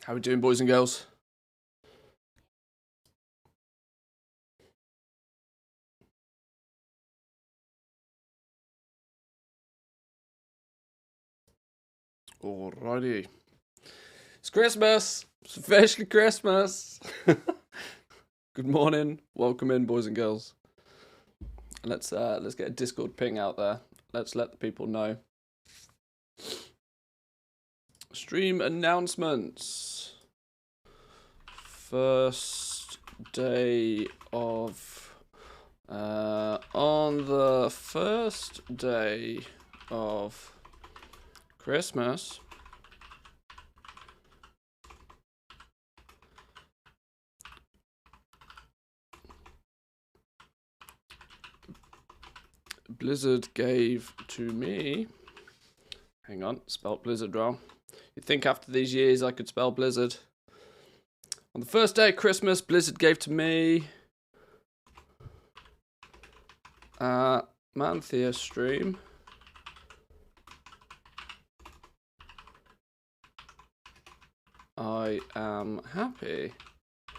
How we doing, boys and girls? Alrighty. It's Christmas. It's officially Christmas. Good morning. Welcome in, boys and girls. Let's get a Discord ping out there. Let's let the people know. Stream announcements. First day of on the first day of Christmas, Blizzard gave to me. Hang on, spelled Blizzard wrong. You'd think after these years I could spell Blizzard. On the first day of Christmas, Blizzard gave to me Manthea stream. I am happy.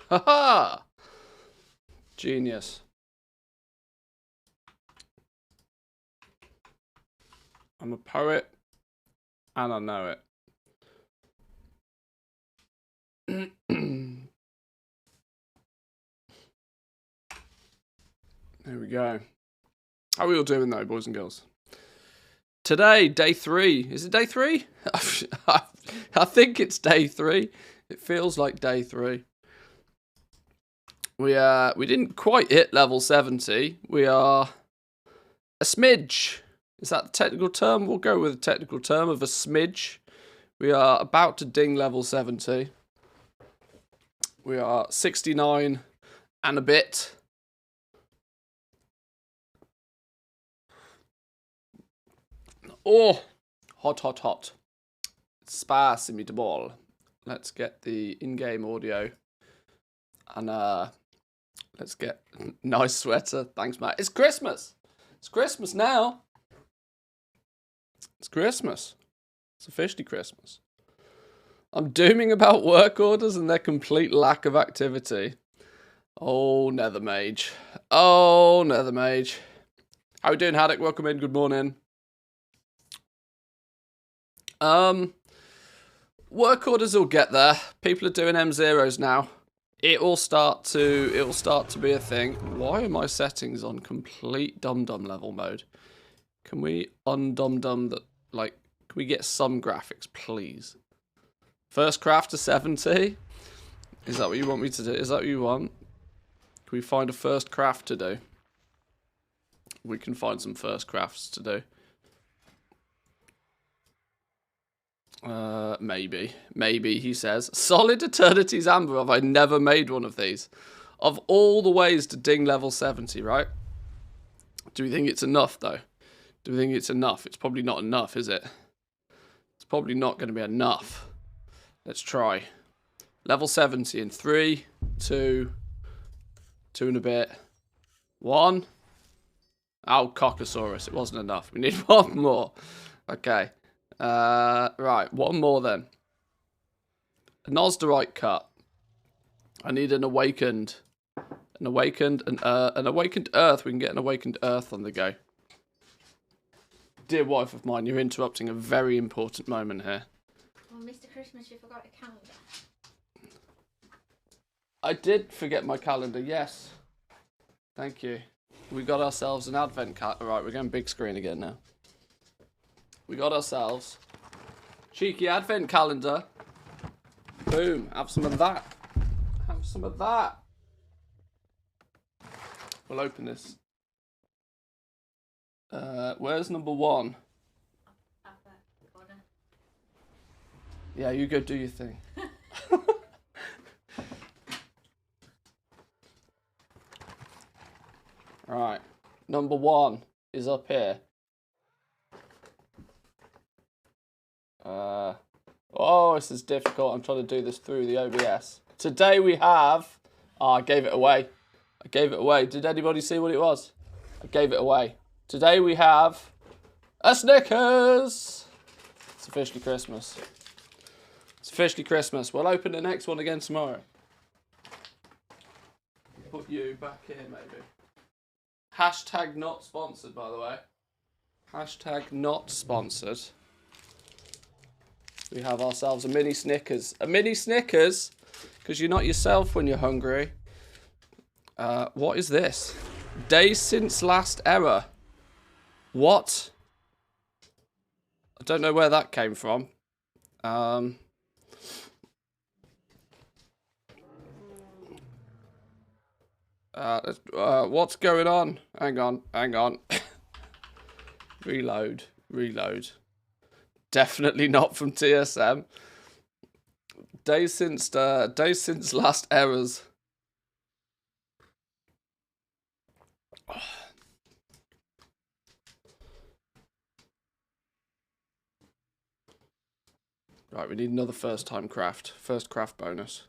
Haha! Genius. I'm a poet, and I know it. There we go. How are we all doing though, boys and girls? Today, day 3. Is it day 3? I think it's day 3. It feels like day 3. We didn't quite hit level 70. We are a smidge. Is that the technical term? We'll go with the technical term of a smidge. We are about to ding level 70. We are 69 and a bit. Oh, hot, hot, hot. Spicy meatball. Let's get the in-game audio. And let's get nice sweater. Thanks, Matt. It's Christmas. It's Christmas now. It's Christmas. It's officially Christmas. I'm dooming about work orders and their complete lack of activity. Oh, Nether Mage. Oh, Nether Mage. How you doing, Haddock? Welcome in. Good morning. Work orders will get there. People are doing M0s now. It will start to be a thing. Why are my settings on complete dum-dum level mode? Can we undum-dum that? Like, can we get some graphics, please? First craft to 70? Is that what you want me to do? Is that what you want? Can we find a first craft to do? We can find some first crafts to do. Maybe, he says. Solid Eternity's Amber. Have I never made one of these? Of all the ways to ding level 70, right? Do we think it's enough, though? Do we think it's enough? It's probably not enough, is it? It's probably not going to be enough. Let's try. Level 70 in 3, 2 and a bit. 1. Oh, Cockosaurus. It wasn't enough. We need one more. Okay. Right, one more then. A Nosderite cut. I need an awakened earth. We can get an awakened earth on the go. Dear wife of mine, you're interrupting a very important moment here. Oh, Mr. Christmas, you forgot a calendar. I did forget my calendar, yes. Thank you. We got ourselves an advent calendar. Right, we're going big screen again now. We got ourselves cheeky advent calendar. Boom. Have some of that. Have some of that. We'll open this. Where's number 1? Up the corner. Yeah, you go do your thing. Right. Number 1 is up here. Oh, this is difficult. I'm trying to do this through the OBS. Today we have... Oh, I gave it away. I gave it away. Did anybody see what it was? I gave it away. Today we have a Snickers. It's officially Christmas. It's It's officially Christmas. We'll open the next one again tomorrow. Put you back here, maybe. Hashtag not sponsored, by the way. Hashtag not sponsored. We have ourselves a mini Snickers. A mini Snickers? Because you're not yourself when you're hungry. What is this? Days since last error. What? I don't know where that came from. What's going on? Hang on. Reload. Definitely not from TSM. Days since last errors. Right, we need another first craft bonus.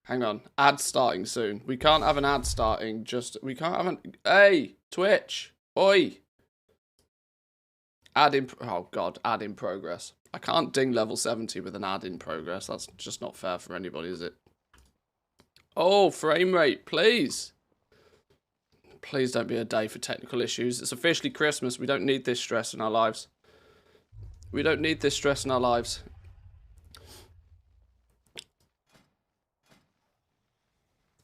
Hang on, ad starting soon. We can't have an ad starting, we can't have an, hey, Twitch, oi. Ad in progress. I can't ding level 70 with an ad in progress. That's just not fair for anybody, is it? Oh, frame rate, please. Please don't be a day for technical issues. It's officially Christmas. We don't need this stress in our lives.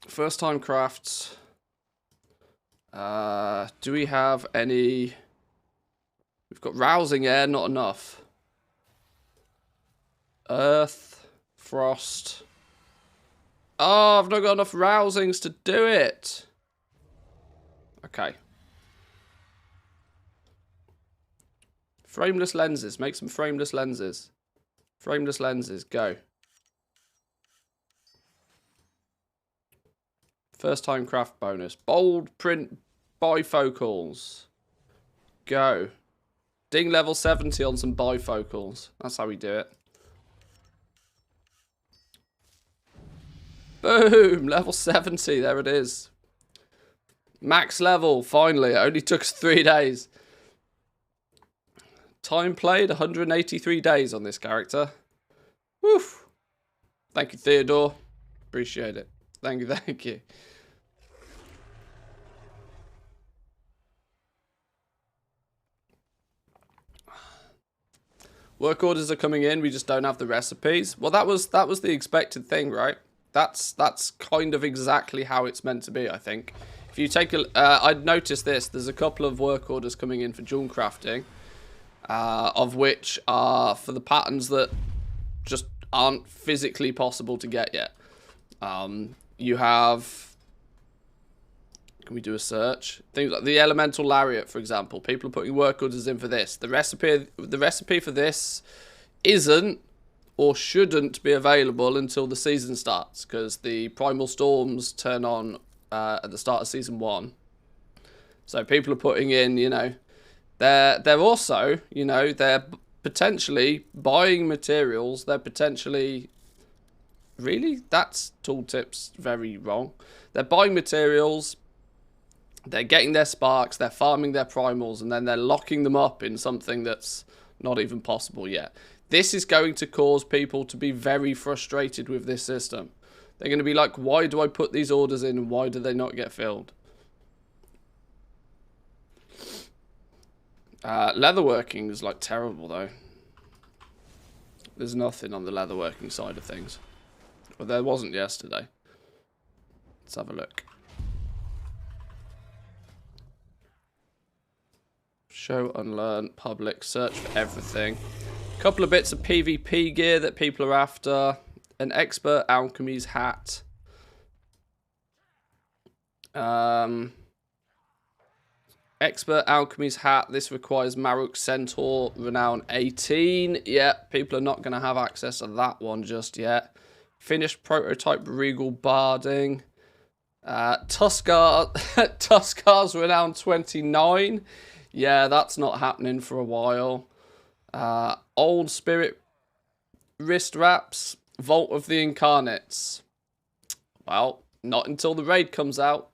First time crafts. Do we have any? We've got rousing air, not enough. Earth, frost. Oh, I've not got enough rousings to do it. Okay. Frameless lenses. Make some frameless lenses. Frameless lenses. Go. First time craft bonus. Bold print bifocals. Go. Ding level 70 on some bifocals. That's how we do it. Boom. Level 70. There it is. Max level. Finally. It only took us 3 days. Time played, 183 days on this character. Woof. Thank you, Theodore. Appreciate it. Thank you. Work orders are coming in. We just don't have the recipes. Well, that was the expected thing, right? That's kind of exactly how it's meant to be, I think. If you take a, I'd noticed this. There's a couple of work orders coming in for jewel crafting. Of which are for the patterns that just aren't physically possible to get yet. You have... Can we do a search? Things like the Elemental Lariat, for example. People are putting work orders in for this. The recipe for this isn't or shouldn't be available until the season starts, because the Primal Storms turn on at the start of Season 1. So people are putting in, you know... They're also, you know, they're potentially buying materials. They're potentially... Really? That's tooltip's very wrong. They're buying materials. They're getting their sparks. They're farming their primals. And then they're locking them up in something that's not even possible yet. This is going to cause people to be very frustrated with this system. They're going to be like, why do I put these orders in and why do they not get filled? Leatherworking is like terrible though. There's nothing on the leatherworking side of things. Well, there wasn't yesterday. Let's have a look. Show, unlearn, public, search for everything. A couple of bits of PvP gear that people are after. An expert alchemy's hat. Expert Alchemy's hat. This requires Maruk Centaur Renown 18. Yeah, people are not going to have access to that one just yet. Finished Prototype Regal Barding. Tuskar's Renown 29. Yeah, that's not happening for a while. Old Spirit Wrist Wraps. Vault of the Incarnates. Well, not until the raid comes out.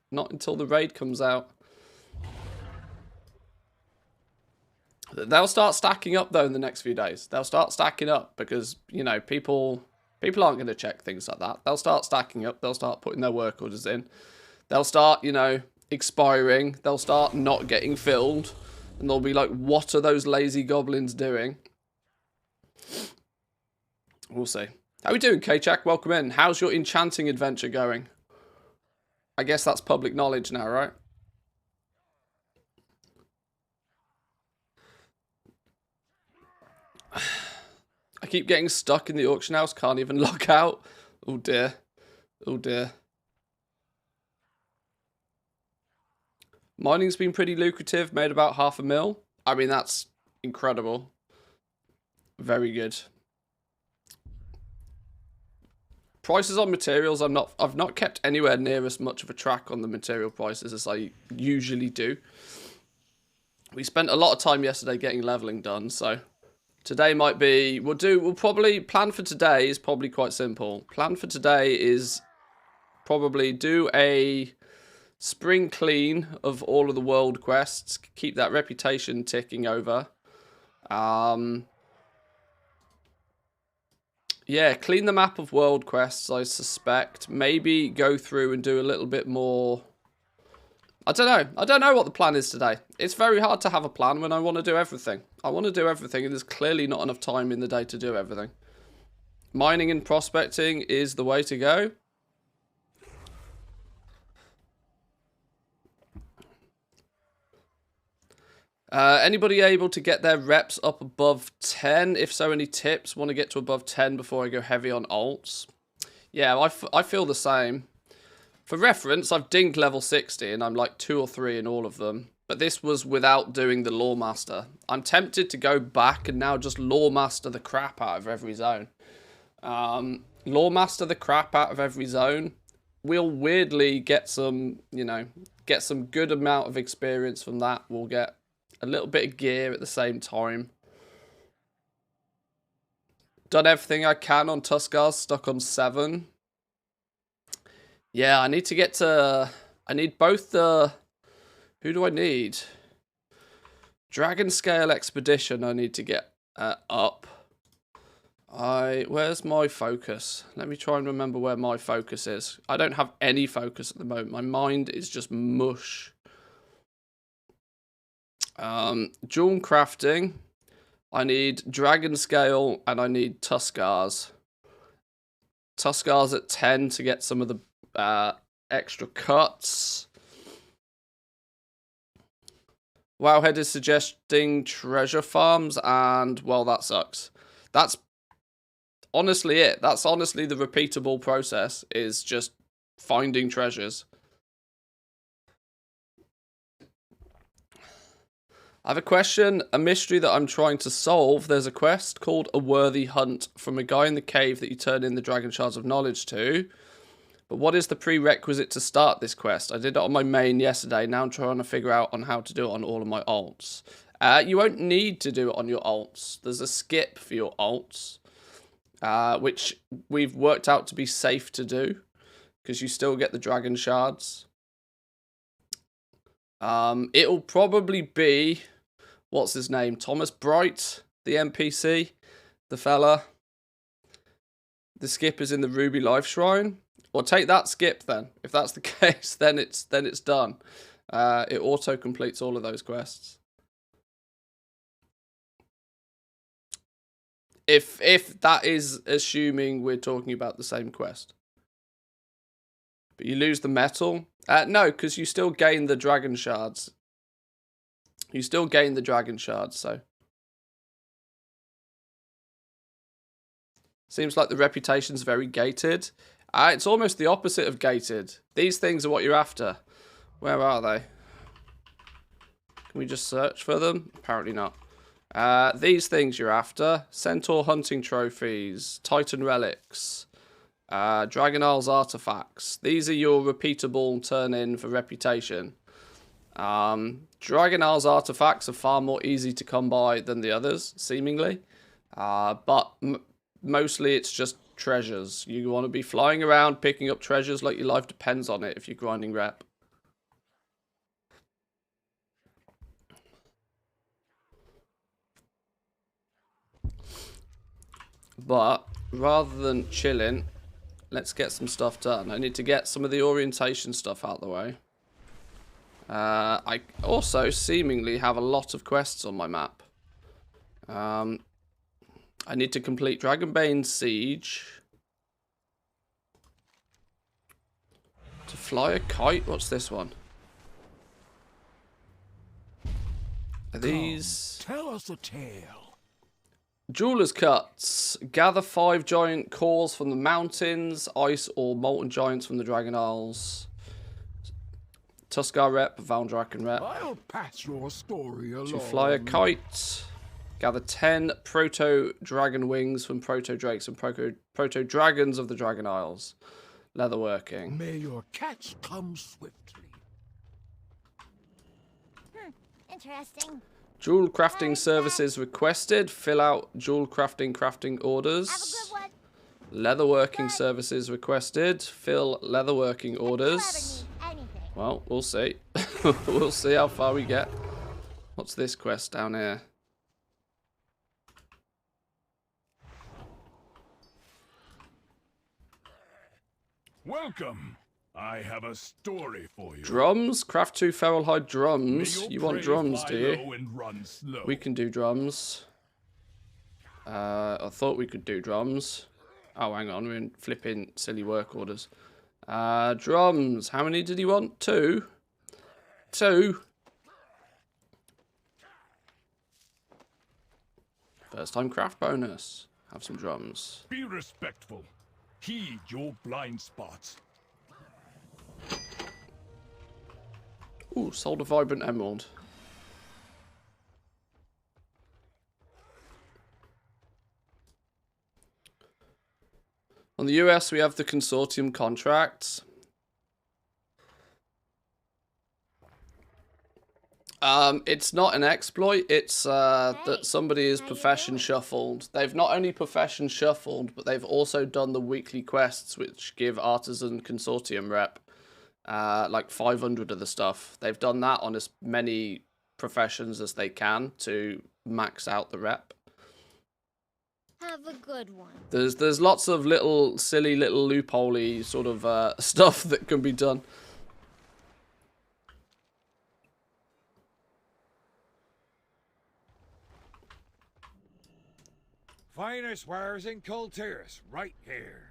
They'll start stacking up though in the next few days. They'll start stacking up because, you know, people aren't going to check things like that. They'll start stacking up. They'll start putting their work orders in. They'll start, you know, expiring. They'll start not getting filled. And they'll be like, what are those lazy goblins doing? We'll see. How are we doing, K-Chak? Welcome in. How's your enchanting adventure going? I guess that's public knowledge now, right? I keep getting stuck in the auction house. Can't even log out. Oh, dear. Oh, dear. Mining's been pretty lucrative. Made about $500,000. I mean, that's incredible. Very good. Prices on materials, I've not kept anywhere near as much of a track on the material prices as I usually do. We spent a lot of time yesterday getting leveling done, so today might be, we'll probably, plan for today is probably quite simple. Plan for today is probably do a spring clean of all of the world quests, keep that reputation ticking over. Yeah, clean the map of world quests, I suspect. Maybe go through and do a little bit more. I don't know. I don't know what the plan is today. It's very hard to have a plan when I want to do everything. I want to do everything, and there's clearly not enough time in the day to do everything. Mining and prospecting is the way to go. Anybody able to get their reps up above 10? If so, any tips? Want to get to above 10 before I go heavy on alts? Yeah, I feel the same. For reference, I've dinged level 60 and I'm like 2 or 3 in all of them. But this was without doing the Lore Master. I'm tempted to go back and now just Lore Master the crap out of every zone. Lore Master the crap out of every zone. We'll weirdly get some, you know, get some good amount of experience from that. We'll get a little bit of gear at the same time. Done everything I can on Tuskars, stuck on 7. Yeah, I need to get to... I need both the... Who do I need? Dragon Scale Expedition I need to get up. Where's my focus? Let me try and remember where my focus is. I don't have any focus at the moment. My mind is just mush. Jewel crafting. I need Dragon Scale and I need Tuskars. Tuskars at 10 to get some of the extra cuts. Wowhead is suggesting treasure farms, and well, that sucks. That's honestly it. That's honestly the repeatable process, is just finding treasures. I have a question, a mystery that I'm trying to solve. There's a quest called A Worthy Hunt from a guy in the cave that you turn in the Dragon Shards of Knowledge to. But what is the prerequisite to start this quest? I did it on my main yesterday. Now I'm trying to figure out on how to do it on all of my alts. You won't need to do it on your alts. There's a skip for your alts, which we've worked out to be safe to do because you still get the Dragon Shards. It'll probably be, what's his name? Thomas Bright, the NPC, the fella. The skip is in the Ruby Life Shrine. Or take that skip then. If that's the case, then it's done. It auto completes all of those quests. If that is assuming we're talking about the same quest. But you lose the metal. No, because you still gain the Dragon Shards. You still gain the Dragon Shards, so. Seems like the reputation's very gated. It's almost the opposite of gated. These things are what you're after. Where are they? Can we just search for them? Apparently not. These things you're after. Centaur hunting trophies. Titan relics. Dragon Isles artifacts. These are your repeatable turn-in for reputation. Dragon Isles artifacts are far more easy to come by than the others, seemingly. But mostly it's just treasures. You want to be flying around picking up treasures like your life depends on it if you're grinding rep. But rather than chilling, let's get some stuff done. I need to get some of the orientation stuff out of the way. I also seemingly have a lot of quests on my map. I need to complete Dragonbane Siege. To fly a kite? What's this one? Are these... Tell us a tale. Jeweler's Cuts. Gather 5 giant cores from the mountains, ice or molten giants from the Dragon Isles. Tuskar rep, Valdraken rep. I'll pass your story along. To fly a kite. Gather 10 proto-dragon wings from proto-drakes and proto-dragons of the Dragon Isles. Leatherworking. May your catch come swiftly. Interesting. Jewel crafting services requested. Fill out jewel crafting orders. Have a good one. Leatherworking services requested. Fill leatherworking orders. Anything. Well, we'll see. We'll see how far we get. What's this quest down here? Welcome. I have a story for you. Drums? Craft 2 feral hide drums. You want drums, do you? We can do drums. I thought we could do drums. Oh, hang on. We're in flipping silly work orders. Drums. How many did he want? 2? 2. First time craft bonus. Have some drums. Be respectful. Heed your blind spots. Ooh, sold a vibrant emerald. On the US, we have the consortium contracts. It's not an exploit. It's that somebody is profession shuffled. They've not only profession shuffled, but they've also done the weekly quests, which give artisan consortium rep. Like 500 of the stuff. They've done that on as many professions as they can to max out the rep. Have a good one. There's lots of little silly little loophole-y sort of stuff that can be done. Finest wares in Kultiris, right here.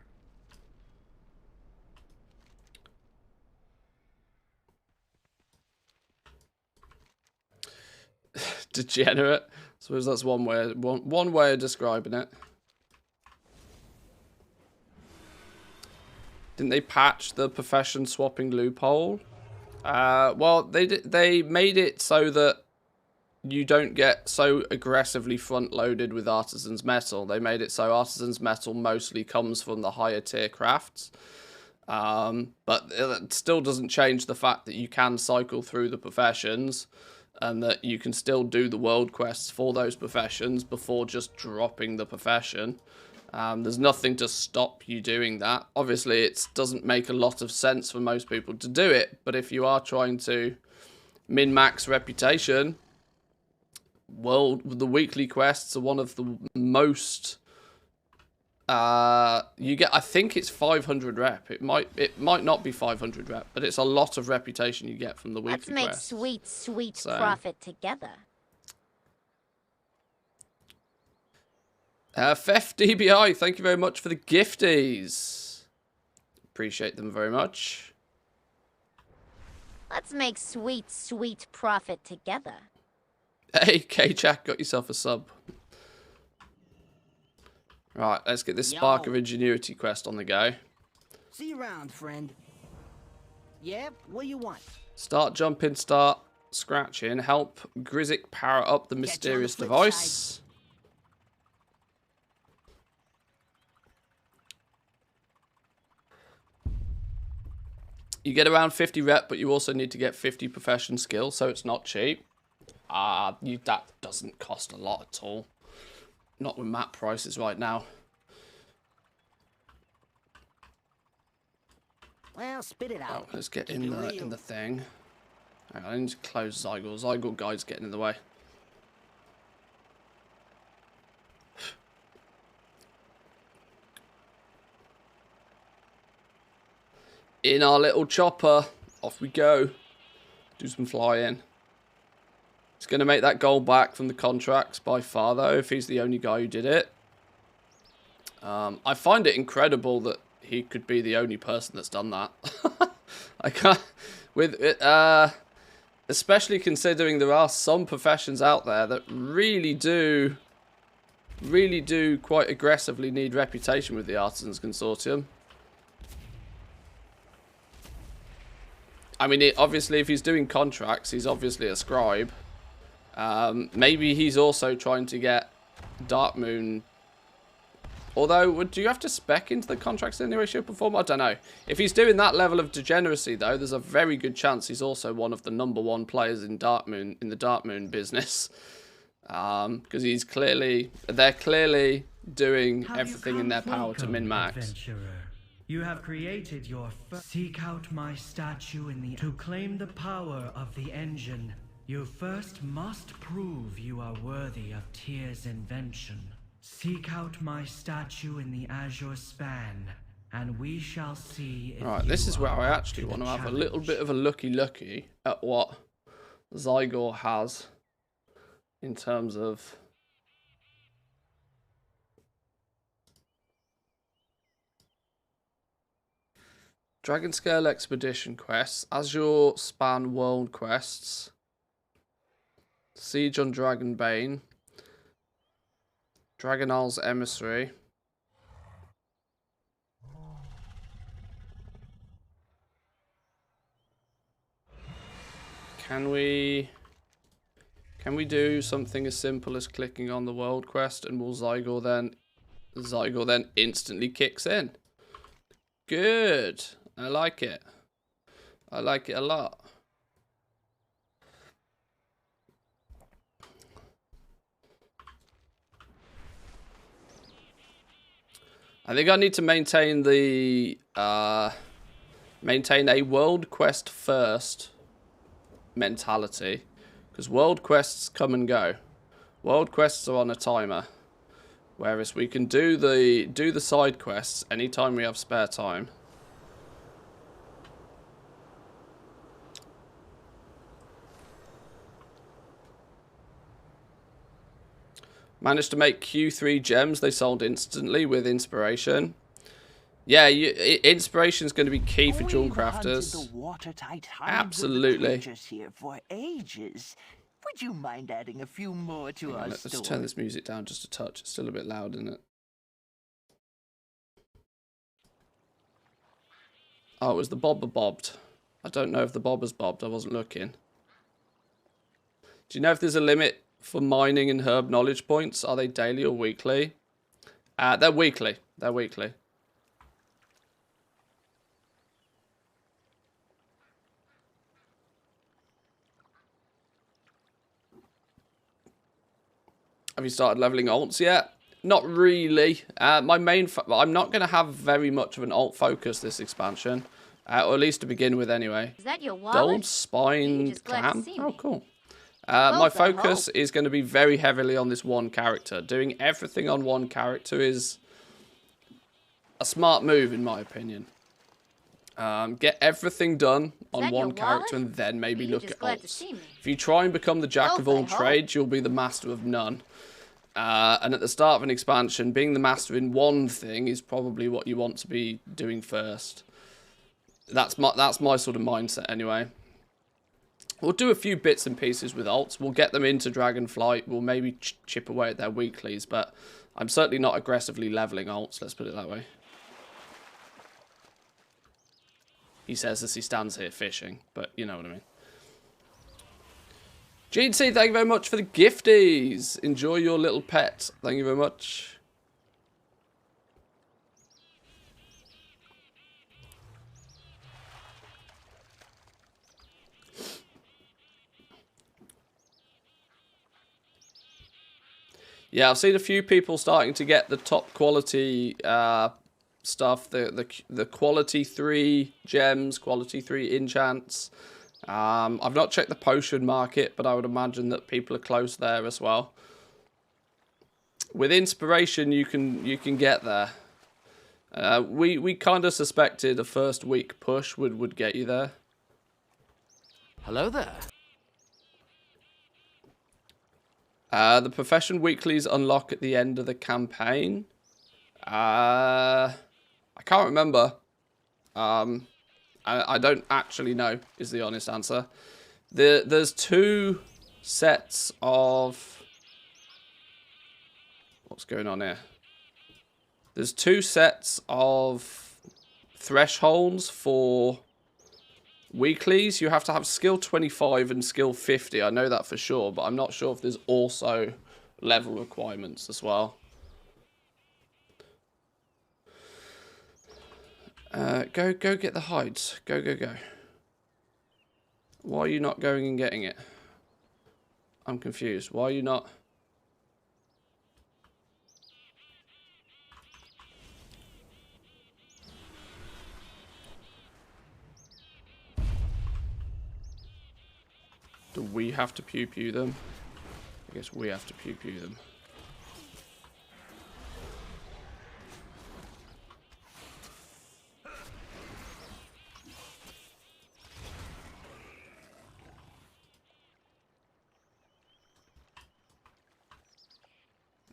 Degenerate. I suppose that's one way of describing it. Didn't they patch the profession swapping loophole? Well, they made it so that you don't get so aggressively front-loaded with Artisan's Metal. They made it so Artisan's Metal mostly comes from the higher tier crafts. But it still doesn't change the fact that you can cycle through the professions and that you can still do the world quests for those professions before just dropping the profession. There's nothing to stop you doing that. Obviously, it doesn't make a lot of sense for most people to do it, but if you are trying to min-max reputation, well, the weekly quests are one of the most... you get, I think it's 500 rep. It might not be 500 rep, but it's a lot of reputation you get from the weekly quests. Let's make sweet profit together. Fef DBI, thank you very much for the gifties. Appreciate them very much. Let's make sweet profit together. Hey, K-Jack, got yourself a sub. Right, let's get this Spark of Ingenuity quest on the go. See you around, friend. Yep, what do you want? Start jumping, start scratching. Help Grizik power up the mysterious device. You get around 50 rep, but you also need to get 50 profession skill, so it's not cheap. That doesn't cost a lot at all. Not with map prices right now. Well, spit it out. Oh, let's get in the thing. Hang on, I need to close Zygor. Zygor guy's getting in the way. In our little chopper. Off we go. Do some flying. He's going to make that gold back from the contracts by far, though, if he's the only guy who did it. I find it incredible that he could be the only person that's done that. I can't... especially considering there are some professions out there that really do quite aggressively need reputation with the Artisans Consortium. I mean, obviously, if he's doing contracts, he's obviously a scribe. Maybe he's also trying to get Darkmoon. Although, do you have to spec into the contracts in any way, shape, or form? I don't know. If he's doing that level of degeneracy, though, there's a very good chance he's also one of the #1 players in Darkmoon, in the Darkmoon business. Because they're clearly doing everything in their power to min-max. You have created your seek out my statue to claim the power of the engine. You first must prove you are worthy of Tyr's invention. Seek out my statue in the Azure Span, and we shall see if Right, this is where I actually want to have a little bit of a looky at what Zygor has in terms of Dragonscale Expedition quests, Azure Span World quests, Siege on Dragonbane, Dragon Isles Emissary. Can we do something as simple as clicking on the world quest, and will Zygor then instantly kicks in? Good. I like it. I like it a lot. I think I need to maintain a world quest first mentality, because world quests come and go. World quests are on a timer, whereas we can do the side quests anytime we have spare time. Managed to make Q3 gems. They sold instantly with inspiration. Yeah, inspiration is going to be key for jewel crafters. Absolutely. Here for ages. Would you mind adding a few more to our store? Let's turn this music down just a touch. It's still a bit loud, isn't it? Oh, it was the bobber bobbed. I don't know if the bobber's bobbed. I wasn't looking. Do you know if there's a limit for mining and herb knowledge points? Are they daily or weekly? They're weekly. They're weekly. Have you started leveling alts yet? Not really. My main... I'm not going to have very much of an alt focus this expansion. Or at least to begin with anyway. Is that your wallet? Gold spined clam? Oh, cool. My focus is going to be very heavily on this one character. Doing everything on one character is a smart move, in my opinion. Get everything done on one character and then maybe look at alts. If you try and become the jack of all trades, you'll be the master of none. And at the start of an expansion, being the master in one thing is probably what you want to be doing first. That's my sort of mindset anyway. We'll do a few bits and pieces with alts. We'll get them into Dragonflight. We'll maybe chip away at their weeklies, but I'm certainly not aggressively leveling alts, let's put it that way. He says as he stands here fishing, but you know what I mean. GC, thank you very much for the gifties. Enjoy your little pet. Thank you very much. Yeah, I've seen a few people starting to get the top quality stuff, the quality 3 gems, quality 3 enchants. I've not checked the potion market, but I would imagine that people are close there as well. With inspiration, you can get there. We kind of suspected a first week push would get you there. Hello there. The profession weeklies unlock at the end of the campaign. I can't remember. I don't actually know is the honest answer. There's 2 sets of... What's going on here? There's 2 sets of thresholds for weeklies. You have to have skill 25 and skill 50. I know that for sure, but I'm not sure if there's also level requirements as well. Go get the hides. Go. Why are you not going and getting it? I'm confused. Why are you not... Do we have to pew them? I guess we have to pew them.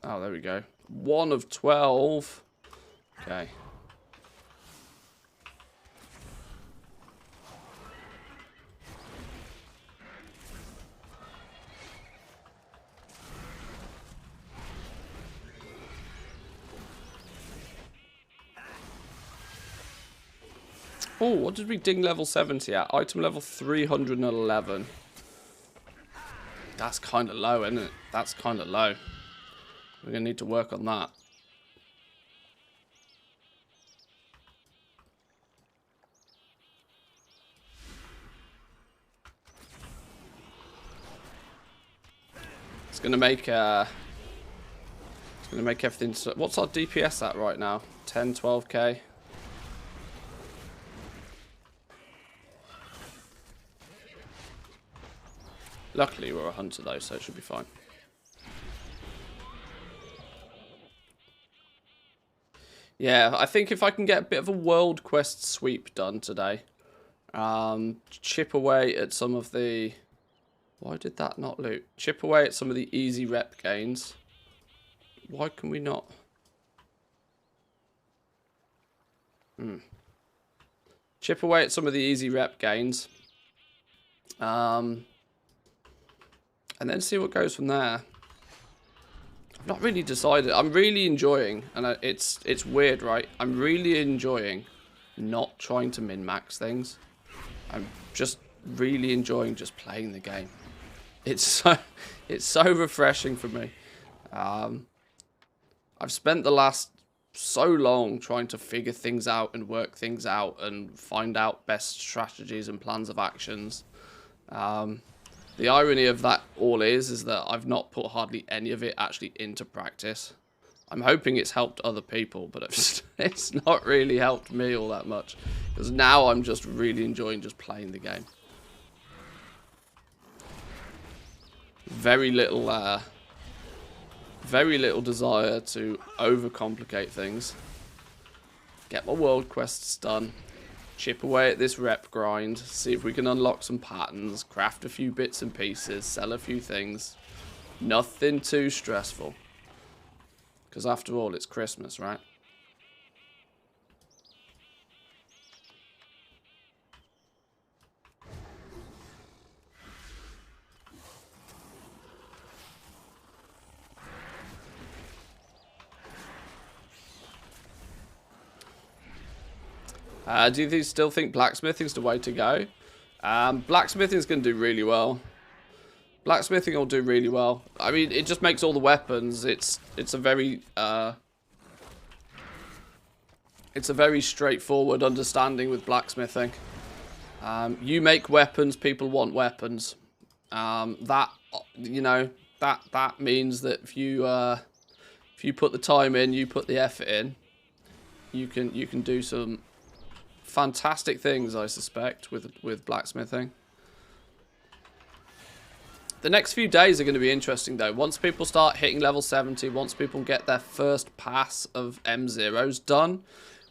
Oh, there we go. 1 of 12. Okay. Oh, what did we ding level 70 at? Item level 311. That's kind of low, isn't it? That's kind of low. We're going to need to work on that. It's going to make everything... So, what's our DPS at right now? 10, 12k? Luckily, we're a hunter, though, so it should be fine. Yeah, I think if I can get a bit of a world quest sweep done today, chip away at some of the... Why did that not loot? Chip away at some of the easy rep gains. Why can we not? Chip away at some of the easy rep gains. And then see what goes from there. I've not really decided. I'm really enjoying, and it's weird, right? I'm really enjoying not trying to min-max things. I'm just really enjoying just playing the game. It's so refreshing for me. I've spent the last so long trying to figure things out and work things out and find out best strategies and plans of actions. The irony of that all is that I've not put hardly any of it actually into practice. I'm hoping it's helped other people, but it's not really helped me all that much. Because now I'm just really enjoying just playing the game. Very little desire to overcomplicate things. Get my world quests done. Chip away at this rep grind, see if we can unlock some patterns, craft a few bits and pieces, sell a few things. Nothing too stressful. Because after all, it's Christmas, right? Do you still think blacksmithing is the way to go? Blacksmithing is going to do really well. Blacksmithing will do really well. I mean, it just makes all the weapons. It's a very straightforward understanding with blacksmithing. You make weapons, people want weapons. That means that if you put the time in, you put the effort in, you can do some fantastic things, I suspect, with blacksmithing. The next few days are going to be interesting, though. Once people start hitting level 70, once people get their first pass of M0s done,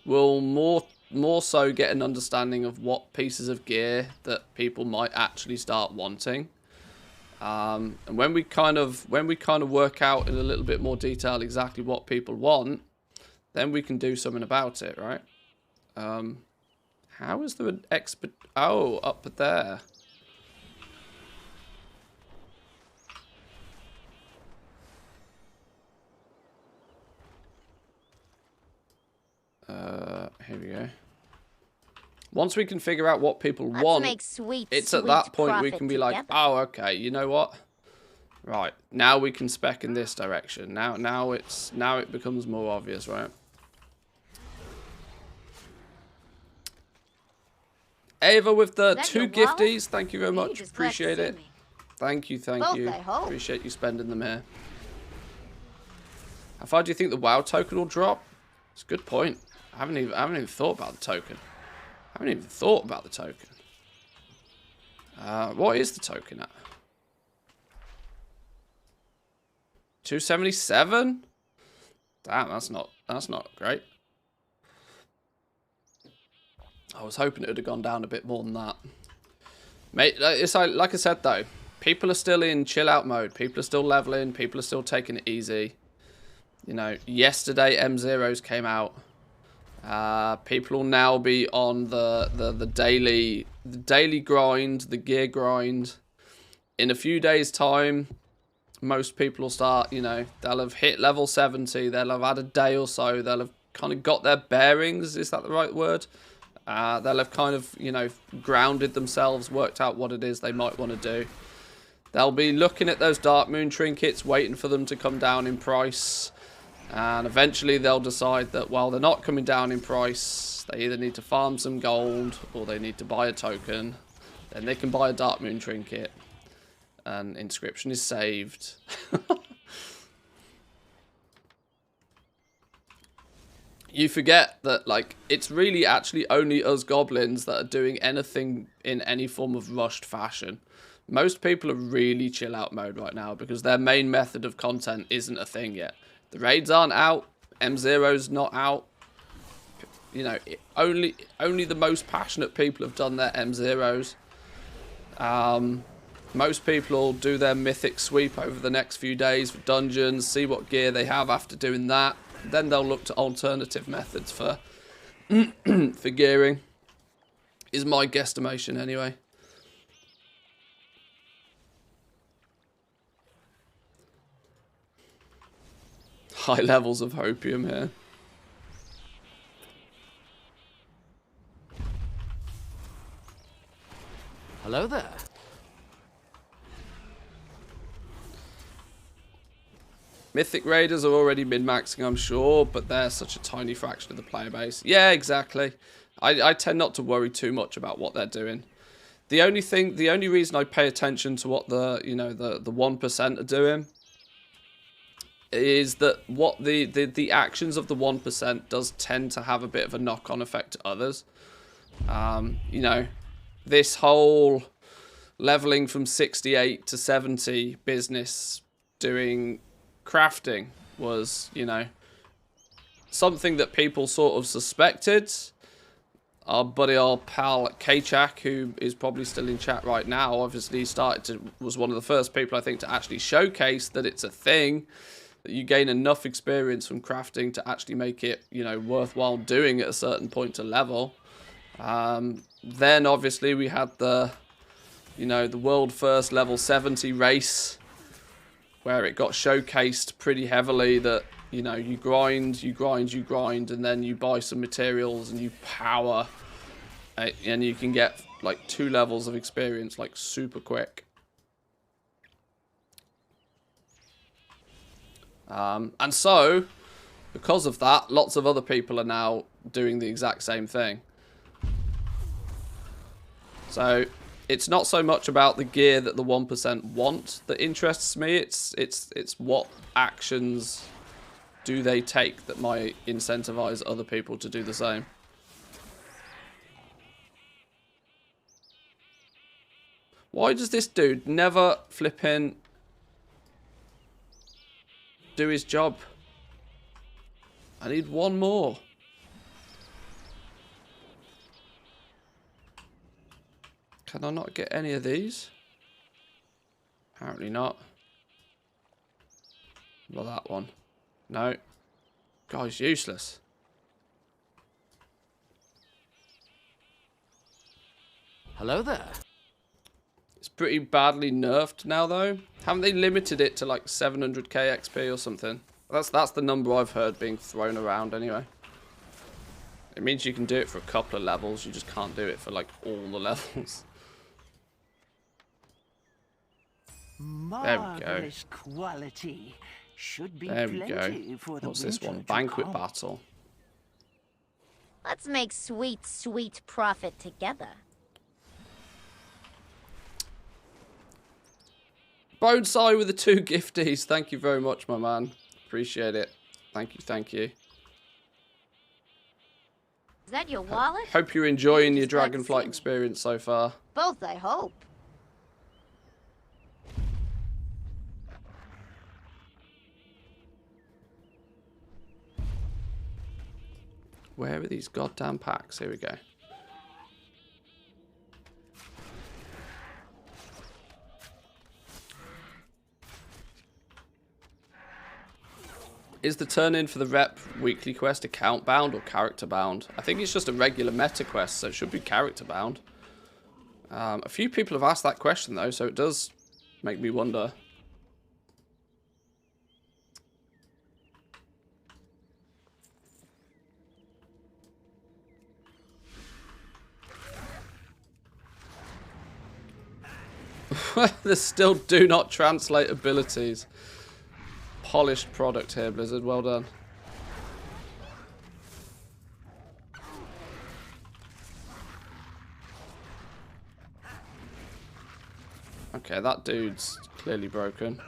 we'll more so get an understanding of what pieces of gear that people might actually start wanting. And when we kind of work out in a little bit more detail exactly what people want, then we can do something about it, right? How is there an expert? Oh, up there. Here we go. Once we can figure out what people want, make sweet, it's at sweet that point we profit can be like, together. oh, okay, you know what? Right, now we can spec in this direction. Now it becomes more obvious, right? Ava with the that 2 your wallet? gifties, thank you very You much. just glad to Appreciate see it. me. Thank you, thank Both, you. I hope. Appreciate you spending them here. How far do you think the WoW token will drop? It's a good point. I haven't even thought about the token. What is the token at? 277? Damn, that's not great. I was hoping it would have gone down a bit more than that. Mate, it's like I said though, people are still in chill out mode. People are still leveling. People are still taking it easy. You know, yesterday M0s came out. People will now be on the daily grind, the gear grind. In a few days' time, most people will start, you know, they'll have hit level 70, they'll have had a day or so, they'll have kind of got their bearings, is that the right word? They'll have kind of, you know, grounded themselves, worked out what it is they might want to do. They'll be looking at those Dark Moon trinkets, waiting for them to come down in price. And eventually they'll decide that while they're not coming down in price, they either need to farm some gold or they need to buy a token. Then they can buy a Dark Moon trinket. And inscription is saved. You forget that, like, it's really actually only us goblins that are doing anything in any form of rushed fashion. Most people are really chill out mode right now because their main method of content isn't a thing yet. The raids aren't out. M0's not out. You know, only the most passionate people have done their M0s. Most people will do their mythic sweep over the next few days for dungeons, see what gear they have after doing that. Then they'll look to alternative methods for for gearing. Is my guesstimation anyway. High levels of hopium here. Hello there. Mythic Raiders have already been maxing, I'm sure, but they're such a tiny fraction of the player base. Yeah, exactly. I tend not to worry too much about what they're doing. The only reason I pay attention to what the 1% are doing is that what the actions of the 1% does tend to have a bit of a knock-on effect to others. You know, this whole leveling from 68 to 70 business doing crafting was, you know, something that people sort of suspected. Our buddy, our pal Kachak, who is probably still in chat right now, obviously was one of the first people I think to actually showcase that it's a thing, that you gain enough experience from crafting to actually make it, you know, worthwhile doing at a certain point to level. Then obviously we had the, you know, the world first level 70 race, where it got showcased pretty heavily that, you know, you grind, and then you buy some materials and you power, and you can get like 2 levels of experience like super quick. And so, because of that, lots of other people are now doing the exact same thing. So it's not so much about the gear that the 1% want that interests me. It's what actions do they take that might incentivize other people to do the same. Why does this dude never flipping do his job? I need one more. Can I not get any of these? Apparently not. Well, that one. No. Guy's useless. Hello there. It's pretty badly nerfed now, though. Haven't they limited it to like 700k XP or something? That's the number I've heard being thrown around anyway. It means you can do it for a couple of levels. You just can't do it for like all the levels. Marvelous quality. Should be There we plenty go. for the What's this winter one? to Banquet come. battle. Let's make sweet, sweet profit together. Bonesai with the 2 gifties. Thank you very much, my man. Appreciate it. Thank you, thank you. Is that your wallet? Hope you're enjoying your Just glad to Dragonflight see me. experience so far. Both, I hope. Where are these goddamn packs? Here we go. Is the turn-in for the rep weekly quest account bound or character bound? I think it's just a regular meta quest, so it should be character bound. A few people have asked that question though, so it does make me wonder. There's still do not translate abilities. Polished product here, Blizzard. Well done. Okay, that dude's clearly broken.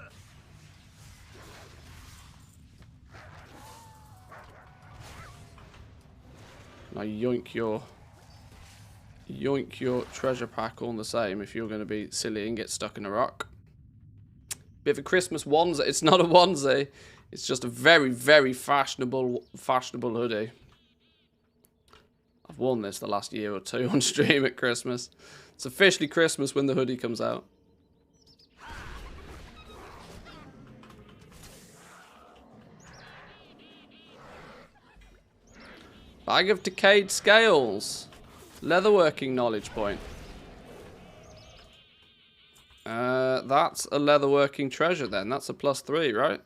Now yoink your treasure pack all the same if you're going to be silly and get stuck in a rock. Bit of a Christmas onesie. It's not a onesie. It's just a very, very fashionable hoodie. I've worn this the last year or two on stream at Christmas. It's officially Christmas when the hoodie comes out. Bag of decayed scales. Leatherworking knowledge point. That's a leatherworking treasure then. That's a +3, right?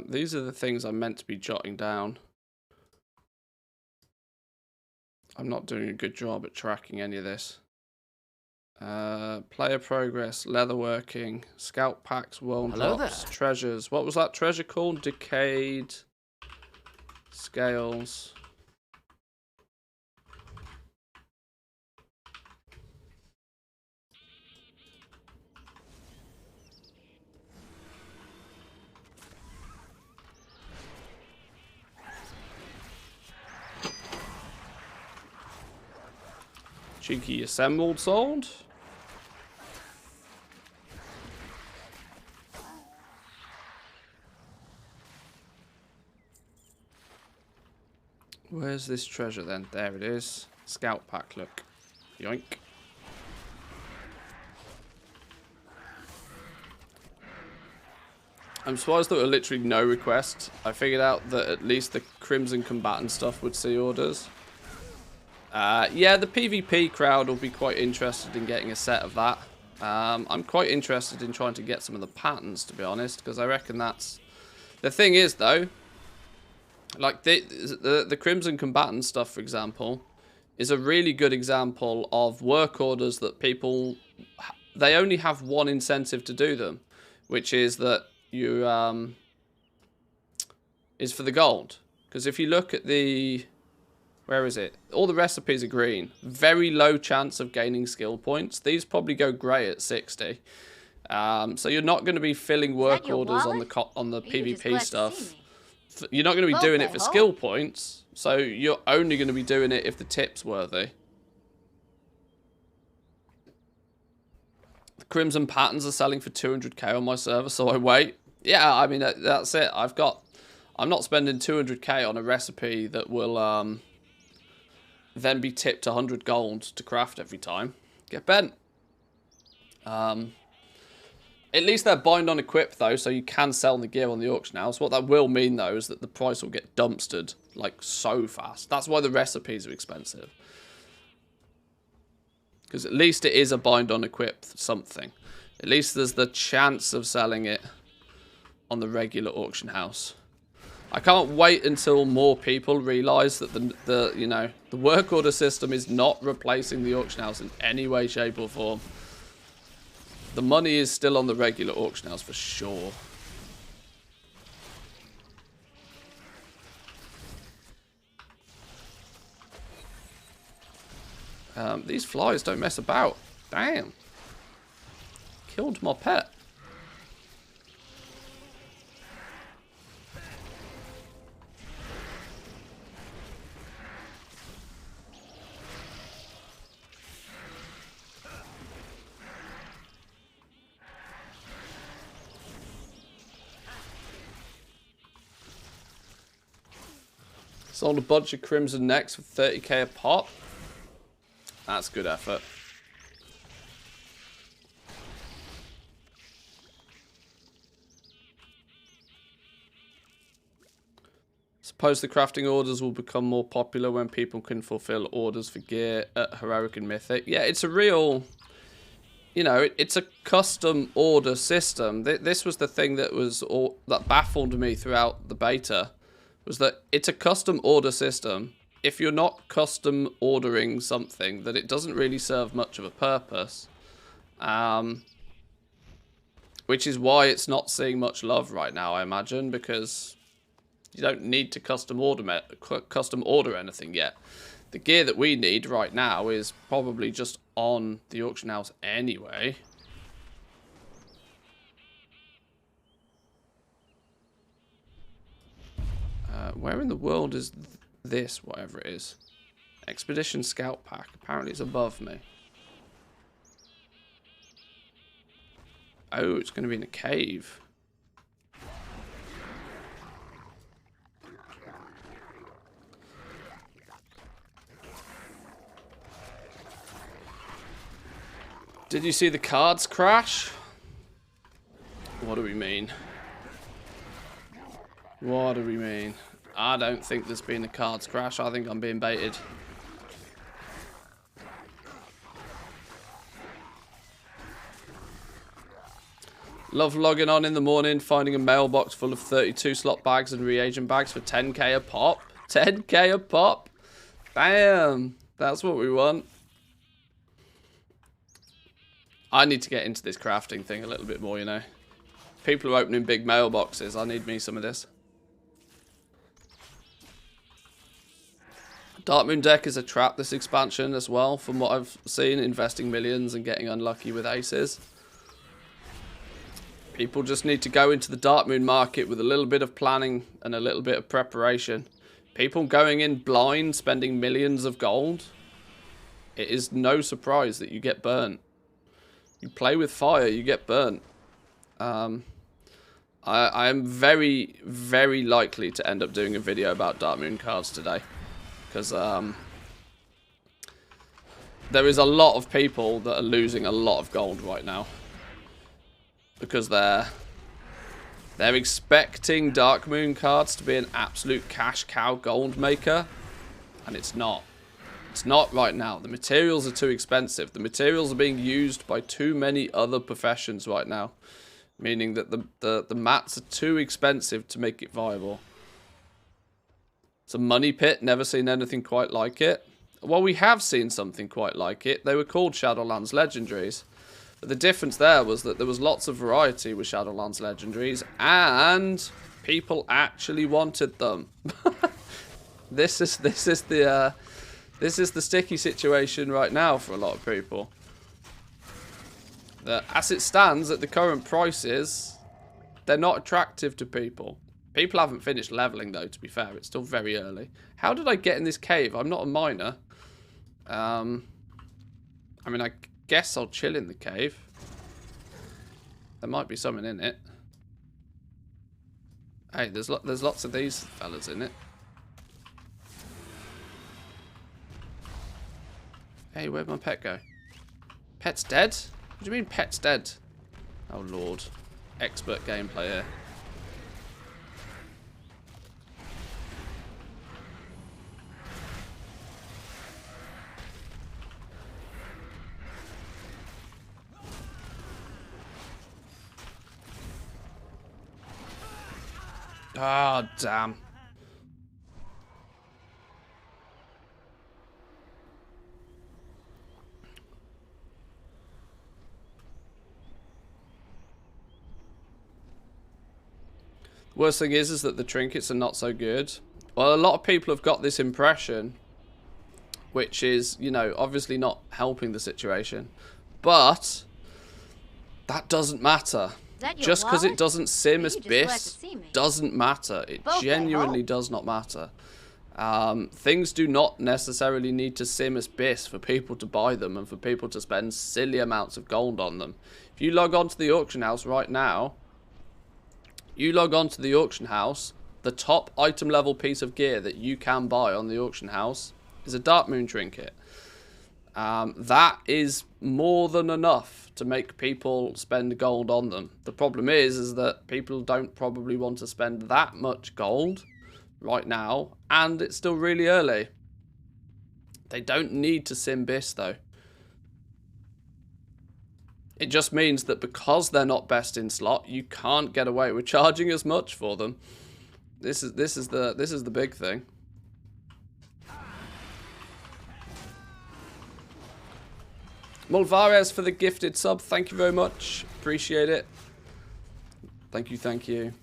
These are the things I'm meant to be jotting down. I'm not doing a good job at tracking any of this. Player progress, leatherworking, scout packs, world drops, treasures. What was that treasure called? Decayed scales. Cheeky assembled sword. Where's this treasure then? There it is. Scout pack, look. Yoink. I'm surprised there were literally no requests. I figured out that at least the Crimson Combatant stuff would see orders. Yeah, the PvP crowd will be quite interested in getting a set of that. I'm quite interested in trying to get some of the patterns, to be honest, because I reckon that's... The thing is, though, like the Crimson Combatant stuff, for example, is a really good example of work orders that people... They only have one incentive to do them, which is that you... is for the gold. Because if you look at the... Where is it? All the recipes are green. Very low chance of gaining skill points. These probably go grey at 60. So you're not going to be filling work orders on the PvP stuff. You're not going to be doing it for skill points. So you're only going to be doing it if the tip's worthy. The Crimson Patterns are selling for 200k on my server, so I wait. Yeah, I mean, that's it. I've got I'm not spending 200k on a recipe that will then be tipped 100 gold to craft every time. Get bent. At least they're bind on equip though, so you can sell the gear on the auction house. What that will mean though is that the price will get dumpstered like so fast. That's why the recipes are expensive. Because at least it is a bind on equip something. At least there's the chance of selling it on the regular auction house. I can't wait until more people realise that the work order system is not replacing the auction house in any way, shape or form. The money is still on the regular auction house for sure. These flies don't mess about. Damn. Killed my pet. Sold a bunch of Crimson Necks for 30k a pop. That's good effort. Suppose the crafting orders will become more popular when people can fulfill orders for gear at Heroic and Mythic. Yeah, it's a real, you know, it's a custom order system. This was the thing that that baffled me throughout the beta, was that it's a custom order system. If you're not custom ordering something, that it doesn't really serve much of a purpose. Which is why it's not seeing much love right now, I imagine, because you don't need to custom order anything yet. The gear that we need right now is probably just on the auction house anyway. Where in the world is this, whatever it is? Expedition Scout Pack. Apparently it's above me. Oh, it's going to be in a cave. Did you see the cards crash? What do we mean? What do we mean? I don't think there's been a cards crash. I think I'm being baited. Love logging on in the morning, finding a mailbox full of 32 slot bags and reagent bags for 10k a pop. 10k a pop? Damn. That's what we want. I need to get into this crafting thing a little bit more, you know. People are opening big mailboxes. I need me some of this. Darkmoon deck is a trap this expansion as well, from what I've seen, investing millions and getting unlucky with aces. People just need to go into the Darkmoon market with a little bit of planning and a little bit of preparation. People going in blind, spending millions of gold. It is no surprise that you get burnt. You play with fire, you get burnt. I am very, very likely to end up doing a video about Darkmoon cards today. Because there is a lot of people that are losing a lot of gold right now. Because they're expecting Darkmoon cards to be an absolute cash cow gold maker. And it's not. It's not right now. The materials are too expensive. The materials are being used by too many other professions right now. Meaning that the mats are too expensive to make it viable. It's a money pit. Never seen anything quite like it. Well, we have seen something quite like it. They were called Shadowlands Legendaries. But the difference there was that there was lots of variety with Shadowlands Legendaries. And people actually wanted them. This is the sticky situation right now for a lot of people. That as it stands at the current prices, they're not attractive to people. People haven't finished leveling though, to be fair. It's still very early. How did I get in this cave? I'm not a miner. I mean, I guess I'll chill in the cave. There might be something in it. Hey, there's lots of these fellas in it. Hey, where'd my pet go? Pet's dead? What do you mean pet's dead? Oh lord. Expert gameplay here. Ah, damn. Worst thing is that the trinkets are not so good. Well, a lot of people have got this impression, which is, you know, obviously not helping the situation. But that doesn't matter. Just because it doesn't sim as BIS doesn't matter. It genuinely does not matter. Things do not necessarily need to sim as BIS for people to buy them and for people to spend silly amounts of gold on them. If you log on to the auction house right now, the top item level piece of gear that you can buy on the auction house is a Darkmoon trinket. That is more than enough to make people spend gold on them. The problem is that people don't probably want to spend that much gold right now, and it's still really early. They don't need to sim BIS though. It just means that because they're not best in slot, you can't get away with charging as much for them. This is the big thing. Mulvares for the gifted sub. Thank you very much. Appreciate it. Thank you, thank you.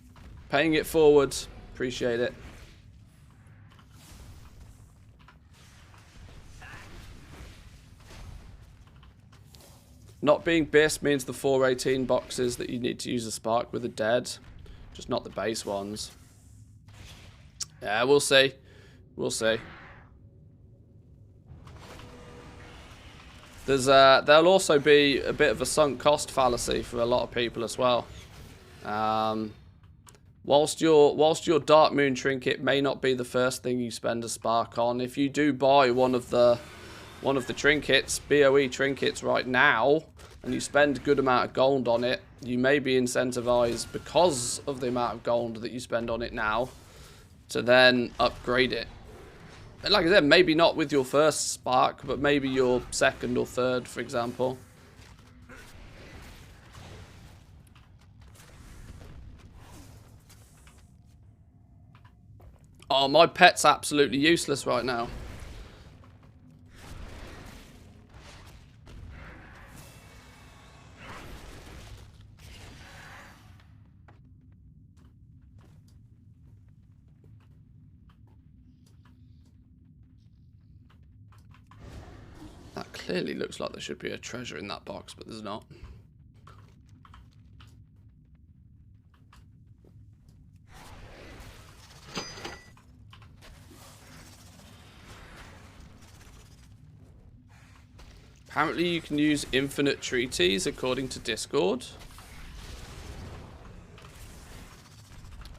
Paying it forward. Appreciate it. Not being BIS means the 418 boxes that you need to use a spark with are dead. Just not the base ones. Yeah, we'll see. We'll see. There'll also be a bit of a sunk cost fallacy for a lot of people as well. Whilst your Darkmoon trinket may not be the first thing you spend a spark on, if you do buy one of the trinkets, BOE trinkets right now, and you spend a good amount of gold on it, you may be incentivized because of the amount of gold that you spend on it now to then upgrade it. Like I said, maybe not with your first spark, but maybe your second or third, for example. Oh, my pet's absolutely useless right now. That clearly looks like there should be a treasure in that box, but there's not. Apparently you can use infinite treaties according to Discord.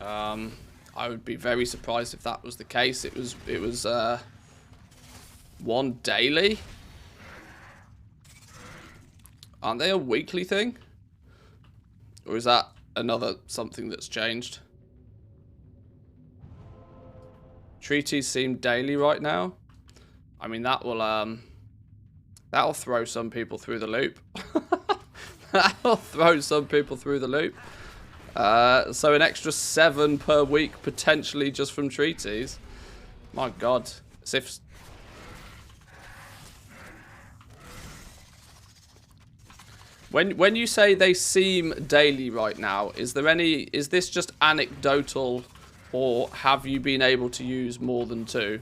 I would be very surprised if that was the case. It was one daily. Aren't they a weekly thing? Or is that another something that's changed? Treaties seem daily right now. I mean, that'll throw some people through the loop. That'll throw some people through the loop. So an extra 7 per week potentially just from treaties. My God, as if. When you say they seem daily right now, is this just anecdotal, or have you been able to use more than 2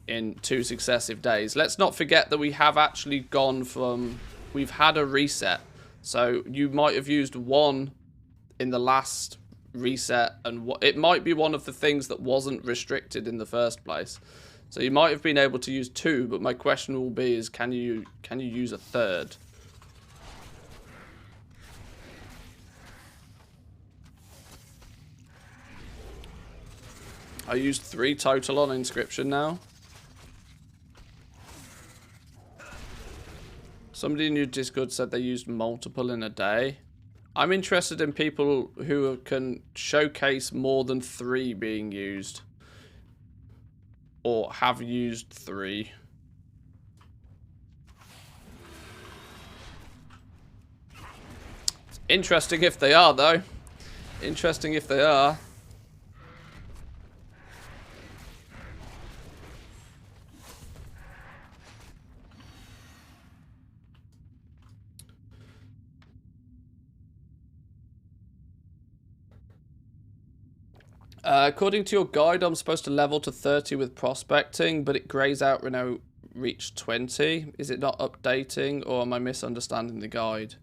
in 2 successive days? Let's not forget that we have actually gone from, we've had a reset. So you might have used 1 in the last reset, and it might be one of the things that wasn't restricted in the first place. So you might have been able to use 2, but my question will be is can you use a 3rd? I used 3 total on Inscription now. Somebody in your Discord said they used multiple in a day. I'm interested in people who can showcase more than 3 being used. Or have used 3. It's interesting if they are, though. Interesting if they are. According to your guide, I'm supposed to level to 30 with prospecting, but it grays out when I reach 20. Is it not updating, or am I misunderstanding the guide?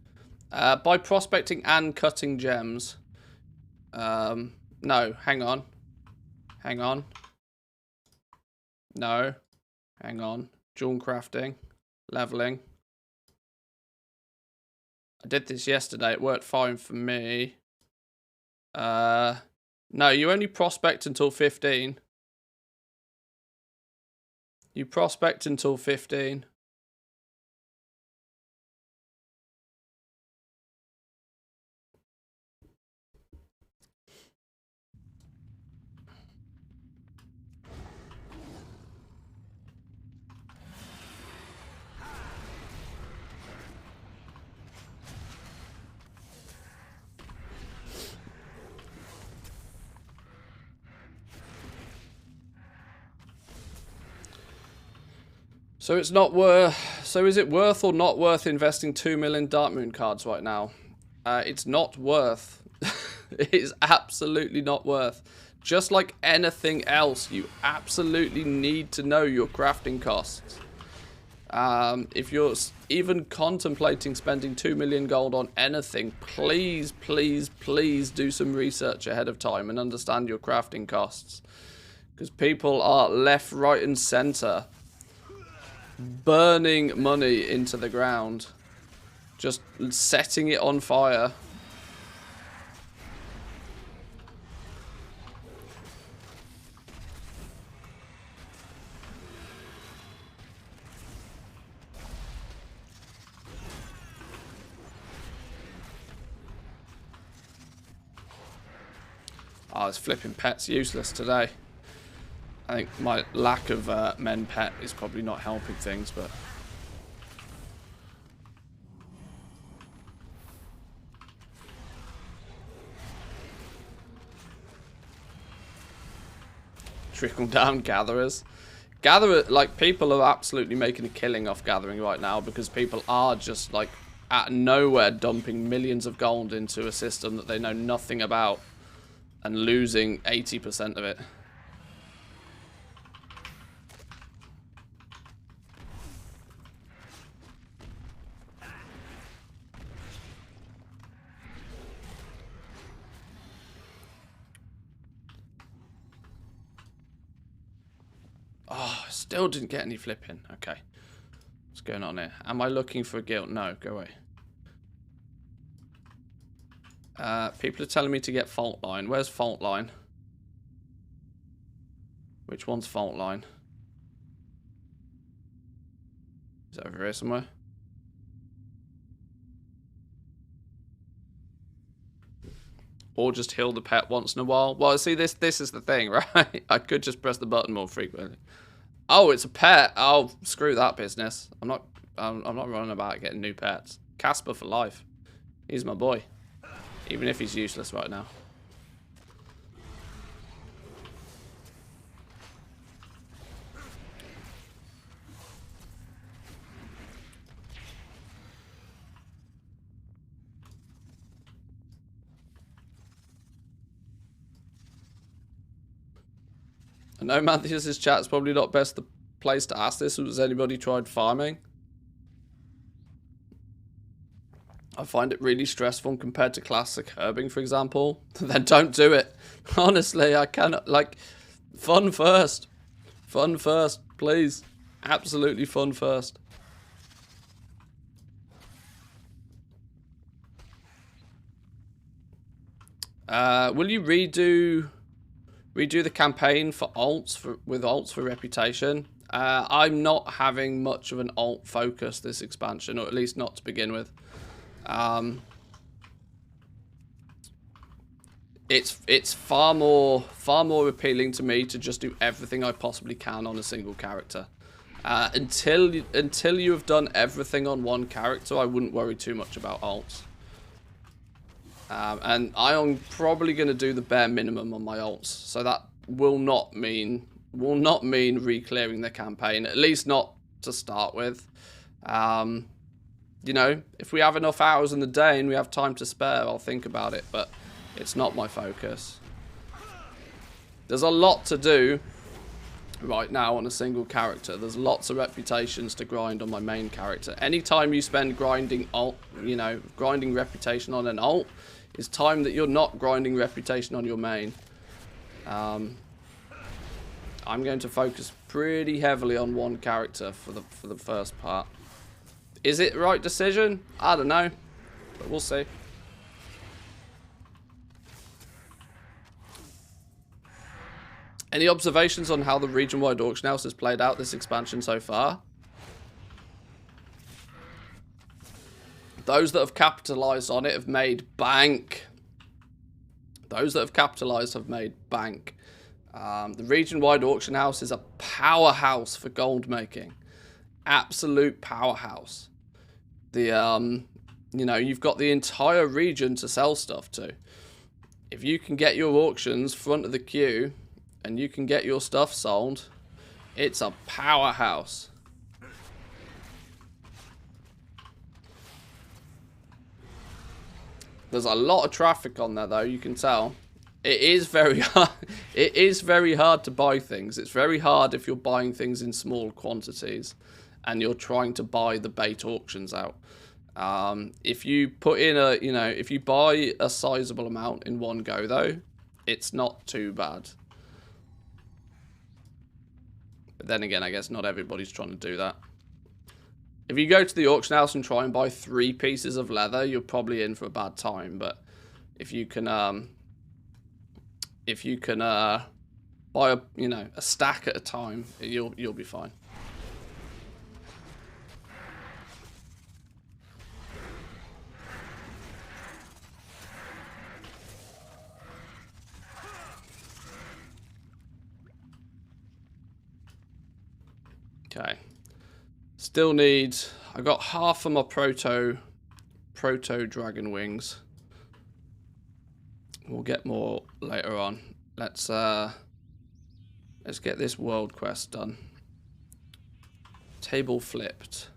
By prospecting and cutting gems. No, hang on. Hang on. No. Hang on. Jewel crafting. Leveling. I did this yesterday. It worked fine for me. No, you only prospect until 15. You prospect until 15. So it's not worth. So is it worth or not worth investing 2 million Darkmoon cards right now? It's not worth. It is absolutely not worth. Just like anything else, you absolutely need to know your crafting costs. If you're even contemplating spending 2 million gold on anything, please, please, please do some research ahead of time and understand your crafting costs. Because people are left, right, and center burning money into the ground, just setting it on fire. Oh, this flipping pet's useless today. I think my lack of men pet is probably not helping things, but... Trickle down gatherers. Like, people are absolutely making a killing off gathering right now because people are just, like, out of nowhere dumping millions of gold into a system that they know nothing about and losing 80% of it. Oh, still didn't get any flipping. Okay. What's going on here? Am I looking for a guild? No, go away. People are telling me to get Fault Line. Where's Fault Line? Which one's Fault Line? Is it over here somewhere? Or just heal the pet once in a while. Well, see, this is the thing, right? I could just press the button more frequently. Oh, it's a pet. Oh, screw that business. I'm not running about getting new pets. Casper for life. He's my boy. Even if he's useless right now. I know Matthews' chat's probably not best the place to ask this. Has anybody tried farming? I find it really stressful compared to classic herbing, for example. Then don't do it. Honestly, I cannot, like, fun first. Fun first, please. Absolutely fun first. Will you redo redo the campaign for alts with alts for reputation. I'm not having much of an alt focus this expansion, or at least not to begin with. It's far more appealing to me to just do everything I possibly can on a single character. Until you have done everything on one character, I wouldn't worry too much about alts. And I am probably going to do the bare minimum on my alts, so that will not mean re-clearing the campaign, at least not to start with. You know, if we have enough hours in the day and we have time to spare, I'll think about it, but it's not my focus. There's a lot to do right now on a single character. There's lots of reputations to grind on my main character. Anytime you spend grinding alt, you know, grinding reputation on an alt, is time that you're not grinding reputation on your main. I'm going to focus pretty heavily on one character for the first part. Is it the right decision? I don't know, but we'll see. Any observations on how the region-wide auction house has played out this expansion so far? Those that have capitalized on it have made bank. Those that have capitalized have made bank. The region-wide auction house is a powerhouse for gold making. Absolute powerhouse. You know, you've got the entire region to sell stuff to. If you can get your auctions front of the queue and you can get your stuff sold, it's a powerhouse. There's a lot of traffic on there, though, you can tell. It is very hard. It is very hard to buy things. It's very hard if you're buying things in small quantities and you're trying to buy the bait auctions out. If you put in if you buy a sizable amount in one go, though, it's not too bad. But then again, I guess not everybody's trying to do that. If you go to the auction house and try and buy 3 pieces of leather, you're probably in for a bad time. But if you can buy a stack at a time, you'll be fine. Okay. Still need... I got half of my proto dragon wings. We'll get more later on. Let's get this world quest done. Table flipped.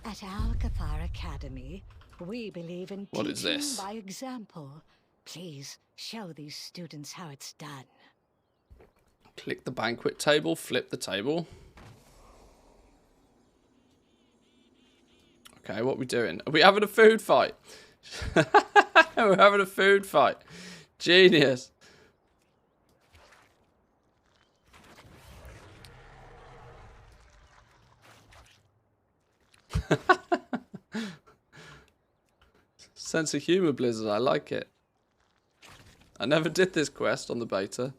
At Alcapar Academy, we believe in What is teaching this? by example. Please show these students how it's done. Click the banquet table, flip the table. Okay, what are we doing? Are we having a food fight? We're having a food fight. Genius. Sense of humor, Blizzard. I like it. I never did this quest on the beta.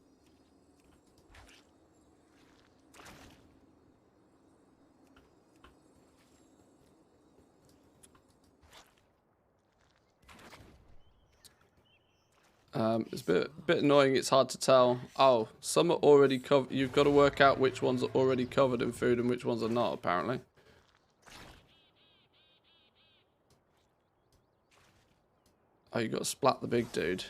It's a bit annoying. It's hard to tell. Oh, some are already covered. You've got to work out which ones are already covered in food and which ones are not, apparently. Oh, you got to splat the big dude.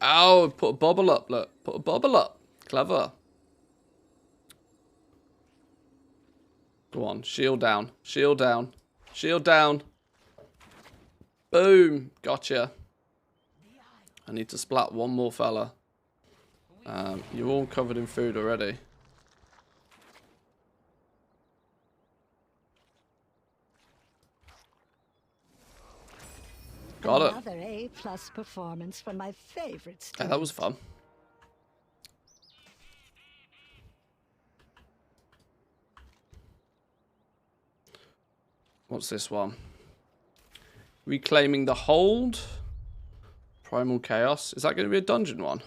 Oh, put a bubble up, look. Put a bubble up. Clever. Go on, shield down. Shield down. Shield down. Boom. Gotcha. I need to splat one more fella. You're all covered in food already. Got it. Another A+ performance from my favorite Yeah, student. that was fun. What's this one? Reclaiming the Hold. Primal Chaos. Is that going to be a dungeon one?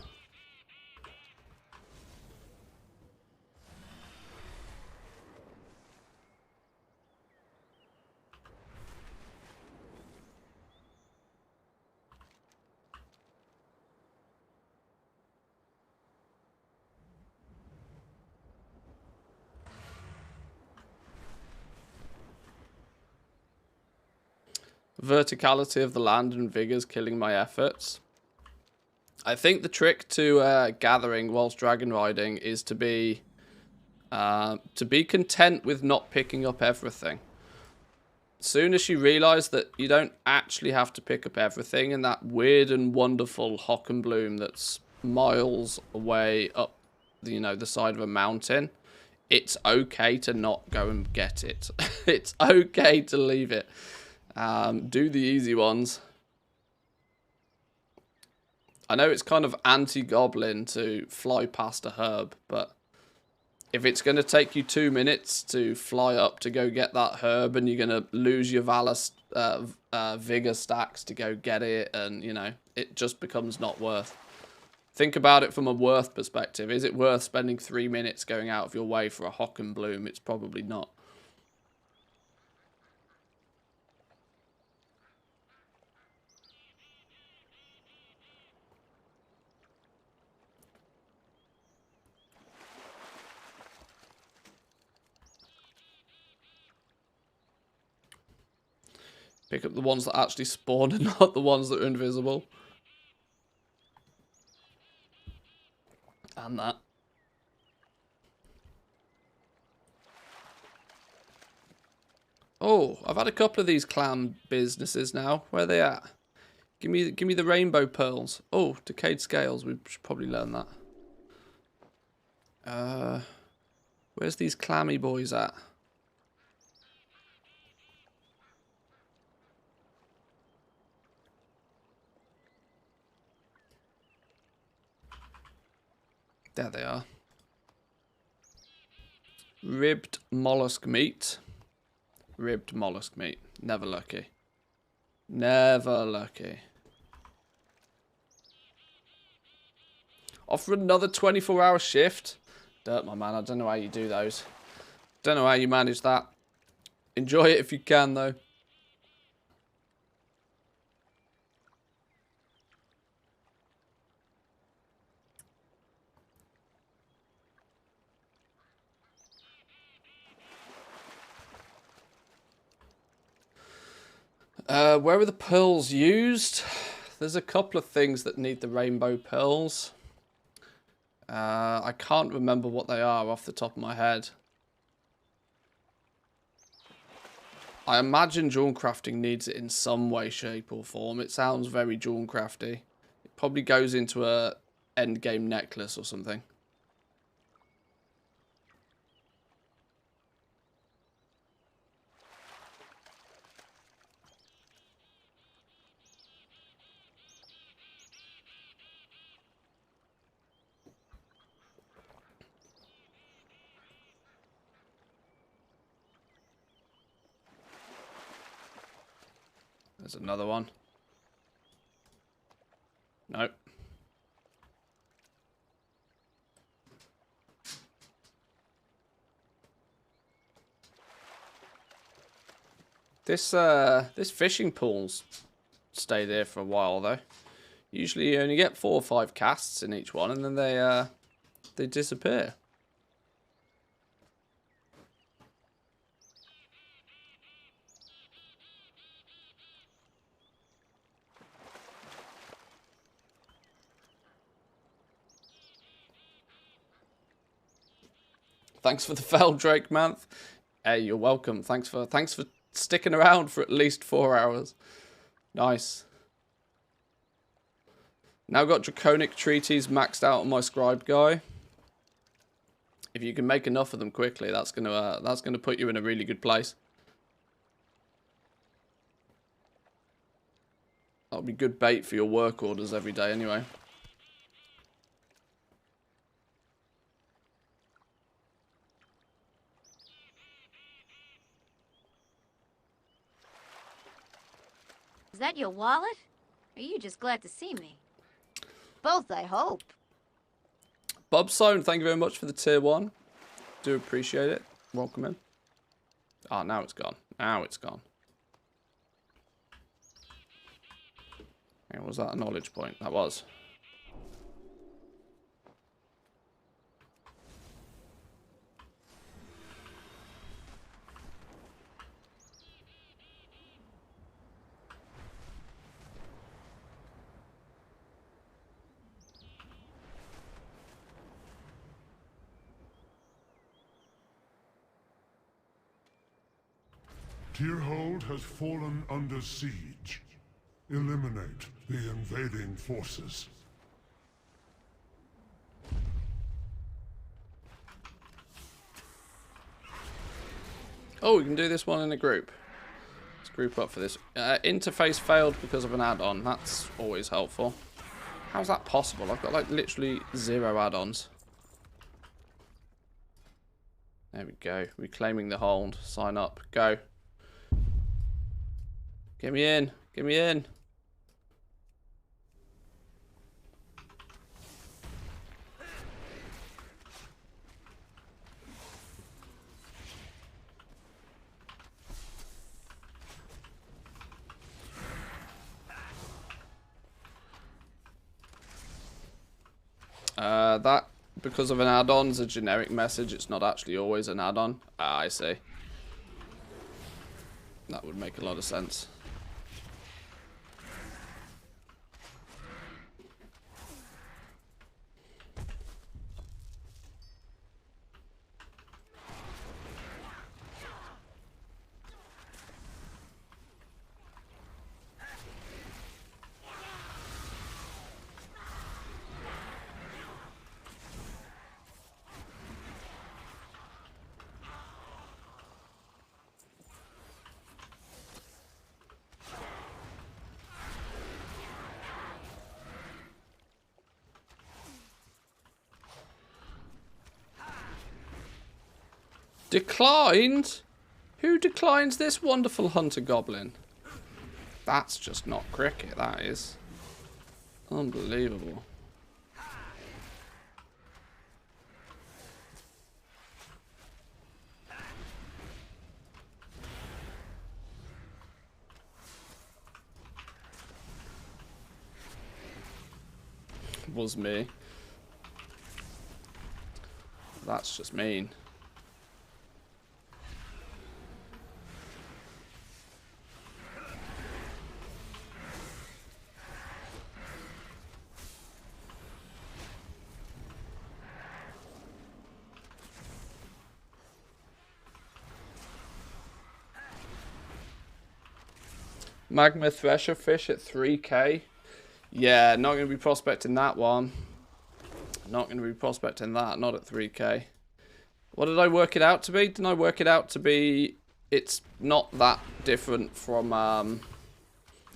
Verticality of the land and vigor's killing my efforts. I think the trick to gathering whilst dragon riding is to be content with not picking up everything. Soon as you realise that you don't actually have to pick up everything, and that weird and wonderful Hockenbloom that's miles away up, the side of a mountain, it's okay to not go and get it. It's okay to leave it. Do the easy ones. I know it's kind of anti-goblin to fly past a herb, but if it's going to take you 2 minutes to fly up to go get that herb, and you're going to lose your Valor Vigor stacks to go get it, and, it just becomes not worth. Think about it from a worth perspective. Is it worth spending 3 minutes going out of your way for a Hockenbloom? It's probably not. Pick up the ones that actually spawn and not the ones that are invisible. And that. Oh, I've had a couple of these clan businesses now. Where are they at? Give me the rainbow pearls. Oh, decayed scales. We should probably learn that. Where's these clammy boys at? There they are. Ribbed mollusk meat. Ribbed mollusk meat. Never lucky. Never lucky. Offer another 24-hour shift. Dirt, my man. I don't know how you do those. Don't know how you manage that. Enjoy it if you can, though. Where are the pearls used? There's a couple of things that need the rainbow pearls. I can't remember what they are off the top of my head. I imagine Jawncrafting needs it in some way, shape or form. It sounds very Jawncrafty. It probably goes into a endgame necklace or something. There's another one. Nope. This fishing pool's stayed there for a while though. Usually you only get 4 or 5 casts in each one, and then they disappear. Thanks for the fell, Drake Manth. Hey, you're welcome. Thanks for sticking around for at least 4 hours. Nice. Now got Draconic Treaties maxed out on my scribe guy. If you can make enough of them quickly, that's gonna put you in a really good place. That'll be good bait for your work orders every day anyway. Is that your wallet? Or are you just glad to see me? Both, I hope. Bobzone, thank you very much for the tier 1. Do appreciate it. Welcome in. Ah, now it's gone. Now it's gone. And was that a knowledge point? That was. Tyrhold has fallen under siege. Eliminate the invading forces. Oh, we can do this one in a group. Let's group up for this. Interface failed because of an add-on. That's always helpful. How's that possible? I've got like literally 0 add-ons. There we go. Reclaiming the hold. Sign up. Go. Get me in. Get me in. That, because of an add-on, is a generic message. It's not actually always an add-on. Ah, I see. That would make a lot of sense. Declined? Who declines this wonderful hunter goblin? That's just not cricket, that is. Unbelievable. Was me. That's just mean. Magma Thresher Fish at 3k. Yeah, not going to be prospecting that one. Not going to be prospecting that, not at 3k. What did I work it out to be? Didn't I work it out to be... It's not that different from...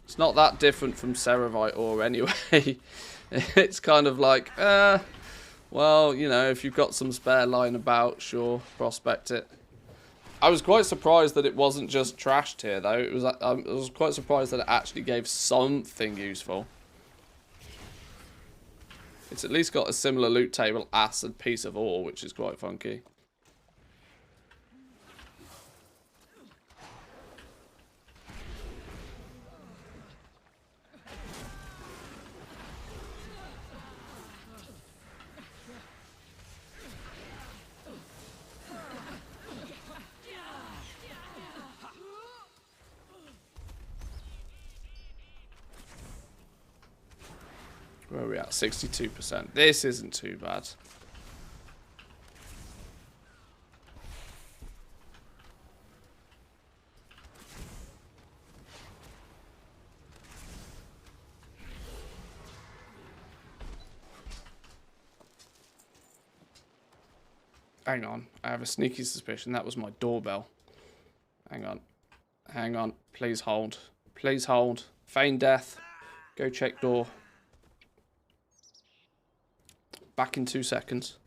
It's not that different from Ceravite ore anyway. It's kind of like, well, you know, if you've got some spare lying about, sure, prospect it. I was quite surprised that it wasn't just trashed here, though. It was, I was quite surprised that it actually gave something useful. It's at least got a similar loot table as a piece of ore, which is quite funky. Where are we at? 62%. This isn't too bad. Hang on. I have a sneaky suspicion that was my doorbell. Hang on. Hang on. Please hold. Please hold. Feign death. Go check door. Back in 2 seconds.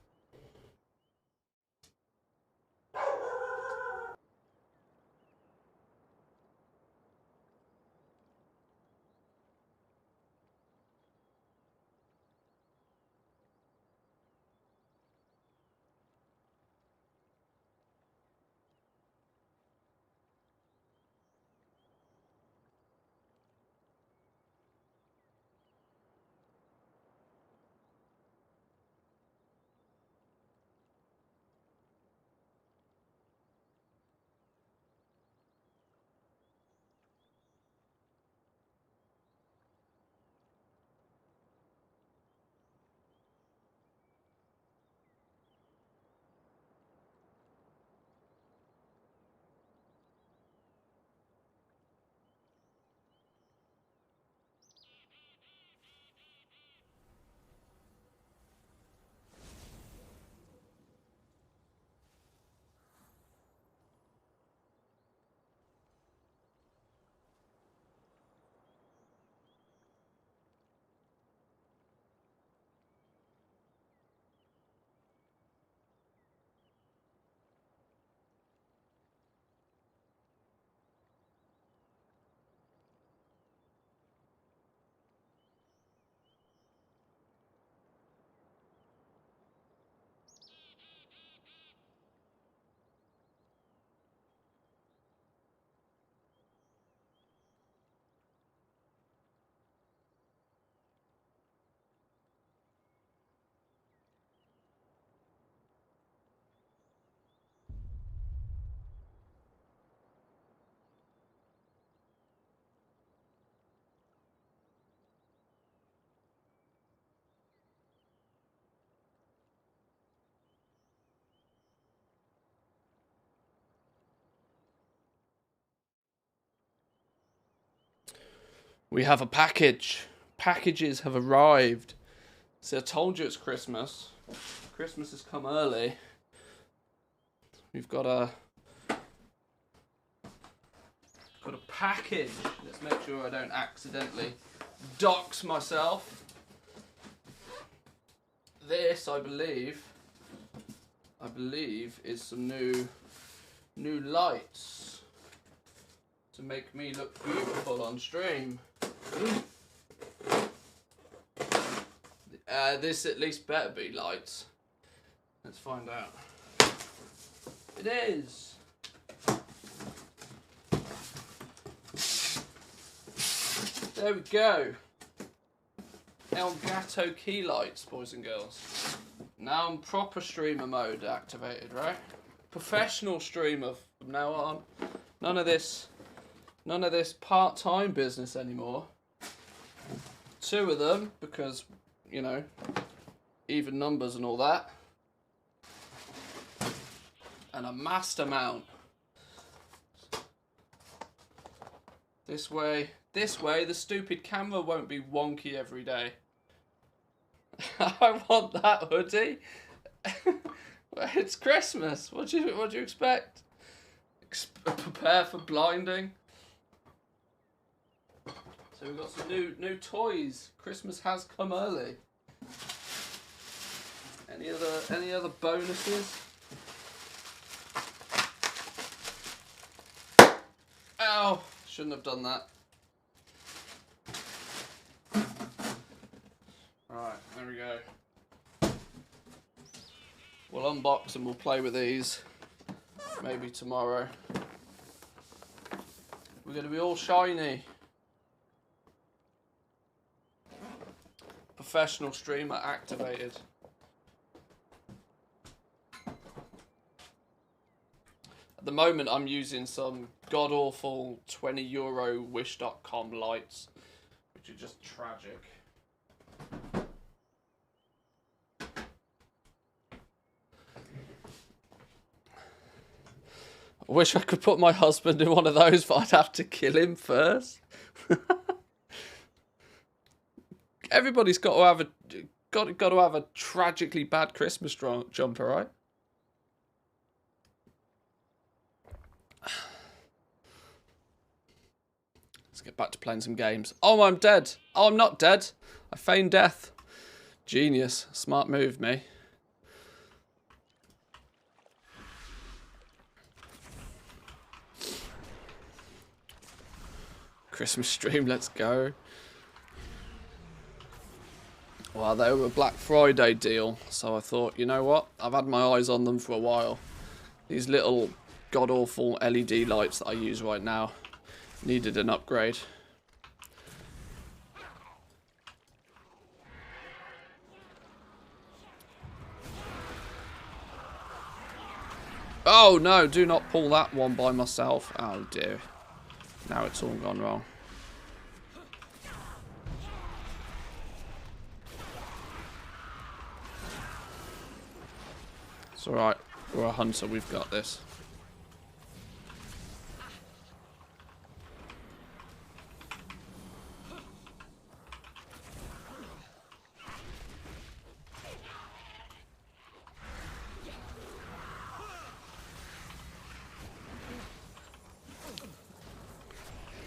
We have a package. Packages have arrived. See, I told you it's Christmas. Christmas has come early. We've got a package. Let's make sure I don't accidentally dox myself. This, I believe, is some new lights to make me look beautiful on stream. This at least better be lights. Let's find out. It is. There we go. Elgato key lights, boys and girls. Now I'm proper streamer mode activated, right? Professional streamer from now on. None of this part-time business anymore. 2 of them, because, you know, even numbers and all that. And a master mount. This way, the stupid camera won't be wonky every day. I want that hoodie. It's Christmas. What do you expect? Prepare for blinding. So we've got some new toys. Christmas has come early. Any other bonuses? Ow! Shouldn't have done that. Right, there we go. We'll unbox and we'll play with these. Maybe tomorrow. We're going to be all shiny. Professional streamer activated. At the moment I'm using some god-awful €20 Wish.com lights, which are just tragic. I wish I could put my husband in one of those, but I'd have to kill him first. Everybody's got to have a tragically bad Christmas jumper, right? Let's get back to playing some games. Oh, I'm dead. Oh, I'm not dead. I feigned death. Genius. Smart move, me. Christmas stream, let's go. Well, they were a Black Friday deal, so I thought, you know what? I've had my eyes on them for a while. These little god-awful LED lights that I use right now needed an upgrade. Oh no, do not pull that one by myself. Oh dear. Now it's all gone wrong. It's alright. We're a hunter, we've got this.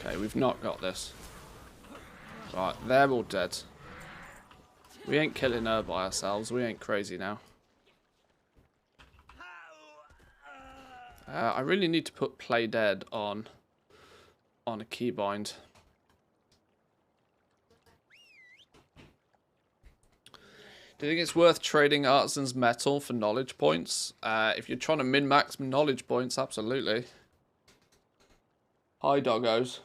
Okay, we've not got this. Right, they're all dead. We ain't killing her by ourselves. We ain't crazy now. I really need to put play dead on a keybind. Do you think it's worth trading Artisan's Metal for knowledge points? If you're trying to min-max knowledge points, absolutely. Hi, doggos.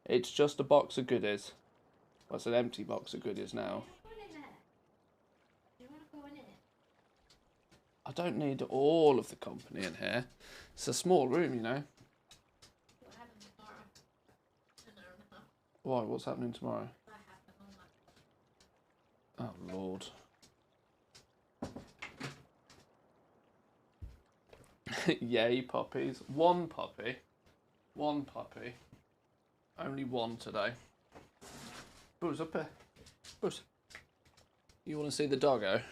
It's just a box of goodies. Well, it's an empty box of goodies now. I don't need all of the company in here. It's a small room, you know. Why? What's happening tomorrow? Oh, Lord. Yay, puppies. One puppy. One puppy. Only one today. Buzz up here. Buzz. You want to see the doggo?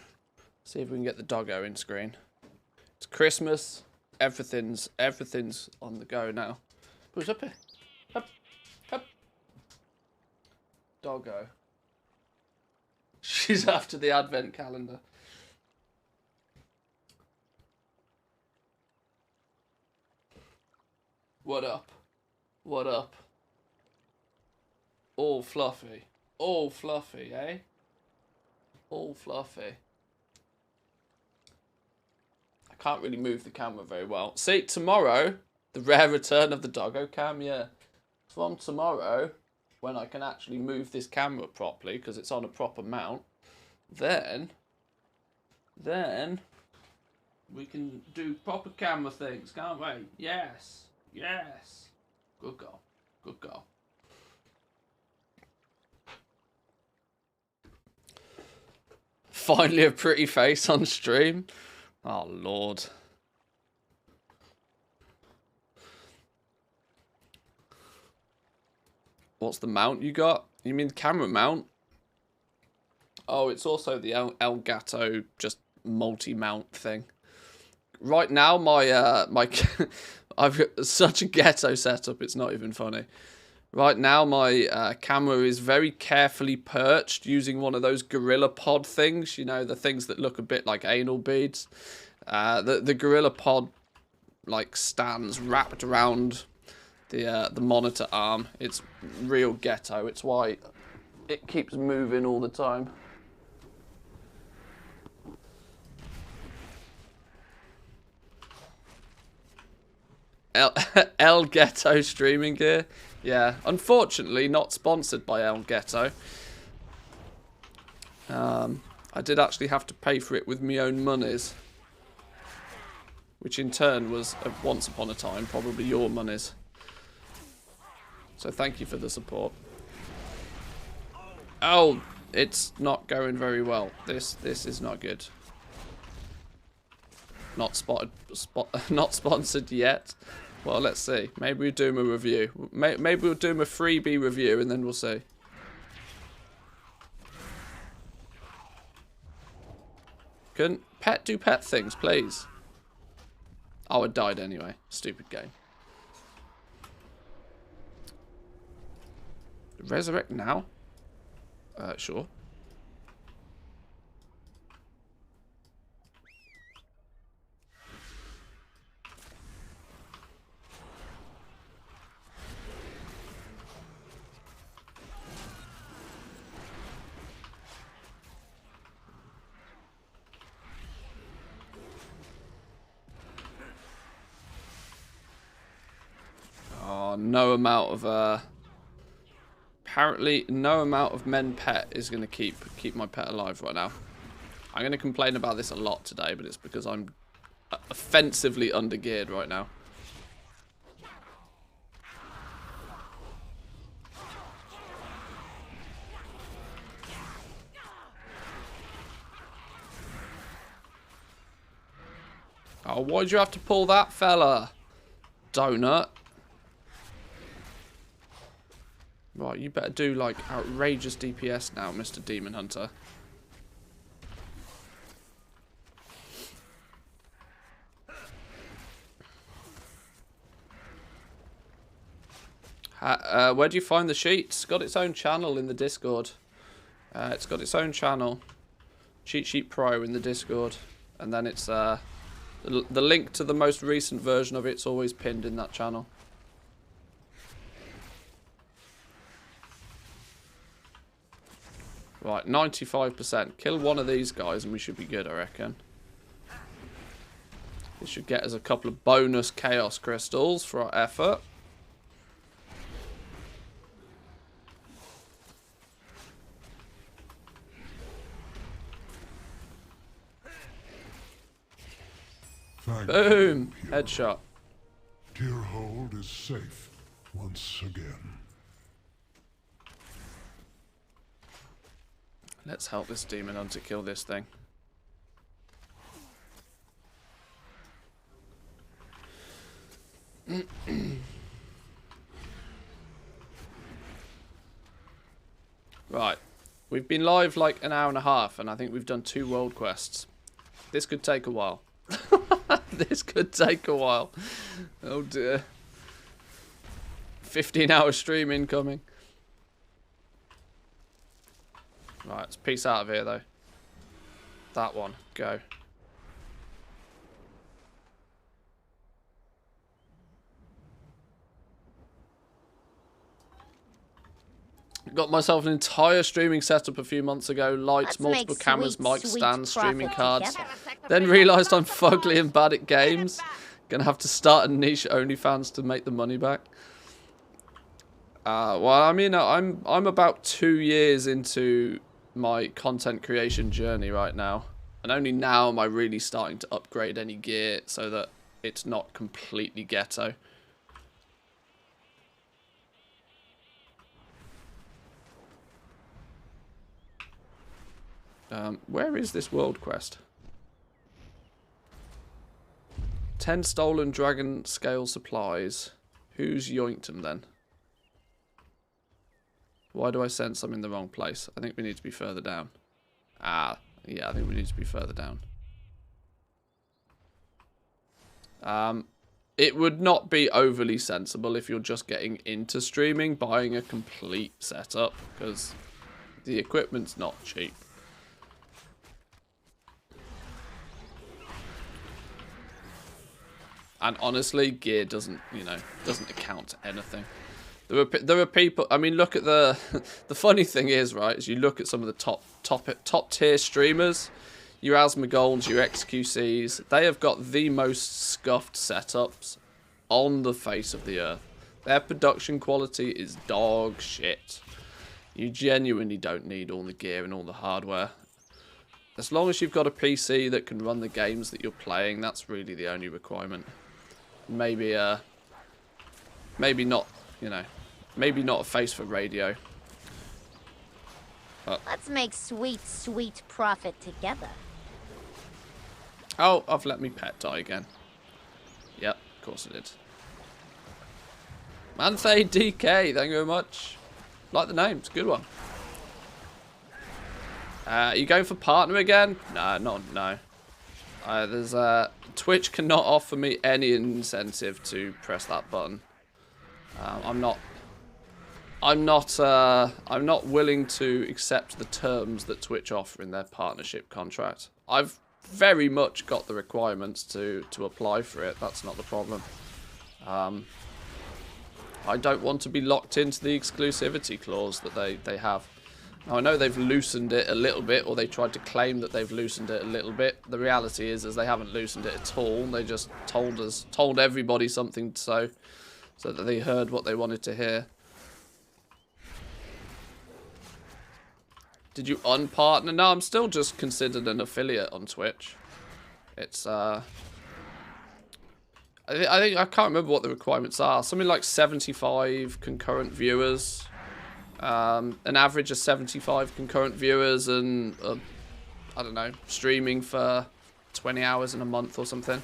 See if we can get the doggo in screen. It's Christmas. Everything's on the go now. Buzz up here. Up. Up. Doggo. She's after the advent calendar. What up? What up? All fluffy. All fluffy, eh? All fluffy. I can't really move the camera very well. See, tomorrow, the rare return of the doggo cam, yeah. From tomorrow, when I can actually move this camera properly, because it's on a proper mount, then we can do proper camera things, can't we? Yes. Yes. Good girl. Good girl. Finally a pretty face on stream. Oh, Lord. What's the mount you got? You mean the camera mount? Oh, it's also the Elgato just multi-mount thing. Right now, my I've got such a ghetto setup, it's not even funny. Right now, my camera is very carefully perched using one of those Gorilla Pod things. You know, the things that look a bit like anal beads. The Gorilla Pod, like, stands wrapped around the monitor arm. It's real ghetto. It's why it keeps moving all the time. Elgato streaming gear. Yeah, unfortunately not sponsored by Elgato. I did actually have to pay for it with my own monies. Which in turn was, once upon a time, probably your monies. So thank you for the support. Oh, it's not going very well. This is not good. Not sponsored yet. Well, let's see. Maybe we'll do him a review. Maybe we'll do him a freebie review and then we'll see. Can pet do pet things, please? Oh, it died anyway. Stupid game. Resurrect now? Sure. Oh, no amount of apparently no amount of men pet is going to keep my pet alive right now. I'm going to complain about this a lot today, but it's because I'm offensively undergeared right now. Oh, why'd you have to pull that fella? Donut. Right, you better do, like, outrageous DPS now, Mr. Demon Hunter. Where do you find the sheet? It's got its own channel in the Discord. It's got its own channel. Cheat Sheet Pro in the Discord. And then it's, the link to the most recent version of it's always pinned in that channel. Right, 95%. Kill one of these guys and we should be good, I reckon. This should get us a couple of bonus Chaos Crystals for our effort. Boom! Headshot. Tearhold is safe once again. Let's help this Demon Hunter kill this thing. Right. We've been live like an hour and a half, and I think we've done 2 world quests. This could take a while. This could take a while. Oh dear. 15-hour stream incoming. Right, let's peace out of here, though. That one. Go. Got myself an entire streaming setup a few months ago. Lights, multiple cameras, mic stands, streaming cards. Then realised I'm fugly and bad at games. Gonna have to start a niche OnlyFans to make the money back. Well, I mean, I'm about 2 years into my content creation journey right now, and only now am I really starting to upgrade any gear so that it's not completely ghetto. Where is this world quest? 10 stolen dragon scale supplies. Who's yoinked them then? Why do I sense I'm in the wrong place? I think we need to be further down. Ah, yeah, I think we need to be further down. It would not be overly sensible if you're just getting into streaming, buying a complete setup, because the equipment's not cheap. And honestly, gear doesn't account to anything. There are people. I mean, look at the funny thing is, right? Is you look at some of the top tier streamers, your Asmogolds, your XQCs. They have got the most scuffed setups on the face of the earth. Their production quality is dog shit. You genuinely don't need all the gear and all the hardware. As long as you've got a PC that can run the games that you're playing, that's really the only requirement. Maybe not, maybe not a face for radio. But let's make sweet, sweet profit together. Oh, I've let me pet die again. Yep, of course I did. Manthe DK, thank you very much. Like the name, it's a good one. Are you going for partner again? No. There's Twitch cannot offer me any incentive to press that button. I'm not I'm not willing to accept the terms that Twitch offer in their partnership contract. I've very much got the requirements to apply for it. That's not the problem. I don't want to be locked into the exclusivity clause that they have. Now, I know they've loosened it a little bit, or they tried to claim that they've loosened it a little bit. The reality is they haven't loosened it at all. They just told everybody something so that they heard what they wanted to hear. Did you unpartner? No, I'm still just considered an affiliate on Twitch. It's I think I can't remember what the requirements are. Something like 75 concurrent viewers, an average of 75 concurrent viewers, and I don't know, streaming for 20 hours in a month or something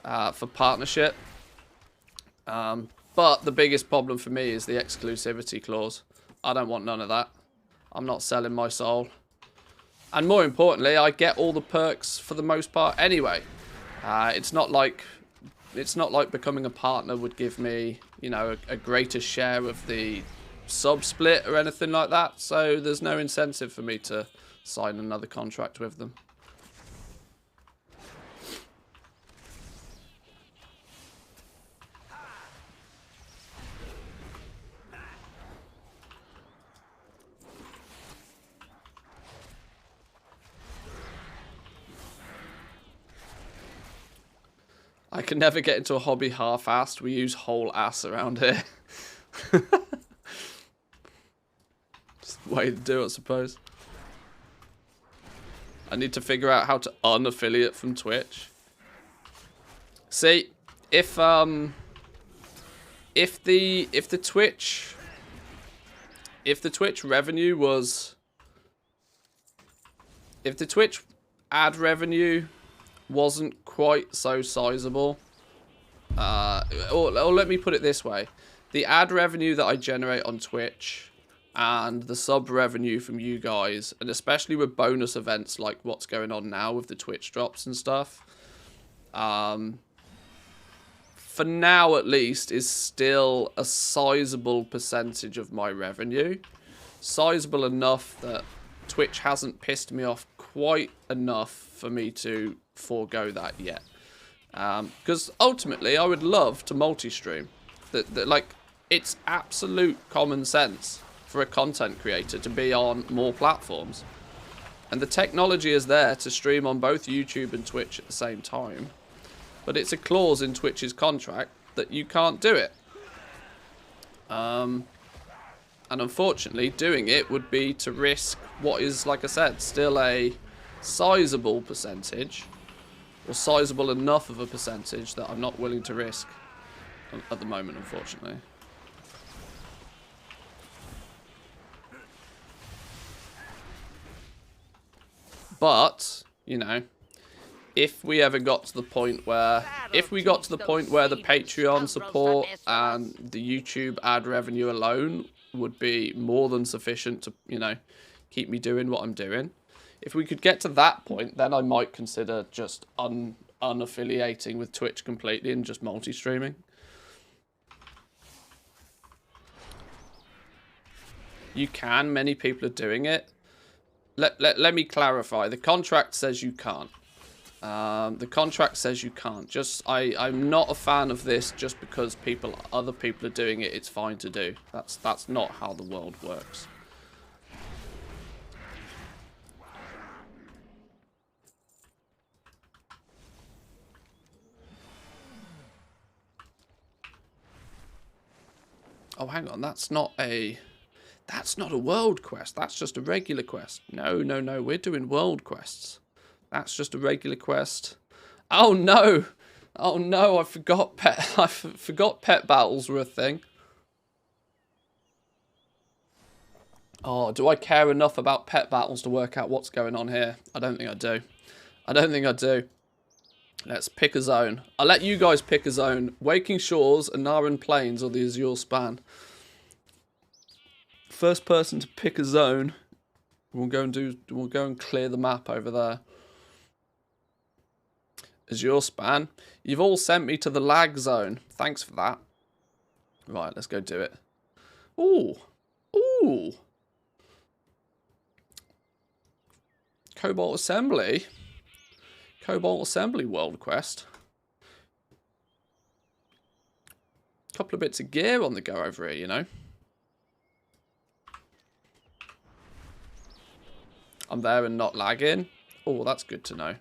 for partnership. But the biggest problem for me is the exclusivity clause. I don't want none of that. I'm not selling my soul. And more importantly, I get all the perks for the most part anyway. It's not like becoming a partner would give me, you know, a greater share of the sub split or anything like that. So there's no incentive for me to sign another contract with them. I can never get into a hobby half-assed. We use whole ass around here. Just the way to do it, I suppose. I need to figure out how to unaffiliate from Twitch. See, if the Twitch revenue was, if the Twitch ad revenue wasn't quite so sizable, or let me put it this way, the ad revenue that I generate on Twitch and the sub revenue from you guys, and especially with bonus events like what's going on now with the Twitch drops and stuff, for now at least, is still a sizable percentage of my revenue. Sizable enough that Twitch hasn't pissed me off quite enough for me to forego that yet. Because ultimately, I would love to multi-stream. Like, it's absolute common sense for a content creator to be on more platforms. And the technology is there to stream on both YouTube and Twitch at the same time. But it's a clause in Twitch's contract that you can't do it. And unfortunately, doing it would be to risk what is, like I said, still a sizable percentage, or sizable enough of a percentage that I'm not willing to risk at the moment, unfortunately. But, you know, if we ever got to the point where, the Patreon support and the YouTube ad revenue alone would be more than sufficient to, you know, keep me doing what I'm doing. If we could get to that point, then I might consider just unaffiliating with Twitch completely and just multi-streaming. You can. Many people are doing it. Let me clarify. The contract says you can't. The contract says you can't. I'm not a fan of this just because other people are doing it. It's fine to do. That's not how the world works. Oh, hang on. That's not a world quest. That's just a regular quest. No. We're doing world quests. That's just a regular quest. Oh no! Oh no! I forgot pet battles were a thing. Oh, do I care enough about pet battles to work out what's going on here? I don't think I do. Let's pick a zone. I'll let you guys pick a zone. Waking Shores, Anaran Plains, or the Azure Span. First person to pick a zone, we'll go and clear the map over there. Azure Span. You've all sent me to the lag zone. Thanks for that. Right, let's go do it. Ooh, Ooh. Cobalt Assembly. Cobalt Assembly World Quest. Couple of bits of gear on the go over here, you know. I'm there and not lagging. Oh, that's good to know.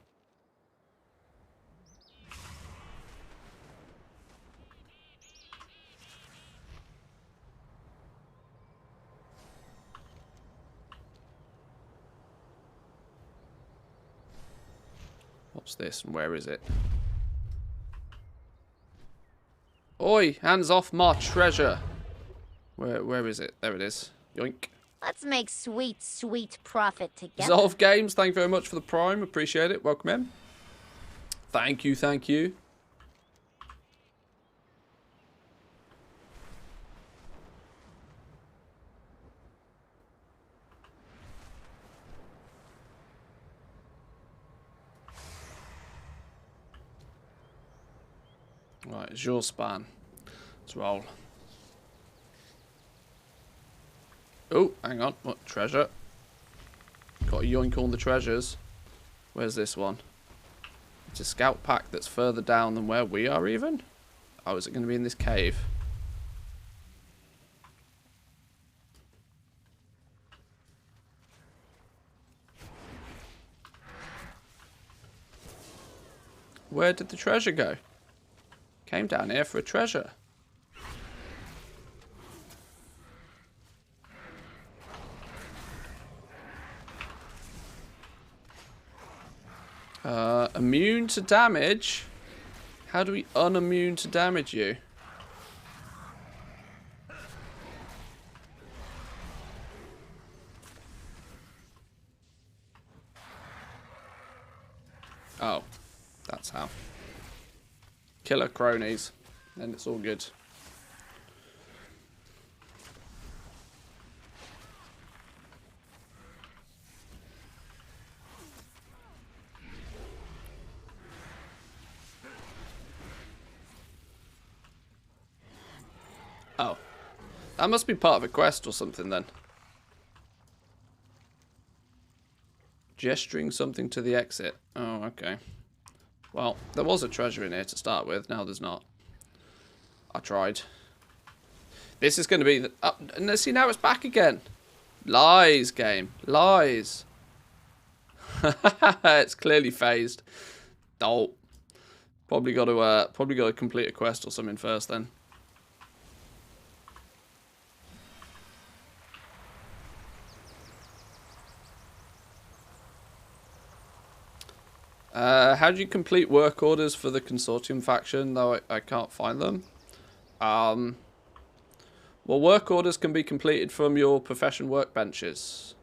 What's this and where is it? Oi, hands off my treasure. Where is it? There it is. Yoink. Let's make sweet, sweet profit together. Resolve Games, thank you very much for the Prime. Appreciate it. Welcome in. Thank you, thank you. Right, it's your span. Let's roll. Oh, hang on. What treasure? Got a yoink on the treasures. Where's this one? It's a scout pack that's further down than where we are even? Oh, is it going to be in this cave? Where did the treasure go? Came down here for a treasure. Immune to damage? How do we unimmune to damage you? Oh, that's how. Killer cronies, then it's all good. Oh, that must be part of a quest or something then. Gesturing something to the exit. Oh, okay. Well, there was a treasure in here to start with. Now there's not. I tried. This is going to be the... and see, now it's back again. Lies, game. Lies. It's clearly phased. Oh. Probably got to complete a quest or something first then. How do you complete work orders for the Consortium faction? Though I can't find them. Well, work orders can be completed from your profession workbenches.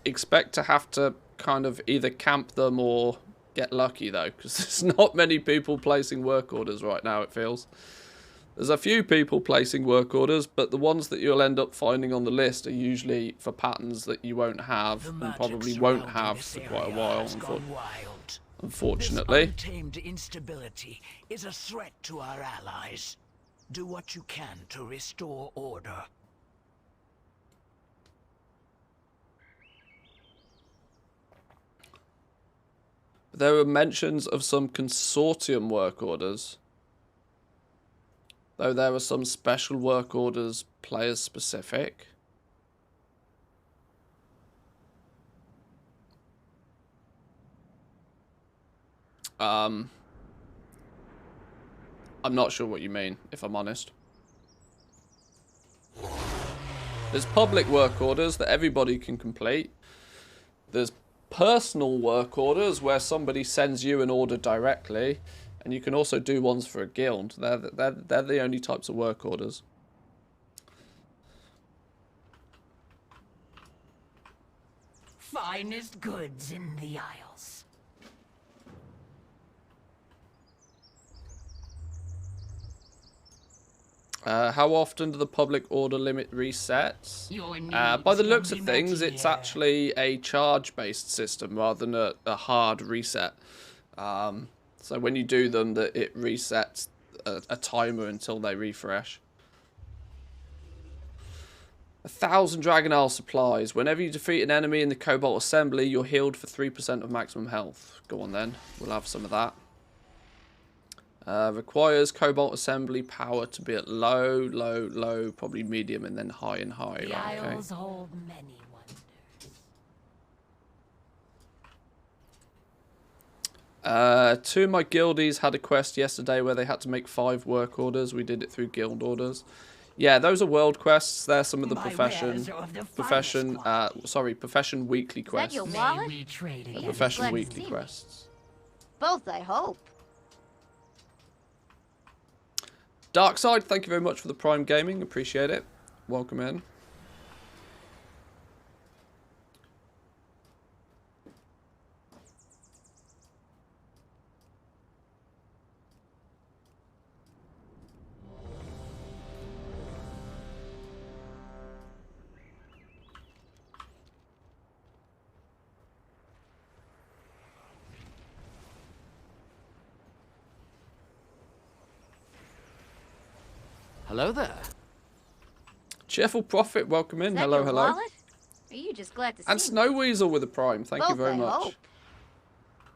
Expect to have to kind of either camp them or get lucky though, because there's not many people placing work orders right now, it feels. There's a few people placing work orders, but the ones that you'll end up finding on the list are usually for patterns that you won't have, and probably won't have for quite a while, unfortunately. This untamed instability is a threat to our allies. Do what you can to restore order. There were mentions of some Consortium work orders. Though there are some special work orders players specific. I'm not sure what you mean, if I'm honest. There's public work orders that everybody can complete. There's personal work orders where somebody sends you an order directly. And you can also do ones for a guild. They're the only types of work orders. Finest goods in the Isles. How often do the public order limit resets? By the looks of things, it's actually a charge-based system rather than a hard reset. So when you do them, it resets a timer until they refresh. 1,000 Dragon Ale supplies. Whenever you defeat an enemy in the Cobalt Assembly, you're healed for 3% of maximum health. Go on then. We'll have some of that. Requires Cobalt Assembly power to be at low, probably medium, and then high and high. The Right, okay. Isles hold many wonders. 2 of my guildies had a quest yesterday where they had to make 5 work orders. We did it through guild orders. Yeah, those are world quests. They're some of the profession weekly Is that quests. your wallet? We trade The again. profession Glad to weekly see me. quests. Both, I hope. Darkside, thank you very much for the Prime Gaming. Appreciate it. Welcome in. Hello there. Cheerful Prophet, welcome in. Is that Hello, your hello. wallet? Are you just glad to see And me? Snow Weasel with a Prime. Thank you Both, very I much. hope.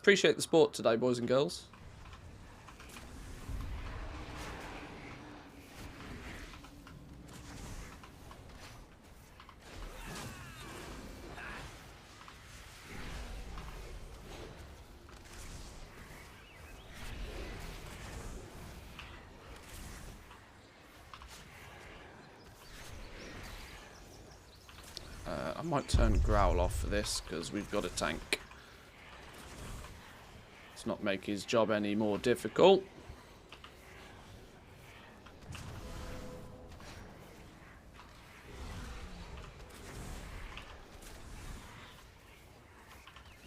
Appreciate the sport today, boys and girls. I might turn Growl off for this because we've got a tank. Let's not make his job any more difficult.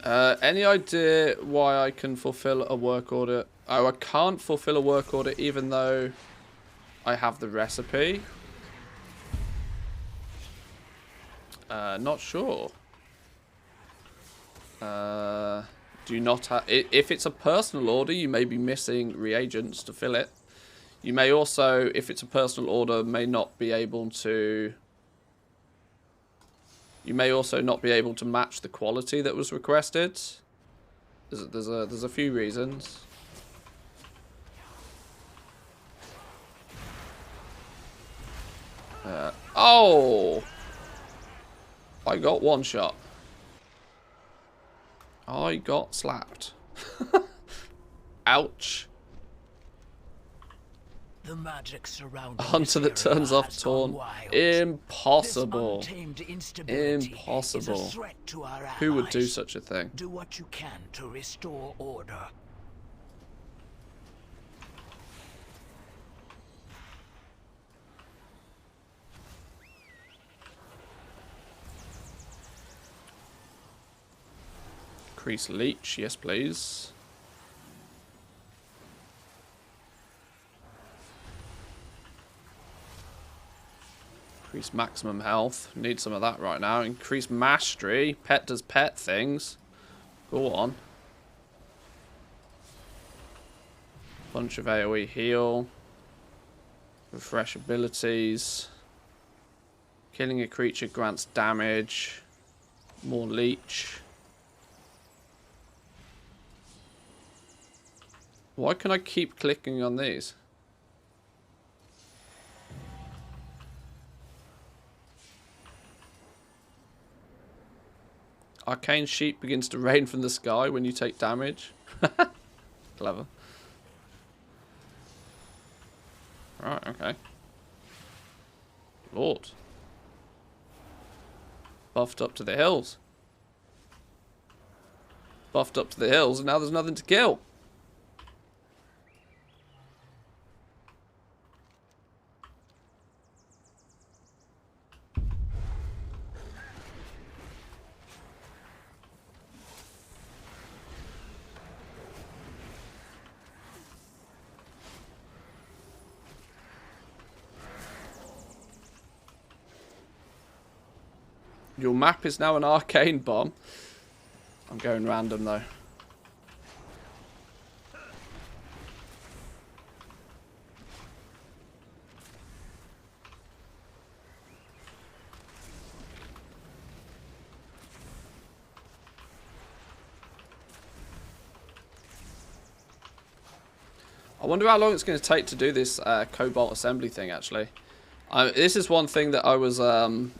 Any idea why I can fulfill a work order? Oh, I can't fulfill a work order even though I have the recipe. Not sure. Do you not have... If it's a personal order, you may be missing reagents to fill it. You may also, if it's a personal order, may not be able to... You may also not be able to match the quality that was requested. There's a few reasons. Oh! I got one shot. I got slapped. Ouch. The magic surrounding Hunter that this area turns off has gone Taunt. wild. Impossible. This untamed instability Impossible. is a threat to our Who would do allies. such a thing? Do what you can to restore order. Increase leech, yes please. Increase maximum health. Need some of that right now. Increase mastery. Pet does pet things. Go on. Bunch of AoE heal. Refresh abilities. Killing a creature grants damage. More leech. Why can I keep clicking on these? Arcane sheep begins to rain from the sky when you take damage. Clever. Right, okay. Lord. Buffed up to the hills. Buffed up to the hills and now there's nothing to kill. Your map is now an arcane bomb. I'm going random though. I wonder how long it's going to take to do this cobalt assembly thing, actually. This is one thing that I was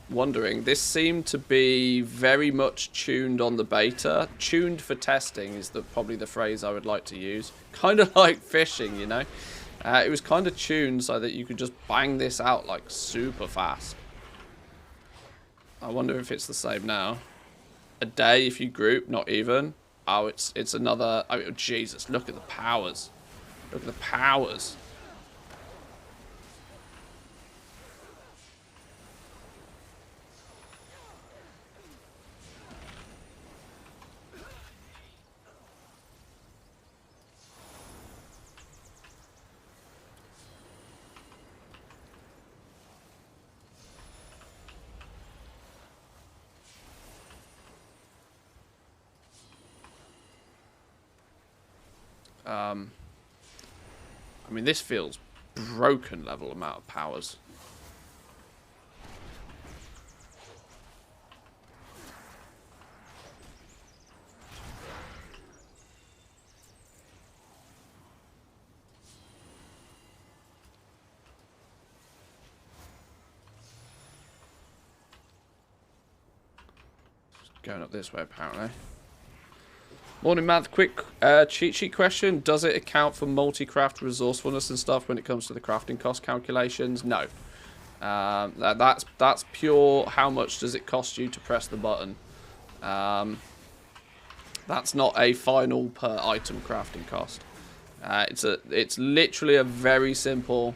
wondering. This seemed to be very much tuned on the beta. Tuned for testing is probably the phrase I would like to use. Kind of like fishing, you know. It was kind of tuned so that you could just bang this out like super fast. I wonder if it's the same now. A day if you group, not even. Oh, it's another... Oh, Jesus, look at the powers. Look at the powers. I mean, this feels broken level amount of powers. Going up this way, apparently. Morning, Math. Quick cheat sheet question. Does it account for multi-craft resourcefulness and stuff when it comes to the crafting cost calculations? No. That's pure how much does it cost you to press the button. That's not a final per item crafting cost. It's literally a very simple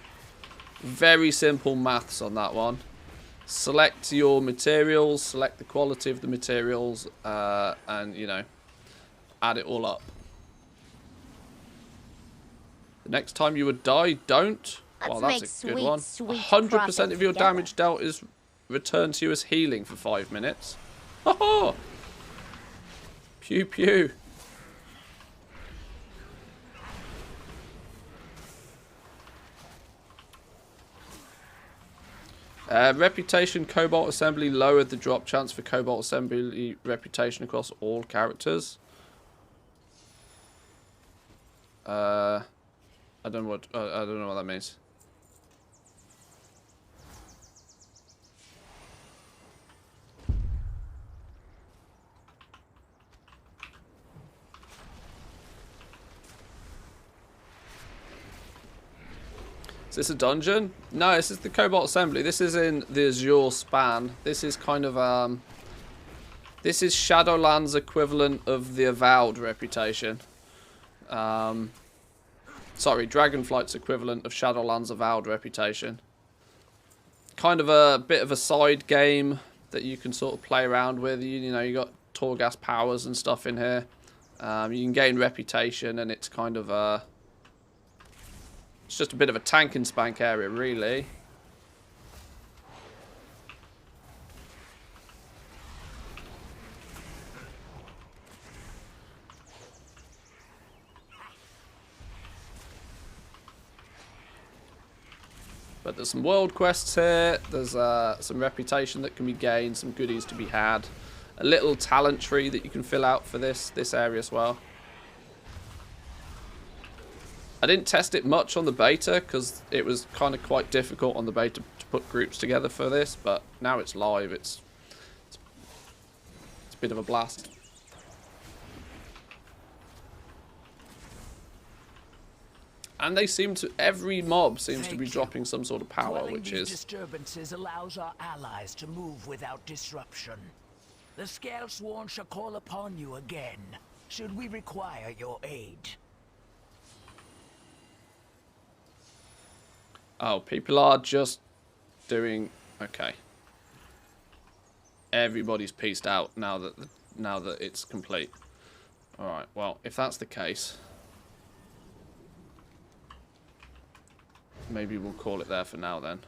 maths on that one. Select your materials, select the quality of the materials, and, you know, add it all up. The next time you would die, don't. Well, that's a good one. 100% of your damage dealt is returned to you as healing for 5 minutes. Oh! Pew pew. Reputation Cobalt Assembly lowered the drop chance for Cobalt Assembly reputation across all characters. I don't know what that means. Is this a dungeon? No, this is the Cobalt Assembly. This is in the Azure Span. This is kind of this is Shadowlands equivalent of the Avowed reputation. Sorry, Dragonflight's equivalent of Shadowlands Avowed reputation. Kind of a bit of a side game that you can sort of play around with. You know, you got Torghast powers and stuff in here. You can gain reputation, and it's kind of it's just a bit of a tank and spank area, really. But there's some world quests here. There's some reputation that can be gained, some goodies to be had. A little talent tree that you can fill out for this area as well. I didn't test it much on the beta because it was kind of quite difficult on the beta to put groups together for this, but now it's live. It's a bit of a blast. And they seem to, every mob seems to be dropping some sort of power, which is... disturbances allows our allies to move without disruption. The Scalesworn shall call upon you again, should we require your aid. Oh, people are just doing... Okay. Everybody's pieced out now that it's complete. Alright, well, if that's the case... Maybe we'll call it there for now then.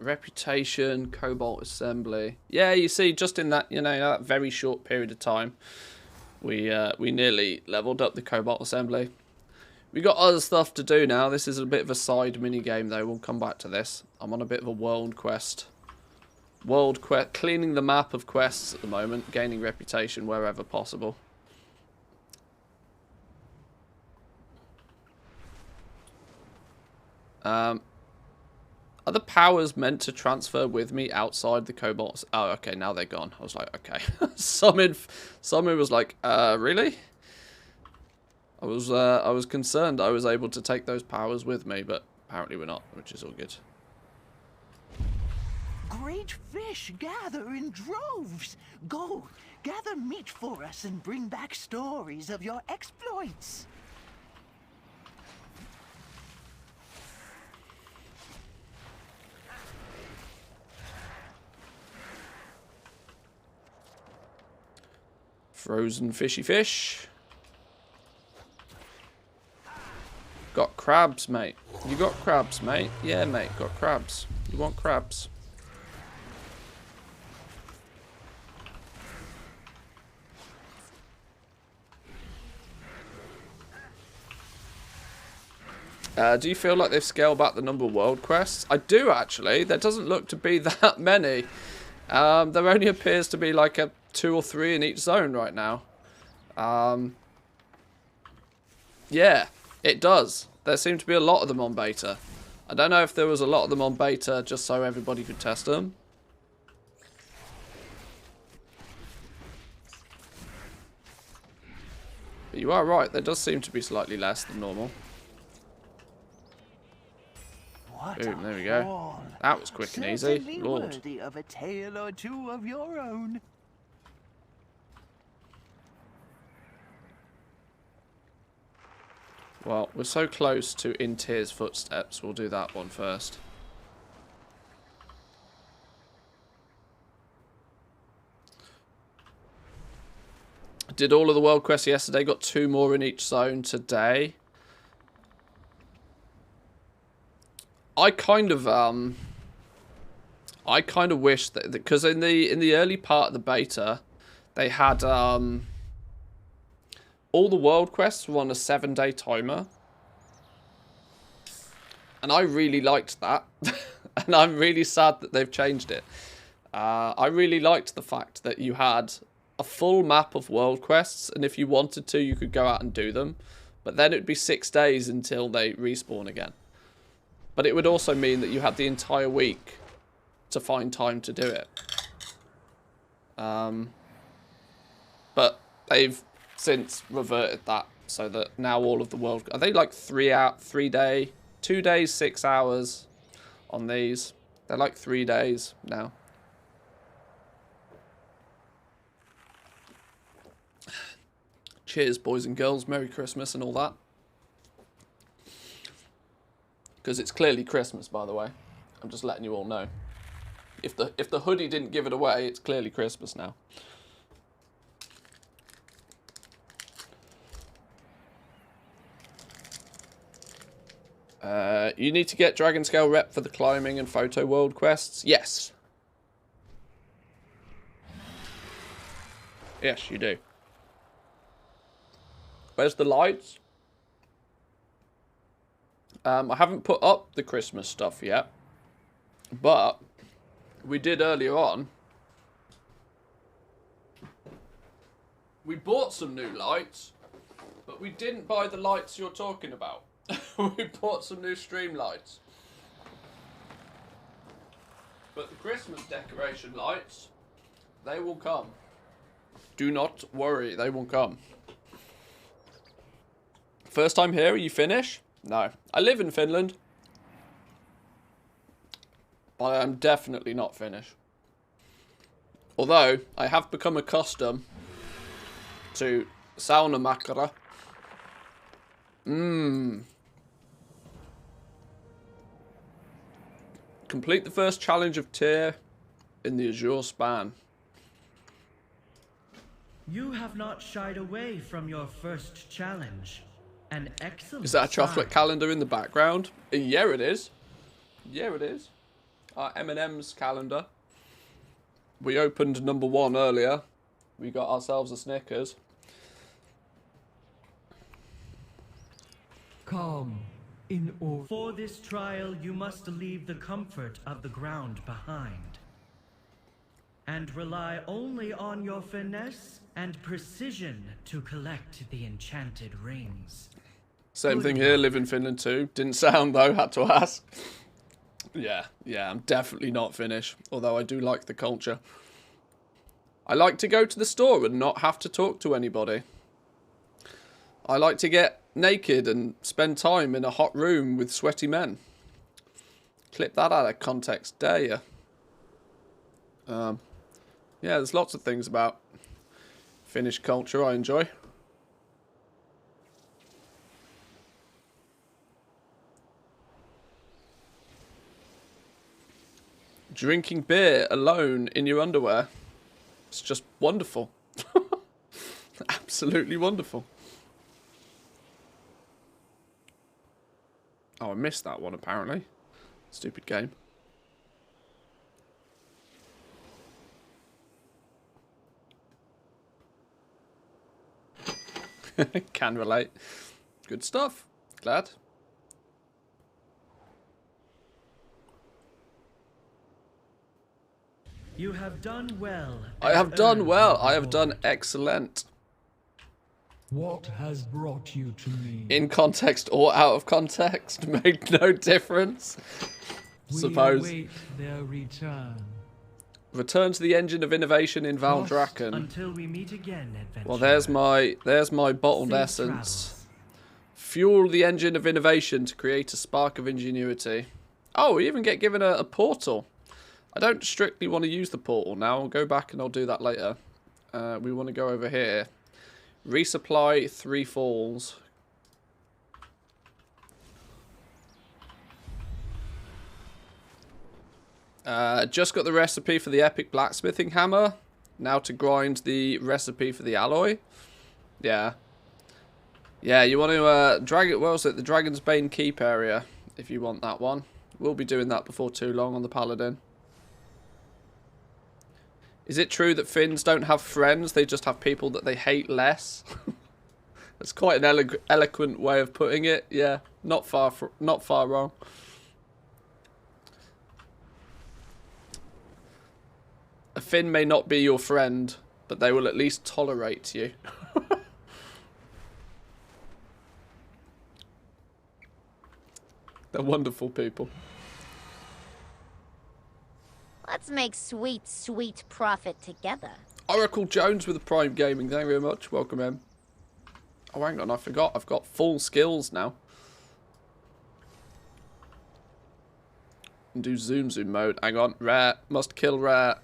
Reputation, Cobalt Assembly. Yeah, you see, just in that, you know, that very short period of time, we nearly leveled up the Cobalt Assembly. We got other stuff to do now. This is a bit of a side mini game though. We'll come back to this. I'm on a bit of a world quest. World quest, cleaning the map of quests at the moment, gaining reputation wherever possible. Are the powers meant to transfer with me outside the Cobalt? Oh, okay, now they're gone. I was like, okay. Someone was like, really? I was concerned I was able to take those powers with me, but apparently we're not, which is all good. Great fish gather in droves. Go, gather meat for us and bring back stories of your exploits. Frozen fishy fish. Got crabs, mate. You got crabs, mate? Yeah, mate, got crabs. You want crabs? Do you feel like they've scaled back the number of world quests? I do, actually. There doesn't look to be that many. There only appears to be like 2 or 3 in each zone right now. Yeah, it does. There seem to be a lot of them on beta. I don't know if there was a lot of them on beta just so everybody could test them. But you are right, there does seem to be slightly less than normal. Boom, there we go. That was quick and easy. Lord. Worthy of a tale or two of your own. Well, we're so close to In Tyr's footsteps. We'll do that one first. Did all of the world quests yesterday. Got 2 more in each zone today. I kind of wish that, because in the early part of the beta, they had all the world quests were on a 7-day timer, and I really liked that, and I'm really sad that they've changed it. I really liked the fact that you had a full map of world quests, and if you wanted to, you could go out and do them, but then it'd be 6 days until they respawn again. But it would also mean that you had the entire week to find time to do it. But they've since reverted that so that now all of the world... Are they like 2 days, 6 hours on these? They're like 3 days now. Cheers, boys and girls. Merry Christmas and all that. Because it's clearly Christmas, by the way. I'm just letting you all know. If the hoodie didn't give it away, it's clearly Christmas now. You need to get Dragon Scale rep for the climbing and photo world quests. Yes. Yes, you do. Where's the lights? I haven't put up the Christmas stuff yet, but we did earlier on. We bought some new lights, but we didn't buy the lights you're talking about. We bought some new stream lights. But the Christmas decoration lights, they will come. Do not worry, they will come. First time here, are you Finnish? No. I live in Finland. But I am definitely not Finnish. Although, I have become accustomed to saunamakara. Complete the first challenge of Tyr in the Azure Span. You have not shied away from your first challenge. An excellent Is that a chocolate sign. calendar in the background? Yeah, it is. Yeah, it is. Our M&M's calendar. We opened number 1 earlier. We got ourselves a Snickers. Calm. In order. For this trial, you must leave the comfort of the ground behind. and rely only on your finesse and precision to collect the enchanted rings. Same thing here, live in Finland too. Didn't sound though, had to ask. Yeah, I'm definitely not Finnish, although I do like the culture. I like to go to the store and not have to talk to anybody. I like to get naked and spend time in a hot room with sweaty men. Clip that out of context, dare you? Yeah, there's lots of things about Finnish culture I enjoy. Drinking beer alone in your underwear. It's just wonderful. Absolutely wonderful. Oh, I missed that one apparently. Stupid game. Can relate. Good stuff. Glad. You have done well. I have done well. I have done excellent. What has brought you to me? In context or out of context made no difference. Suppose. We await their return. Return to the engine of innovation in Valdrakken. Until we meet again, adventurer. Well, there's my bottled Safe essence. travels. Fuel the engine of innovation to create a spark of ingenuity. Oh, we even get given a portal. I don't strictly want to use the portal now. I'll go back and I'll do that later. We want to go over here. Resupply 3 falls. Just got the recipe for the epic blacksmithing hammer. Now to grind the recipe for the alloy. Yeah. Yeah, you want to drag it. Well, the Dragon's Bane Keep area, if you want that one. We'll be doing that before too long on the Paladin. Is it true that Finns don't have friends? They just have people that they hate less. That's quite an eloquent way of putting it. Yeah, not far wrong. A Finn may not be your friend, but they will at least tolerate you. They're wonderful people. Let's make sweet, sweet profit together. Oracle Jones with the Prime Gaming. Thank you very much. Welcome in. Oh, hang on. I forgot. I've got full skills now. And do zoom mode. Hang on. Rare. Must kill rare.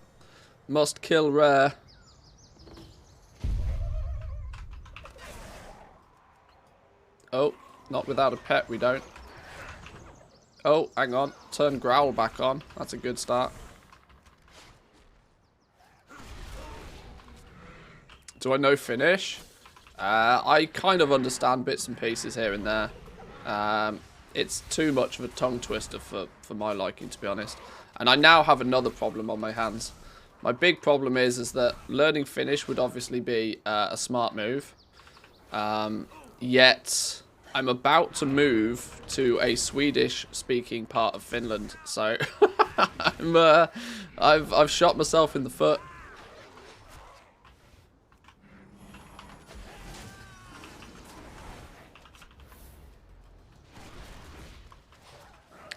Must kill rare. Oh, not without a pet we don't. Oh, hang on. Turn growl back on. That's a good start. Do I know Finnish? I kind of understand bits and pieces here and there. It's too much of a tongue twister for my liking, to be honest. And I now have another problem on my hands. My big problem is that learning Finnish would obviously be a smart move. Yet I'm about to move to a Swedish-speaking part of Finland, so I've shot myself in the foot.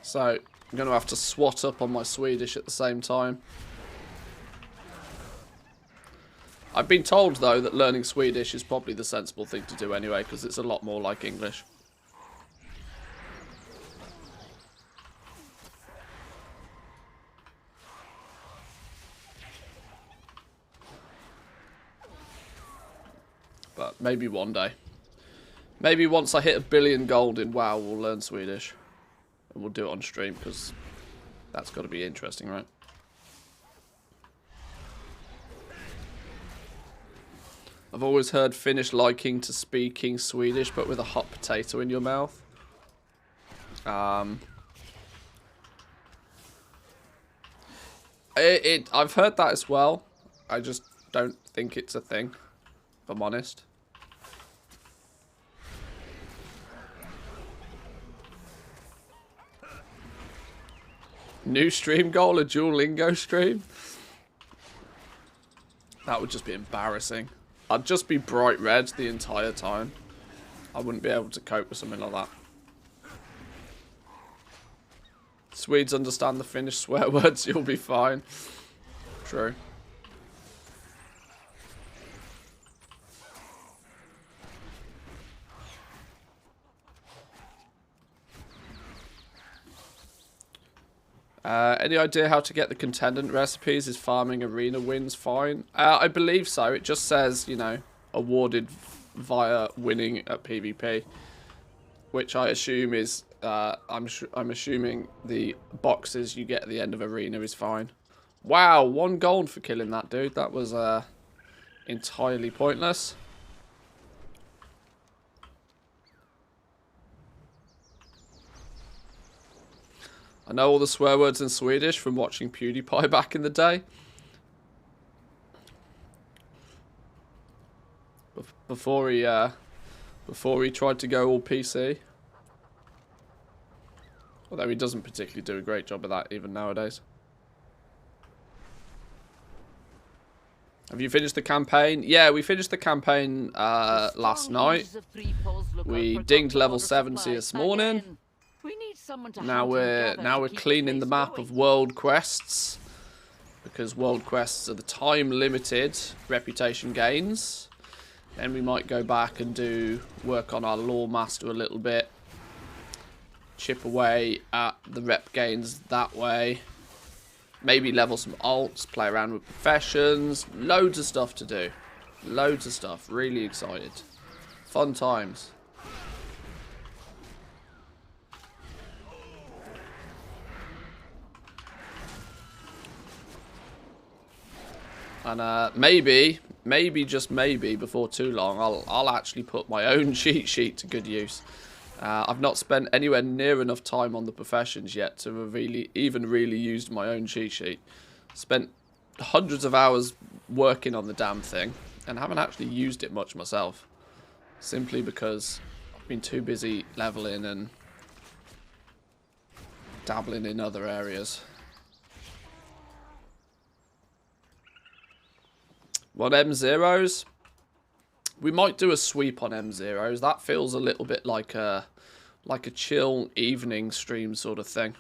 So I'm going to have to swat up on my Swedish at the same time. I've been told, though, that learning Swedish is probably the sensible thing to do anyway, because it's a lot more like English. But maybe one day. Maybe once I hit 1 billion gold in WoW, we'll learn Swedish. And we'll do it on stream, because that's got to be interesting, right? I've always heard Finnish liking to speaking Swedish, but with a hot potato in your mouth. I've heard that as well. I just don't think it's a thing, if I'm honest. New stream goal, a Duolingo stream? That would just be embarrassing. I'd just be bright red the entire time. I wouldn't be able to cope with something like that. Swedes understand the Finnish swear words, you'll be fine. True. Any idea how to get the contendant recipes? Is farming arena wins fine? I believe so. It just says, you know, awarded via winning at PvP, which I assume is, I'm assuming the boxes you get at the end of arena is fine. Wow, 1 gold for killing that dude. That was entirely pointless. I know all the swear words in Swedish from watching PewDiePie back in the day. Before he tried to go all PC. Although he doesn't particularly do a great job of that even nowadays. Have you finished the campaign? Yeah, we finished the campaign last night. We dinged level 70 this morning. Now we're cleaning the map of world quests, because world quests are the time limited reputation gains. Then we might go back and work on our lore master a little bit, chip away at the rep gains that way, maybe level some alts, play around with professions, loads of stuff to do, loads of stuff. Really excited, fun times. And maybe, just maybe, before too long, I'll actually put my own cheat sheet to good use. I've not spent anywhere near enough time on the professions yet to have even really used my own cheat sheet. Spent hundreds of hours working on the damn thing, and haven't actually used it much myself. Simply because I've been too busy leveling and dabbling in other areas. On M0s, we might do a sweep on M0s. That feels a little bit like a chill evening stream sort of thing.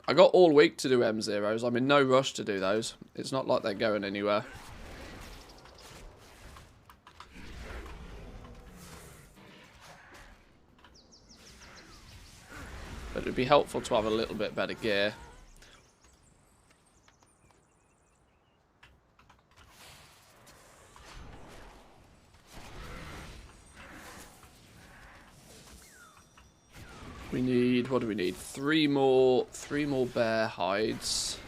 I got all week to do M0s. I'm in no rush to do those. It's not like they're going anywhere. But it'd be helpful to have a little bit better gear. We need, what do we need? Three more bear hides.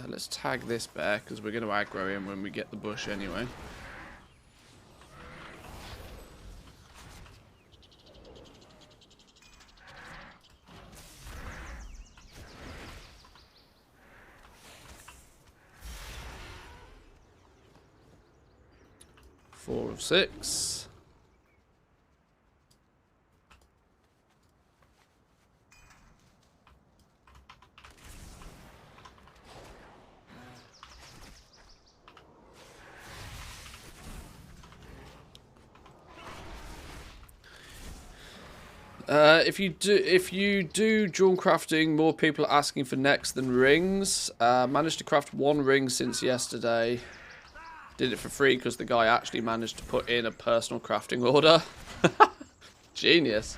Let's tag this bear, because we're going to aggro him when we get the bush anyway. Four of 6. If you do jewel crafting, more people are asking for necks than rings. Managed to craft 1 ring since yesterday. Did it for free because the guy actually managed to put in a personal crafting order. Genius.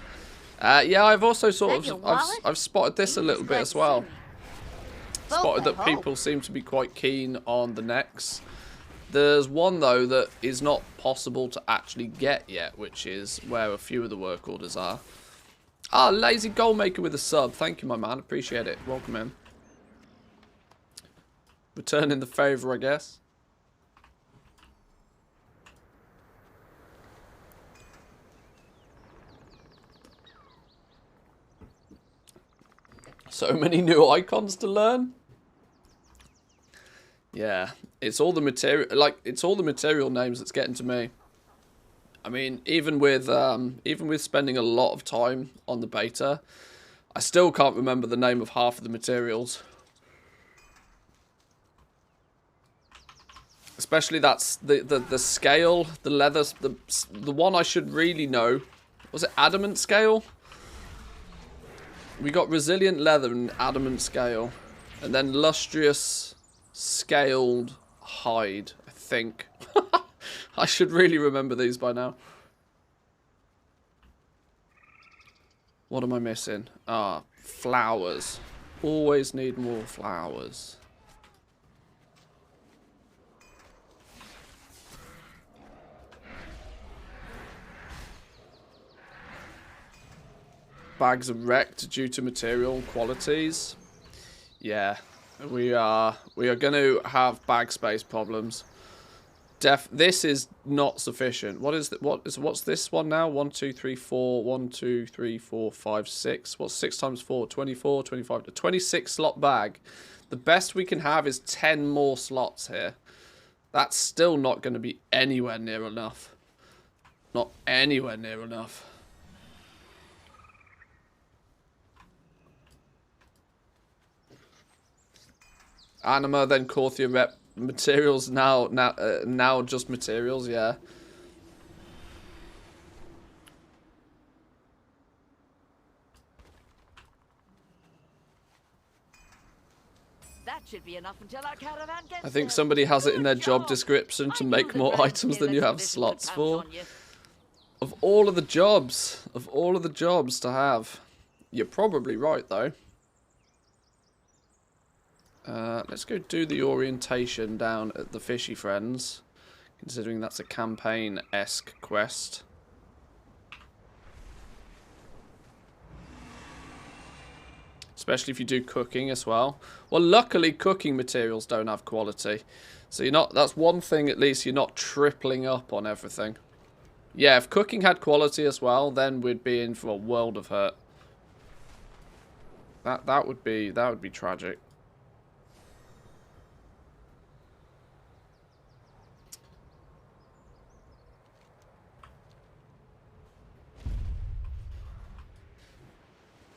Yeah, I've also sort of I've spotted this a little bit as well. Spotted that people seem to be quite keen on the necks. There's one though that is not possible to actually get yet, which is where a few of the work orders are. Ah, Lazy Goalmaker with a sub. Thank you, my man. Appreciate it. Welcome in. Returning the favour, I guess. So many new icons to learn. Yeah, it's all the material. It's all the material names that's getting to me. I mean, even with spending a lot of time on the beta, I still can't remember the name of half of the materials. Especially that's the scale, the leather, the one I should really know. Was it adamant scale? We got resilient leather and adamant scale. And then lustrous scaled hide, I think. I should really remember these by now. What am I missing? Ah, flowers. Always need more flowers. Bags are wrecked due to material qualities. Yeah, we are going to have bag space problems. This is not sufficient. What's this one now? 1 2 3 4 1 2 3 4 5 6. What's 6 times 4? 24, 25, a 26 slot bag. The best we can have is 10 more slots here. That's still not going to be anywhere near enough. Not anywhere near enough. Anima, then Korthia rep materials, now just materials, yeah. That should be enough until our caravan gets I think there. somebody has it in their Good job job. description to I make knew more the items than you Grand have Killer slots could for. count on you. Of all of the jobs to have, you're probably right though. Let's go do the orientation down at the Fishy Friends, considering that's a campaign-esque quest. Especially if you do cooking as well. Well, luckily cooking materials don't have quality. So you're not, that's one thing at least, you're not tripling up on everything. Yeah, if cooking had quality as well, then we'd be in for a world of hurt. That would be tragic.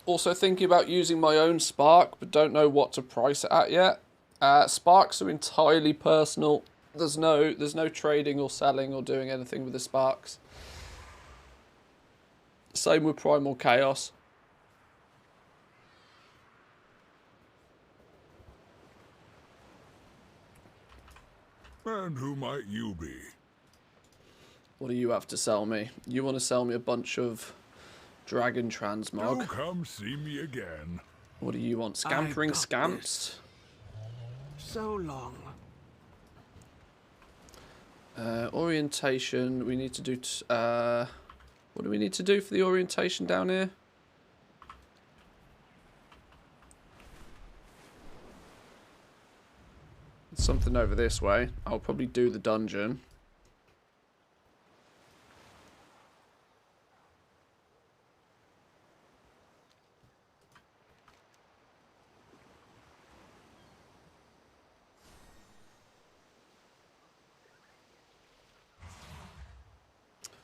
Also thinking about using my own Spark, but don't know what to price it at yet. Sparks are entirely personal. There's no trading or selling or doing anything with the Sparks. Same with Primal Chaos. And who might you be? What do you have to sell me? You want to sell me a bunch of Dragon Transmog? Do come see me again. What do you want? Scampering got Scamps? So long. Orientation. We need to do... what do we need to do for the orientation down here? Something over this way. I'll probably do the dungeon.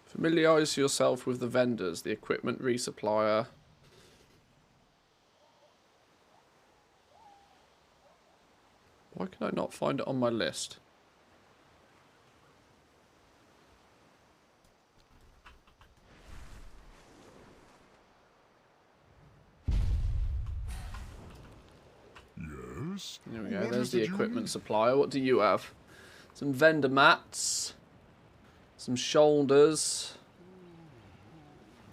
Familiarise yourself with the vendors, the equipment resupplier. Why can I not find it on my list? Yes? There we go, What there's is the it you equipment need? supplier. What do you have? Some vendor mats. Some shoulders.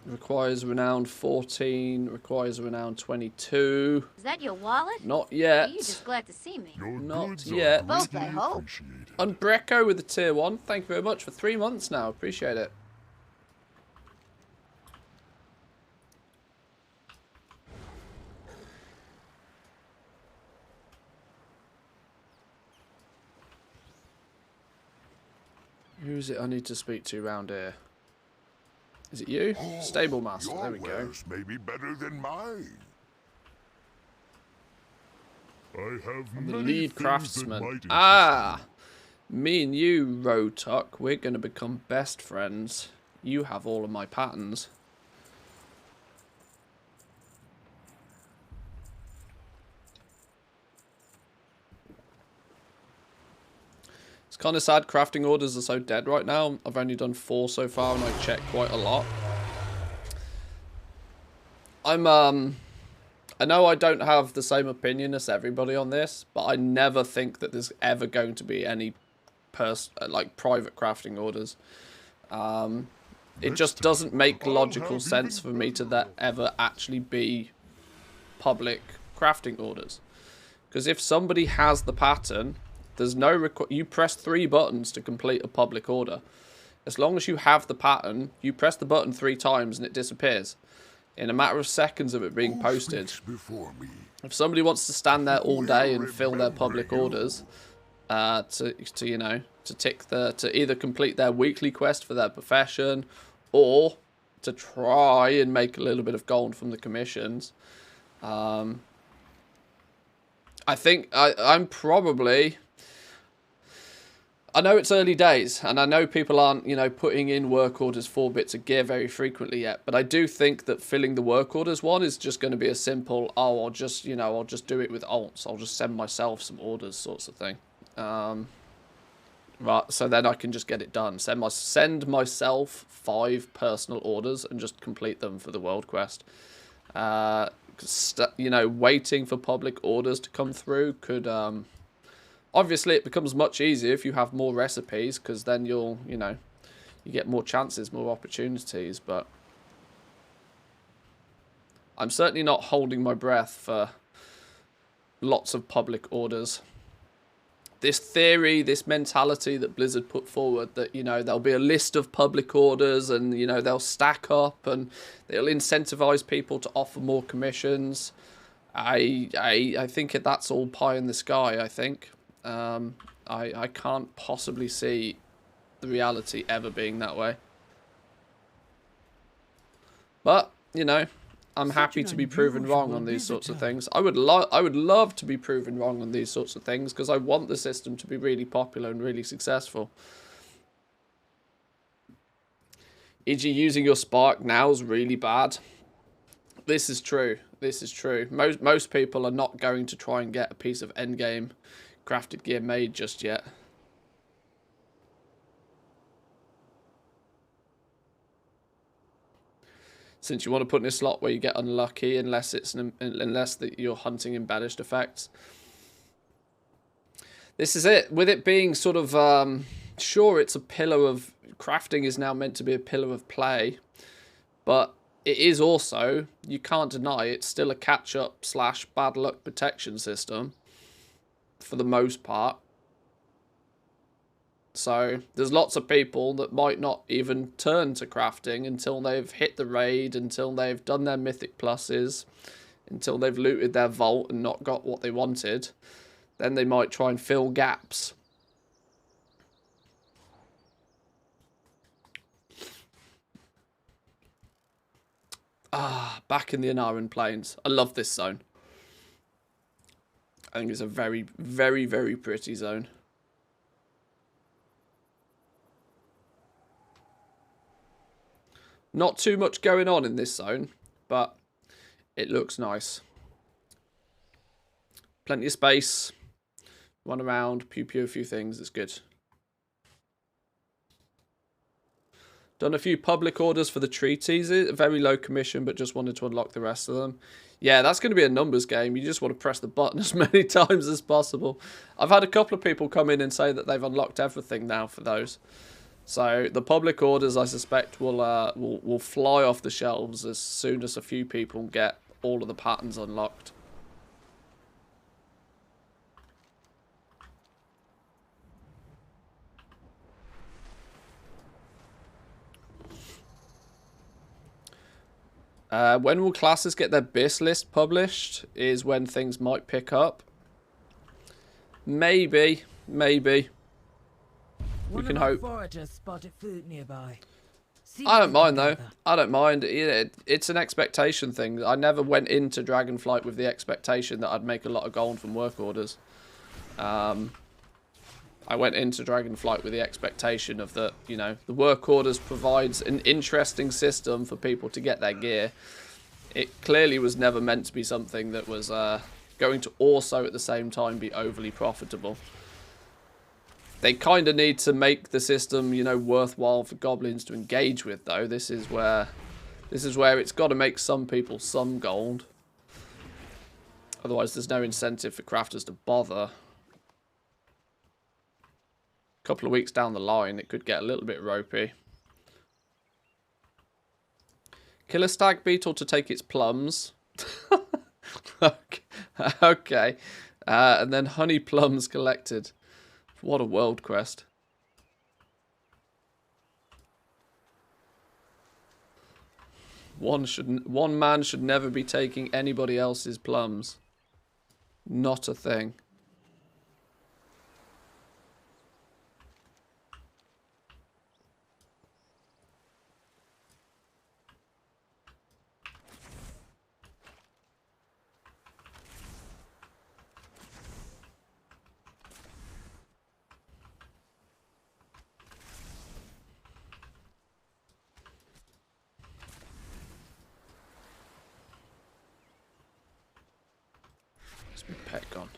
Requires renown 14. Requires renown 22. Is that your wallet? Not Are yet. you just glad to see me? Your Not goods yet. are Both, I greatly hope. appreciated. Unbreco with the tier 1. Thank you very much for 3 months now. Appreciate it. Who is it I need to speak to round here? Is it you? Stable Master. Your There we go. wares may be better than mine. I have The many lead things that craftsman. might interest Ah! Me and you, Rotuck, we're going to become best friends. You have all of my patterns. It's kind of sad crafting orders are so dead right now. I've only done 4 so far and I check quite a lot. I know I don't have the same opinion as everybody on this, but I never think that there's ever going to be any like private crafting orders. It just doesn't make logical sense for me to ever actually be public crafting orders. Because if somebody has the pattern, there's no you press 3 buttons to complete a public order. As long as you have the pattern, you press the button 3 times and it disappears. In a matter of seconds of it being posted. If somebody wants to stand there all day and fill their public orders, to either complete their weekly quest for their profession, or to try and make a little bit of gold from the commissions, I think I'm probably. I know it's early days, and I know people aren't, you know, putting in work orders 4 bits of gear very frequently yet, but I do think that filling the work orders one is just going to be a simple, oh, I'll just do it with alts. I'll just send myself some orders sorts of thing. Right, so then I can just get it done. Send myself 5 personal orders and just complete them for the world quest. You know, waiting for public orders to come through could, obviously, it becomes much easier if you have more recipes, because then you get more chances, more opportunities, but I'm certainly not holding my breath for lots of public orders. This theory, this mentality that Blizzard put forward, that, you know, there'll be a list of public orders and, you know, they'll stack up and they'll incentivize people to offer more commissions. I think that's all pie in the sky, I think. I can't possibly see the reality ever being that way. But, you know, I'm happy to be proven wrong on these sorts of things. I would love to be proven wrong on these sorts of things, because I want the system to be really popular and really successful. E.g., using your spark now is really bad. This is true. This is true. Most people are not going to try and get a piece of endgame crafted gear made just yet. Since you want to put in a slot where you get unlucky unless that you're hunting embellished effects. This is it. With it being sort of sure, it's a pillar of crafting is now meant to be a pillar of play, but it is also, you can't deny, it's still a catch-up / bad luck protection system for the most part. So there's lots of people that might not even turn to crafting until they've hit the raid, until they've done their mythic pluses, until they've looted their vault and not got what they wanted. Then they might try and fill gaps. Ah, back in the Anaran Plains. I love this zone. I think it's a very, very, very pretty zone. Not too much going on in this zone, but it looks nice. Plenty of space. Run around, pew pew a few things. It's good. Done a few public orders for the treaties. Very low commission, but just wanted to unlock the rest of them. Yeah, that's going to be a numbers game. You just want to press the button as many times as possible. I've had a couple of people come in and say that they've unlocked everything now for those. So the public orders, I suspect, will fly off the shelves as soon as a few people get all of the patterns unlocked. When will classes get their BIS list published is when things might pick up. Maybe. We can hope. Spotted food nearby. I don't mind though. I don't mind. It's an expectation thing. I never went into Dragonflight with the expectation that I'd make a lot of gold from work orders. I went into Dragonflight with the expectation of that, you know, the work orders provides an interesting system for people to get their gear. It clearly was never meant to be something that was going to also at the same time be overly profitable. they kind of need to make the system, you know, worthwhile for goblins to engage with, though. This is where it's got to make some people some gold. Otherwise, there's no incentive for crafters to bother. A couple of weeks down the line, it could get a little bit ropey. Kill a stag beetle to take its plums. Okay. And then honey plums collected. What a world quest. One man should never be taking anybody else's plums. Not a thing. Where's my pet gone?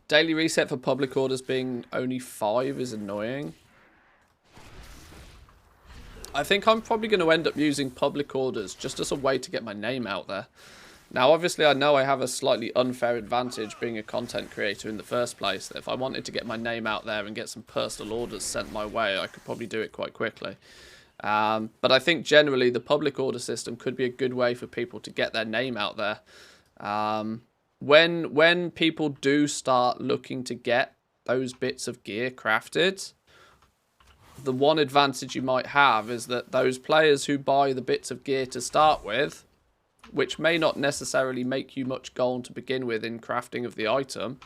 Daily reset for public orders being only 5 is annoying. I think I'm probably going to end up using public orders just as a way to get my name out there. Now, obviously, I know I have a slightly unfair advantage being a content creator in the first place. That if I wanted to get my name out there and get some personal orders sent my way, I could probably do it quite quickly. But I think generally the public order system could be a good way for people to get their name out there. When people do start looking to get those bits of gear crafted, the one advantage you might have is that those players who buy the bits of gear to start with, which may not necessarily make you much gold to begin with in crafting of the item,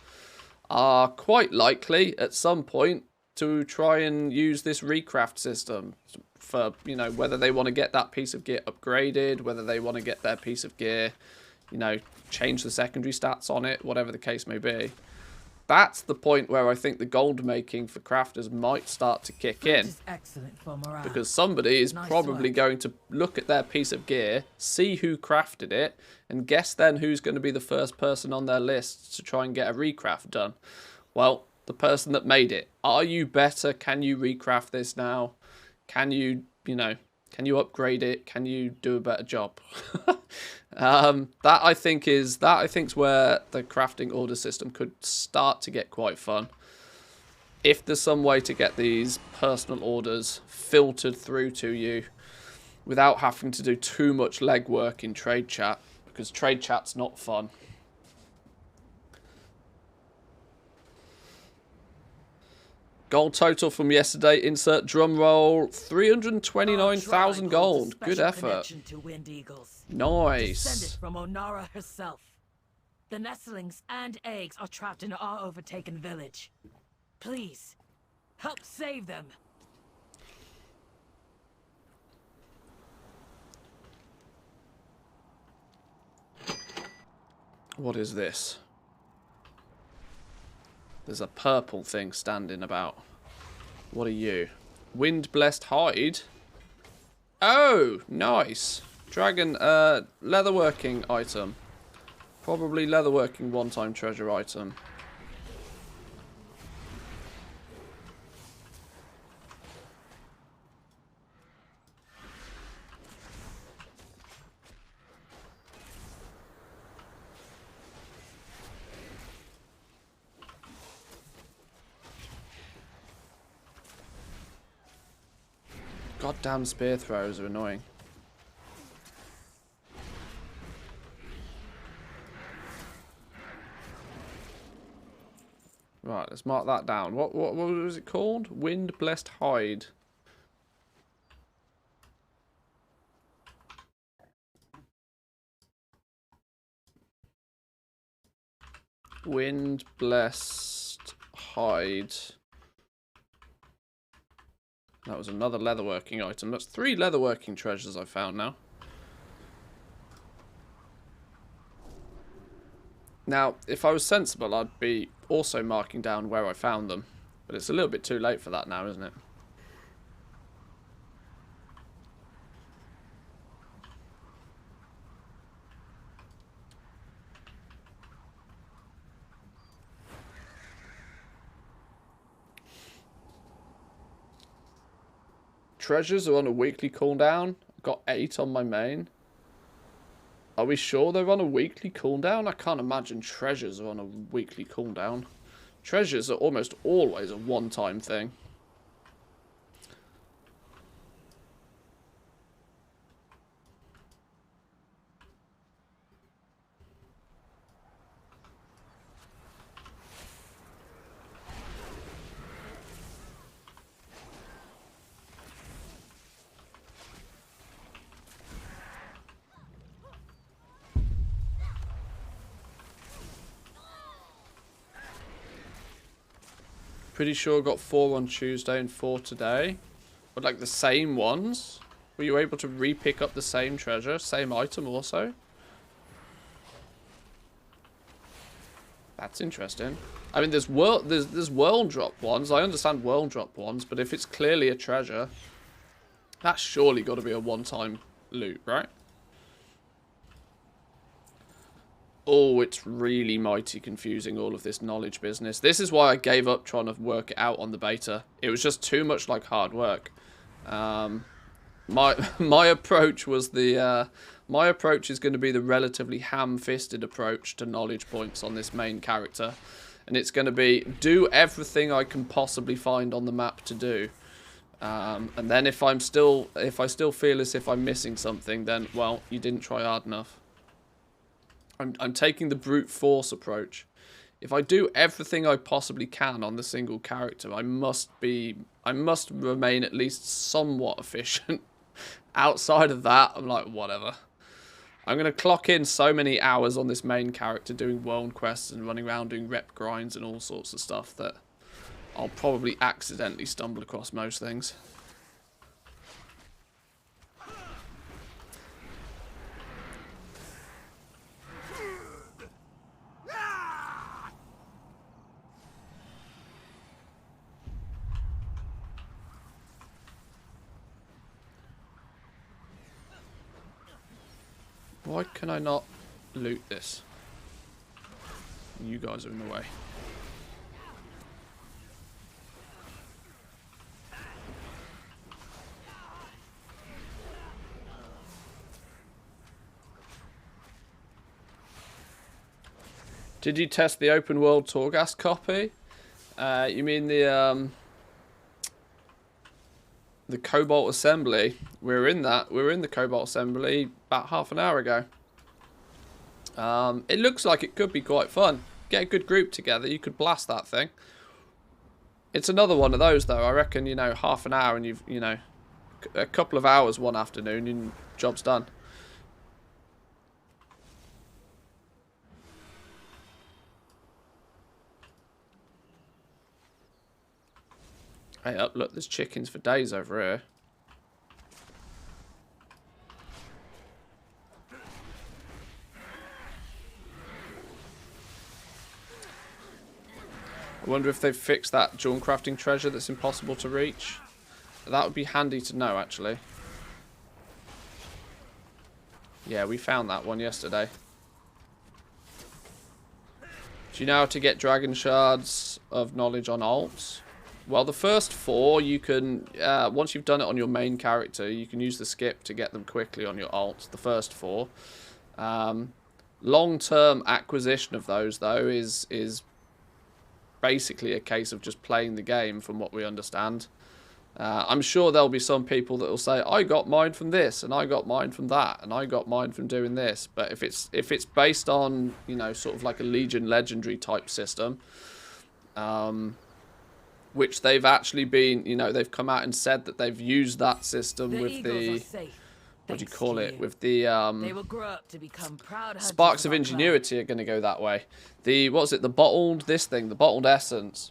are quite likely at some point to try and use this recraft system for, you know, whether they want to get that piece of gear upgraded, whether they want to get their piece of gear, you know, change the secondary stats on it, whatever the case may be. That's the point where I think the gold making for crafters might start to kick in. Because somebody is probably going to look at their piece of gear, see who crafted it, and guess then who's going to be the first person on their list to try and get a recraft done. Well, the person that made it. Are you better? Can you recraft this now? Can you, can you upgrade it? Can you do a better job? That I think is where the crafting order system could start to get quite fun. If there's some way to get these personal orders filtered through to you without having to do too much legwork in trade chat, because trade chat's not fun. Gold total from yesterday, insert drum roll, 329,000 gold. Good effort. Nice. Descended from Onara herself. The nestlings and eggs are trapped in our overtaken village. Please, help save them. What is this? There's a purple thing standing about. What are you? Wind-blessed hide? Oh, nice. Dragon, leatherworking item. Probably leatherworking one-time treasure item. Goddamn spear throwers are annoying. Right, let's mark that down. What was it called? Wind-blessed hide. Wind-blessed hide. That was another leatherworking item. That's 3 leatherworking treasures I found now. Now, if I was sensible, I'd be also marking down where I found them. But it's a little bit too late for that now, isn't it? treasures are on a weekly cooldown. I've got 8 on my main. Are we sure they're on a weekly cooldown? I can't imagine treasures are on a weekly cooldown. Treasures are almost always a one-time thing. Pretty sure I got 4 on Tuesday and 4 today. But like the same ones? Were you able to re-pick up the same treasure? Same item also? That's interesting. I mean, there's world drop ones. I understand world drop ones, but if it's clearly a treasure, that's surely got to be a one-time loot, right? Oh, it's really mighty confusing, all of this knowledge business. This is why I gave up trying to work it out on the beta. It was just too much like hard work. My approach was my approach is going to be the relatively ham-fisted approach to knowledge points on this main character, and it's going to be do everything I can possibly find on the map to do. And then if I still feel as if I'm missing something, then well, you didn't try hard enough. I'm taking the brute force approach. If I do everything I possibly can on the single character, I must remain at least somewhat efficient. Outside of that, I'm like, whatever. I'm going to clock in so many hours on this main character doing world quests and running around doing rep grinds and all sorts of stuff that I'll probably accidentally stumble across most things. Why can I not loot this? You guys are in the way. Did you test the open world Torghast copy? You mean the Cobalt Assembly? We're in that. We were in the Cobalt Assembly about half an hour ago. It looks like it could be quite fun. Get a good group together, you could blast that thing. It's another one of those though. I reckon, you know, half an hour and you've, you know, a couple of hours one afternoon and job's done. Hey up, look, there's chickens for days over here. I wonder if they've fixed that Dawn crafting treasure that's impossible to reach. That would be handy to know, actually. Yeah, we found that one yesterday. Do you know how to get dragon shards of knowledge on alts? Well, the first 4, you can, once you've done it on your main character, you can use the skip to get them quickly on your alts, the first 4. Long-term acquisition of those, though, is basically a case of just playing the game, from what we understand. I'm sure there'll be some people that will say, I got mine from this, and I got mine from that, and I got mine from doing this. But if it's based on, you know, sort of like a Legion Legendary type system, which they've actually been, you know, they've come out and said that they've used that system with the, what do you call it, with the they will grow up to become proud Sparks of Ingenuity are going to go that way. The, what was it, the bottled, this thing, the bottled essence.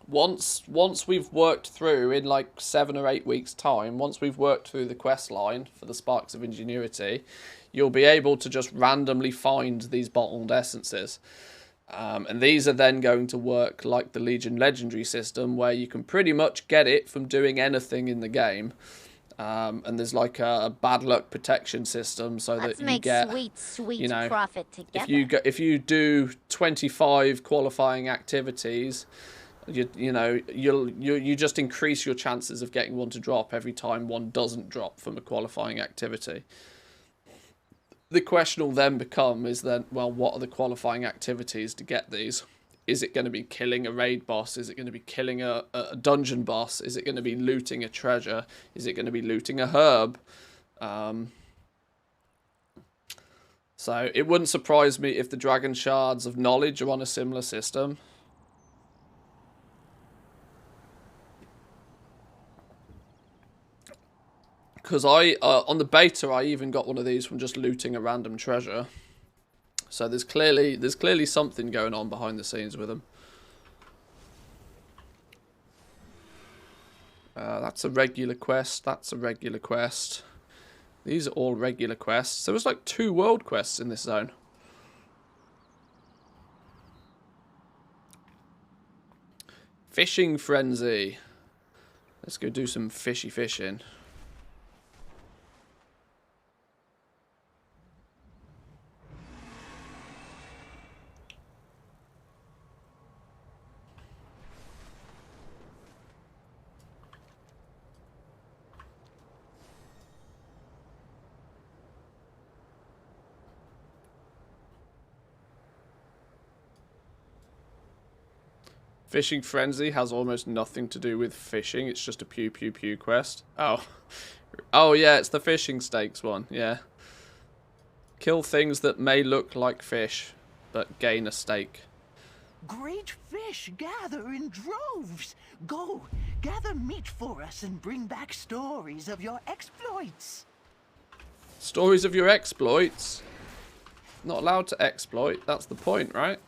Once we've worked through, in like 7 or 8 weeks time, once we've worked through the quest line for the Sparks of Ingenuity, you'll be able to just randomly find these bottled essences. And these are then going to work like the Legion Legendary system, where you can pretty much get it from doing anything in the game. And there's like a bad luck protection system, so that you get, sweet you know, profit together. if you do 25 qualifying activities, You just increase your chances of getting one to drop every time one doesn't drop from a qualifying activity. The question will then become is then, well, what are the qualifying activities to get these? Is it going to be killing a raid boss? Is it going to be killing a dungeon boss? Is it going to be looting a treasure? Is it going to be looting a herb? So it wouldn't surprise me if the Dragon Shards of Knowledge are on a similar system. Because on the beta, I even got one of these from just looting a random treasure. So there's clearly something going on behind the scenes with them. That's a regular quest. That's a regular quest. These are all regular quests. There was like 2 world quests in this zone. Fishing frenzy. Let's go do some fishy fishing. Fishing Frenzy has almost nothing to do with fishing. It's just a pew pew pew quest. Oh. Oh yeah, it's the fishing stakes one. Yeah. Kill things that may look like fish, but gain a stake. Great fish gather in droves. Go, gather meat for us and bring back stories of your exploits. Stories of your exploits? Not allowed to exploit. That's the point, right?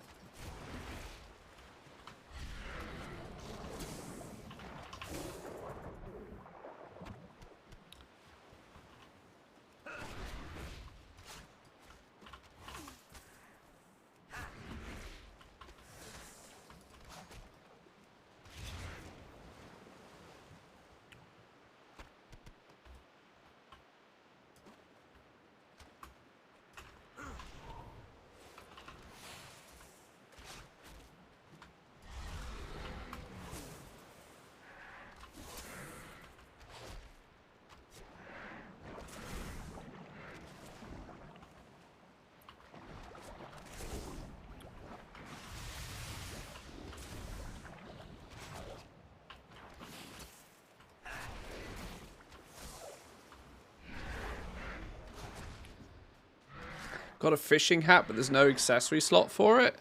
Got a fishing hat, but there's no accessory slot for it.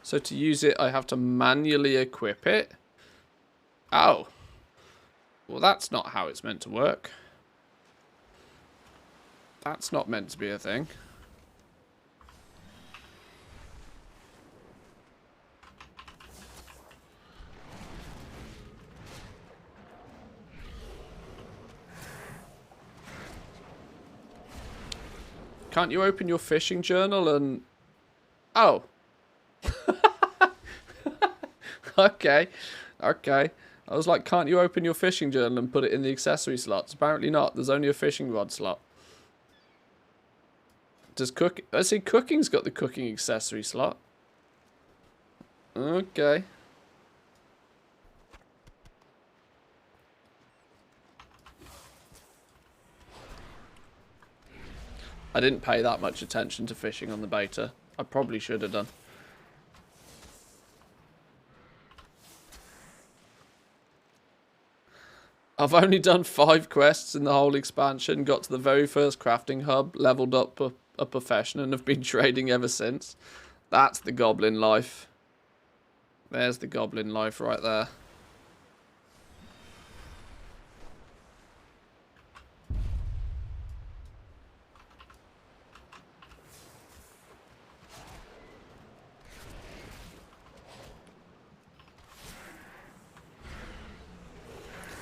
So to use it, I have to manually equip it. Oh. Well, that's not how it's meant to work. That's not meant to be a thing. Can't you open your fishing journal and... Oh. Okay. Okay. I was like, can't you open your fishing journal and put it in the accessory slots? Apparently not. There's only a fishing rod slot. Does cook... I see cooking's got the cooking accessory slot. Okay. I didn't pay that much attention to fishing on the beta. I probably should have done. I've only done 5 quests in the whole expansion, got to the very first crafting hub, leveled up a profession, and have been trading ever since. That's the goblin life. There's the goblin life right there.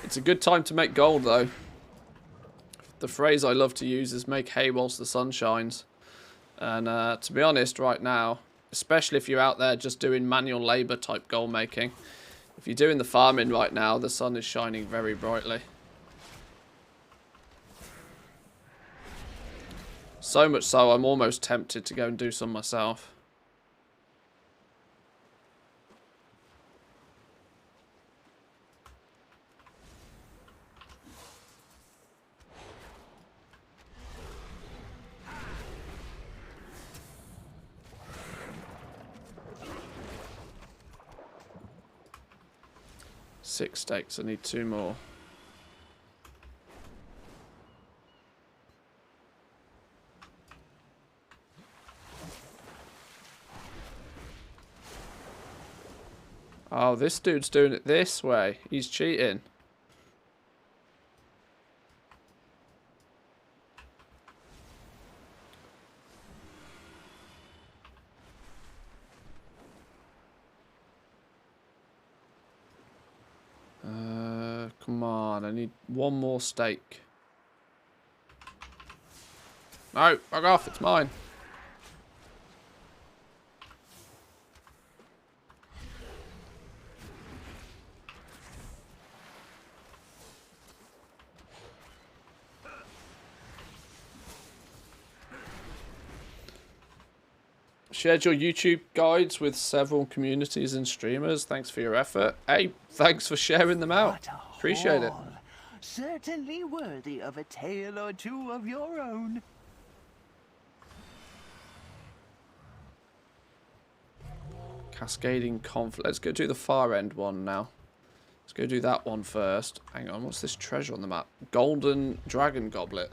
It's a good time to make gold, though. The phrase I love to use is make hay whilst the sun shines. And to be honest, right now, especially if you're out there just doing manual labour type gold making, if you're doing the farming right now, the sun is shining very brightly. So much so, I'm almost tempted to go and do some myself. 6 steaks. I need 2 more. Oh, this dude's doing it this way. He's cheating. Come on, I need 1 more steak. No, fuck off, it's mine. Shared your YouTube guides with several communities and streamers. Thanks for your effort. Hey, thanks for sharing them out. Appreciate it. Certainly worthy of a tale or two of your own. Cascading conflict. Let's go do the far end one now. Let's go do that one first. Hang on, what's this treasure on the map? Golden Dragon Goblet.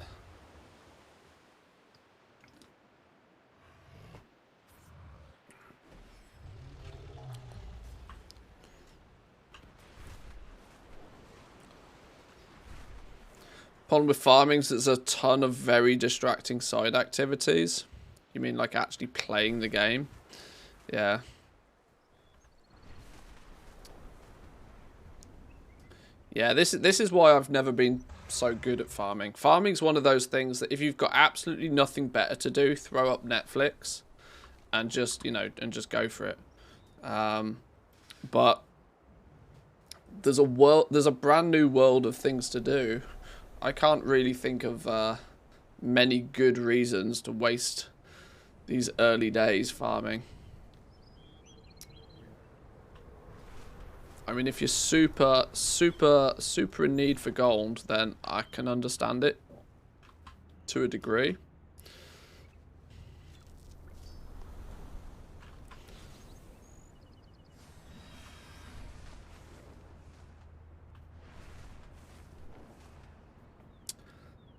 Problem with farming is there's a ton of very distracting side activities. You mean like actually playing the game? Yeah. Yeah, this is why I've never been so good at farming. Farming's one of those things that if you've got absolutely nothing better to do, throw up Netflix and just, you know, and just go for it. But there's a brand new world of things to do. I can't really think of many good reasons to waste these early days farming. I mean, if you're super in need for gold, then I can understand it to a degree.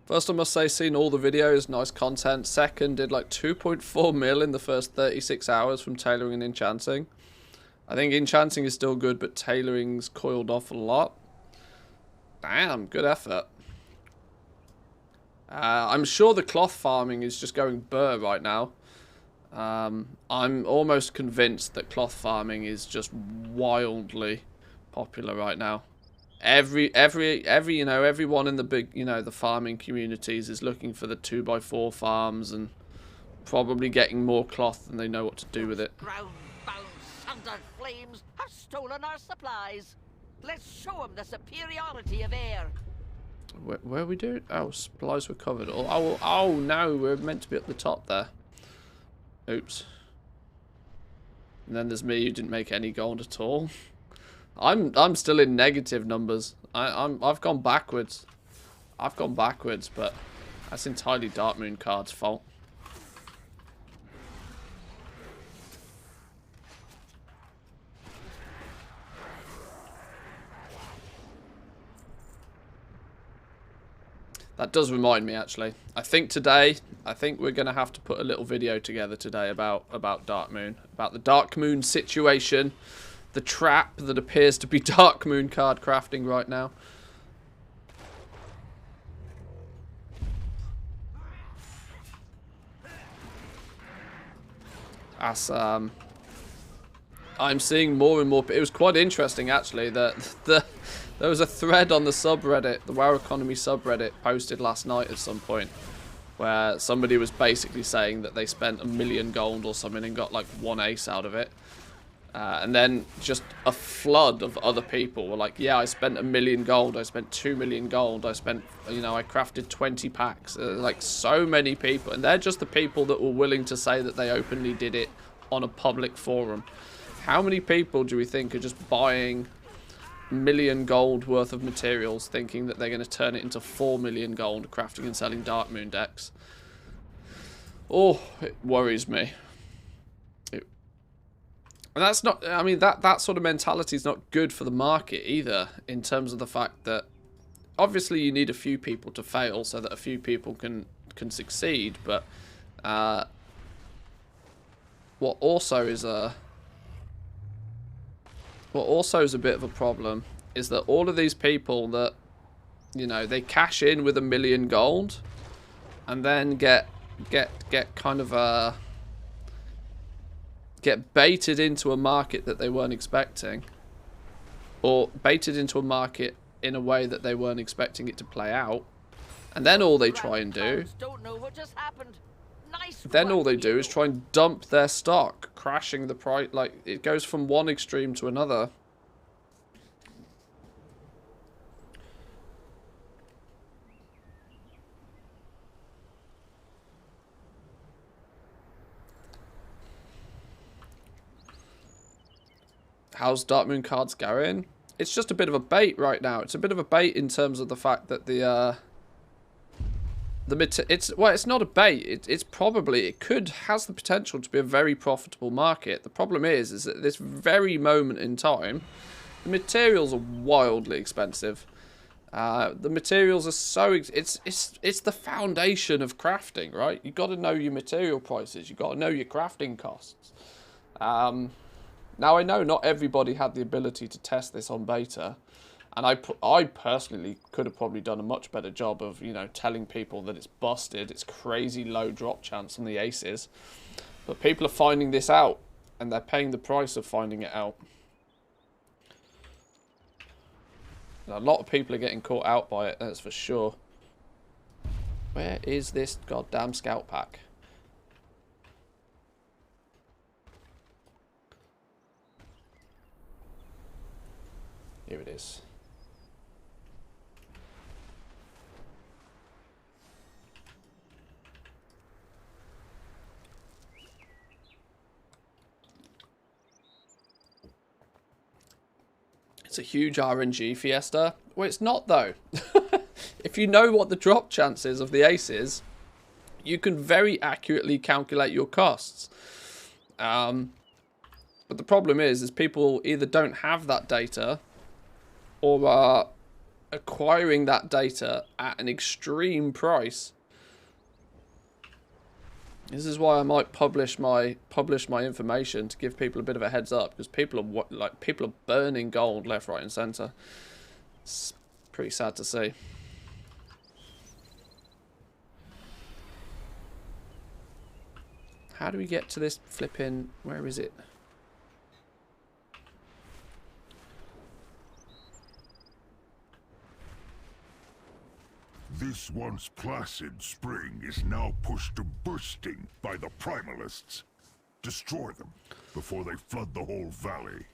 First, I must say, seen all the videos, nice content. Second, did like 2.4 mil in the first 36 hours from tailoring and enchanting. I think enchanting is still good, but tailoring's coiled off a lot. Damn, good effort. I'm sure the cloth farming is just going burr right now. I'm almost convinced that cloth farming is just wildly popular right now. You know, everyone in the big, you know, the farming communities is looking for the 2x4 farms and probably getting more cloth than they know what to do with it. Ground-bound sundered flames have stolen our supplies. Let's show them the superiority of air. Where are we doing? Oh, supplies were covered. Oh no, we're meant to be up the top there. Oops. And then there's me who didn't make any gold at all. I'm still in negative numbers. I've gone backwards. I've gone backwards, but that's entirely Darkmoon Card's fault. That does remind me, actually. I think we're going to have to put a little video together today about Darkmoon. About the Darkmoon situation. The trap that appears to be Darkmoon card crafting right now. As I'm seeing more and more. It was quite interesting, actually, that there was a thread on the subreddit, the WoW Economy subreddit, posted last night at some point, where somebody was basically saying that they spent 1 million gold or something and got like 1 ace out of it. And then just a flood of other people were like, yeah, I spent 1 million gold, I spent 2 million gold, I spent, you know, I crafted 20 packs. Like, so many people. And they're just the people that were willing to say that they openly did it on a public forum. How many people do we think are just buying 1 million gold worth of materials thinking that they're going to turn it into 4 million gold crafting and selling Darkmoon decks? Oh, it worries me. And that's not, I mean, that sort of mentality is not good for the market either, in terms of the fact that obviously you need a few people to fail so that a few people can succeed, but what also is a bit of a problem is that all of these people that, you know, they cash in with 1 million gold and then get kind of get baited into a market that they weren't expecting, or baited into a market in a way that they weren't expecting it to play out, and then all they try and do, then all they do is try and dump their stock, crashing the price. Like, it goes from one extreme to another. How's Darkmoon cards going? It's just a bit of a bait right now. It's a bit of a bait in terms of the fact that it's not a bait. It has the potential to be a very profitable market. The problem is that at this very moment in time, the materials are wildly expensive. The materials are so it's the foundation of crafting, right? You got to know your material prices. You got to know your crafting costs. Now, I know not everybody had the ability to test this on beta, and I personally could have probably done a much better job of, you know, telling people that it's busted, it's crazy low drop chance on the aces, but people are finding this out, and they're paying the price of finding it out. And a lot of people are getting caught out by it, that's for sure. Where is this goddamn scout pack? Here it is. It's a huge RNG fiesta. Well, it's not though. If you know what the drop chance is of the aces, you can very accurately calculate your costs. But the problem is people either don't have that data, or are acquiring that data at an extreme price. This is why I might publish my information to give people a bit of a heads up, because people are burning gold left, right, and center. It's pretty sad to see. How do we get to this flipping? Where is it? This once placid spring is now pushed to bursting by the Primalists. Destroy them before they flood the whole valley.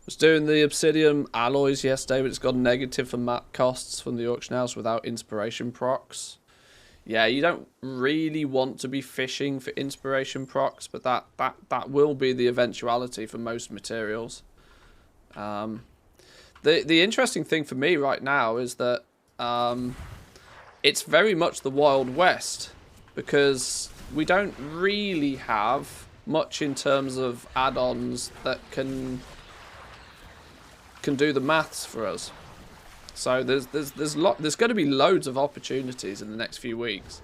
Was doing the obsidian alloys yesterday, but it's got negative for map costs from the auction house without inspiration procs. Yeah, you don't really want to be fishing for inspiration procs, but that will be the eventuality for most materials. The interesting thing for me right now is that it's very much the Wild West, because we don't really have much in terms of add-ons that can do the maths for us. So there's going to be loads of opportunities in the next few weeks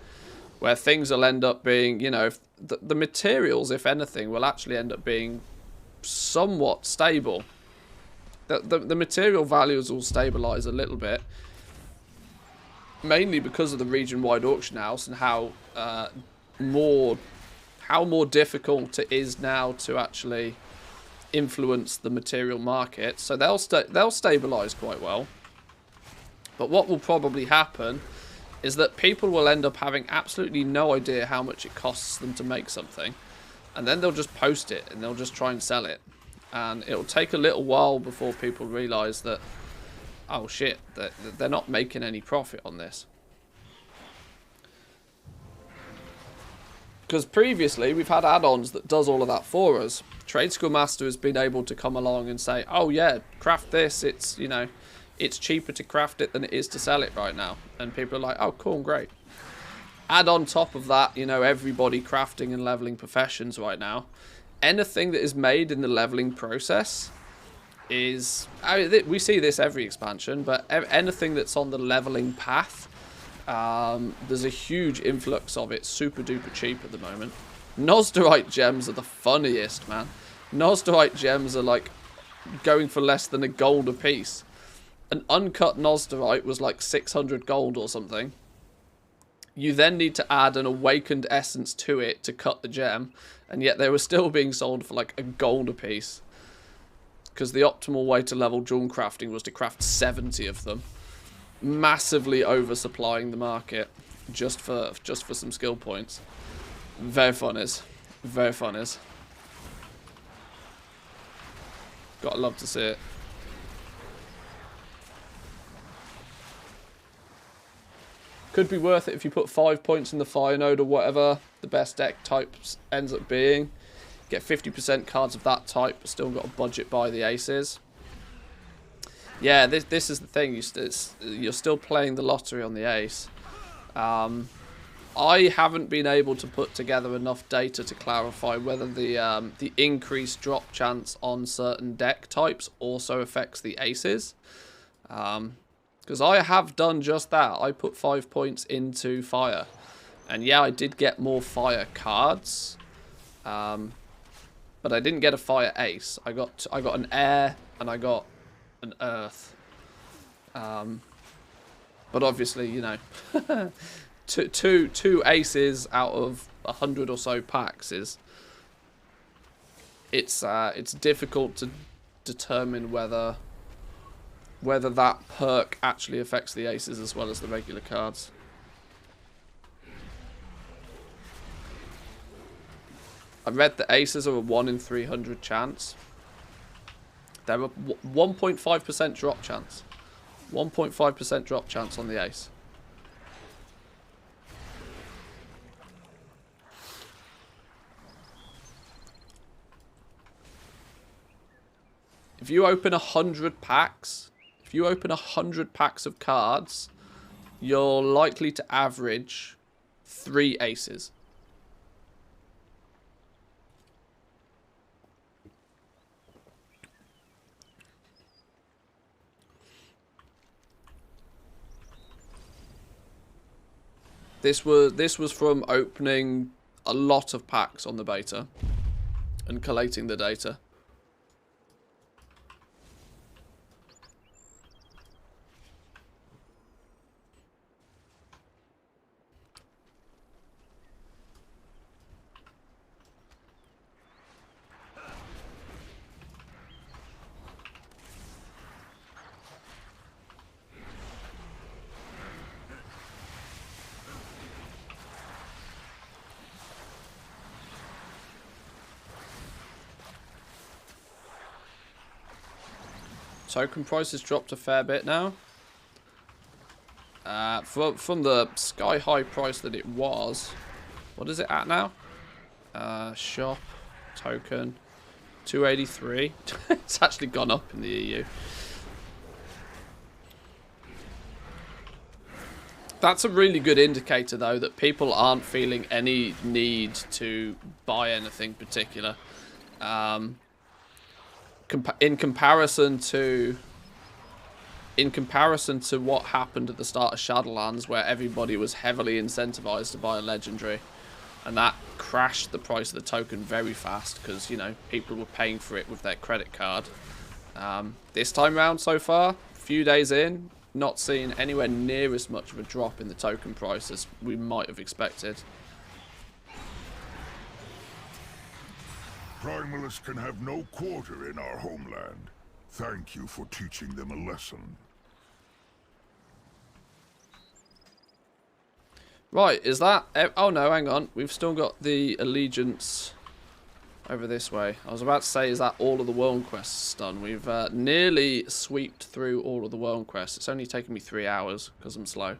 where things will end up being, you know, the materials, if anything, will actually end up being somewhat stable. The material values will stabilize a little bit, mainly because of the region-wide auction house and how more difficult it is now to actually influence the material market. So they'll stabilize quite well. But what will probably happen is that people will end up having absolutely no idea how much it costs them to make something, and then they'll just post it and they'll just try and sell it, and it'll take a little while before people realize that, oh shit, that they're not making any profit on this. Because previously we've had add-ons that does all of that for us. Trade School Master has been able to come along and say, oh yeah, craft this, it's, you know, it's cheaper to craft it than it is to sell it right now. And people are like, oh cool, great. Add on top of that, you know, everybody crafting and leveling professions right now. anything that is made in the leveling process is... we see this every expansion, but anything that's on the leveling path, there's a huge influx of it, super duper cheap at the moment. Nosderite gems are the funniest, man. Nosderite gems are like going for less than a gold a piece. An uncut Nosderite was like 600 gold or something. You then need to add an awakened essence to it to cut the gem, and yet they were still being sold for like a gold a piece. Because the optimal way to level jewel crafting was to craft 70 of them. Massively oversupplying the market just for some skill points. Very funnies. Very funnies. Gotta love to see it. Could be worth it if you put 5 points in the fire node or whatever the best deck type ends up being. Get 50% cards of that type, but still got a budget by the aces. Yeah, this is the thing. You're still playing the lottery on the ace. I haven't been able to put together enough data to clarify whether the increased drop chance on certain deck types also affects the aces. Because I have done just that. I put 5 points into fire. And yeah, I did get more fire cards. But I didn't get a fire ace. I got an air and I got an earth. But obviously, you know, two aces out of 100 or so packs is... It's difficult to determine whether that perk actually affects the aces as well as the regular cards. I read the aces are a 1 in 300 chance. They're a 1.5% drop chance. 1.5% drop chance on the ace. If you open 100 packs... If you open 100 packs of cards, you're likely to average 3 aces. This was from opening a lot of packs on the beta and collating the data. Token prices dropped a fair bit now. From the sky high price that it was, what is it at now? Shop token 283. It's actually gone up in the EU. That's a really good indicator though that people aren't feeling any need to buy anything particular. In comparison to what happened at the start of Shadowlands, where everybody was heavily incentivized to buy a legendary, and that crashed the price of the token very fast because, you know, people were paying for it with their credit card. This time round so far, a few days in, not seeing anywhere near as much of a drop in the token price as we might have expected. Primalists can have no quarter in our homeland. Thank you for teaching them a lesson. Right, is that... Oh no, hang on. We've still got the allegiance over this way. I was about to say, is that all of the world quests done? We've nearly sweeped through all of the world quests. It's only taken me 3 hours because I'm slow.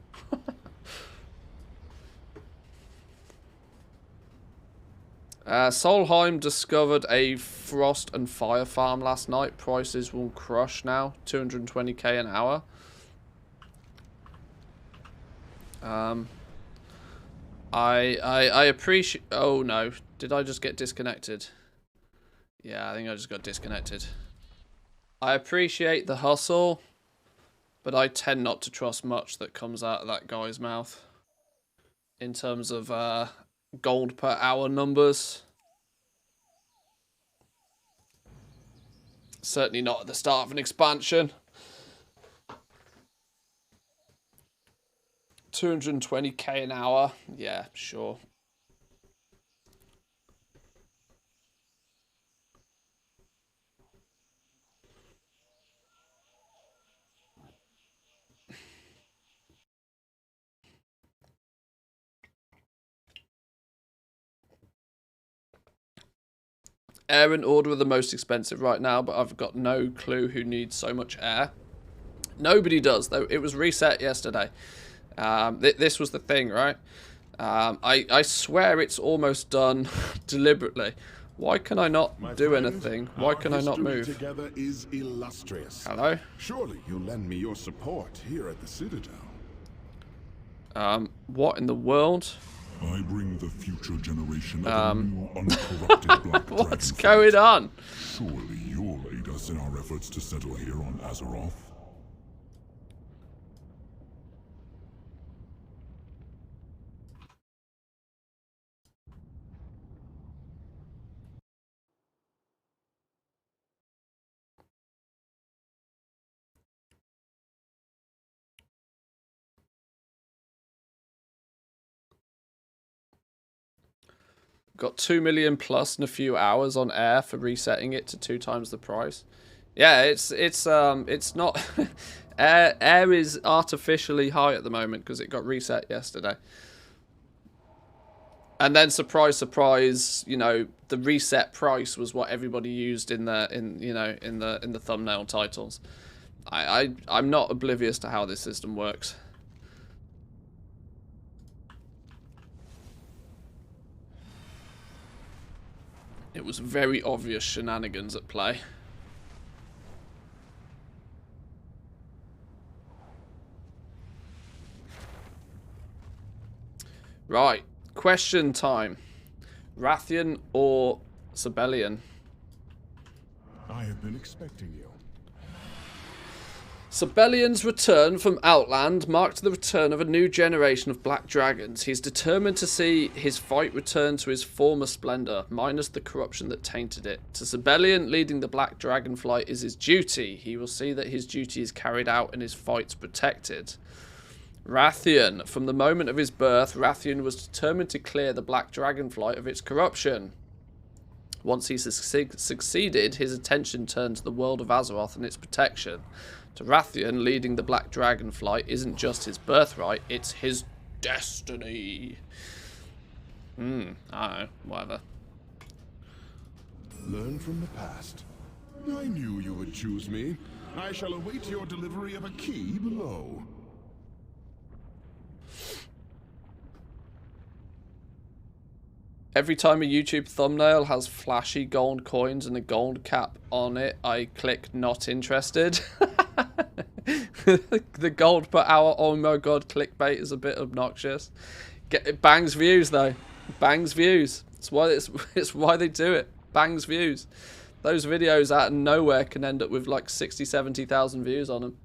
Solheim discovered a frost and fire farm last night. Prices will crush now. 220k an hour. I appreciate... Oh no, did I just get disconnected? Yeah, I think I just got disconnected. I appreciate the hustle, but I tend not to trust much that comes out of that guy's mouth in terms of gold per hour numbers. Certainly not at the start of an expansion. 220k an hour. Yeah, sure. Air and Order are the most expensive right now, but I've got no clue who needs so much air. Nobody does, though. It was reset yesterday. This was the thing, right? I swear it's almost done deliberately. Why can I not do anything? Why can I not move? Together is illustrious. Hello? Surely you'll lend me your support here at the Citadel. What in the world? I bring the future generation of a new uncorrupted Black What's Dragonflight. going on? Surely you'll aid us in our efforts to settle here on Azeroth. Got 2 million plus in a few hours on air for resetting it to 2 times the price. Yeah, it's not air is artificially high at the moment because it got reset yesterday. And then surprise surprise, you know, the reset price was what everybody used in the thumbnail titles. I'm not oblivious to how this system works. It was very obvious shenanigans at play. Right, question time. Rathian or Sibelian? I have been expecting you. Sibelian's return from Outland marked the return of a new generation of black dragons. He's determined to see his fight return to his former splendor, minus the corruption that tainted it. To Sibelian, leading the black dragonflight is his duty. He will see that his duty is carried out and his fights protected. Rathian. From the moment of his birth, Rathian was determined to clear the black dragonflight of its corruption. Once he succeeded, his attention turned to the world of Azeroth and its protection. To Rathian, leading the Black Dragonflight isn't just his birthright, it's his destiny. I don't know, whatever. Learn from the past. I knew you would choose me. I shall await your delivery of a key below. Every time a YouTube thumbnail has flashy gold coins and a gold cap on it, I click not interested. The gold per hour, oh my god, clickbait is a bit obnoxious. It bangs views though. Bangs views. It's why they do it. Bangs views. Those videos out of nowhere can end up with like 60, 70,000 views on them.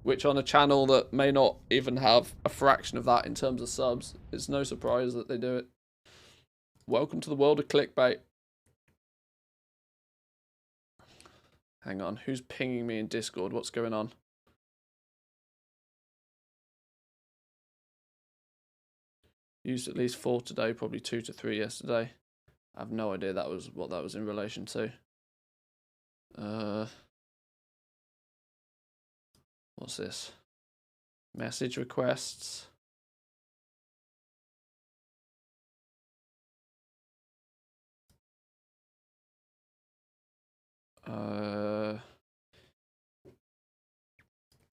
Which on a channel that may not even have a fraction of that in terms of subs, it's no surprise that they do it. Welcome to the world of clickbait. Hang on, who's pinging me in Discord? What's going on? Used at least 4 today, probably 2 to 3 yesterday. I have no idea what that was in relation to. What's this? Message requests.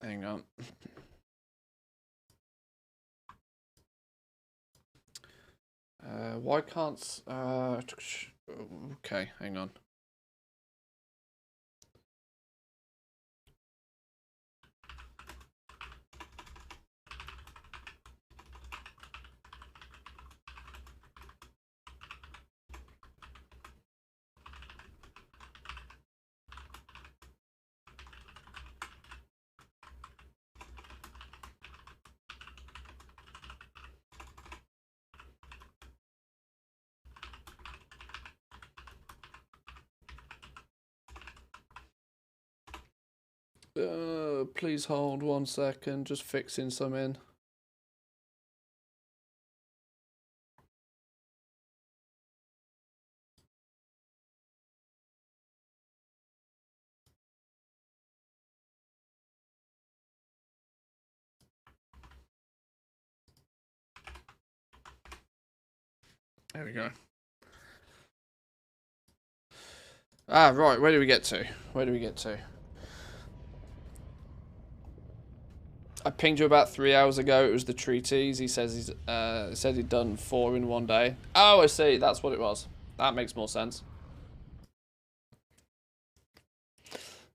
Hang on. Why can't okay, hang on. Please hold 1 second. Just fixing some in. There we go. Ah, right. Where do we get to? Where do we get to? I pinged you about 3 hours ago. It was the treaties. He says he's said he'd done 4 in 1 day. Oh, I see. That's what it was. That makes more sense.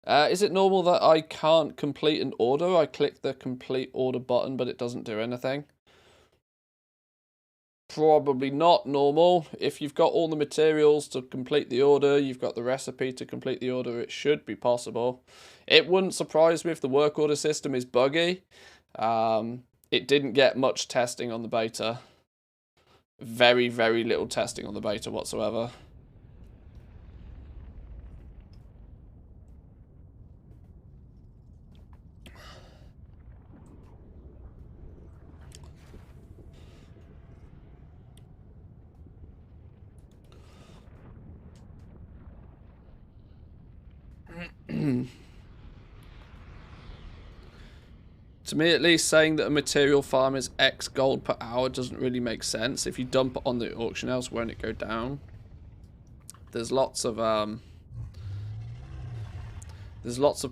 Is it normal that I can't complete an order? I click the complete order button, but it doesn't do anything. Probably not normal. If you've got all the materials to complete the order, you've got the recipe to complete the order, it should be possible. It wouldn't surprise me if the work order system is buggy. It didn't get much testing on the beta. Very, very little testing on the beta whatsoever. To me, at least, saying that a material farm is X gold per hour doesn't really make sense. If you dump it on the auction house, won't it go down? There's lots of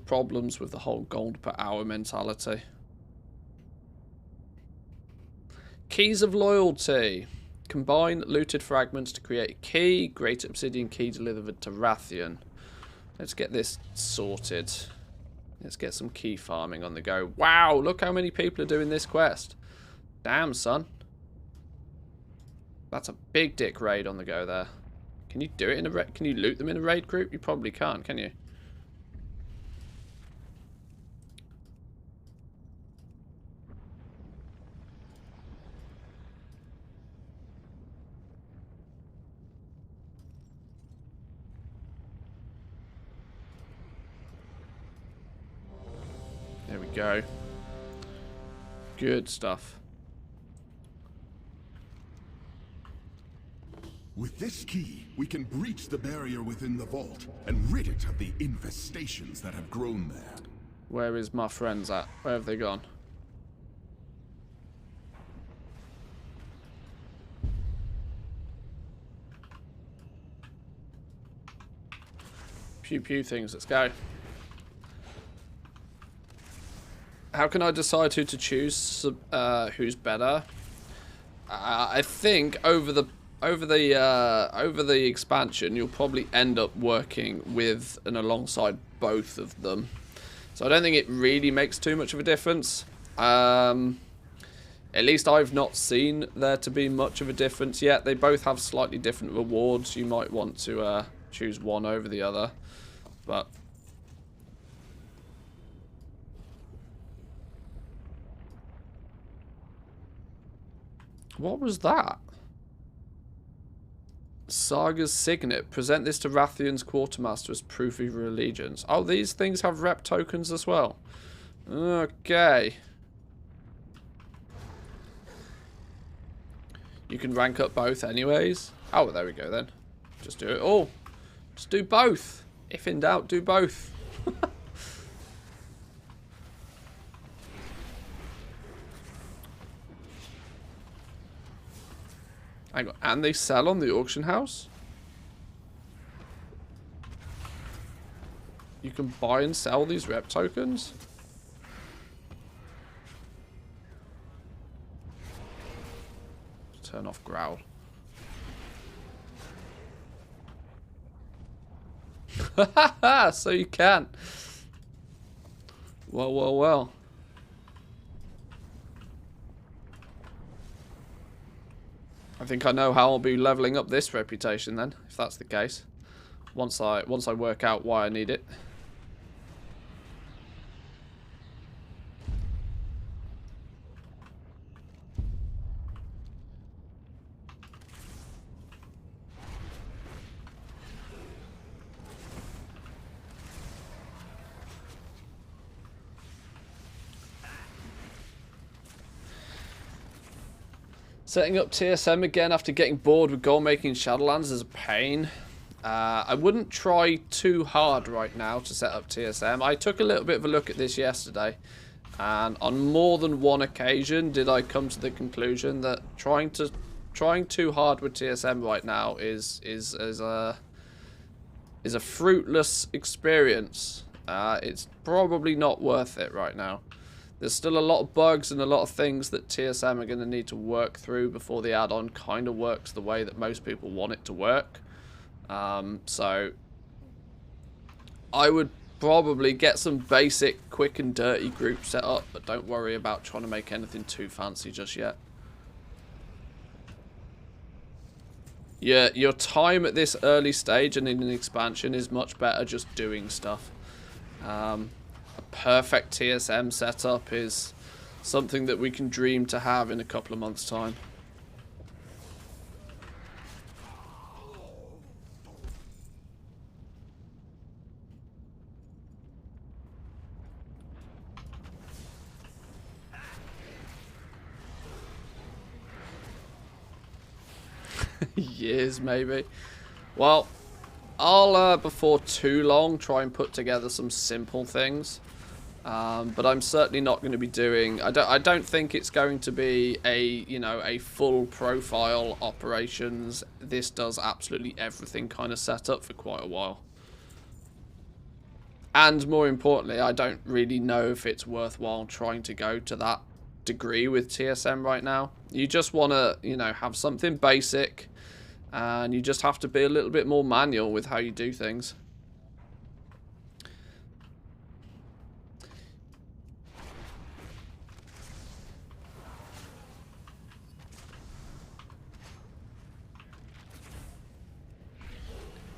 problems with the whole gold per hour mentality. Keys of loyalty. Combine looted fragments to create a key. Great obsidian key delivered to Rathian. Let's get this sorted. Let's get some key farming on the go. Wow, look how many people are doing this quest. Damn, son. That's a big dick raid on the go there. Can you do it in a raid? Can you loot them in a raid group? You probably can't, can you? There we go. Good stuff. With this key, we can breach the barrier within the vault and rid it of the infestations that have grown there. Where is my friends at? Where have they gone? Pew pew things, let's go. How can I decide who to choose? Who's better? I think over the expansion, you'll probably end up working with and alongside both of them. So I don't think it really makes too much of a difference. At least I've not seen there to be much of a difference yet. They both have slightly different rewards. You might want to choose one over the other, but. What was that? Saga's signet. Present this to Rathian's quartermaster as proof of your allegiance. Oh, these things have rep tokens as well. Okay. You can rank up both anyways. Oh, there we go then. Just do it all. Just do both. If in doubt, do both. Hang on, and they sell on the auction house? You can buy and sell these rep tokens? Turn off growl. So you can. Well, well, well. I think I know how I'll be leveling up this reputation then, if that's the case. Once I work out why I need it. Setting up TSM again after getting bored with goal making in Shadowlands is a pain. I wouldn't try too hard right now to set up TSM. I took a little bit of a look at this yesterday, and on more than one occasion did I come to the conclusion that trying too hard with TSM right now is a fruitless experience. It's probably not worth it right now. There's still a lot of bugs and a lot of things that TSM are going to need to work through before the add-on kind of works the way that most people want it to work. So I would probably get some basic quick and dirty groups set up, but don't worry about trying to make anything too fancy just yet. Yeah, your time at this early stage and in an expansion is much better just doing stuff. A perfect TSM setup is something that we can dream to have in a couple of months' time. Years, maybe. Well, I'll, before too long, try and put together some simple things. But I'm certainly not going to be doing... I don't think it's going to be a full profile operations. This does absolutely everything kind of setup for quite a while. And more importantly, I don't really know if it's worthwhile trying to go to that degree with TSM right now. You just want to, have something basic, and you just have to be a little bit more manual with how you do things.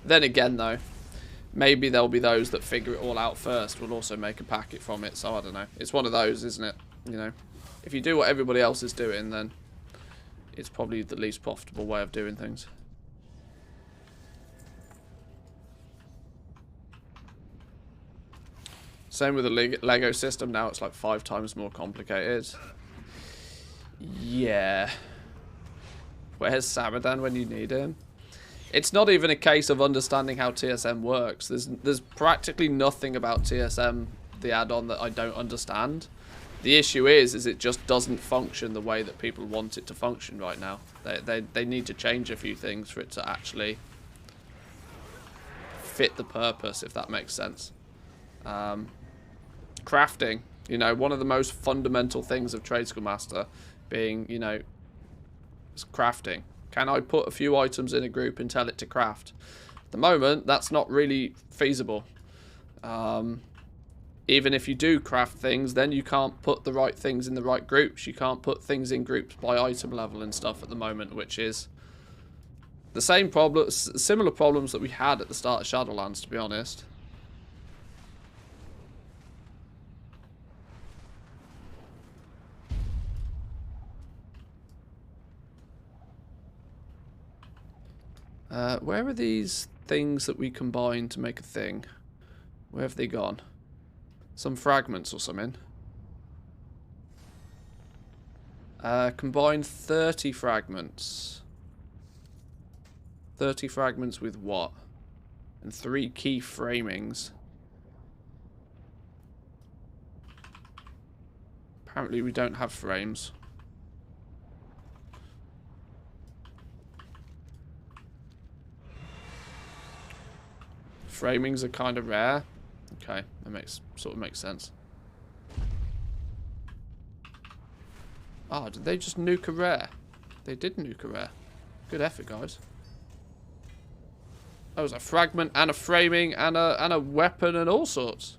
Then again, though, maybe there'll be those that figure it all out first will also make a packet from it, so I don't know. It's one of those, isn't it? If you do what everybody else is doing, then it's probably the least profitable way of doing things. Same with the Lego system now, it's like 5 times more complicated. Yeah. Where's Samadan when you need him? It's not even a case of understanding how TSM works. There's practically nothing about TSM, the add-on, that I don't understand. The issue is it just doesn't function the way that people want it to function right now. They need to change a few things for it to actually fit the purpose, if that makes sense. Crafting, one of the most fundamental things of Trade School Master being, is crafting. Can I put a few items in a group and tell it to craft? At the moment, that's not really feasible. Even if you do craft things, then you can't put the right things in the right groups. You can't put things in groups by item level and stuff at the moment, which is the same problem, similar problems that we had at the start of Shadowlands, to be honest. Where are these things that we combine to make a thing? Where have they gone? Some fragments or something. Combine 30 fragments. 30 fragments with what? And 3 key framings. Apparently we don't have frames. Framings are kind of rare. Okay, that sort of makes sense. Oh, did they just nuke a rare? They did nuke a rare. Good effort, guys. That was a fragment and a framing and a weapon and all sorts.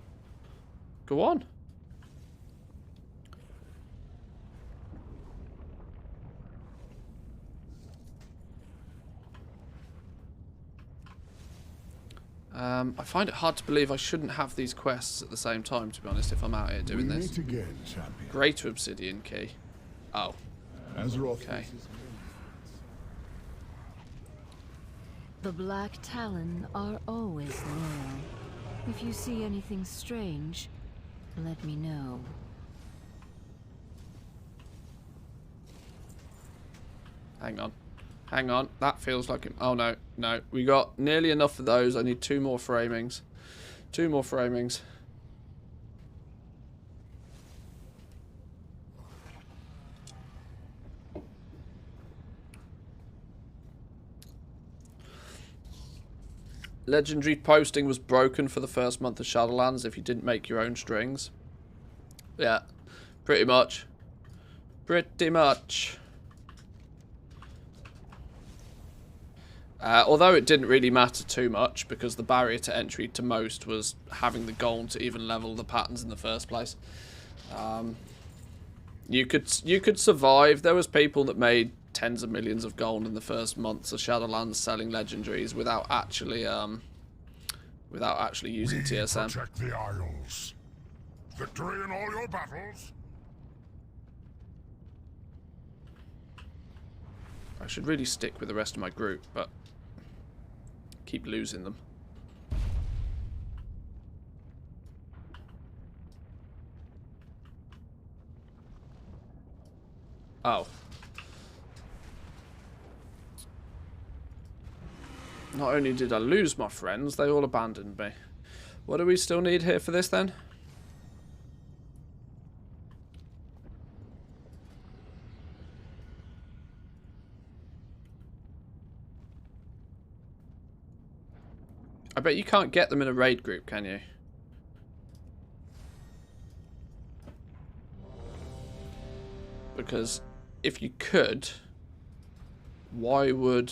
Go on. I find it hard to believe I shouldn't have these quests at the same time, to be honest, if I'm out here doing this. Meet again, champion. Greater Obsidian Key. Oh. Okay. The Black Talon are always loyal. If you see anything strange, let me know. Hang on. Hang on. That feels like... Oh, no. No. We got nearly enough of those. I need 2 more framings. 2 more framings. Legendary posting was broken for the first month of Shadowlands if you didn't make your own strings. Yeah. Pretty much. Pretty much. Although it didn't really matter too much because the barrier to entry to most was having the gold to even level the patterns in the first place. You could survive. There was people that made tens of millions of gold in the first months of Shadowlands selling legendaries without actually using TSM. Protect the Isles. Victory in all your battles. I should really stick with the rest of my group, but keep losing them. Oh. Not only did I lose my friends, they all abandoned me. What do we still need here for this then? I bet you can't get them in a raid group, can you? Because if you could, why would...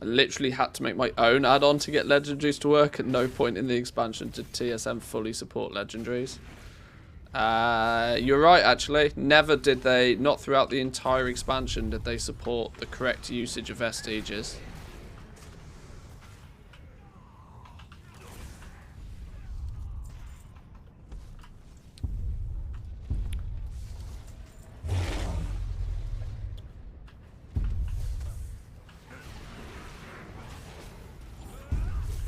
I literally had to make my own add-on to get legendaries to work. At no point in the expansion did TSM fully support legendaries. You're right, actually. Never did they, not throughout the entire expansion, did they support the correct usage of vestiges.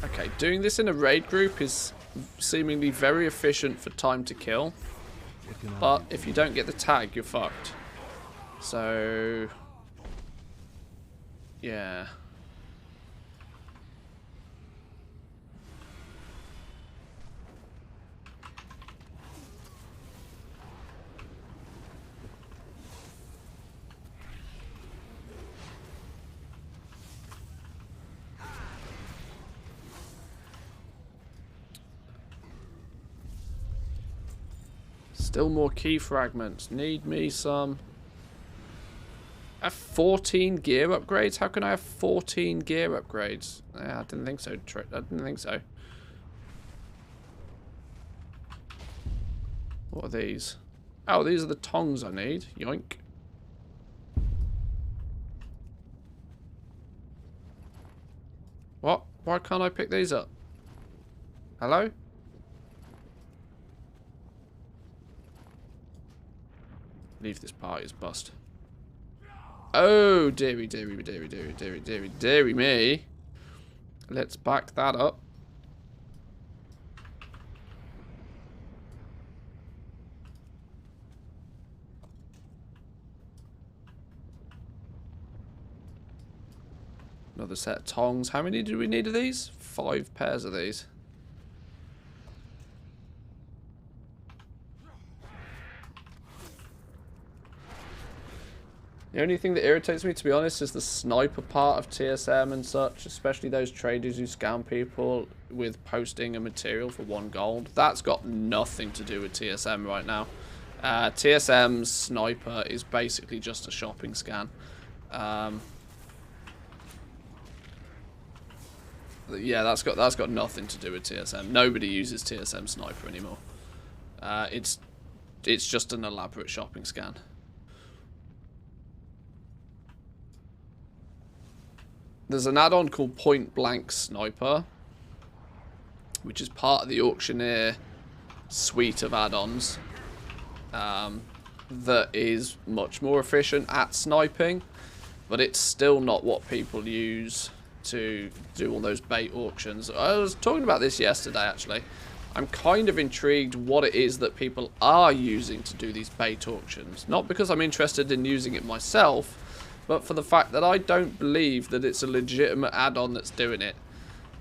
Okay, doing this in a raid group is seemingly very efficient for time to kill. But if you don't get the tag, you're fucked. So... yeah. Still more key fragments. Need me some. I have 14 gear upgrades? How can I have 14 gear upgrades? Yeah, I didn't think so. I didn't think so. What are these? Oh, these are the tongs I need. Yoink. What? Why can't I pick these up? Hello? Leave this party's bust. Oh, dearie, dearie, dearie, dearie, dearie, dearie, dearie me. Let's back that up. Another set of tongs. How many do we need of these? 5 pairs of these. The only thing that irritates me, to be honest, is the sniper part of TSM and such, especially those traders who scam people with posting a material for 1 gold. That's got nothing to do with TSM right now. TSM's sniper is basically just a shopping scan. Yeah, that's got nothing to do with TSM. Nobody uses TSM sniper anymore. It's just an elaborate shopping scan. There's an add-on called Point Blank Sniper, which is part of the Auctioneer suite of add-ons, that is much more efficient at sniping, but it's still not what people use to do all those bait auctions. I was talking about this yesterday, actually. I'm kind of intrigued what it is that people are using to do these bait auctions. Not because I'm interested in using it myself, but for the fact that I don't believe that it's a legitimate add-on that's doing it.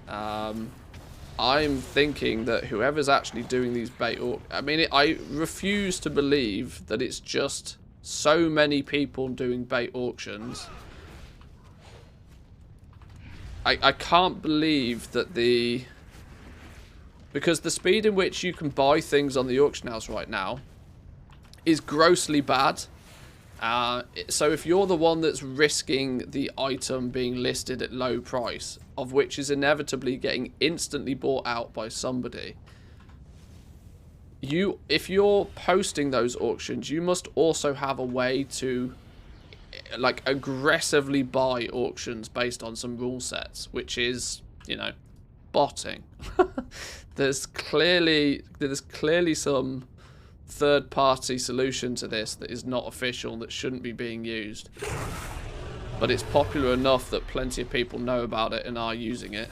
I'm thinking that whoever's actually doing these bait auctions... I mean, I refuse to believe that it's just so many people doing bait auctions. I can't believe that because the speed in which you can buy things on the auction house right now is grossly bad. So if you're the one that's risking the item being listed at low price, of which is inevitably getting instantly bought out by somebody, if you're posting those auctions, you must also have a way to like aggressively buy auctions based on some rule sets, which is, you know, botting. There's clearly some third-party solution to this that is not official, that shouldn't be being used, but it's popular enough that plenty of people know about it and are using it.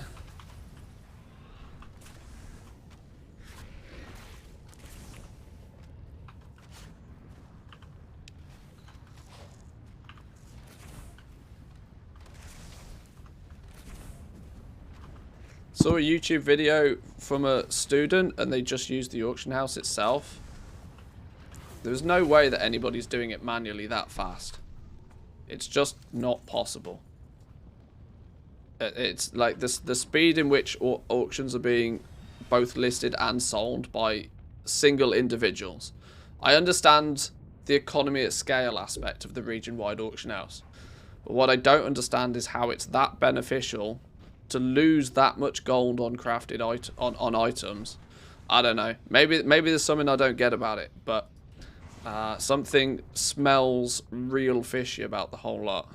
Saw a YouTube video from a student and they just used the auction house itself. There's no way that anybody's doing it manually that fast. It's just not possible. It's like the speed in which auctions are being both listed and sold by single individuals. I understand the economy at scale aspect of the region-wide auction house, but what I don't understand is how it's that beneficial to lose that much gold on crafted on items. I don't know. Maybe there's something I don't get about it, but something smells real fishy about the whole lot.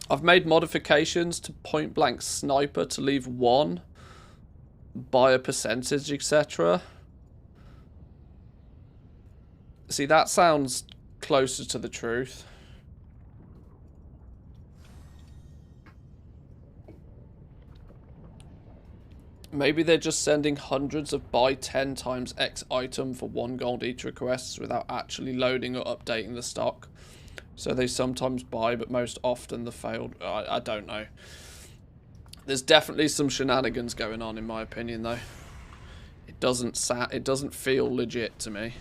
I've made modifications to Point Blank Sniper to leave 1 by a percentage, etc. See, that sounds closer to the truth. Maybe they're just sending hundreds of buy 10 times X item for 1 gold each requests without actually loading or updating the stock. So they sometimes buy, but most often the failed. I don't know. There's definitely some shenanigans going on, in my opinion, though. It doesn't feel legit to me.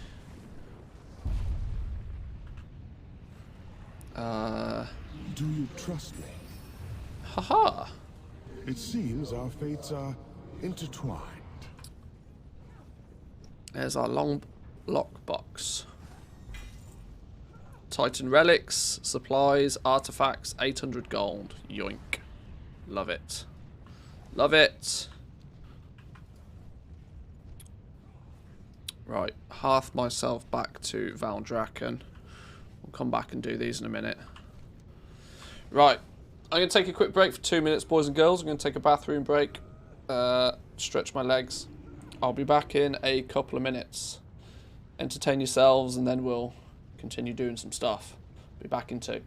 Do you trust me? Haha. It seems our fates are intertwined. There's our long lockbox. Titan relics, supplies, artifacts, 800 gold. Yoink. Love it. Love it. Right, hearth myself back to Valdrakken. We'll come back and do these in a minute. Right, I'm going to take a quick break for 2 minutes, boys and girls. I'm going to take a bathroom break, stretch my legs. I'll be back in a couple of minutes. Entertain yourselves and then we'll continue doing some stuff. Be back in 2.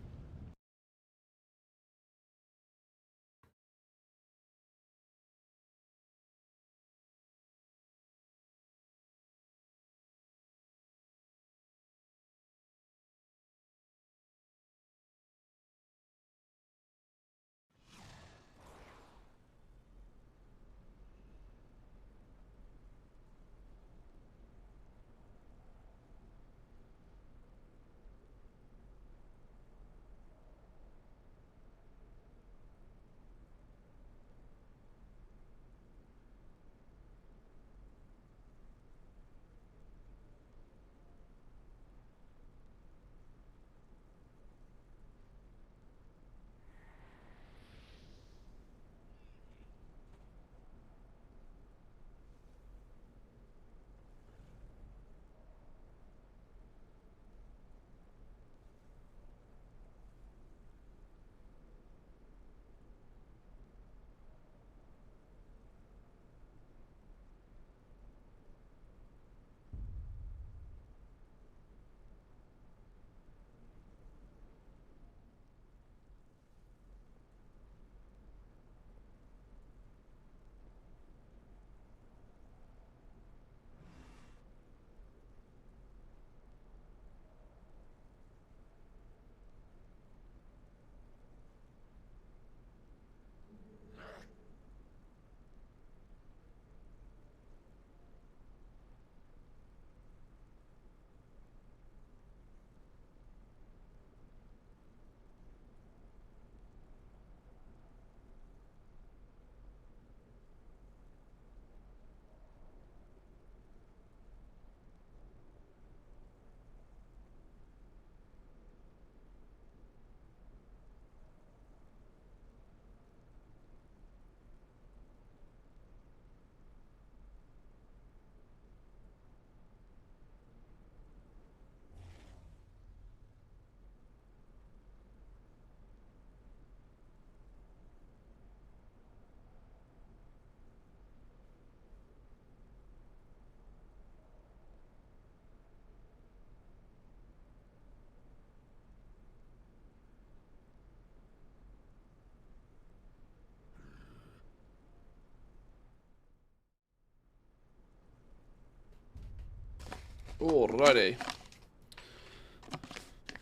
Alrighty.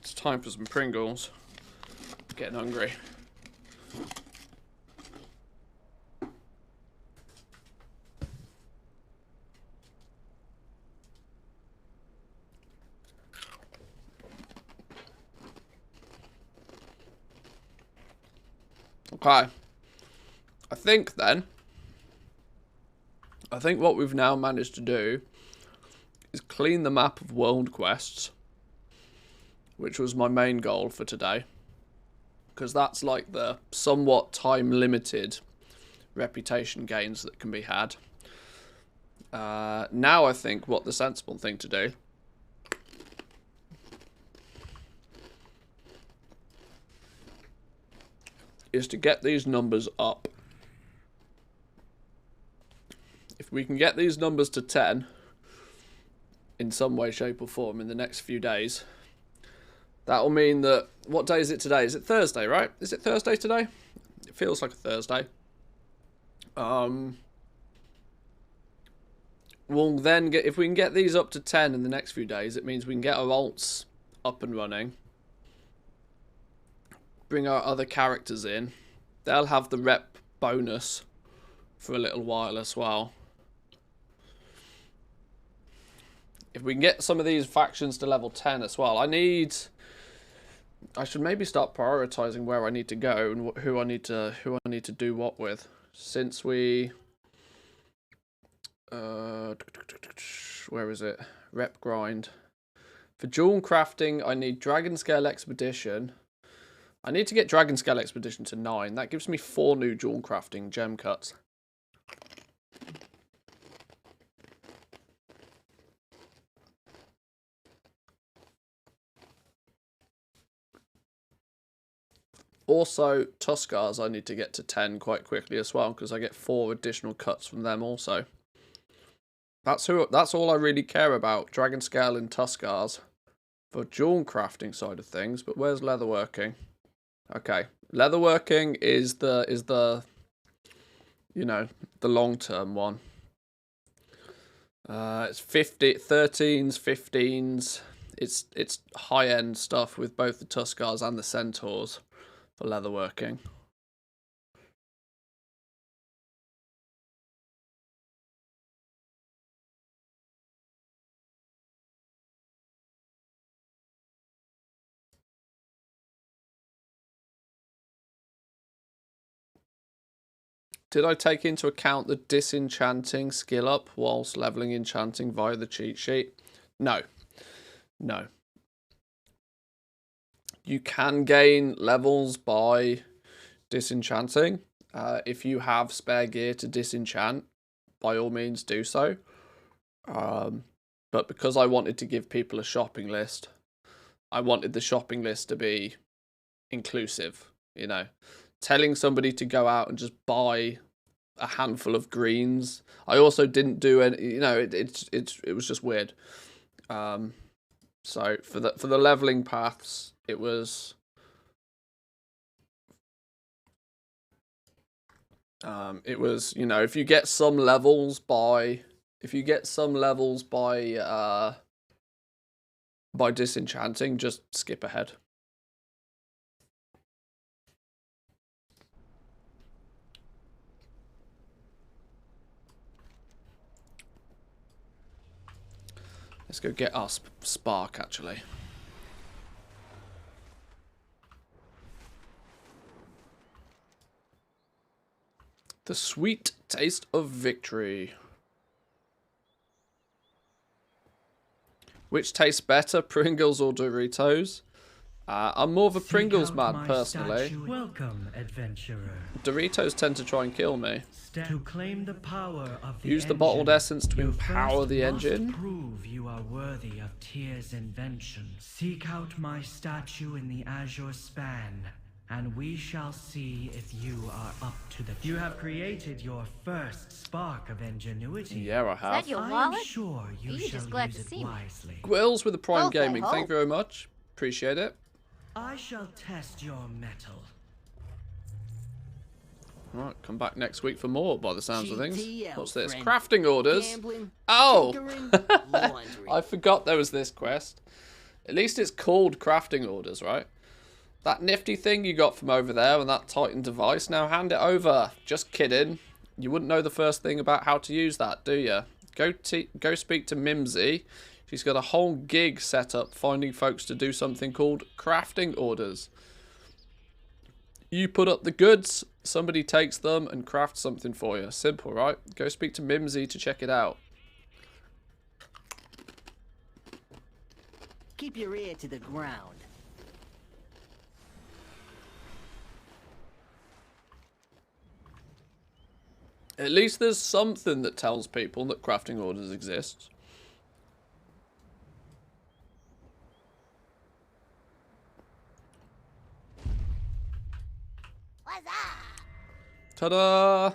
It's time for some Pringles. Getting hungry. Okay. I think what we've now managed to do is clean the map of world quests, which was my main goal for today, because that's like the somewhat time limited reputation gains that can be had. Now I think what the sensible thing to do is to get these numbers up. If we can get these numbers to 10 in some way, shape or form in the next few days, that'll mean that... What day is it today? Is it Thursday, right? Is it Thursday today? It feels like a Thursday. We'll then get... If we can get these up to 10 in the next few days, it means we can get our alts up and running. Bring our other characters in. They'll have the rep bonus for a little while as well. If we can get some of these factions to level 10 as well, I should maybe start prioritizing where I need to go and who I need to do what with. Since we where is it? Rep grind. For jewel crafting, I need Dragon Scale Expedition. I need to get Dragon Scale Expedition to 9. That gives me 4 new jewel crafting gem cuts. Also, Tuskars I need to get to 10 quite quickly as well, because I get 4 additional cuts from them also. That's all I really care about, Dragon Scale and Tuskars for jewel crafting side of things. But where's leatherworking? Okay, leatherworking is the you know, the long-term one. It's 13s, 15s. It's high-end stuff with both the Tuskars and the Centaurs for leatherworking. Did I take into account the disenchanting skill up whilst leveling enchanting via the cheat sheet? No. No. You can gain levels by disenchanting. If you have spare gear to disenchant, by all means do so. But because I wanted to give people a shopping list, I wanted the shopping list to be inclusive, you know. Telling somebody to go out and just buy a handful of greens. I also didn't do any, you know, it was just weird. So for the leveling paths, it was you know, if you get some levels by disenchanting, just skip ahead. Let's go get our spark, actually. The sweet taste of victory. Which tastes better, Pringles or Doritos? I'm more of a Pringles man, personally. Welcome, adventurer. Doritos tend to try and kill me. To claim the power of the Use the bottled essence to you empower the first must engine. Prove you are worthy of Tyr's invention. Seek out my statue in the azure span, and we shall see if you are up to the. You have created your first spark of ingenuity. Yeah, I have. Is that your wallet? I'm sure you Are you shall just glad use to it see me? wisely. Gwills with the Prime Both, I Gaming, thank you very much. Appreciate it. I shall test your mettle. Right, come back next week for more, by the sounds of things. GTO, What's this? friend. Crafting orders? Gambling, Oh! tinkering, laundry. I forgot there was this quest. At least it's called crafting orders, right? That nifty thing you got from over there and that Titan device, now hand it over. Just kidding. You wouldn't know the first thing about how to use that, do you? Go speak to Mimsy. She's got a whole gig set up finding folks to do something called crafting orders. You put up the goods, somebody takes them and crafts something for you. Simple, right? Go speak to Mimsy to check it out. Keep your ear to the ground. At least there's something that tells people that crafting orders exist. What's up? Ta-da!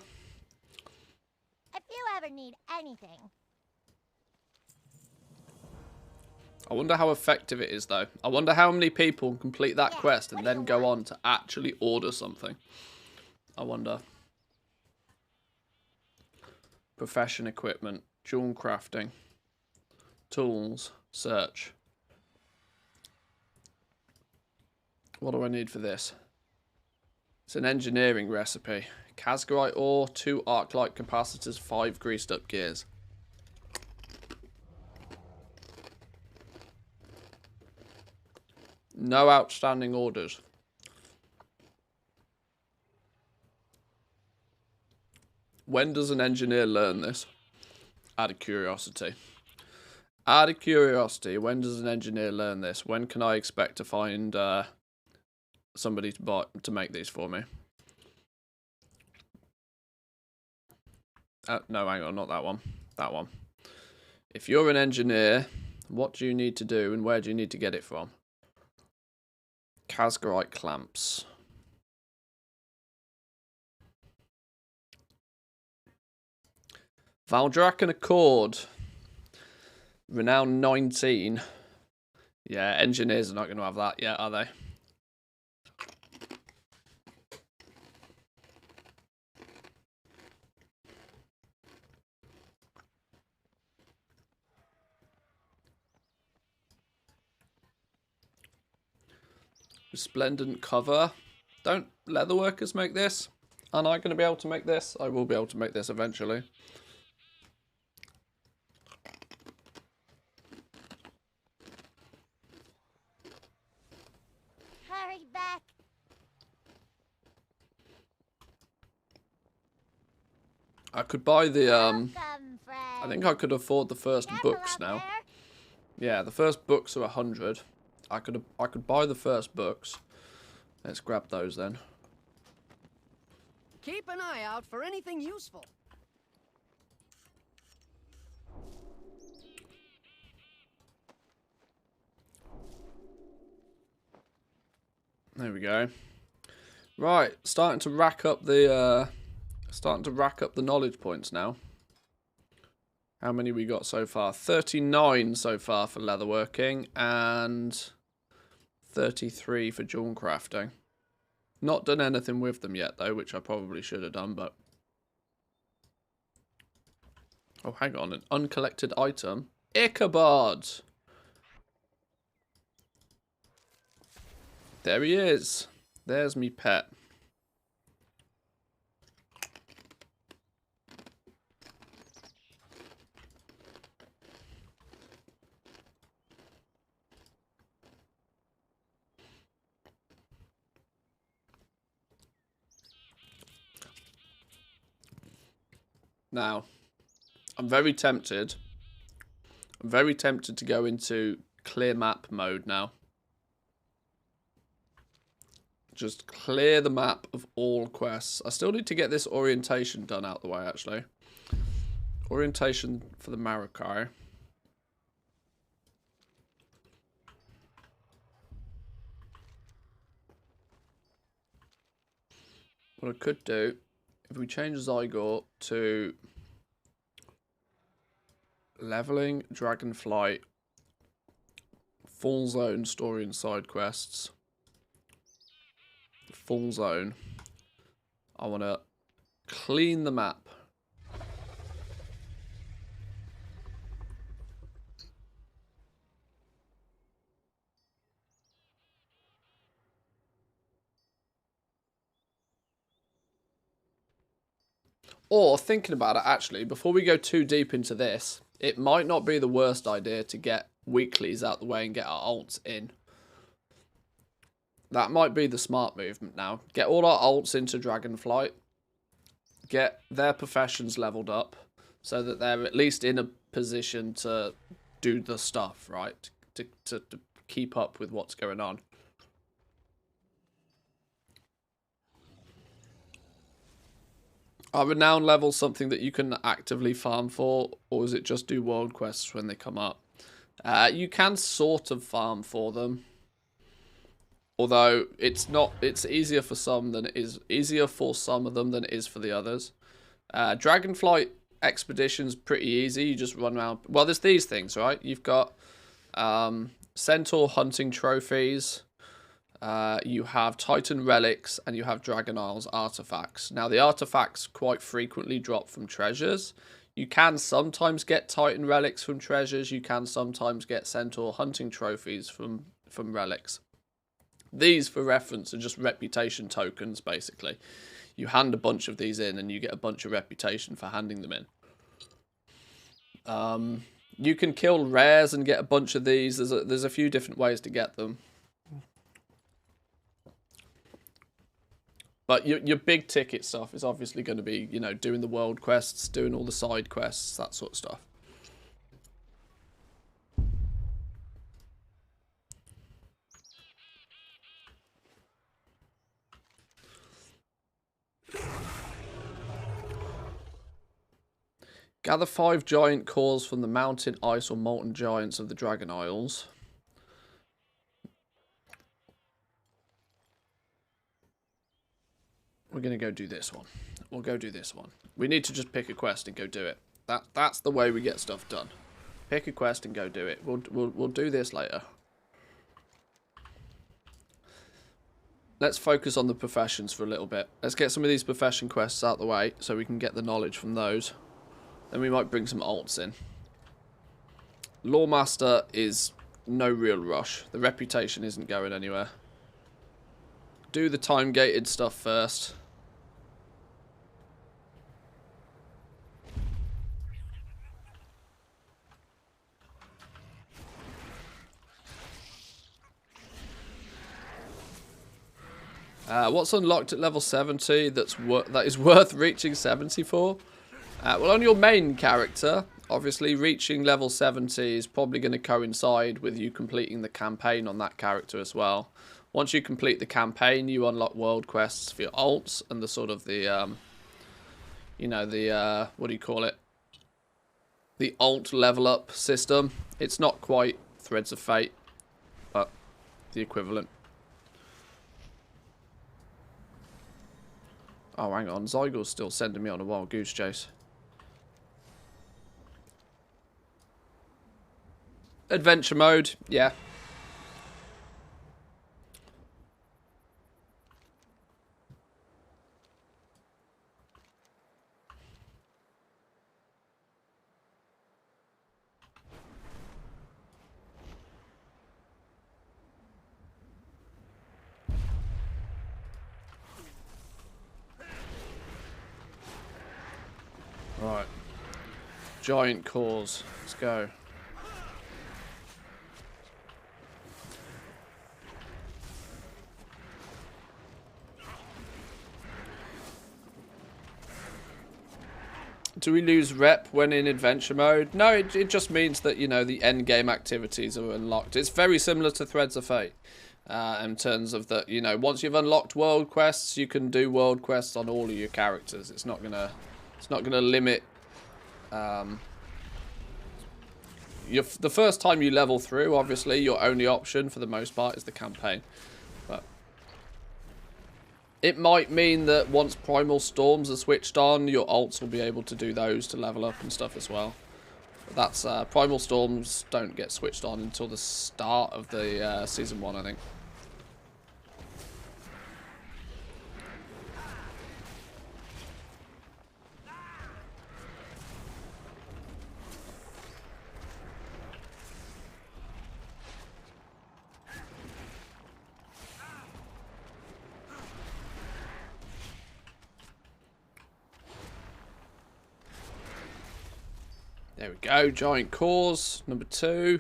If you ever need anything. I wonder how effective it is, though. I wonder how many people complete that quest and then go on to actually order something. I wonder. Profession equipment, jewel crafting, tools, search. What do I need for this? It's an engineering recipe. Casgarite ore, 2 arc-light capacitors, 5 greased up gears. No outstanding orders. When does an engineer learn this? Out of curiosity. Out of curiosity, when does an engineer learn this? When can I expect to find somebody to make these for me? No, hang on, not that one. That one. If you're an engineer, what do you need to do and where do you need to get it from? Casgarite clamps. Valdrakken Accord. Renown 19. Yeah, engineers are not going to have that yet, are they? Resplendent cover. Don't leatherworkers make this? Aren't I going to be able to make this? I will be able to make this eventually. Hurry back. I could buy the Welcome, I think I could afford the first books now. Yeah, the first books are 100. I could buy the first books. Let's grab those then. Keep an eye out for anything useful. There we go. Right, starting to rack up the knowledge points now. How many we got so far? 39 so far for leatherworking and 33 for jewel crafting. Not done anything with them yet though, which I probably should have done, but... Oh, hang on, an uncollected item. Ichabod! There he is. There's me pet. Now, I'm very tempted. I'm very tempted to go into clear map mode now. Just clear the map of all quests. I still need to get this orientation done out the way, actually. Orientation for the Maracai. What I could do, if we change Zygote to leveling, Dragonflight, full zone story and side quests. Full zone. I want to Clean the map. Or, thinking about it, actually, before we go too deep into this, it might not be the worst idea to get weeklies out the way and get our alts in. That might be the smart movement now. Get all our alts into Dragonflight. Get their professions leveled up, so that they're at least in a position to do the stuff, right? To keep up with what's going on. Are renown levels something that you can actively farm for, or is it just do world quests when they come up? You can sort of farm for them, although it's easier for some than it is for some of them than it is for the others. Dragonflight expedition's pretty easy. You just run around. Well, there's these things, right? You've got Centaur hunting trophies. You have Titan relics, and you have Dragon Isles artifacts. Now, the artifacts quite frequently drop from treasures. You can sometimes get Titan relics from treasures. You can sometimes get Centaur hunting trophies from relics. These, for reference, are just reputation tokens, basically. You hand a bunch of these in, and you get a bunch of reputation for handing them in. You can kill rares and get a bunch of these. There's a few different ways to get them. But your big ticket stuff is obviously going to be, you know, doing the world quests, doing all the side quests, that sort of stuff. Gather 5 giant cores from the mountain, ice, or molten giants of the Dragon Isles. We're going to go do this one. We'll go do this one. We need to just pick a quest and go do it. That's the way we get stuff done. Pick a quest and go do it. We'll do this later. Let's focus on the professions for a little bit. Let's get some of these profession quests out the way so we can get the knowledge from those. Then we might bring some alts in. Lawmaster is no real rush. The reputation isn't going anywhere. Do the time-gated stuff first. What's unlocked at level 70 that is worth reaching 70 for? Well, on your main character, obviously reaching level 70 is probably going to coincide with you completing the campaign on that character as well. Once you complete the campaign, you unlock world quests for your alts and the sort of the, you know, the, what do you call it? The alt level up system. It's not quite Threads of Fate, but the equivalent. Oh, hang on. Zygore's still sending me on a wild goose chase. Adventure mode, yeah. Right. Giant cores. Let's go. Do we lose rep when in adventure mode? No, it just means that, you know, the end game activities are unlocked. It's very similar to Threads of Fate. In terms of that, you know, once you've unlocked world quests, you can do world quests on all of your characters. It's not gonna limit. The first time you level through, obviously, your only option for the most part is the campaign. But it might mean that once Primal Storms are switched on, your alts will be able to do those to level up and stuff as well. But that's Primal Storms don't get switched on until the start of the Season 1, I think. There we go. Giant cores. Number 2.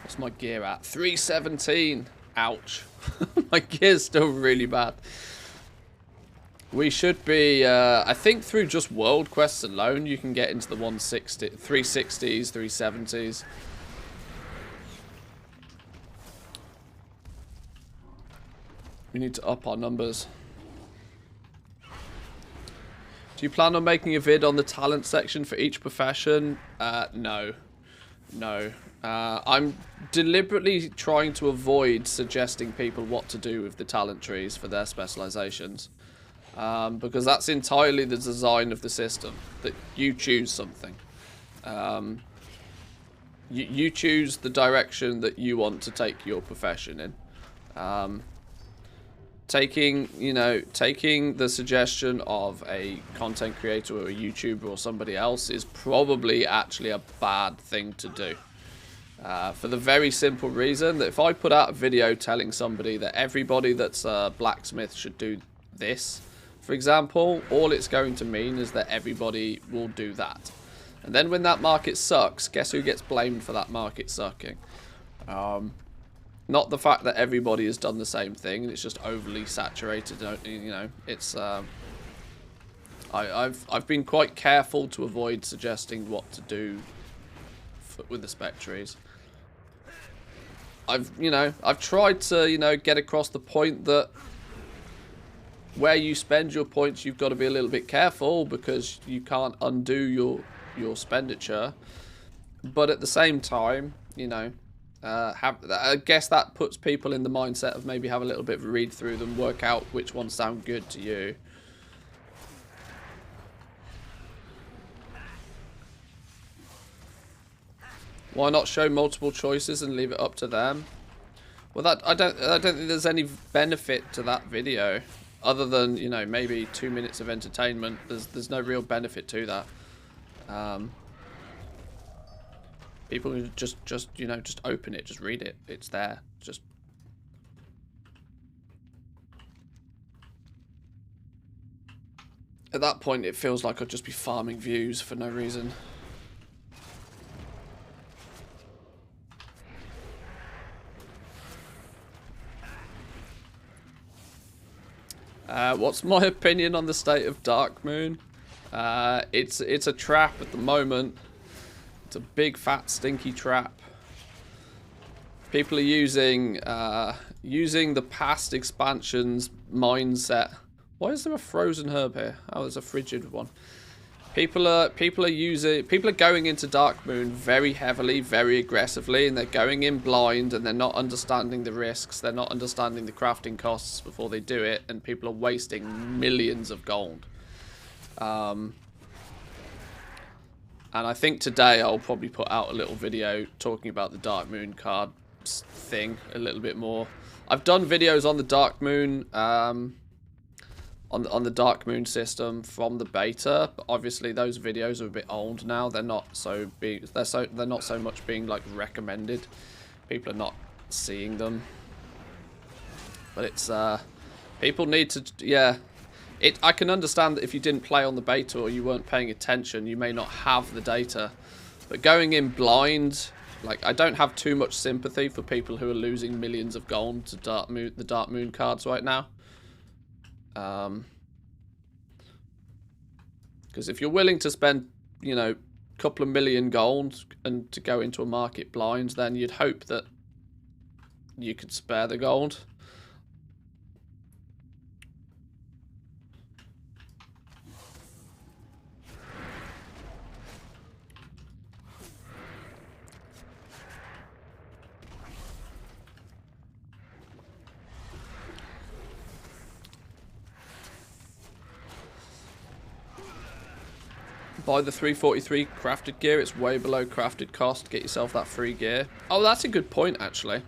What's my gear at? 317. Ouch. My gear's still really bad. We should be, I think through just world quests alone, you can get into the 360s, 370s. We need to up our numbers. Do you plan on making a vid on the talent section for each profession? No. No. I'm deliberately trying to avoid suggesting people what to do with the talent trees for their specializations. Because that's entirely the design of the system, that you choose something. You choose the direction that you want to take your profession in. Taking the suggestion of a content creator or a YouTuber or somebody else is probably actually a bad thing to do. For the very simple reason that if I put out a video telling somebody that everybody that's a blacksmith should do this, for example, all it's going to mean is that everybody will do that. And then when that market sucks, guess who gets blamed for that market sucking? Not the fact that everybody has done the same thing, it's just overly saturated, you know, it's... I've been quite careful to avoid suggesting what to do with the spec trees. I've tried to, get across the point that where you spend your points, you've got to be a little bit careful because you can't undo your expenditure. But at the same time, I guess that puts people in the mindset of maybe have a little bit of a read through them, work out which ones sound good to you. Why not show multiple choices and leave it up to them? Well, I don't think there's any benefit to that video, other than maybe 2 minutes of entertainment. There's no real benefit to that. People just open it, just read it. It's there. Just at that point, it feels like I'd just be farming views for no reason. What's my opinion on the state of Darkmoon? It's a trap at the moment. It's a big, fat, stinky trap. People are using the past expansions mindset. Why is there a frozen herb here? Oh, there's a frigid one. People are going into Darkmoon very heavily, very aggressively, and they're going in blind, and they're not understanding the risks. They're not understanding the crafting costs before they do it, and people are wasting millions of gold. And I think today I'll probably put out a little video talking about the Darkmoon card thing a little bit more. I've done videos on the Darkmoon, on the Darkmoon system from the beta, but obviously those videos are a bit old now. They're not so much being like recommended. People are not seeing them. But it's people need to I can understand that if you didn't play on the beta or you weren't paying attention, you may not have the data. But going in blind, like, I don't have too much sympathy for people who are losing millions of gold to the Darkmoon cards right now. Because if you're willing to spend, a couple of million gold and to go into a market blind, then you'd hope that you could spare the gold. Buy the 343 crafted gear. It's way below crafted cost. Get yourself that free gear. Oh, that's a good point, actually.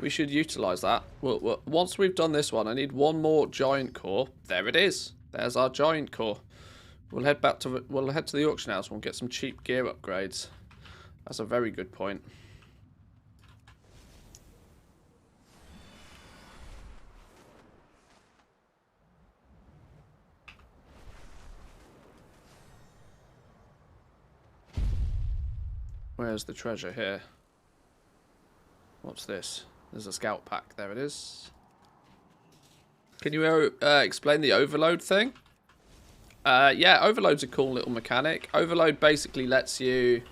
We should utilize that. Well, once we've done this one, I need one more giant core. There it is. There's our giant core. We'll head to the auction house and we'll get some cheap gear upgrades. That's a very good point. Where's the treasure here? What's this? There's a scout pack. There it is. Can you explain the overload thing? Yeah, overload's a cool little mechanic. Overload basically lets you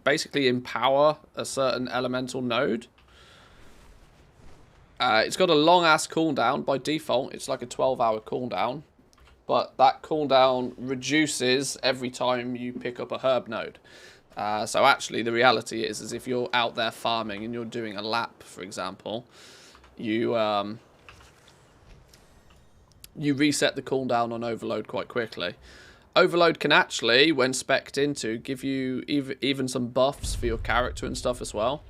basically empower a certain elemental node. It's got a long ass cooldown by default. It's like a 12-hour cooldown, but that cooldown reduces every time you pick up a herb node. So actually, the reality is if you're out there farming and you're doing a lap, for example, you reset the cooldown on overload quite quickly. Overload can actually, when spec'd into, give you even some buffs for your character and stuff as well.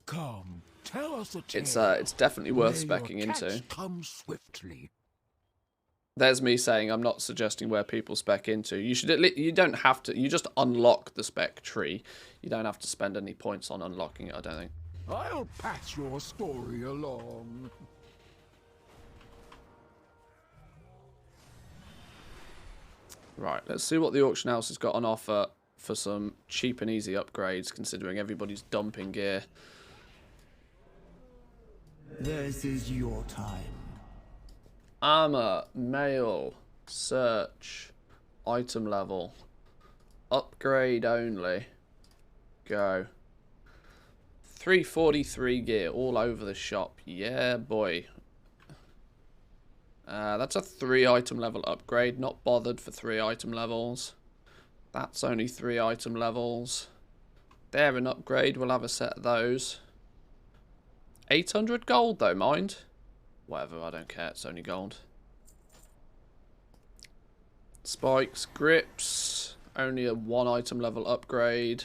Come, tell us a tale. It's definitely worth specking into. Come swiftly. There's me saying I'm not suggesting where people spec into. You don't have to. You just unlock the spec tree. You don't have to spend any points on unlocking it, I don't think. I'll pass your story along. Right, let's see what the auction house has got on offer for some cheap and easy upgrades, considering everybody's dumping gear. This is your time. Armor, mail, search, item level, upgrade only. Go. 343 gear all over the shop. Yeah, boy. That's a 3-item level upgrade. Not bothered for 3 item levels. That's only 3 item levels. They're an upgrade. We'll have a set of those. 800 gold though, mind. Whatever, I don't care. It's only gold. Spikes, grips. Only a 1-item level upgrade.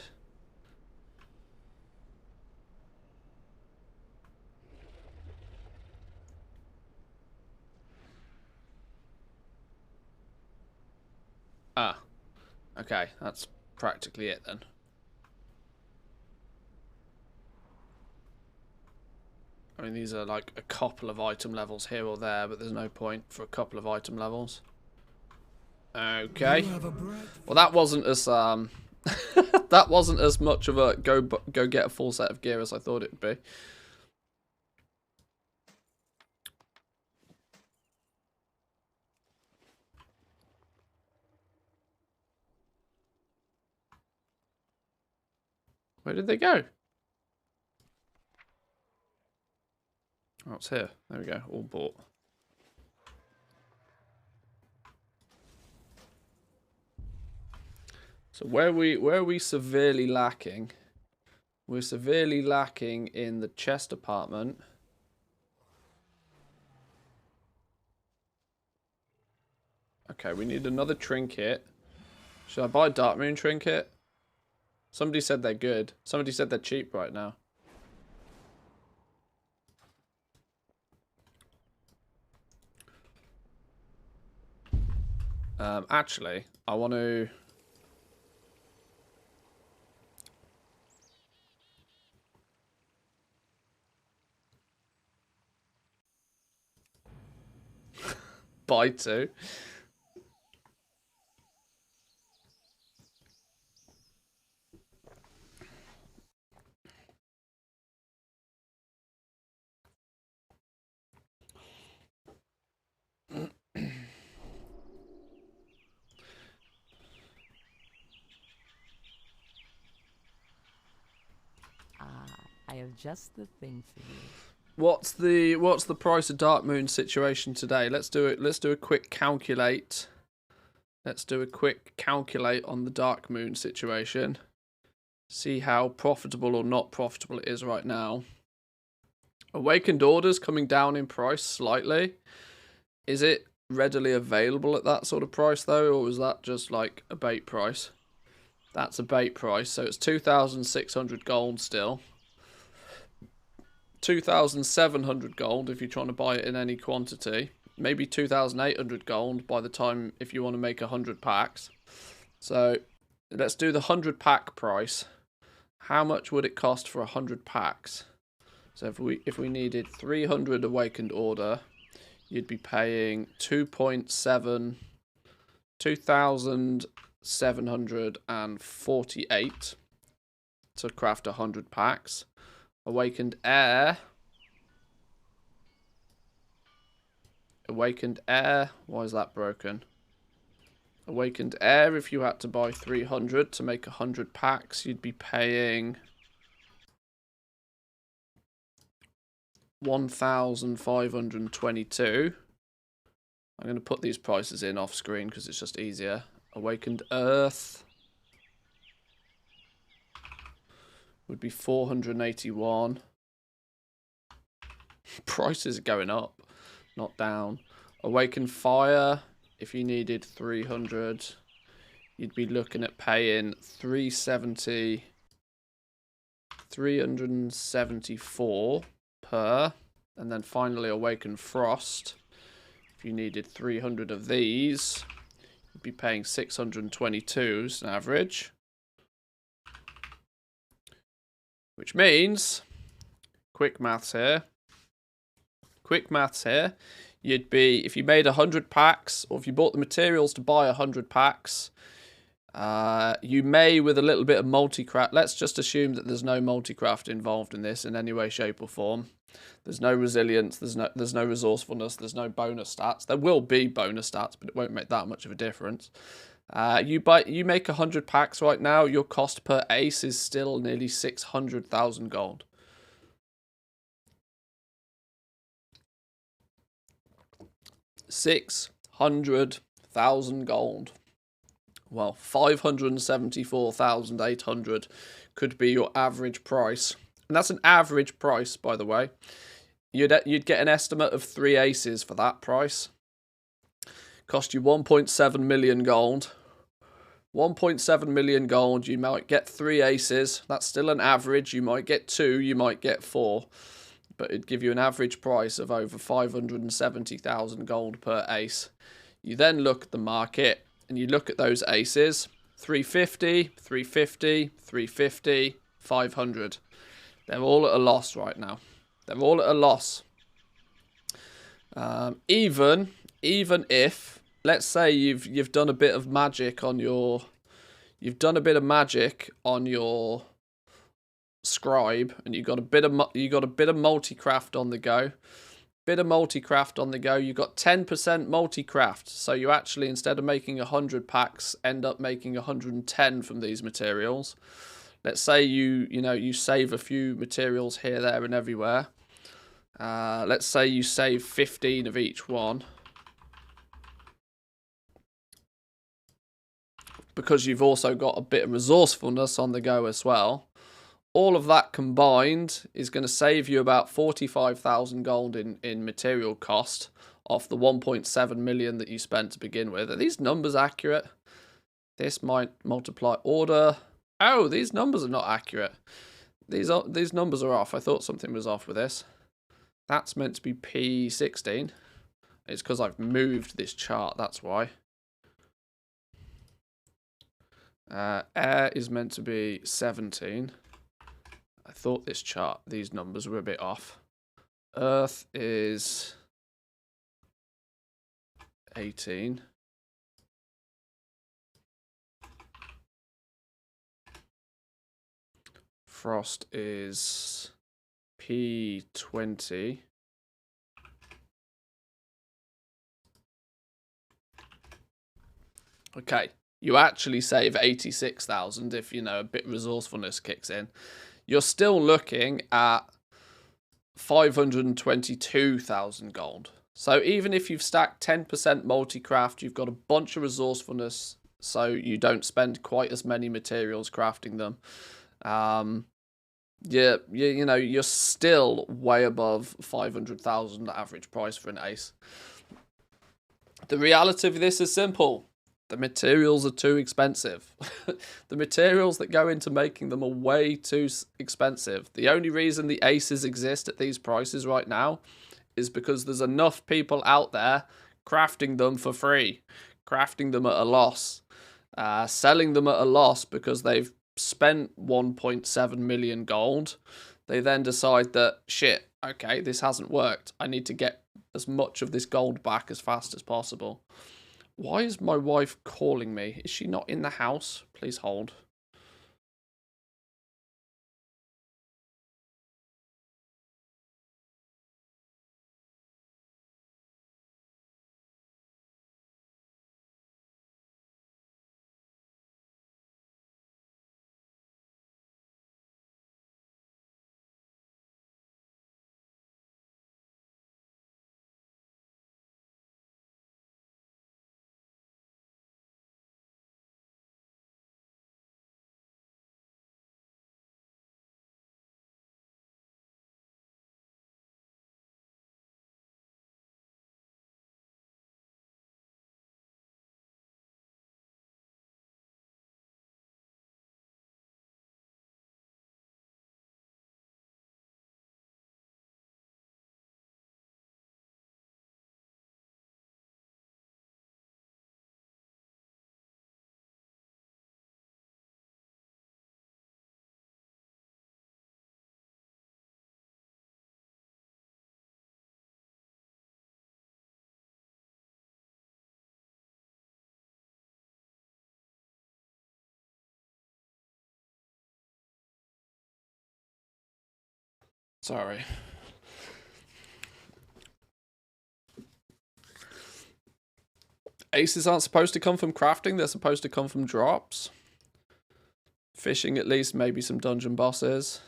Ah, okay, that's practically it then. I mean, these are like a couple of item levels here or there, but there's no point for a couple of item levels. Okay. Well, that wasn't as that wasn't as much of a go get a full set of gear as I thought it would be. Where did they go? Oh, it's here. There we go. All bought. So where are we severely lacking? We're severely lacking in the chest department. Okay, we need another trinket. Should I buy a Darkmoon trinket? Somebody said they're good. Somebody said they're cheap right now. Actually, I want to... buy 2. I have just the thing for you. What's the price of Darkmoon situation today? Let's do it. Let's do a quick calculate. Let's do a quick calculate on the Darkmoon situation. See how profitable or not profitable it is right now. Awakened Orders coming down in price slightly. Is it readily available at that sort of price though, or is that just like a bait price? That's a bait price, so it's 2,600 gold still. 2,700 gold if you're trying to buy it in any quantity. Maybe 2,800 gold by the time if you want to make 100 packs. So let's do the 100 pack price. How much would it cost for 100 packs? So if we needed 300 Awakened Order, you'd be paying 2,700 748 to craft 100 packs. Awakened Air. Awakened Air. Why is that broken? Awakened Air, if you had to buy 300 to make 100 packs, you'd be paying 1,522. I'm going to put these prices in off screen because it's just easier. Awakened Earth would be 481. Prices are going up, not down. Awakened Fire, if you needed 300, you'd be looking at paying 374 per. And then finally Awakened Frost, if you needed 300 of these, you'd be paying 622 as an average. Which means, quick maths here, you'd be, if you made 100 packs, or if you bought the materials to buy 100 packs, you may, with a little bit of multi-craft, let's just assume that there's no multi-craft involved in this in any way, shape or form. There's no resilience, there's no resourcefulness, there's no bonus stats. There will be bonus stats, but it won't make that much of a difference. You make 100 packs right now, your cost per ace is still nearly 600,000 gold. $600,000 gold. Well, 574,800 could be your average price. And that's an average price, by the way. You'd get an estimate of 3 aces for that price. Cost you 1.7 million gold. 1.7 million gold, you might get 3 aces. That's still an average. You might get 2, you might get 4. But it'd give you an average price of over 570,000 gold per ace. You then look at the market and you look at those aces. 350, 350, 350, 500. They're all at a loss right now. They're all at a loss. Even if, let's say you've done a bit of magic on your, scribe, and you got a bit of multi-craft on the go. You got 10% multi-craft, so you actually, instead of making 100 packs, end up making 110 from these materials. Let's say you save a few materials here, there, and everywhere. Let's say you save 15 of each one, because you've also got a bit of resourcefulness on the go as well. All of that combined is going to save you about 45,000 gold in material cost off the 1.7 million that you spent to begin with. Are these numbers accurate? This might multiply order. Oh, these numbers are not accurate. These numbers are off. I thought something was off with this. That's meant to be P16. It's because I've moved this chart, that's why. Air is meant to be 17. I thought these numbers were a bit off. Earth is 18. Frost is P20. Okay, you actually save 86,000 if, a bit resourcefulness kicks in. You're still looking at 522,000 gold. So even if you've stacked 10% multi-craft, you've got a bunch of resourcefulness, so you don't spend quite as many materials crafting them. You're still way above 500,000 average price for an ace. The reality of this is simple. The materials are too expensive. The materials that go into making them are way too expensive. The only reason the aces exist at these prices right now is because there's enough people out there crafting them for free, crafting them at a loss, selling them at a loss because they've spent 1.7 million gold. They then decide that, shit, okay, this hasn't worked. I need to get as much of this gold back as fast as possible. Why is my wife calling me? Is she not in the house? Please hold. Sorry. Aces aren't supposed to come from crafting, they're supposed to come from drops. Fishing at least, maybe some dungeon bosses.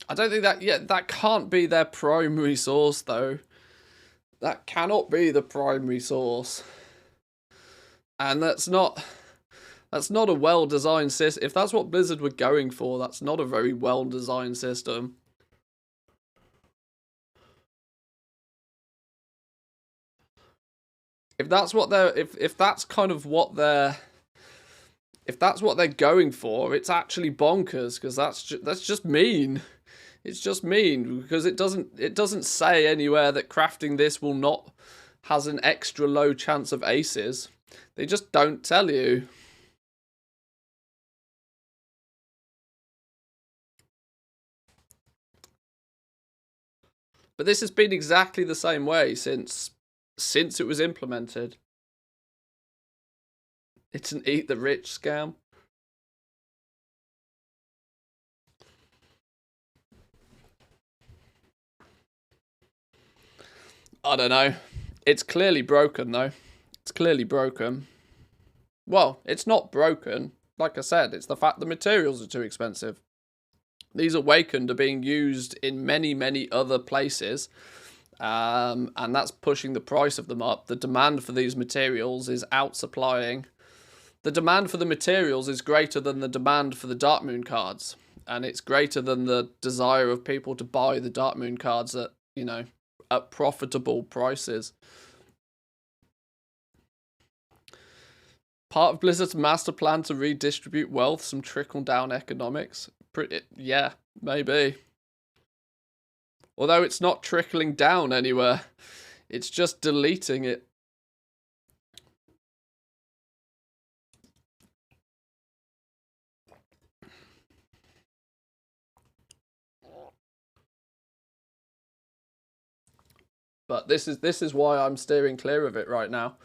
I don't think that, yeah, that can't be their primary source though. That cannot be the primary source. And that's not a well-designed system. If that's what Blizzard were going for, that's not a very well-designed system. If that's what they're, if that's kind of what they're, if that's what they're going for, it's actually bonkers, because that's just mean. It's just mean because it doesn't say anywhere that crafting this has an extra low chance of aces. They just don't tell you. But this has been exactly the same way since it was implemented. It's an eat the rich scam. I don't know. It's clearly broken though. It's clearly broken. Well, it's not broken. Like I said, it's the fact the materials are too expensive. These Awakened are being used in many, many other places. And that's pushing the price of them up. The demand for these materials is outsupplying. The demand for the materials is greater than the demand for the Darkmoon cards. And it's greater than the desire of people to buy the Darkmoon cards at, you know, at profitable prices. Part of Blizzard's master plan to redistribute wealth, some trickle-down economics. Yeah, maybe. Although it's not trickling down anywhere. It's just deleting it. But this is why I'm steering clear of it right now.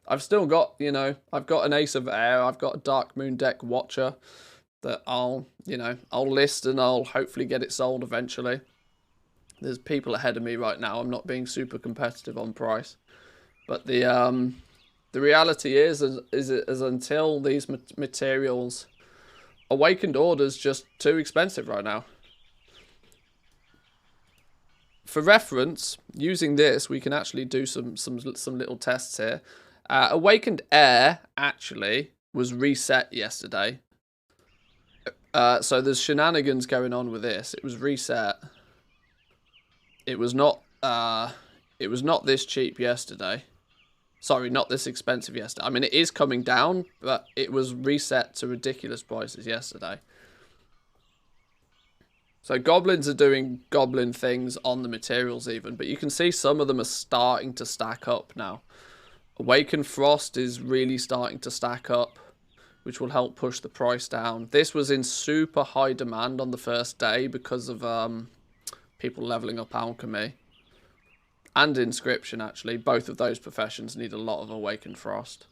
I've still got, you know, I've got an Ace of Air, I've got a Darkmoon deck Watcher that I'll list and I'll hopefully get it sold eventually. There's people ahead of me right now. I'm not being super competitive on price. But the reality is until these materials, Awakened Order's just too expensive right now. For reference, using this, we can actually do some little tests here. Awakened Air actually was reset yesterday. So there's shenanigans going on with this. It was reset. It was not this cheap yesterday. Sorry, not this expensive yesterday. I mean, it is coming down, but it was reset to ridiculous prices yesterday. So goblins are doing goblin things on the materials even, but you can see some of them are starting to stack up now. Awakened Frost is really starting to stack up, which will help push the price down. This was in super high demand on the first day because of people leveling up alchemy. And Inscription, actually. Both of those professions need a lot of Awakened Frost.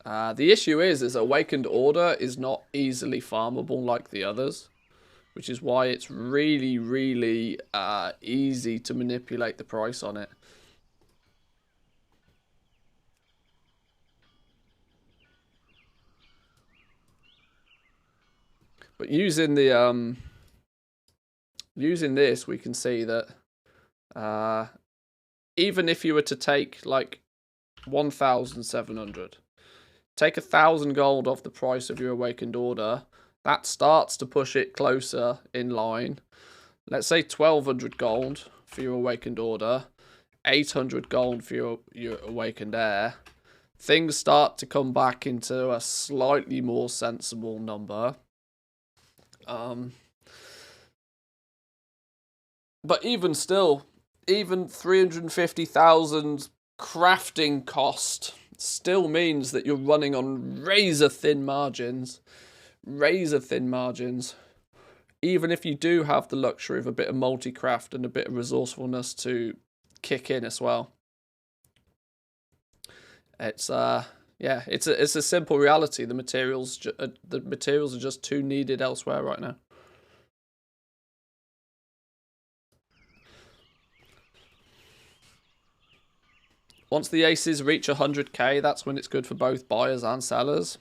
The issue is Awakened Order is not easily farmable like the others, which is why it's really, really easy to manipulate the price on it. But using the using this, we can see that even if you were to take like 1,700, take 1,000 gold off the price of your Awakened Order, that starts to push it closer in line. Let's say 1,200 gold for your Awakened Order, 800 gold for your Awakened Heir. Things start to come back into a slightly more sensible number. But even still, even 350,000 crafting cost still means that you're running on razor thin margins. Razor thin margins. Even if you do have the luxury of a bit of multi-craft and a bit of resourcefulness to kick in as well. It's yeah, it's a simple reality. The materials are just too needed elsewhere right now. Once the aces reach 100k, that's when it's good for both buyers and sellers.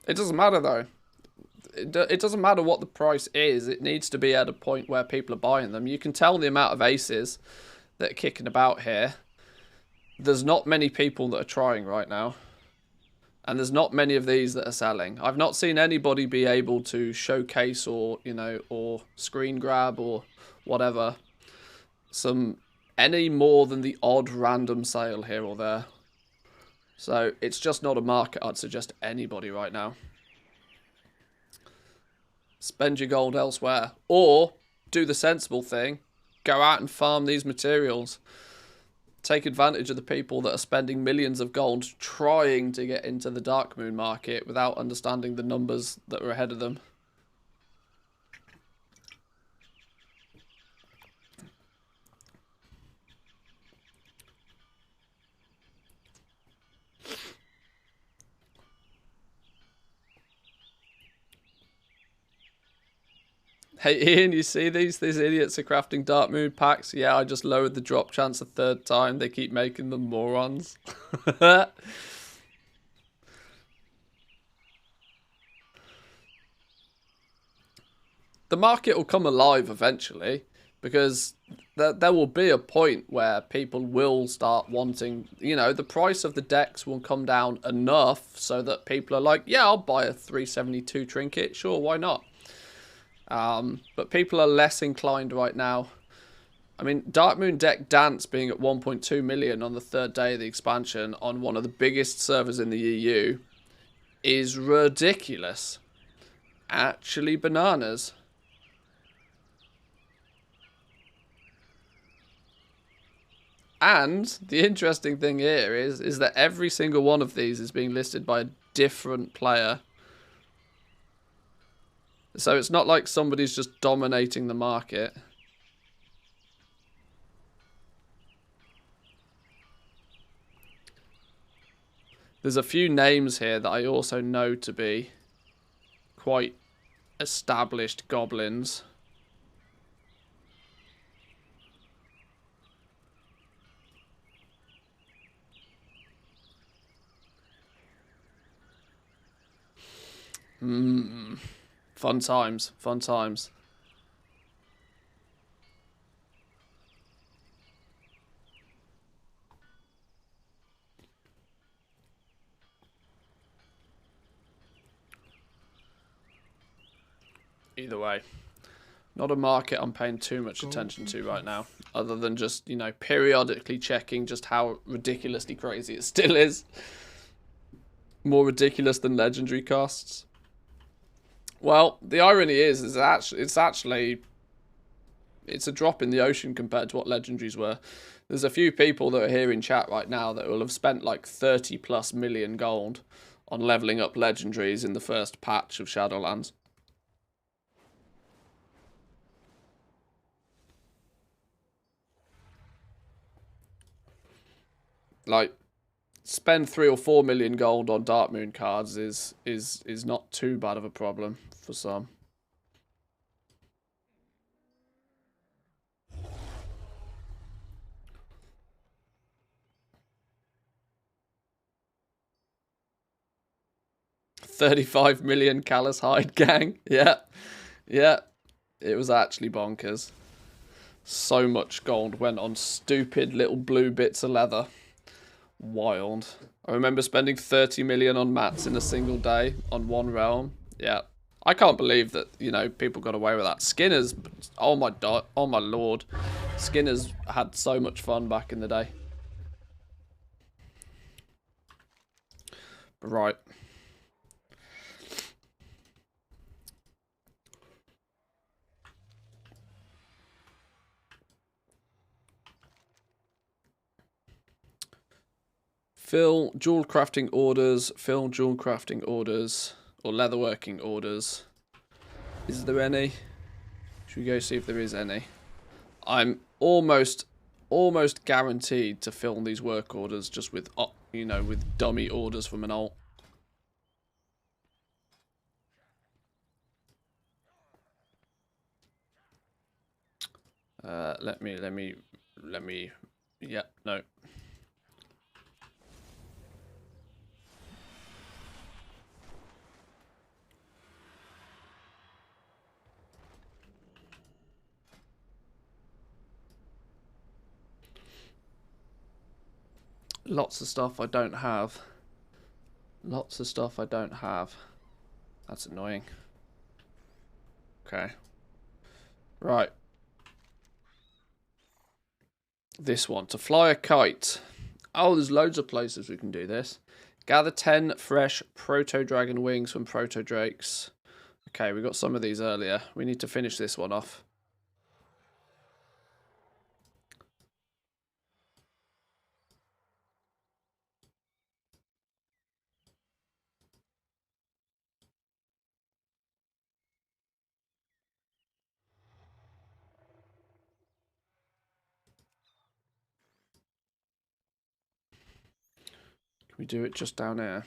It doesn't matter though. It doesn't matter what the price is. It needs to be at a point where people are buying them. You can tell the amount of aces that are kicking about here. There's not many people that are trying right now. And there's not many of these that are selling. I've not seen anybody be able to showcase or, you know, or screen grab or whatever any more than the odd random sale here or there. So it's just not a market I'd suggest to anybody right now. Spend your gold elsewhere. Or do the sensible thing. Go out and farm these materials. Take advantage of the people that are spending millions of gold trying to get into the Darkmoon market without understanding the numbers that are ahead of them. Hey Ian, you see these idiots are crafting Darkmoon packs? Yeah, I just lowered the drop chance a third time. They keep making them morons. The market will come alive eventually, because there will be a point where people will start wanting, you know, the price of the decks will come down enough so that people are like, yeah, I'll buy a 372 trinket, sure, why not? But people are less inclined right now. I mean, Darkmoon deck Dance being at 1.2 million on the third day of the expansion on one of the biggest servers in the EU is ridiculous. Actually bananas. And the interesting thing here is that every single one of these is being listed by a different player. So it's not like somebody's just dominating the market. There's a few names here that I also know to be quite established goblins. Fun times, fun times. Either way, not a market I'm paying too much attention to right now, other than just, you know, periodically checking just how ridiculously crazy it still is. More ridiculous than legendary costs. Well, the irony is it's a drop in the ocean compared to what legendaries were. There's a few people that are here in chat right now that will have spent like 30+ million gold on leveling up legendaries in the first patch of Shadowlands. like, spend 3 or 4 million gold on Darkmoon cards is not too bad of a problem for some. $35 million Callous Hide gang. Yeah. Yeah. It was actually bonkers. So much gold went on stupid little blue bits of leather. Wild. I remember spending 30 million on mats in a single day on one realm. Yeah. I can't believe that, you know, people got away with that. Skinners, oh my lord. Skinners had so much fun back in the day. Right. Fill jewel crafting orders, or leatherworking orders. Is there any? Should we go see if there is any? I'm almost guaranteed to fill these work orders just with, you know, with dummy orders from an alt. Let me, yeah, no. Lots of stuff I don't have. Lots of stuff I don't have. That's annoying. Okay. Right. This one. To fly a kite. Oh, there's loads of places we can do this. Gather 10 fresh proto-dragon wings from proto-drakes. Okay, we got some of these earlier. We need to finish this one off. We do it just down here.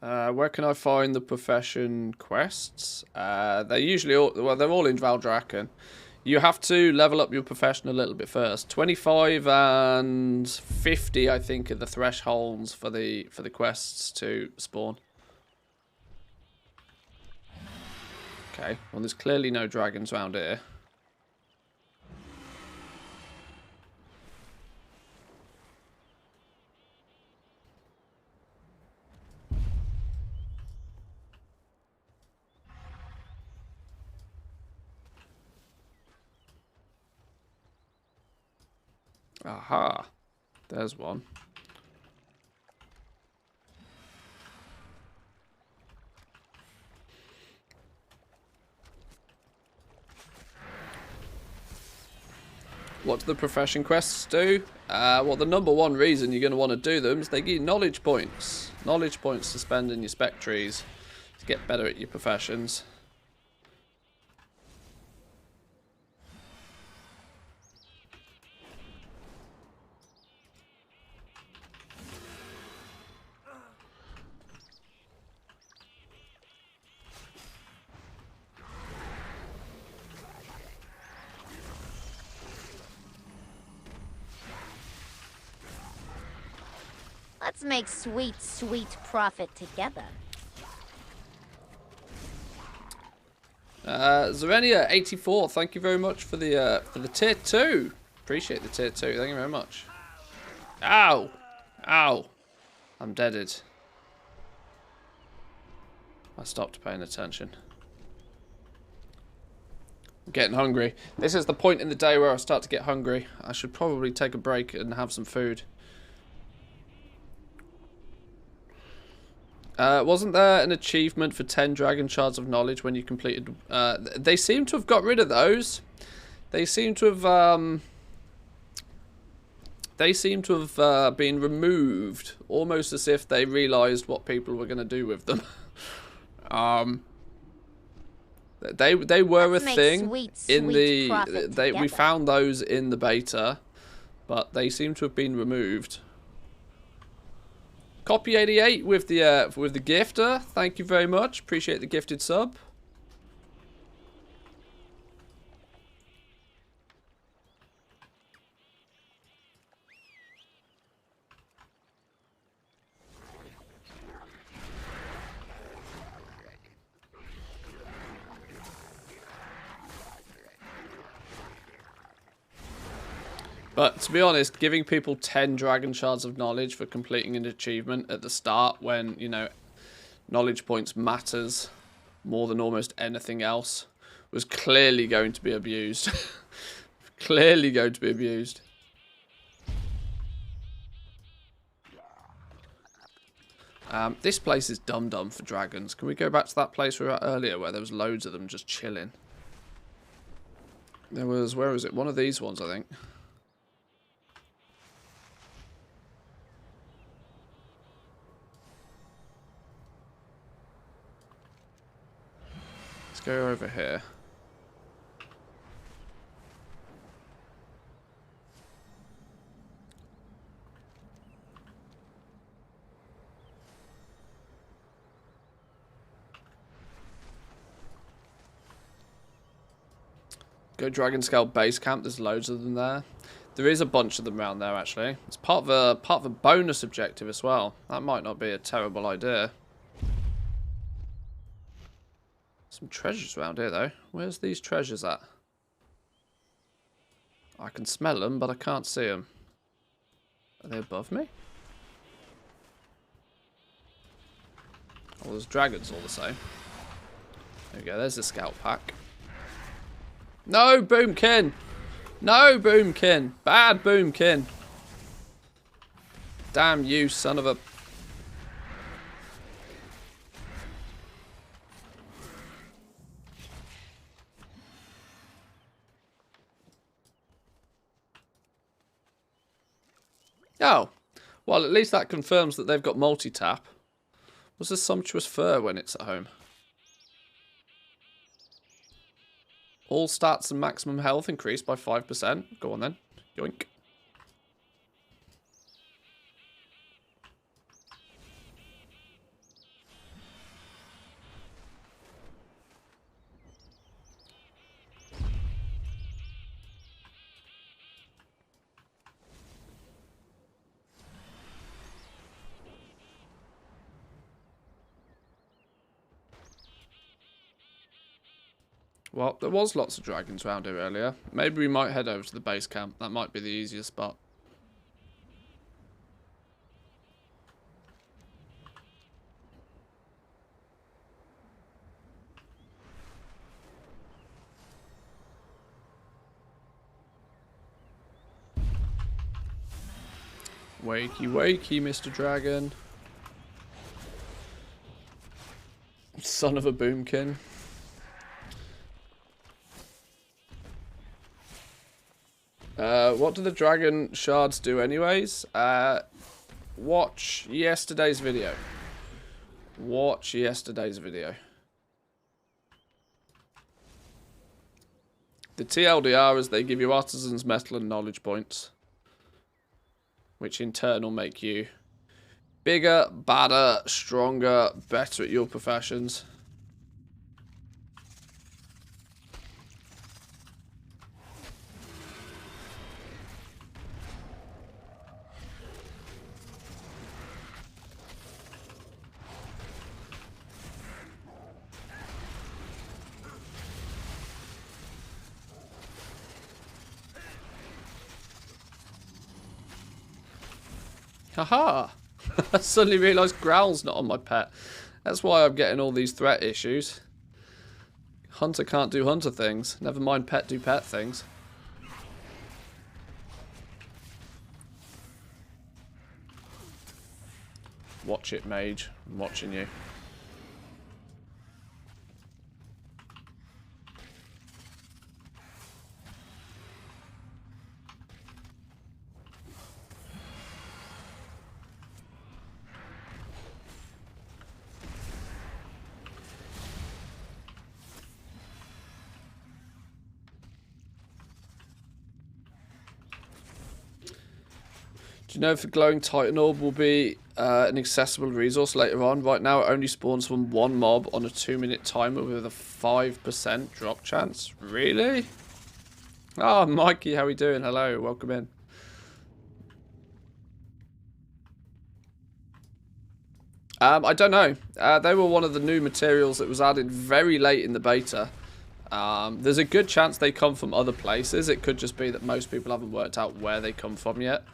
Where can I find the profession quests? They're usually all, well, they're all in Valdrakken. You have to level up your profession a little bit first. 25 and 50, I think, are the thresholds for the quests to spawn. Okay, well, there's clearly no dragons around here. Aha, there's one. What do the profession quests do? Well, the number one reason you're going to want to do them is they give you knowledge points. Knowledge points to spend in your spec trees to get better at your professions. Let's make sweet, sweet profit together. Zerenia84, thank you very much for the tier 2. Appreciate the tier 2. Thank you very much. Ow! Ow! I'm deaded. I stopped paying attention. I'm getting hungry. This is the point in the day where I start to get hungry. I should probably take a break and have some food. Wasn't there an achievement for 10 Dragon Shards of Knowledge when you completed... they seem to have got rid of those. They seem to have... been removed. Almost as if they realised what people were going to do with them. They were Let's a make thing sweet, in sweet the profit we together. found those in the beta, but they seem to have been removed. Copy 88 with the gifter. Thank you very much. Appreciate the gifted sub. But to be honest, giving people 10 dragon shards of knowledge for completing an achievement at the start when, you know, knowledge points matters more than almost anything else was clearly going to be abused. Clearly going to be abused. This place is dum-dum for dragons. Can we go back to that place we were at earlier where there was loads of them just chilling? There was, where was it? One of these ones, I think. Let's go over here. Go Dragon Scale base camp. There's loads of them there. There is a bunch of them around there actually. It's part of a bonus objective as well. That might not be a terrible idea. Some treasures around here though. Where's these treasures at? I can smell them, but I can't see them. Are they above me? Oh, there's dragons all the same. There we go. There's the scout pack. No, Boomkin! No, Boomkin! Bad Boomkin! Damn you, son of a... Oh. Well, at least that confirms that they've got multi-tap. What's a sumptuous fur when it's at home? All stats and maximum health increased by 5%. Go on then. Yoink. Well, there was lots of dragons around here earlier. Maybe we might head over to the base camp. That might be the easiest spot. Wakey, wakey, Mr. Dragon. Son of a boomkin. What do the dragon shards do anyways? Watch yesterday's video. Watch yesterday's video. The TLDR is they give you artisans, metal and knowledge points. Which in turn will make you bigger, badder, stronger, better at your professions. Haha! I suddenly realised Growl's not on my pet. That's why I'm getting all these threat issues. Hunter can't do hunter things. Never mind pet do pet things. Watch it, mage. I'm watching you. Do you know if the glowing Titan Orb will be an accessible resource later on? Right now it only spawns from one mob on a 2-minute timer with a 5% drop chance. Really? Oh, Mikey, how are we doing? Hello, welcome in. I don't know. They were one of the new materials that was added very late in the beta. There's a good chance they come from other places. It could just be that most people haven't worked out where they come from yet.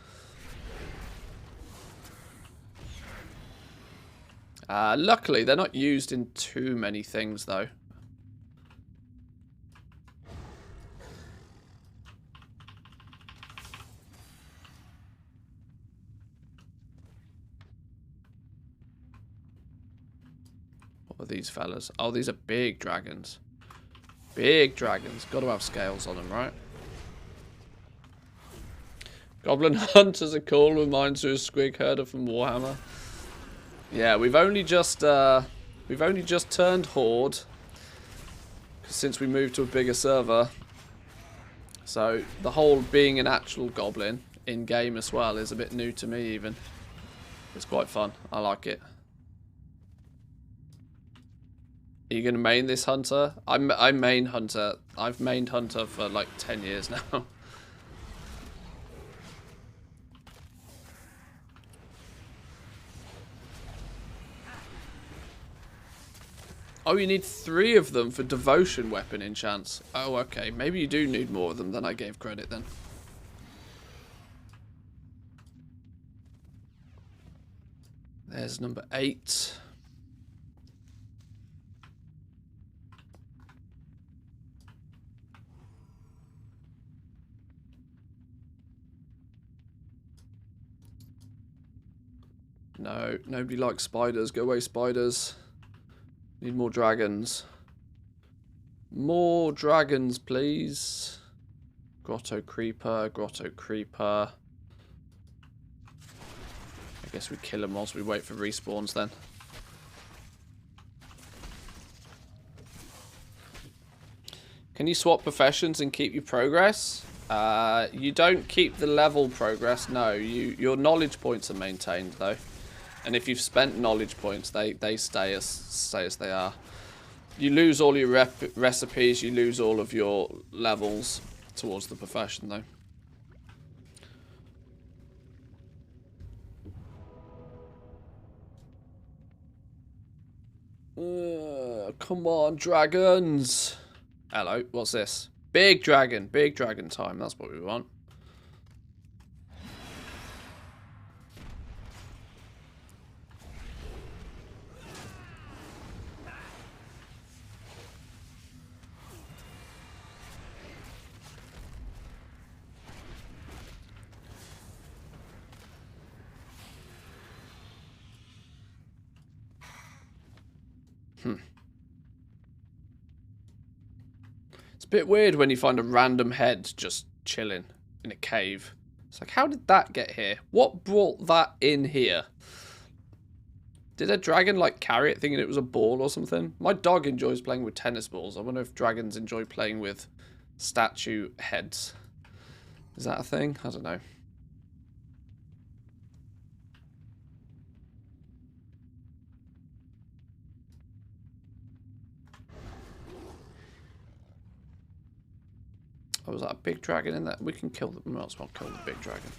Luckily, they're not used in too many things, though. What are these fellas? Oh, these are big dragons. Big dragons. Got to have scales on them, right? Goblin Hunters are cool. Reminds you of Squig Herder from Warhammer. Yeah, we've only just turned Horde since we moved to a bigger server. So the whole being an actual goblin in game as well is a bit new to me even. It's quite fun. I like it. Are you gonna main this hunter? I main hunter. I've mained hunter for like 10 years now. Oh, you need 3 of them for devotion weapon enchants. Oh, okay. Maybe you do need more of them than I gave credit then. There's number 8. No, nobody likes spiders. Go away, spiders. Need more dragons. More dragons, please. Grotto Creeper, Grotto Creeper. I guess we kill them whilst we wait for respawns then. Can you swap professions and keep your progress? You don't keep the level progress, no. Your knowledge points are maintained though. And if you've spent knowledge points, they stay as they are. You lose all your recipes, you lose all of your levels towards the profession, though. Come on, dragons. Hello, what's this? Big dragon time. That's what we want. It's a bit weird when you find a random head just chilling in a cave. It's like, how did that get here? What brought that in here? Did a dragon like carry it thinking it was a ball or something? My dog enjoys playing with tennis balls. I wonder if dragons enjoy playing with statue heads. Is that a thing? I don't know. Oh, was that a big dragon in there? We can kill them. We might as well kill the big dragon.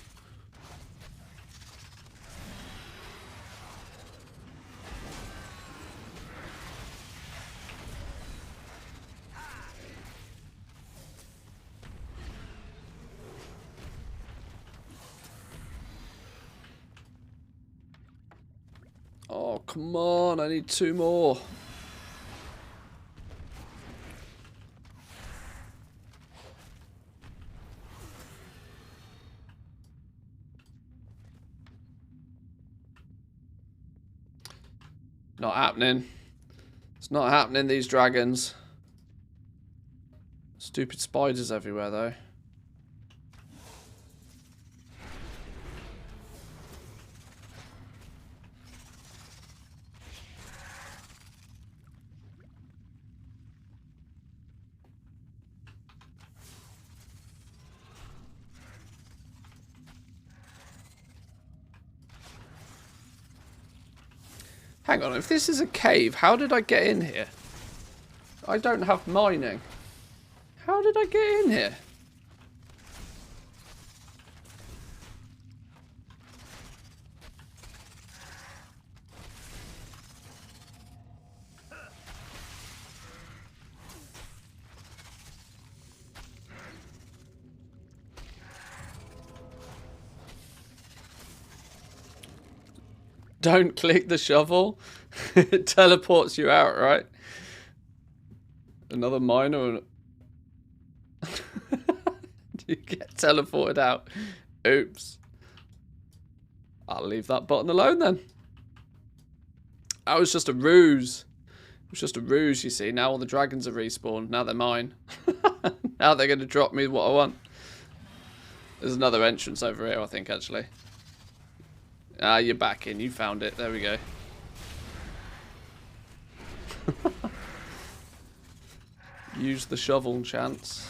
Oh, come on. I need 2 more. Not happening. It's not happening, these dragons. Stupid spiders everywhere, though. Hang on, if this is a cave, how did I get in here? I don't have mining. How did I get in here? Don't click the shovel. It teleports you out, right? Another miner. You get teleported out. Oops. I'll leave that button alone then. That was just a ruse. It was just a ruse, you see. Now all the dragons are respawned. Now they're mine. Now they're going to drop me what I want. There's another entrance over here, I think, actually. Ah, you're back in. You found it. There we go. Use the shovel chance.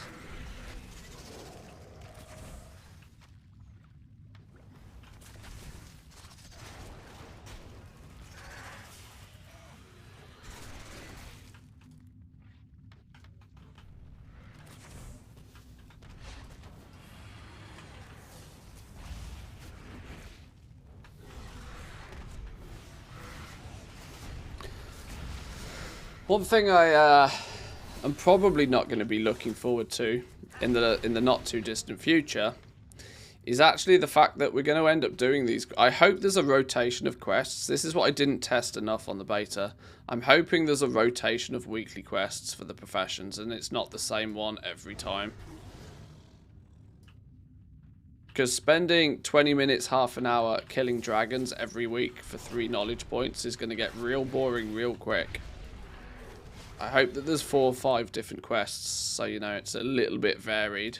One thing I'm probably not going to be looking forward to in the not too distant future is actually the fact that we're going to end up doing these. I hope there's a rotation of quests. This is what I didn't test enough on the beta. I'm hoping there's a rotation of weekly quests for the professions and it's not the same one every time. Because spending 20 minutes, half an hour killing dragons every week for 3 knowledge points is going to get real boring real quick. I hope that there's 4 or 5 different quests, so you know it's a little bit varied.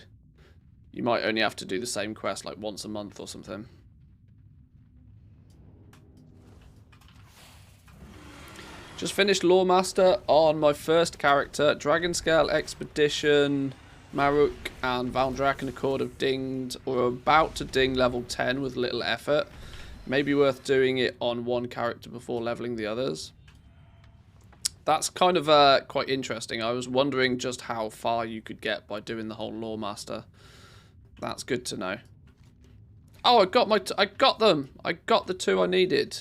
You might only have to do the same quest like once a month or something. Just finished Loremaster on my first character, Dragonscale Expedition, Maruk and Valdrakken Accord have dinged, or are about to ding level 10 with little effort. Maybe worth doing it on one character before leveling the others. That's kind of quite interesting. I was wondering just how far you could get by doing the whole Loremaster. That's good to know. Oh, I got them. I got the 2 I needed.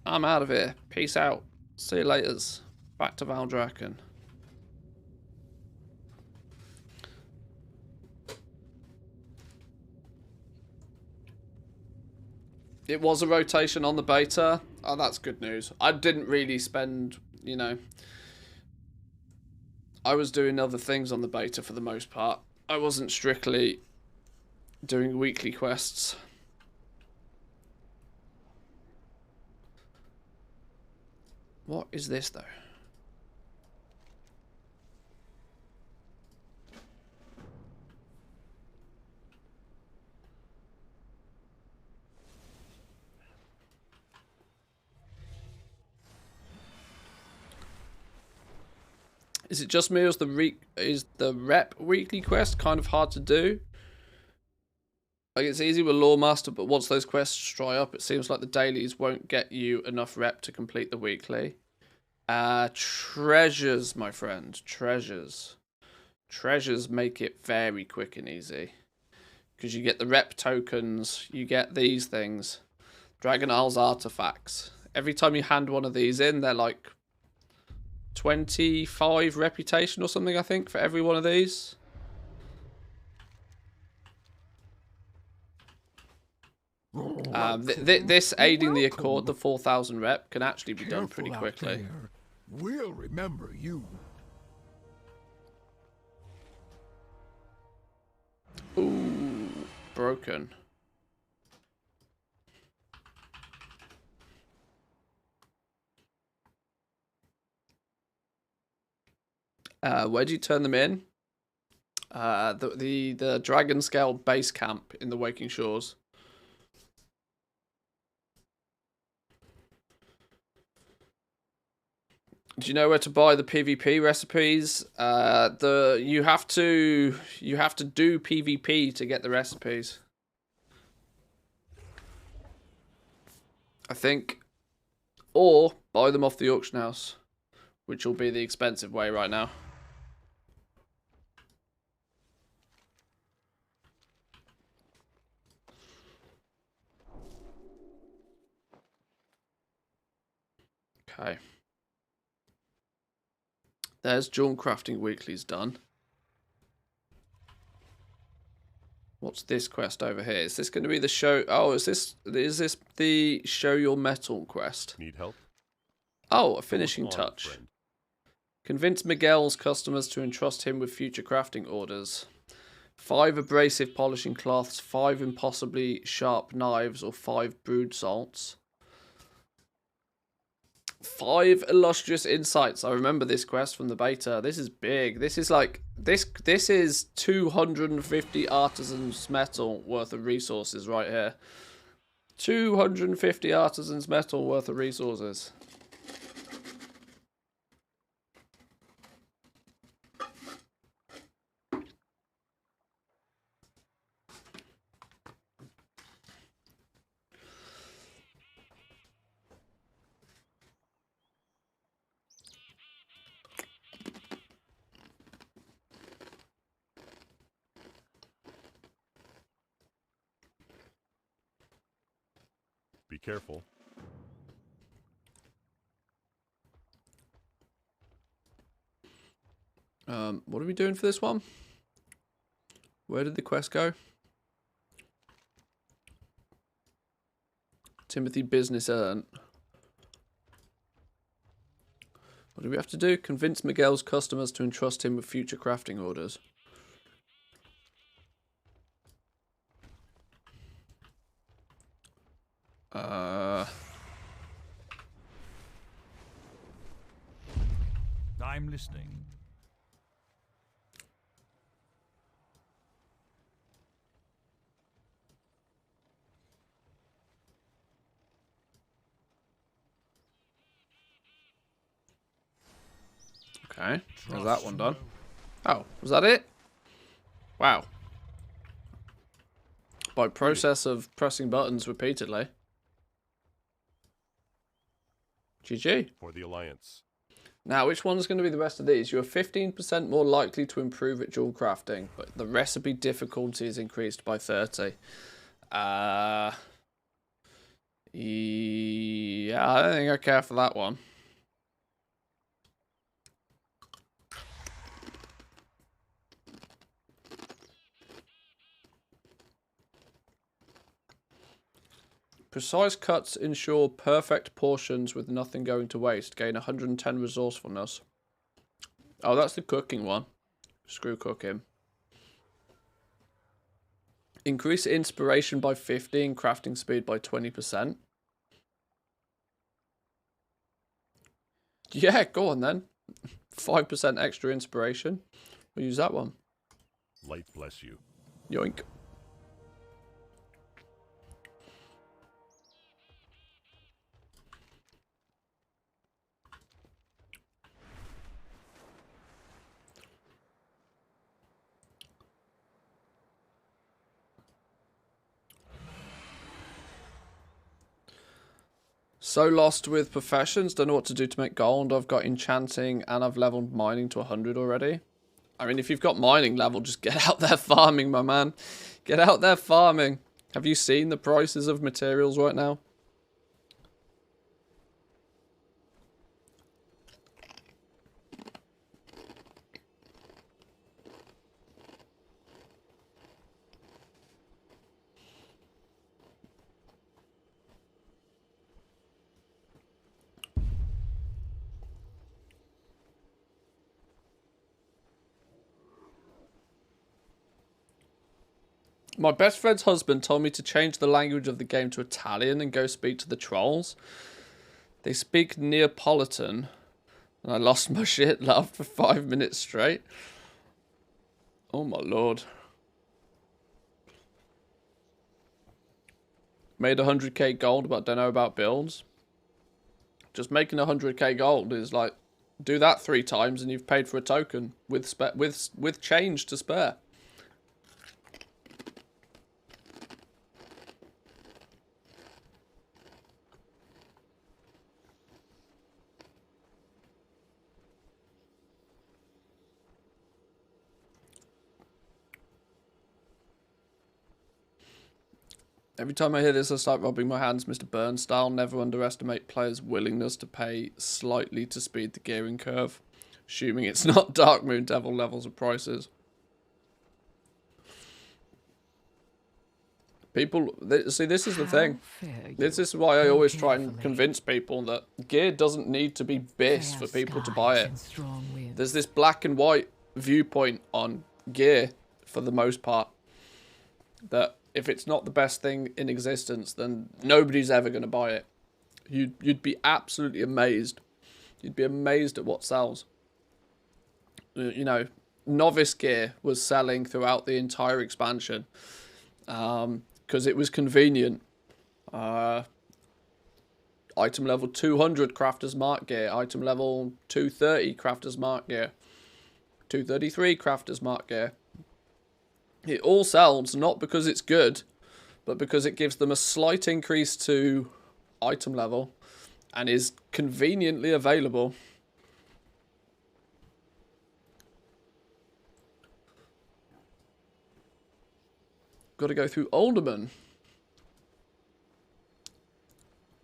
I'm out of here. Peace out. See you laters. Back to Valdrakken. It was a rotation on the beta. Oh, that's good news. I didn't really spend, you know, I was doing other things on the beta for the most part. I wasn't strictly doing weekly quests. What is this though? Is it just me, or is the rep weekly quest kind of hard to do? Like, it's easy with Loremaster, but once those quests dry up, it seems like the dailies won't get you enough rep to complete the weekly. Treasures, my friend. Treasures. Treasures make it very quick and easy. Because you get the rep tokens, you get these things. Dragon Isles artifacts. Every time you hand one of these in, they're like 25 reputation or something, I think, for every one of these. This aiding the Accord, the 4,000 rep, can actually be done pretty quickly. We'll remember you. Ooh, broken. Where do you turn them in? The Dragonscale base camp in the Waking Shores. Do you know where to buy the PvP recipes? You have to do PvP to get the recipes. or buy them off the auction house, which will be the expensive way right now. Okay. There's Jewel Crafting Weekly's done. What's this quest over here? Is this going to be the show? Oh, is this the show your metal quest? Need help? Oh, a finishing touch. Friend. Convince Miguel's customers to entrust him with future crafting orders. 5 abrasive polishing cloths, 5 impossibly sharp knives, or 5 brood salts. 5 illustrious insights. I remember this quest from the beta. This is big. This is like this is 250 artisans metal worth of resources right here. 250 artisans metal worth of resources. Be careful. What are we doing for this one? Where did the quest go? Timothy Business Earned. What do we have to do? Convince Miguel's customers to entrust him with future crafting orders. I'm listening. Okay, there's that one done. Oh, was that it? Wow. By process of pressing buttons repeatedly. GG. For the Alliance. Now, which one's going to be the rest of these? You're 15% more likely to improve at jewel crafting, but the recipe difficulty is increased by 30. Yeah, I don't think I care for that one. Precise cuts ensure perfect portions with nothing going to waste. Gain 110 resourcefulness. Oh, that's the cooking one. Screw cooking. Increase inspiration by 50 and crafting speed by 20%. Yeah, go on then. 5% extra inspiration. We'll use that one. Light bless you. Yoink. So lost with professions, don't know what to do to make gold. I've got enchanting and I've leveled mining to 100 already. I mean, if you've got mining level, just get out there farming, my man. Get out there farming. Have you seen the prices of materials right now? My best friend's husband told me to change the language of the game to Italian and go speak to the trolls. They speak Neapolitan, and I lost my shit, laughed for 5 minutes straight. Oh my lord. Made 100k gold, but don't know about builds. Just making 100k gold is like, do that 3 times and you've paid for a token with change to spare. Every time I hear this, I start rubbing my hands, Mr. Burns style. Never underestimate players' willingness to pay slightly to speed the gearing curve, assuming it's not Dark Moon Devil levels of prices. People, see, this is the thing. This is why I always try and convince people that gear doesn't need to be BIS for people to buy it. There's this black and white viewpoint on gear, for the most part, that if it's not the best thing in existence, then nobody's ever going to buy it. You'd be absolutely amazed. You'd be amazed at what sells. You know, novice gear was selling throughout the entire expansion because it was convenient. Item level 200 Crafter's Mark gear. Item level 230 Crafter's Mark gear. 233 Crafter's Mark gear. It all sells, not because it's good, but because it gives them a slight increase to item level and is conveniently available. Got to go through Alderman.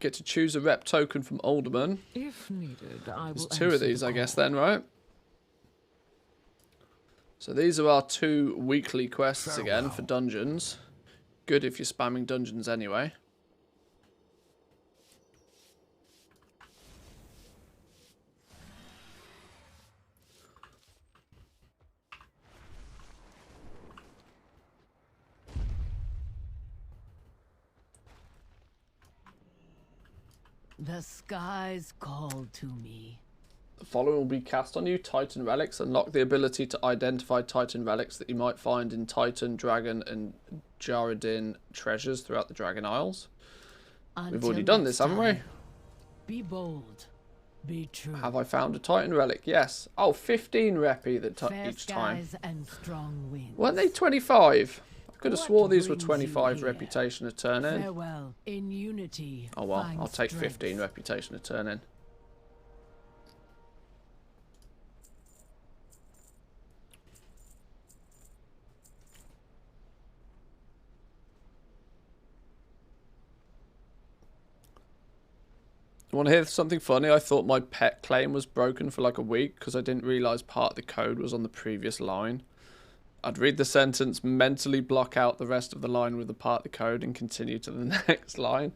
Get to choose a rep token from Alderman. If needed, I will. There's two of these, I guess, then, right? So these are our 2 weekly quests again for dungeons. Good if you're spamming dungeons anyway. The skies called to me. The following will be cast on you. Titan relics. Unlock the ability to identify Titan relics that you might find in Titan, Dragon, and Jaredin treasures throughout the Dragon Isles. We've already done this, haven't we? Be bold. Be true. Have I found a Titan relic? Yes. Oh, 15 repi Fair each time. skies and strong winds. Weren't they 25? I could have What swore these were brings 25 you reputation to turn in. Farewell. In unity. Oh well, find I'll take strength. 15 reputation to turn in. You want to hear something funny? I thought my pet claim was broken for like a week because I didn't realise part of the code was on the previous line. I'd read the sentence, mentally block out the rest of the line with the part of the code and continue to the next line.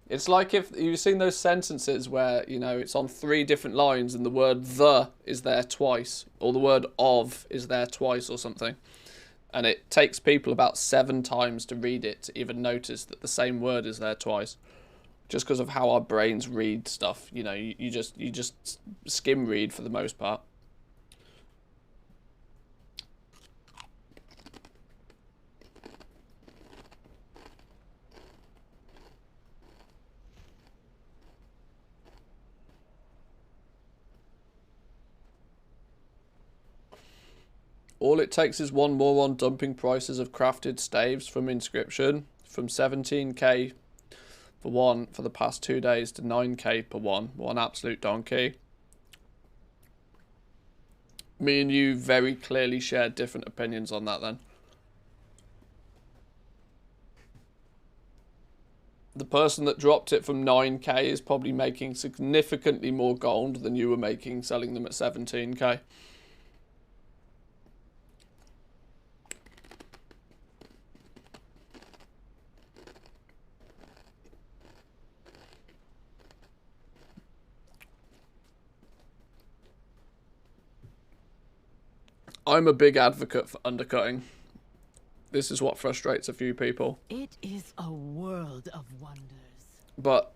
It's like if you've seen those sentences where, you know, it's on 3 different lines and the word the is there twice, or the word of is there twice or something. And it takes people about 7 times to read it to even notice that the same word is there twice. Just because of how our brains read stuff, you know, you just skim read for the most part. All it takes is one moron dumping prices of crafted staves from Inscription from 17k for one for the past 2 days to 9k per one. One absolute donkey. Me and you very clearly shared different opinions on that then. The person that dropped it from 9k is probably making significantly more gold than you were making selling them at 17k. I'm a big advocate for undercutting. This is what frustrates a few people. It is a world of wonders. But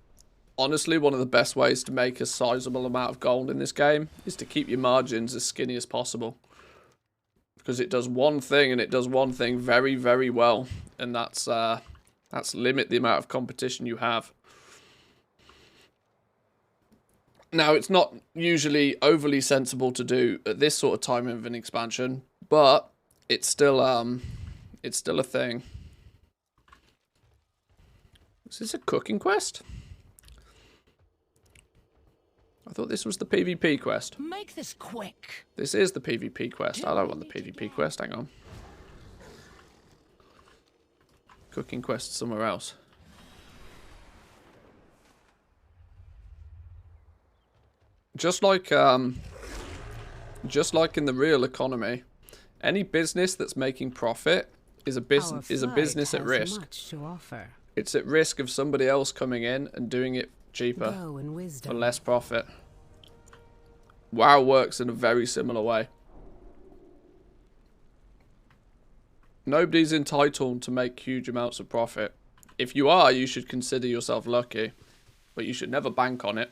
honestly, one of the best ways to make a sizable amount of gold in this game is to keep your margins as skinny as possible. Because it does one thing, and it does one thing very, very well. And that's limit the amount of competition you have. Now, it's not usually overly sensible to do at this sort of time of an expansion, but it's still a thing. Is this a cooking quest? I thought this was the PvP quest. Make this quick. This is the PvP quest. I don't want the PvP quest. Hang on. cooking quest somewhere else. Just like in the real economy, any business that's making profit is a business at risk. Much to offer. It's at risk of somebody else coming in and doing it cheaper for less profit. WoW works in a very similar way. Nobody's entitled to make huge amounts of profit. If you are, you should consider yourself lucky, but you should never bank on it.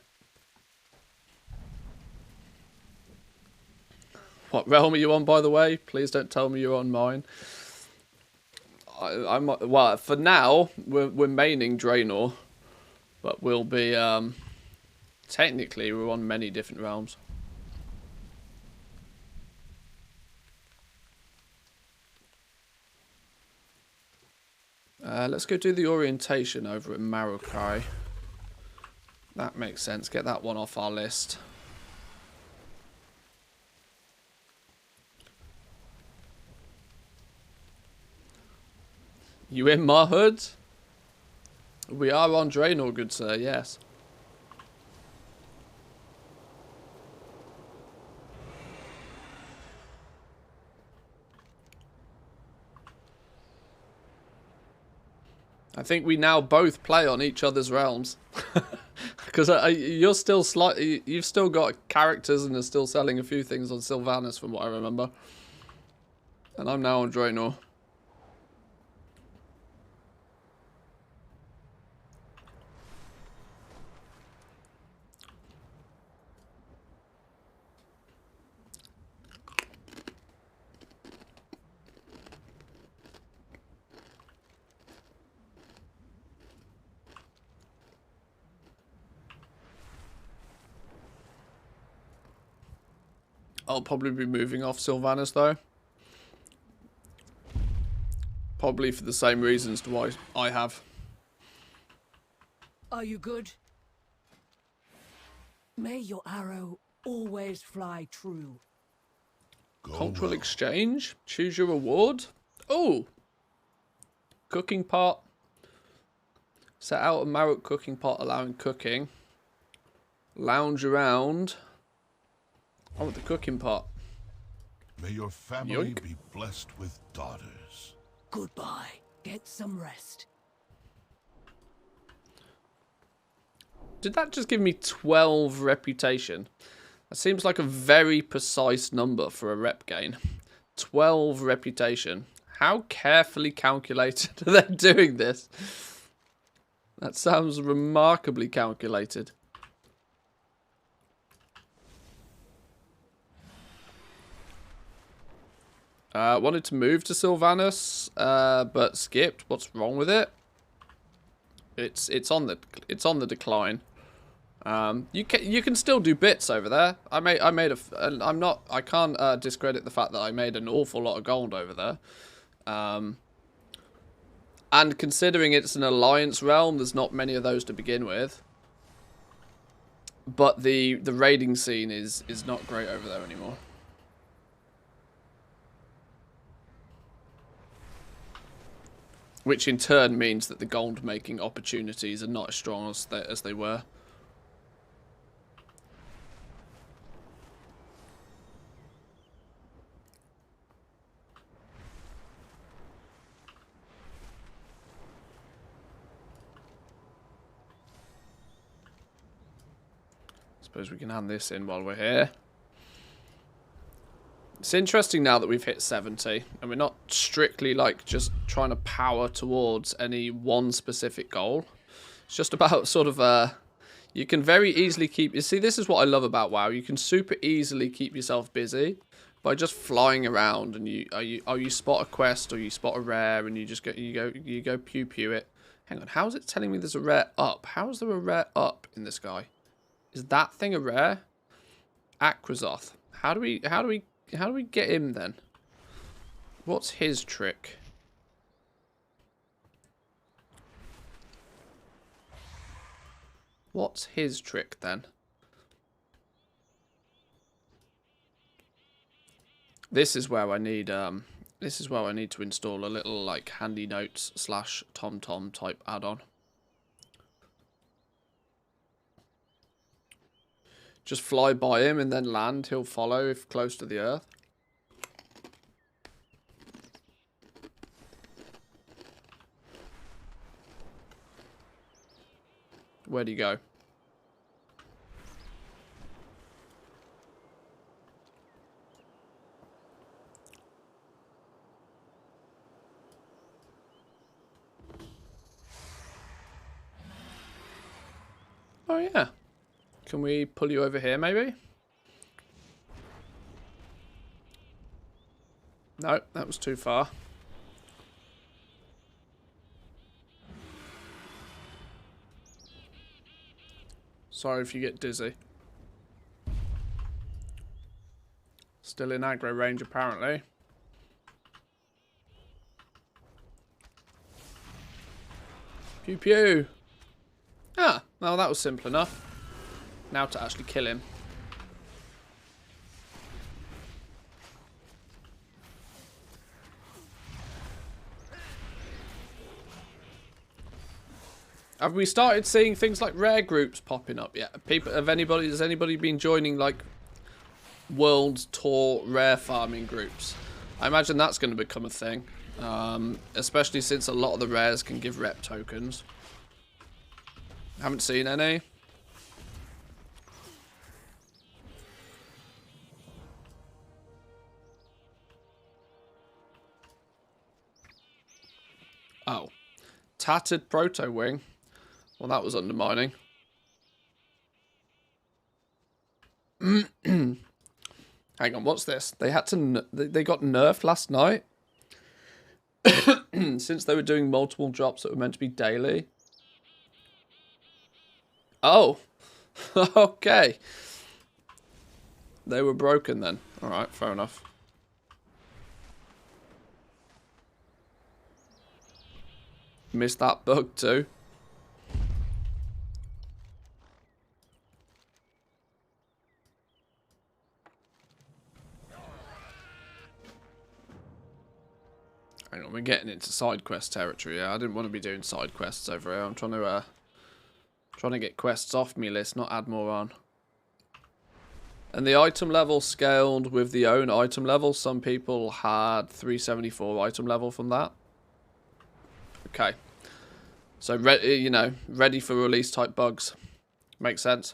What realm are you on, by the way? Please don't tell me you're on mine. Well, for now, we're maining Draenor, but we'll be, technically, we're on many different realms. Let's go do the orientation over at Marokai. That makes sense. Get that one off our list. You in my hood? We are on Draenor, good sir, yes. I think we now both play on each other's realms. Because you're still slightly... You've still got characters and are still selling a few things on Sylvanas from what I remember. And I'm now on Draenor. I'll probably be moving off Sylvanas though. Probably for the same reasons to why I have. Are you good? May your arrow always fly true. Cultural exchange? Choose your reward? Oh! Cooking pot. Set out a Marok cooking pot allowing cooking. Lounge around. Oh, the cooking pot. May your family be blessed with daughters. Goodbye. Get some rest. Did that just give me 12 reputation? That seems like a very precise number for a rep gain. 12 reputation. How carefully calculated are they doing this? That sounds remarkably calculated. Wanted to move to Sylvanas, but skipped. What's wrong with it? It's on the decline. You can still do bits over there. I can't discredit the fact that I made an awful lot of gold over there. And considering it's an alliance realm, there's not many of those to begin with. But the raiding scene is not great over there anymore. Which in turn means that the gold making opportunities are not as strong as they were. Suppose we can hand this in while we're here. It's interesting now that we've hit 70 and we're not strictly like just trying to power towards any one specific goal. It's just about sort of you can very easily keep... You see, this is what I love about WoW. You can super easily keep yourself busy by just flying around, and you spot a quest or you spot a rare and you just go pew pew it. Hang on, how is it telling me there's a rare up? How is there a rare up in this guy? Is that thing a rare? Akrazoth. How do we get him then? What's his trick? What's his trick then? This is where I need This is where I need to install a little like handy notes / TomTom type add-on. Just fly by him and then land. He'll follow if close to the earth. Where'd he go? Oh yeah. Can we pull you over here maybe? No, that was too far. Sorry if you get dizzy. Still in aggro range apparently. Pew pew. Ah, well that was simple enough. Now to actually kill him. Have we started seeing things like rare groups popping up yet? People, has anybody been joining like world tour rare farming groups? I imagine that's going to become a thing, especially since a lot of the rares can give rep tokens. Haven't seen any. Oh, tattered proto wing. Well, that was undermining. Hang on, what's this? They had to. They got nerfed last night since they were doing multiple drops that were meant to be daily. Oh, okay. They were broken then. All right, fair enough. Missed that bug too. Hang on, we're getting into side quest territory. Yeah, I didn't want to be doing side quests over here. I'm trying to get quests off me list, not add more on. And the item level scaled with the own item level. Some people had 374 item level from that. Okay. So, you know, ready for release type bugs. Makes sense.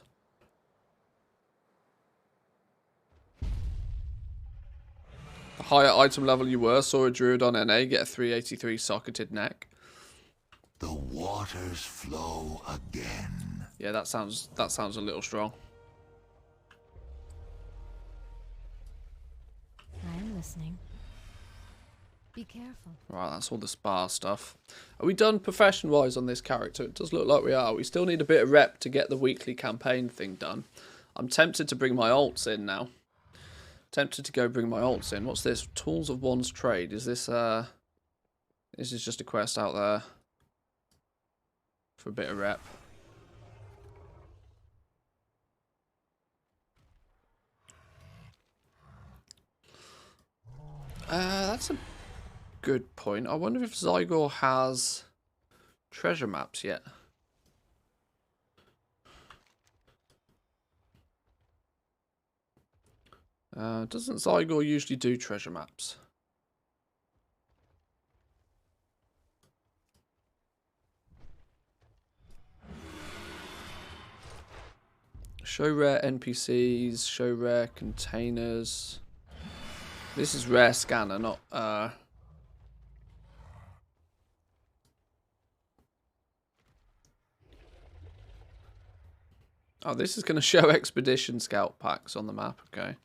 The higher item level you were, saw a druid on NA get a 383 socketed neck. The waters flow again. Yeah, that sounds a little strong. I am listening. Be careful. Right, that's all the spa stuff. Are we done profession-wise on this character? It does look like we are. We still need a bit of rep to get the weekly campaign thing done. I'm tempted to bring my alts in now. Tempted to go bring my alts in. What's this? Tools of One's Trade. Is this this is just a quest out there for a bit of rep. That's a good point. I wonder if Zygor has treasure maps yet. Doesn't Zygor usually do treasure maps? Show rare NPCs, show rare containers. This is rare scanner, not Oh, this is going to show expedition scout packs on the map, okay.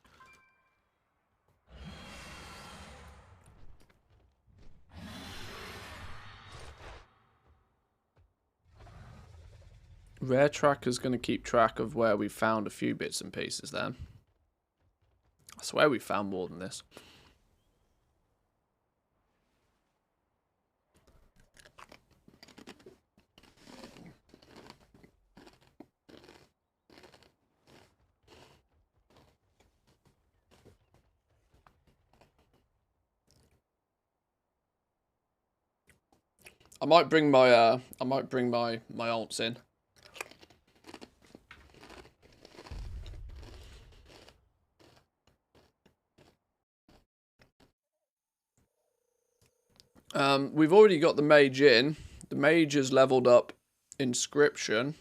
Rare Tracker's going to keep track of where we found a few bits and pieces then. I swear we found more than this. I might bring my my alts in. We've already got the mage in. The mage has leveled up inscription.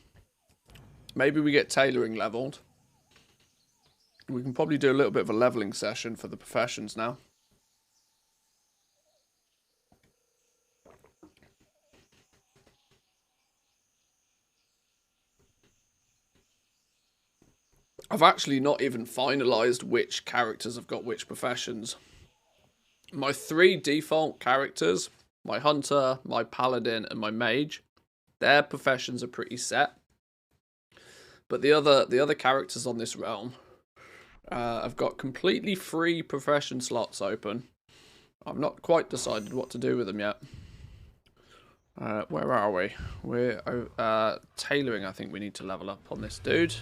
Maybe we get tailoring leveled. We can probably do a little bit of a leveling session for the professions now. I've actually not even finalised which characters have got which professions. My 3 default characters, my hunter, my paladin, and my mage, their professions are pretty set. But the other characters on this realm have got completely free profession slots open. I've not quite decided what to do with them yet. Where are we? We're tailoring. I think we need to level up on this dude.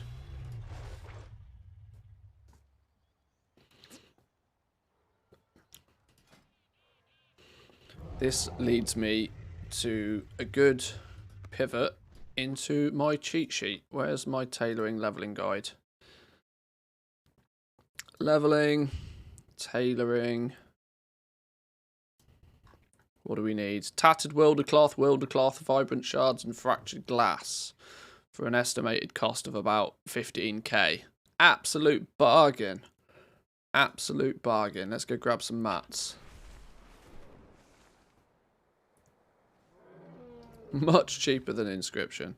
This leads me to a good pivot into my cheat sheet. Where's my tailoring leveling guide? Leveling, tailoring. What do we need? Tattered Wildercloth, Vibrant Shards, and Fractured Glass for an estimated cost of about 15k. Absolute bargain. Absolute bargain. Let's go grab some mats. Much cheaper than Inscription.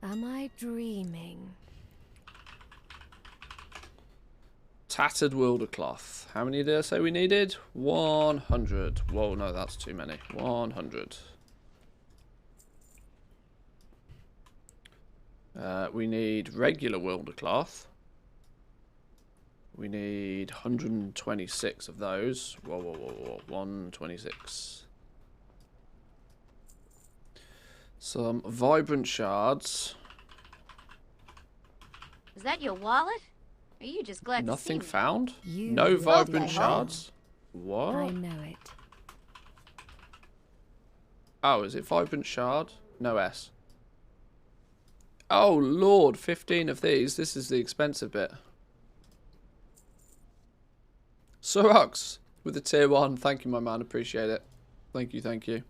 Am I dreaming? Tattered Wildercloth. How many did I say we needed? 100. Whoa, no, that's too many. 100. We need regular Wildercloth. We need 126 of those. Whoa, whoa, whoa, whoa. 126. Some Vibrant Shards. Is that your wallet? Are you just glad Nothing to see found? You No will Vibrant be Shards? home. What? I know it. Oh, is it Vibrant Shard? No S. Oh, Lord. 15 of these. This is the expensive bit. Sorox with a tier 1. Thank you, my man. Appreciate it. Thank you, thank you.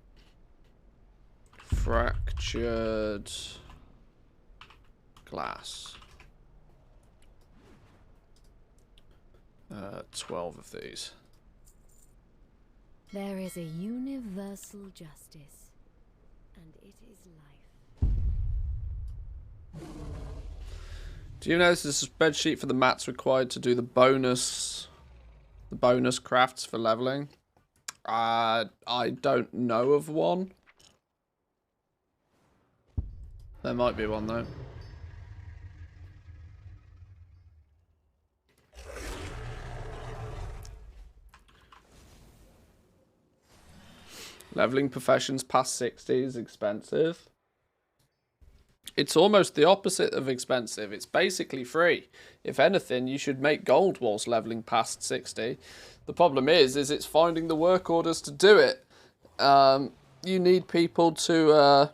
Fractured glass. 12 of these. There is a universal justice, and it is life. Do you know this is a spreadsheet for the mats required to do the bonus crafts for leveling? I don't know of one. There might be one though. Leveling professions past 60 is expensive. It's almost the opposite of expensive. It's basically free. If anything, you should make gold whilst leveling past 60. The problem is it's finding the work orders to do it. You need people to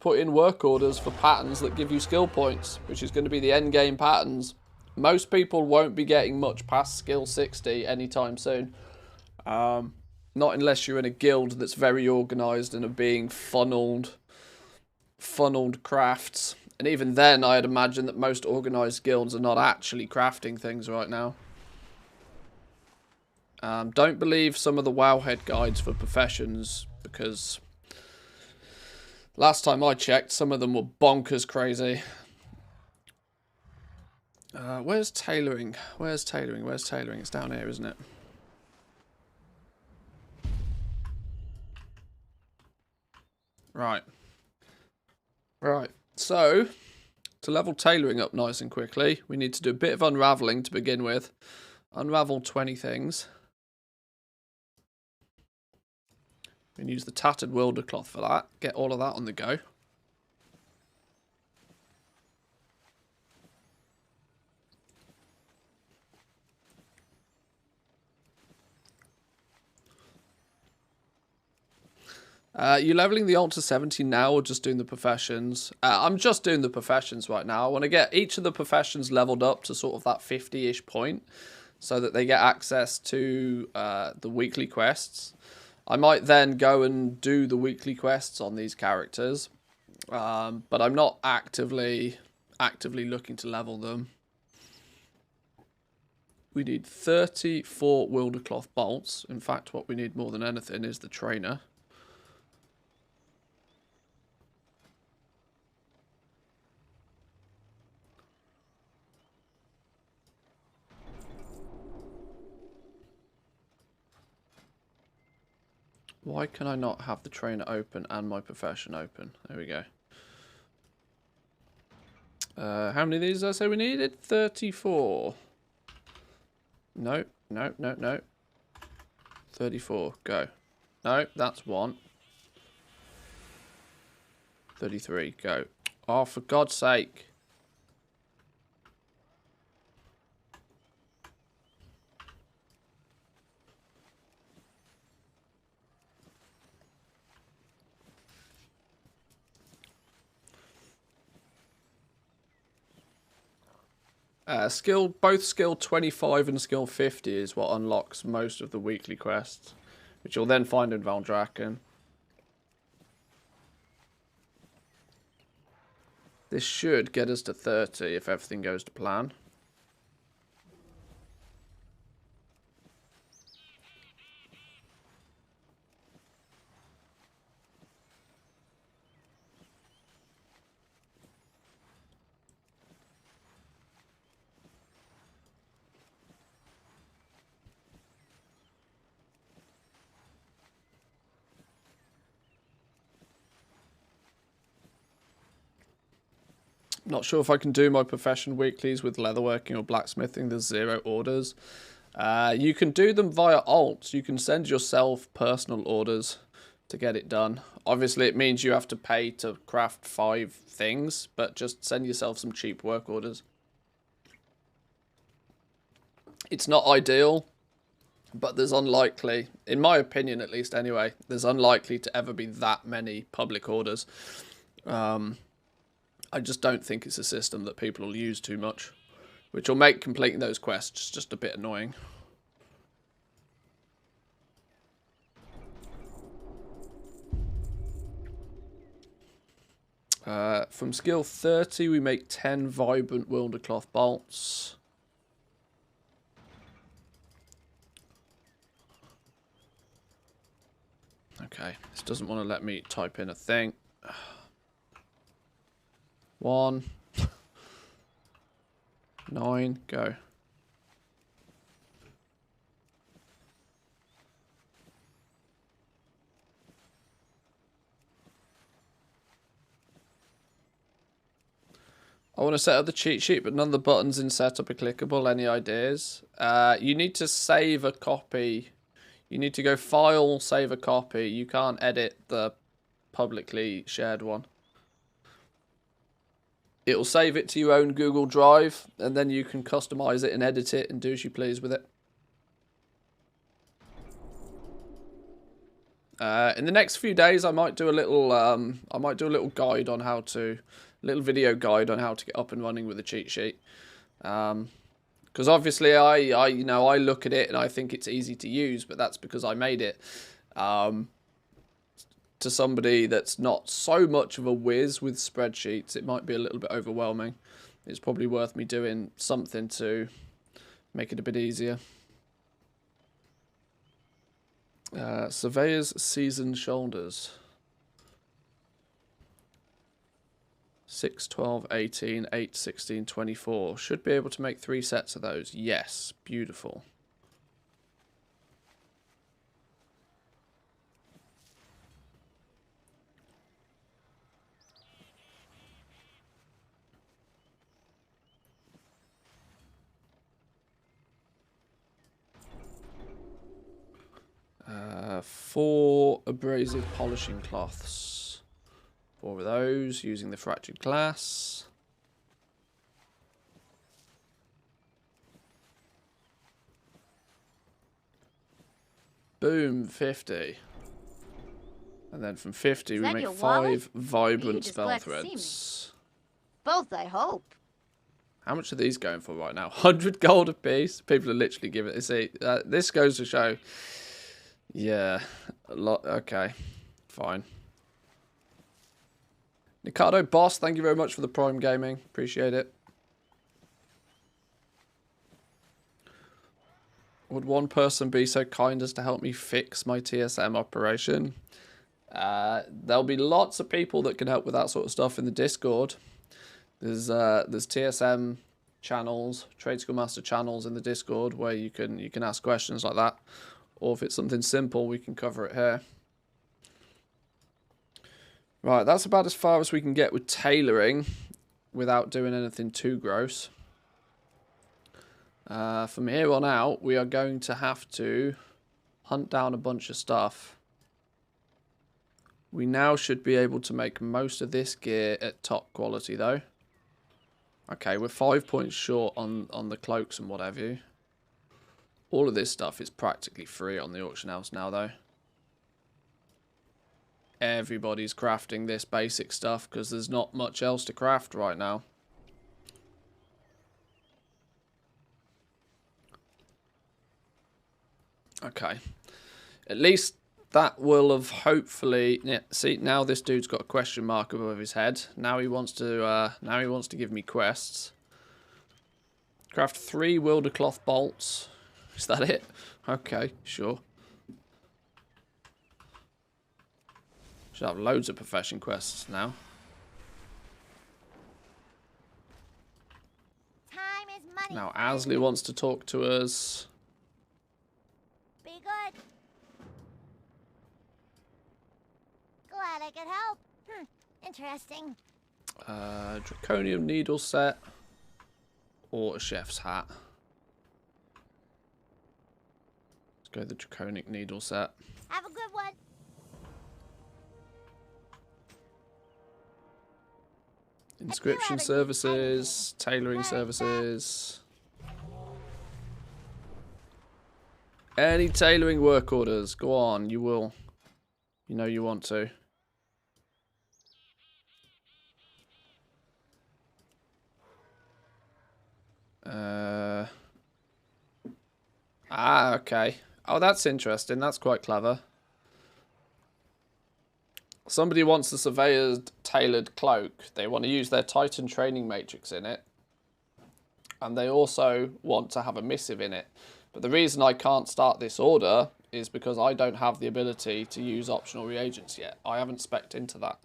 put in work orders for patterns that give you skill points, which is going to be the end game patterns. Most people won't be getting much past skill 60 anytime soon. Not unless you're in a guild that's very organised and are being funneled crafts. And even then, I'd imagine that most organised guilds are not actually crafting things right now. Don't believe some of the Wowhead guides for professions, because last time I checked, some of them were bonkers crazy. Where's tailoring? Where's tailoring? Where's tailoring? It's down here, isn't it? Right. Right. So, to level tailoring up nice and quickly, we need to do a bit of unraveling to begin with. Unravel 20 things. We can use the Tattered Wildercloth for that. Get all of that on the go. You leveling the alt to 70 now or just doing the professions? I'm just doing the professions right now. I want to get each of the professions leveled up to sort of that 50-ish point so that they get access to the weekly quests. I might then go and do the weekly quests on these characters, but I'm not actively looking to level them. We need 34 Wildercloth bolts. In fact, what we need more than anything is the trainer. Why can I not have the trainer open and my profession open? There we go. How many of these did I say we needed? 34. No, no, no, no. 34, go. No, that's one. 33, go. Oh, for God's sake. Both skill 25 and skill 50 is what unlocks most of the weekly quests, which you'll then find in Valdrakken. This should get us to 30 if everything goes to plan. Not sure if I can do my profession weeklies with leatherworking or blacksmithing. There's 0 orders. You can do them via alts. You can send yourself personal orders to get it done. Obviously, it means you have to pay to craft 5 things, but just send yourself some cheap work orders. It's not ideal, but there's unlikely, in my opinion at least anyway, there's unlikely to ever be that many public orders. I just don't think it's a system that people will use too much, which will make completing those quests just a bit annoying. From skill 30, we make 10 vibrant Wildercloth bolts. Okay, this doesn't want to let me type in a thing. 1, 9, go. I want to set up the cheat sheet, but none of the buttons in setup are clickable. Any ideas? You need to save a copy. You need to go File, Save a Copy. You can't edit the publicly shared one. It'll save it to your own Google Drive, and then you can customize it and edit it and do as you please with it. In the next few days, I might do a little guide on how to, little video guide on how to get up and running with the cheat sheet. Because obviously, I look at it and I think it's easy to use, but that's because I made it. To somebody that's not so much of a whiz with spreadsheets, it might be a little bit overwhelming. It's probably worth me doing something to make it a bit easier. Surveyor's Seasoned Shoulders. 6, 12, 18, 8, 16, 24. Should be able to make 3 sets of those. Yes, beautiful. Four abrasive polishing cloths. 4 of those using the fractured glass. Boom, 50. And then from 50, Is we that make your 5 wallet? vibrant just spell glad to see me? threads. Both, I hope. How much are these going for right now? 100 gold apiece. People are literally giving it. See, this goes to show. Yeah, a lot. Okay, fine. Nicardo Boss, thank you very much for the Prime Gaming. Appreciate it. Would one person be so kind as to help me fix my TSM operation? There'll be lots of people that can help with that sort of stuff in the Discord. There's TSM channels, Trade School Master channels in the Discord where you can ask questions like that. Or if it's something simple, we can cover it here. Right, that's about as far as we can get with tailoring without doing anything too gross. From here on out, we are going to have to hunt down a bunch of stuff. We now should be able to make most of this gear at top quality, though. Okay, we're 5 points short on the cloaks and what have you. All of this stuff is practically free on the auction house now, though. Everybody's crafting this basic stuff because there's not much else to craft right now. Okay. At least that will have hopefully... Yeah, see, now this dude's got a question mark above his head. Now he wants to give me quests. Craft 3 wilder cloth bolts. Is that it? Okay, sure. Should have loads of profession quests now. Time is money. Now Asley wants to talk to us. Be good. Glad I could help. Interesting. Draconium needle set. Or a chef's hat. Let's go the draconic needle set. Have a good one. Inscription services, tailoring services. Any tailoring work orders, go on, you will. You know you want to. Okay. Oh, that's interesting. That's quite clever. Somebody wants a surveyor's tailored cloak. They want to use their Titan training matrix in it. And they also want to have a missive in it. But the reason I can't start this order is because I don't have the ability to use optional reagents yet. I haven't spec'd into that.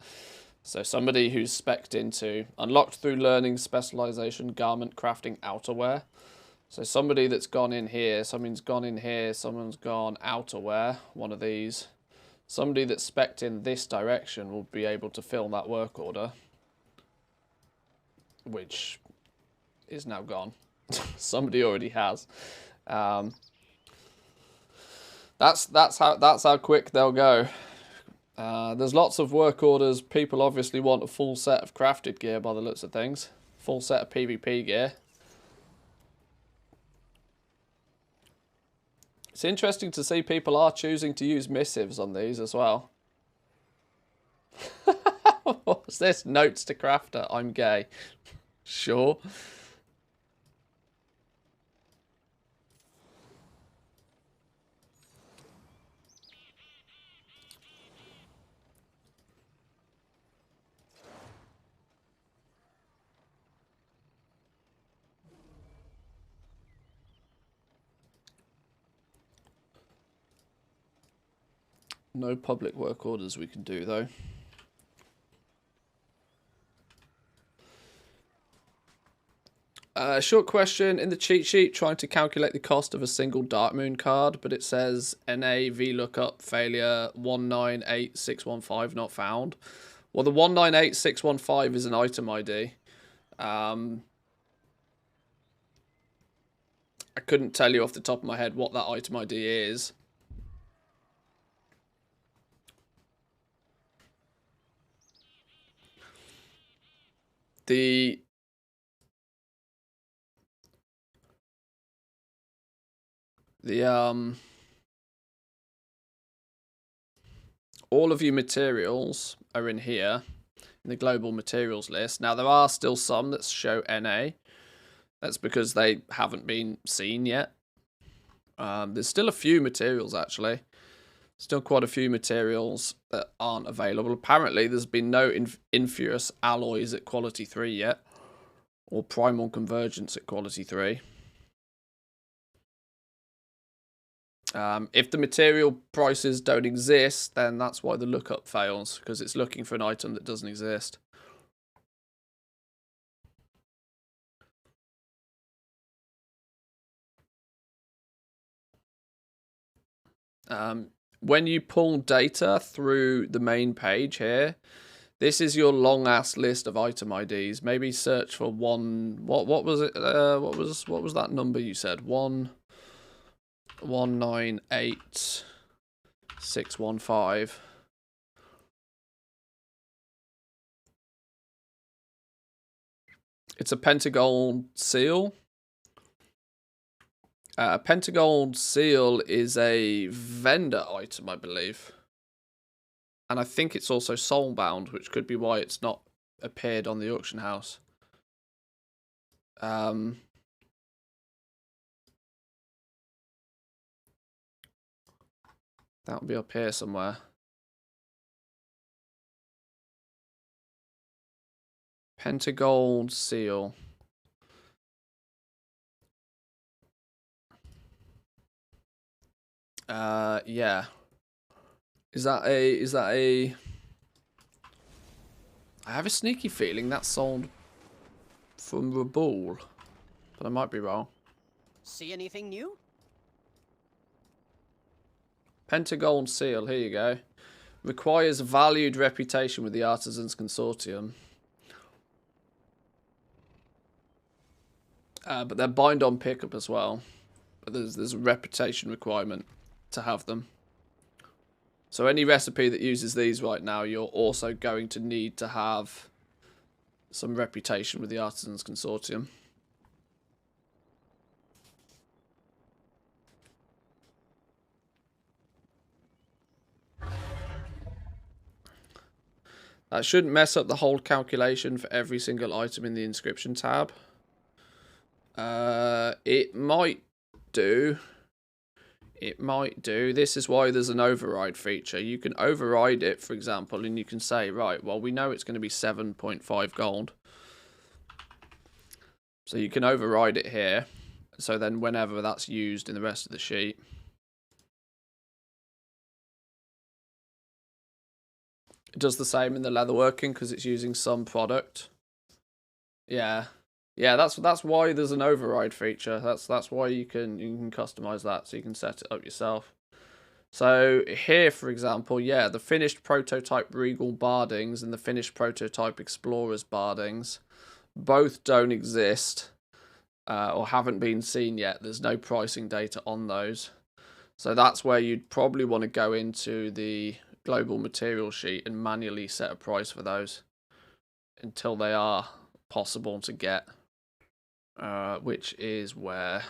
So somebody who's spec'd into unlocked through learning specialization garment crafting outerwear. So somebody that's gone in here, someone's gone in here, someone's gone outerwear, one of these. Somebody that's spec'd in this direction will be able to fill that work order. Which is now gone. Somebody already has. That's how quick they'll go. There's lots of work orders. People obviously want a full set of crafted gear by the looks of things. Full set of PvP gear. It's interesting to see people are choosing to use missives on these as well. What's this? Notes to crafter. I'm gay. Sure. No public work orders we can do, though. Short question. In the cheat sheet, trying to calculate the cost of a single Darkmoon card, but it says NA VLOOKUP failure 198615 not found. Well, the 198615 is an item ID. I couldn't tell you off the top of my head what that item ID is. The all of your materials are in here, in the global materials list. Now, there are still some that show NA. That's because they haven't been seen yet. There's still a few materials, actually. Still quite a few materials that aren't available. Apparently, there's been no Infurious alloys at quality 3 yet. Or Primal Convergence at quality 3. If the material prices don't exist, then that's why the lookup fails, because it's looking for an item that doesn't exist. When you pull data through the main page here, this is your long ass list of item IDs. Maybe search for one. What was it? What was that number you said? 1198615. It's a Pentagold seal. A Pentagold seal is a vendor item, I believe. And I think it's also soulbound, which could be why it's not appeared on the auction house. That'll be up here somewhere. Pentagold seal. Yeah. Is that a I have a sneaky feeling that's sold from Raboul, but I might be wrong. See anything new? Pentagold seal, here you go. Requires valued reputation with the Artisans Consortium. But they're bind on pickup as well. But there's a reputation requirement to have them. So any recipe that uses these right now, you're also going to need to have some reputation with the Artisans Consortium. That shouldn't mess up the whole calculation for every single item in the inscription tab. It might do. It might do. This is why there's an override feature. You can override it, for example, and you can say, right, well, we know it's going to be 7.5 gold. So you can override it here. So then whenever that's used in the rest of the sheet. It does the same in the leatherworking because it's using some product. Yeah. Yeah, that's why there's an override feature. That's why you can customize that, so you can set it up yourself. So here, for example, yeah, the finished prototype Regal Bardings and the finished prototype Explorers Bardings both don't exist or haven't been seen yet. There's no pricing data on those. So that's where you'd probably want to go into the global material sheet and manually set a price for those until they are possible to get. Which is where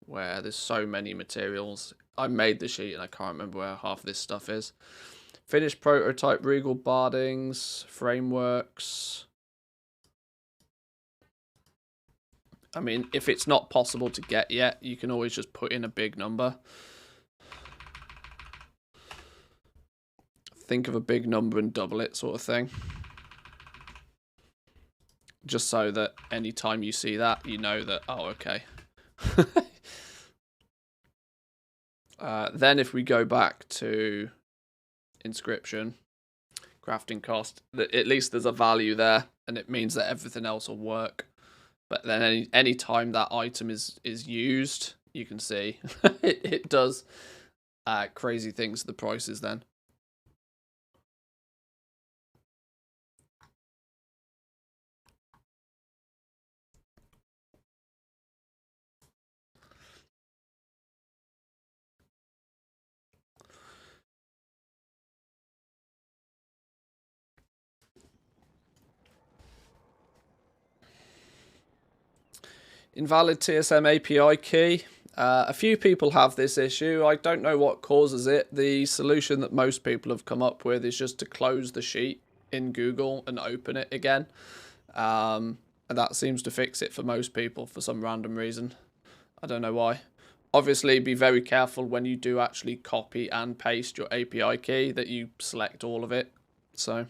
there's so many materials. I made the sheet and I can't remember where half this stuff is. Finished prototype Regal Bardings, frameworks. I mean, if it's not possible to get yet, you can always just put in a big number. Think of a big number and double it, sort of thing. Just so that anytime you see that, you know that, oh, okay. Then if we go back to inscription, crafting cost, at least there's a value there, and it means that everything else will work. But then any time that item is used, you can see it does crazy things to the prices then. Invalid TSM API key. A few people have this issue. I don't know what causes it. The solution that most people have come up with is just to close the sheet in Google and open it again. And that seems to fix it for most people for some random reason. I don't know why. Obviously, be very careful when you do actually copy and paste your API key that you select all of it. So,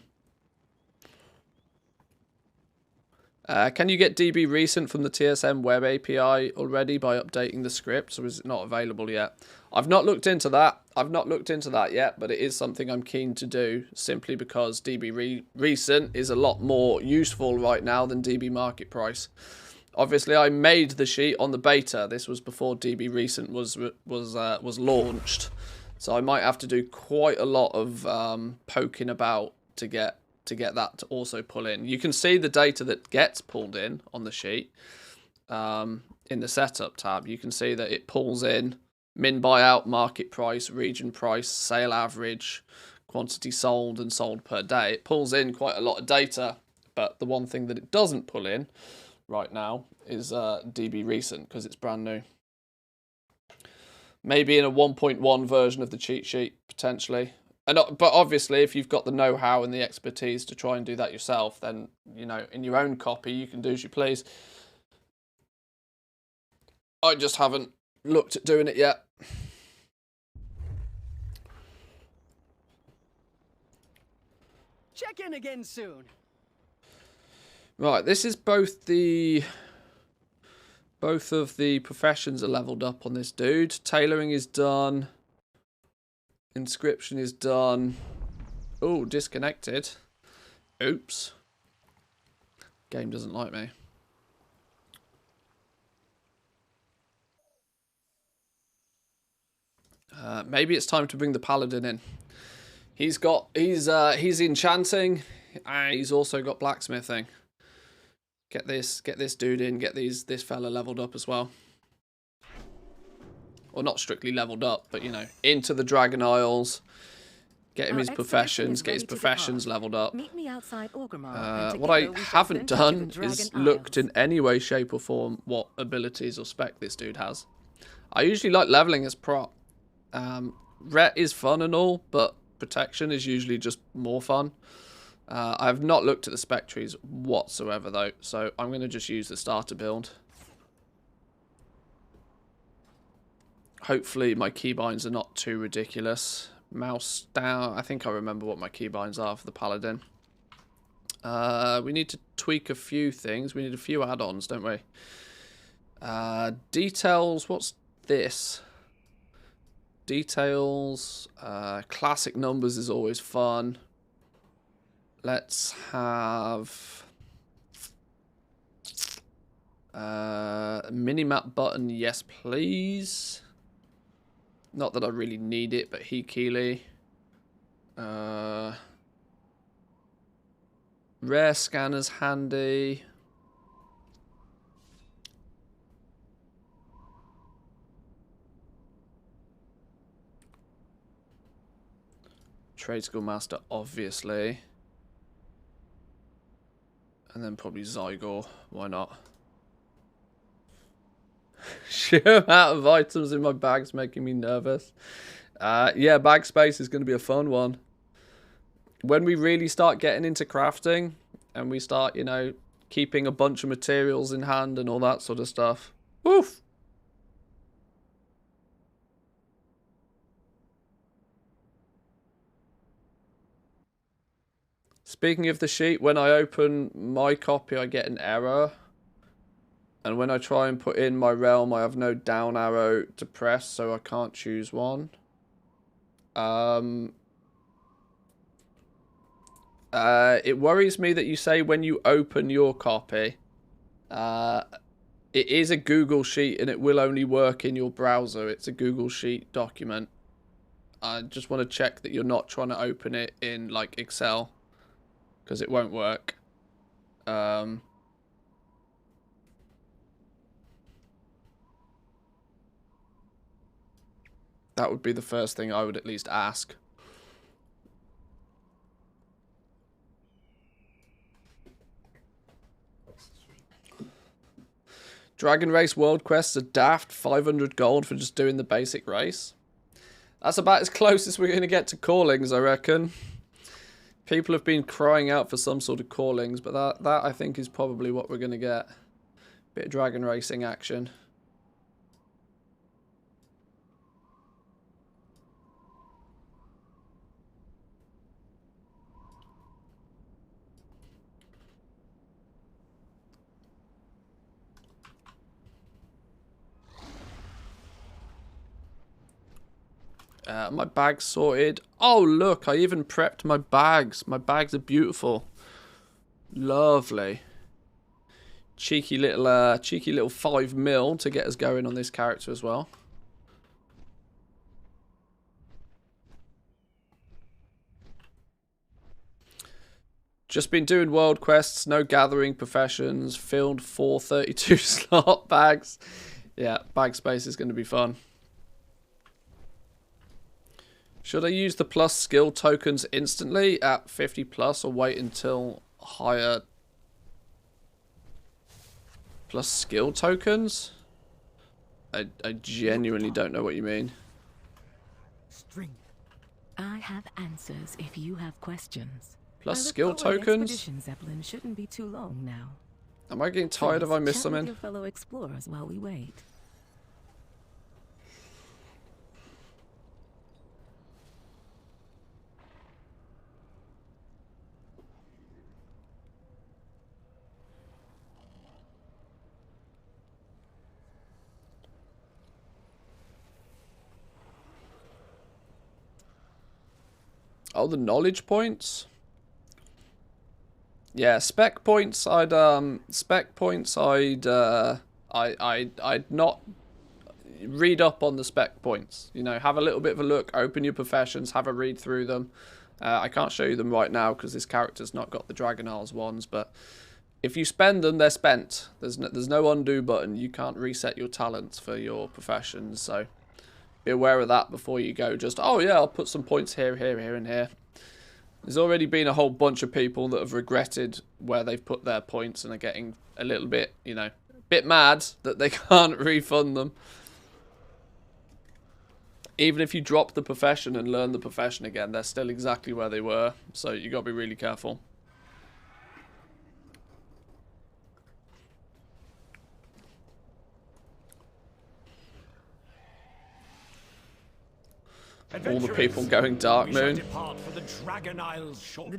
can you get DB Recent from the TSM Web API already by updating the script, or is it not available yet? I've not looked into that. I've not looked into that yet, but it is something I'm keen to do, simply because DB Recent is a lot more useful right now than DB Market Price. Obviously, I made the sheet on the beta. This was before DB Recent was launched, so I might have to do quite a lot of poking about to get that to also pull in. You can see the data that gets pulled in on the sheet in the setup tab. You can see that it pulls in min buyout, market price, region price, sale average, quantity sold, and sold per day. It pulls in quite a lot of data, but the one thing that it doesn't pull in right now is DB Recent, because it's brand new. Maybe in a 1.1 version of the cheat sheet, potentially. But obviously, if you've got the know-how and the expertise to try and do that yourself, then, you know, in your own copy, you can do as you please. I just haven't looked at doing it yet. Check in again soon. Right, this is both of the professions are leveled up on this dude. Tailoring is done. Inscription is done. Oh, disconnected. Oops. Game doesn't like me. Maybe it's time to bring the paladin in. He's enchanting. He's also got blacksmithing. Get this dude in. Get this fella leveled up as well. Or not strictly leveled up, but, you know, into the Dragon Isles. Get him his professions. Get his professions leveled up. Meet me outside Orgrimmar, what I haven't done is looked in any way, shape, or form what abilities or spec this dude has. I usually like leveling as prop. Ret is fun and all, but protection is usually just more fun. I have not looked at the spec trees whatsoever, though, so I'm going to just use the starter build. Hopefully my keybinds are not too ridiculous. Mouse down. I think I remember what my keybinds are for the paladin. We need to tweak a few things. We need a few add-ons, don't we? Details. What's this? Details. Classic numbers is always fun. Let's have minimap button. Yes, please. Not that I really need it, but Keely. Rare scanner's handy. Trade School Master, obviously. And then probably Zygor. Why not? Sheer amount of items in my bag's making me nervous. Yeah, bag space is going to be a fun one. When we really start getting into crafting and we start, you know, keeping a bunch of materials in hand and all that sort of stuff. Woof! Speaking of the sheet, when I open my copy, I get an error. And when I try and put in my realm, I have no down arrow to press, so I can't choose one. It worries me that you say when you open your copy, it is a Google Sheet and it will only work in your browser. It's a Google Sheet document. I just want to check that you're not trying to open it in like Excel, because it won't work. That would be the first thing I would at least ask. Dragon Race World Quests are daft. 500 gold for just doing the basic race. That's about as close as we're going to get to callings, I reckon. People have been crying out for some sort of callings, but that I think is probably what we're going to get. Bit of dragon racing action. My bag's sorted. Oh, look, I even prepped my bags. My bags are beautiful. Lovely. Cheeky little 5mm to get us going on this character as well. Just been doing world quests, no gathering professions, filled 432 slot bags. Yeah, bag space is going to be fun. Should I use the plus skill tokens instantly at 50 plus or wait until higher plus skill tokens? I genuinely don't know what you mean. I have answers if you have questions. Plus skill tokens? Expedition Zeppelin shouldn't be too long now. Am I getting tired if I miss Chat with something? your fellow explorers while we wait. Oh, the knowledge points? Yeah, spec points I'd not read up on the spec points. You know, have a little bit of a look, open your professions, have a read through them. I can't show you them right now because this character's not got the Dragon Isles ones, but if you spend them, they're spent. There's no undo button. You can't reset your talents for your professions, so be aware of that before you go just, oh yeah, I'll put some points here, here, here, and here. There's already been a whole bunch of people that have regretted where they've put their points and are getting a little bit, you know, bit mad that they can't refund them. Even if you drop the profession and learn the profession again, they're still exactly where they were. So you got to be really careful. All the people going Dark Moon. The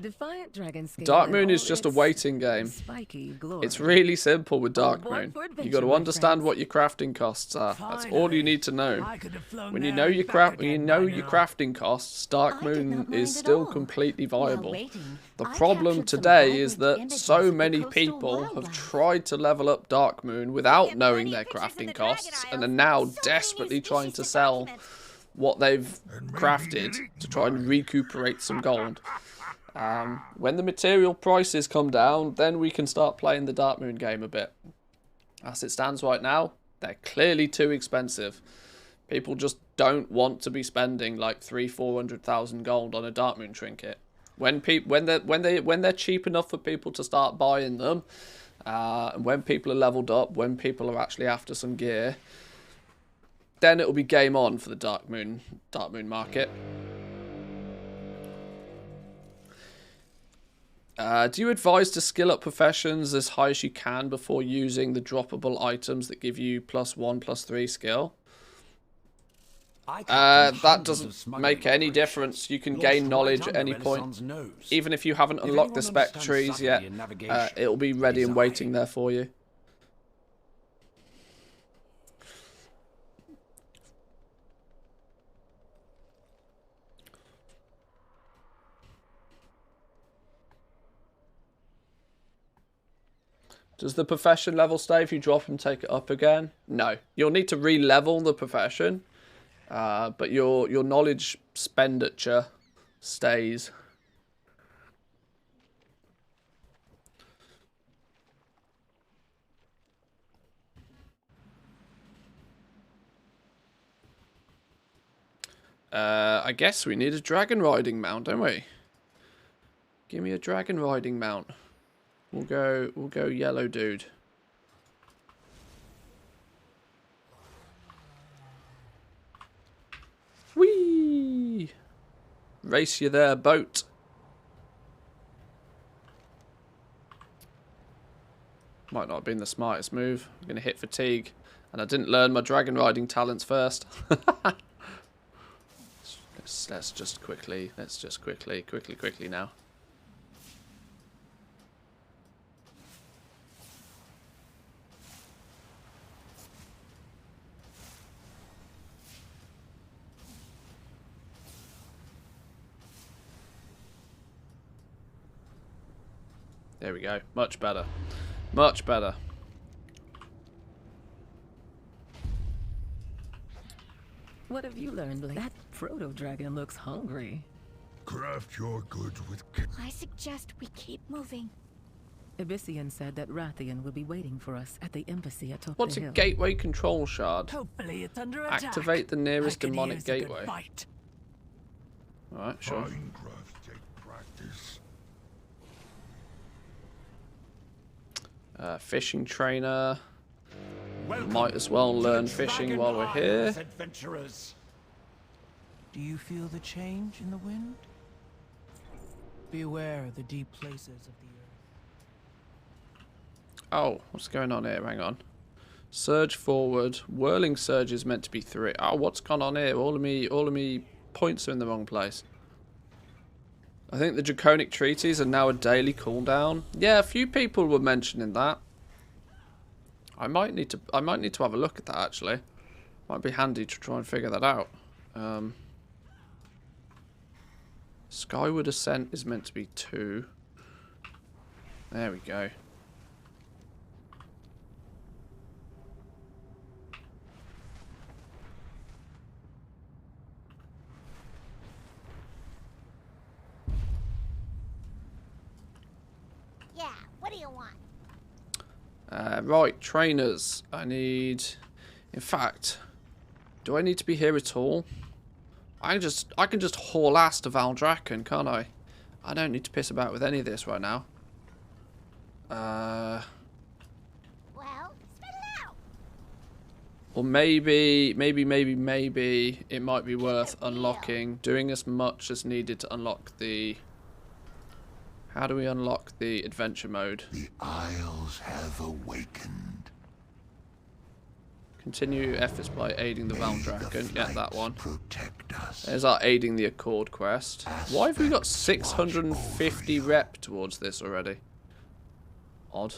Defiant Dragon scale Dark Moon and is all just a its waiting game. spiky glory. It's really simple with Dark Aboard Moon. for You adventure, got to my understand friends. what your crafting costs are. That's all you need to know. I could have flown When you there know your and back again by your now. crafting costs, Dark Moon is still completely viable. waiting, The I problem captured some today is vibrant that images so of the many coastal people have wildlife. tried to level up Dark Moon without knowing their crafting costs and are now desperately trying to sell what they've crafted to try and recuperate some gold. When the material prices come down, then we can start playing the Dark Moon game a bit. As it stands right now, they're clearly too expensive. People just don't want to be spending like 300,000-400,000 gold on a Dark Moon trinket. When they're cheap enough for people to start buying them, and when people are leveled up, when people are actually after some gear, then it'll be game on for the Dark Moon market. Do you advise to skill up professions as high as you can before using the droppable items that give you +1/+3 skill? That doesn't make any difference. You can gain knowledge at any point. Even if you haven't unlocked the spec trees yet, it'll be ready and waiting there for you. Does the profession level stay if you drop and take it up again? No. You'll need to re-level the profession, but your knowledge expenditure stays. I guess we need a dragon riding mount, don't we? Give me a dragon riding mount. We'll go yellow dude. Race you there, boat. Might not have been the smartest move. I'm going to hit fatigue. And I didn't learn my dragon riding talents first. let's just quickly now. There we go. Much better. Much better. What have you learned, Blake? That proto-dragon looks hungry. Craft your goods with I suggest we keep moving. Abyssian said that Rathian will be waiting for us at the embassy atop What's the a hill. gateway control shard? Hopefully it's under attack. Activate the nearest I can demonic use a good gateway. fight. Alright, sure. Minecraft take practice. Fishing trainer. Welcome Might as well to learn fishing Dragon while we're here. Isles, adventurers. Do you feel the change in the wind? Beware the deep places of the earth. Oh, what's going on here? Hang on. Surge forward. Whirling surge is meant to be 3. Oh, what's gone on here? All of me points are in the wrong place. I think the Draconic Treaties are now a daily cooldown. Yeah, a few people were mentioning that. I might need to have a look at that actually. Might be handy to try and figure that out. Skyward Ascent is meant to be 2. There we go. Yeah, what do you want? Right, trainers. I need... In fact, do I need to be here at all? I can just haul ass to Valdrakken, can't I? I don't need to piss about with any of this right now. Well, spit it out. Or maybe it might be worth unlocking, doing as much as needed to unlock the... How do we unlock the adventure mode? The Isles have awakened. Continue efforts by aiding the Valdrakken. Yeah, that one. Protect us. There's our aiding the Accord quest. Why have we got 650 rep towards this already? Odd.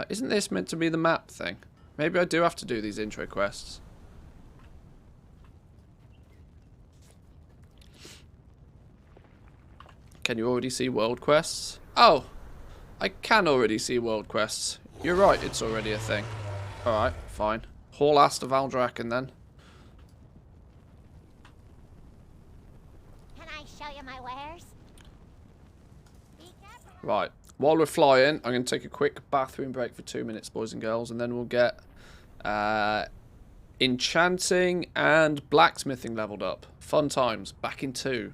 Isn't this meant to be the map thing? Maybe I do have to do these intro quests. Can you already see world quests? Oh, I can already see world quests. You're right, it's already a thing. Alright, fine. Haul ass to Valdrakken then. Can I show you my wares? Right, while we're flying, I'm going to take a quick bathroom break for 2 minutes, boys and girls, and then we'll get enchanting and blacksmithing leveled up. Fun times, back in 2.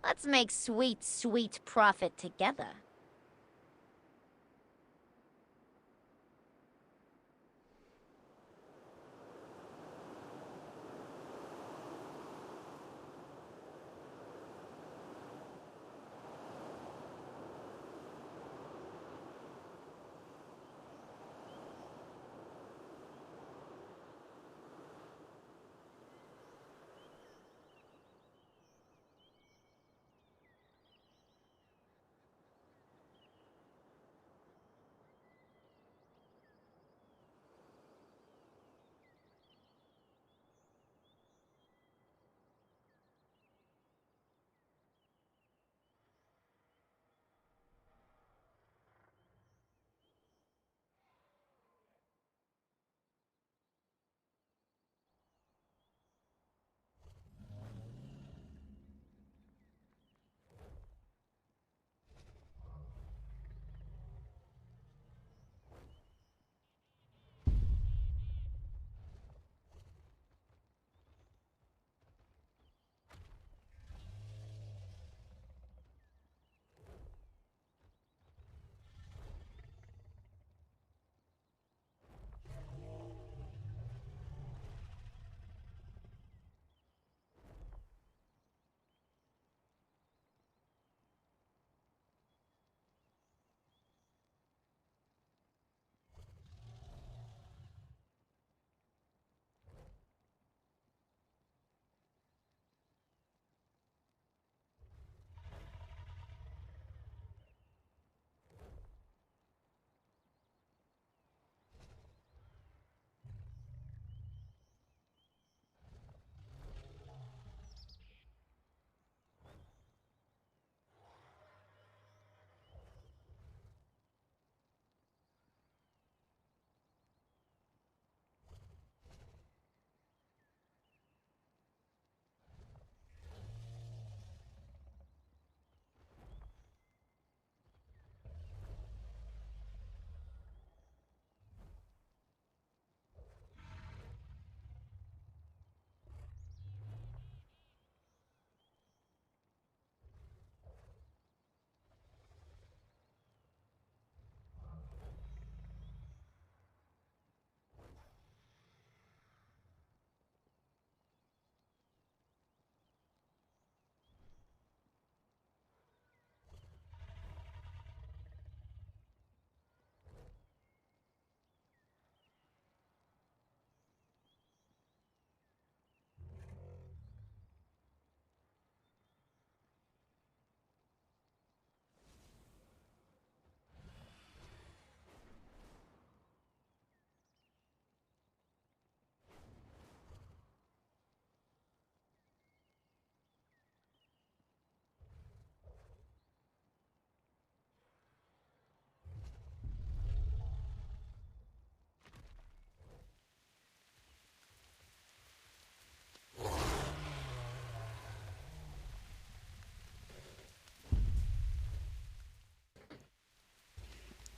Let's make sweet, sweet profit together.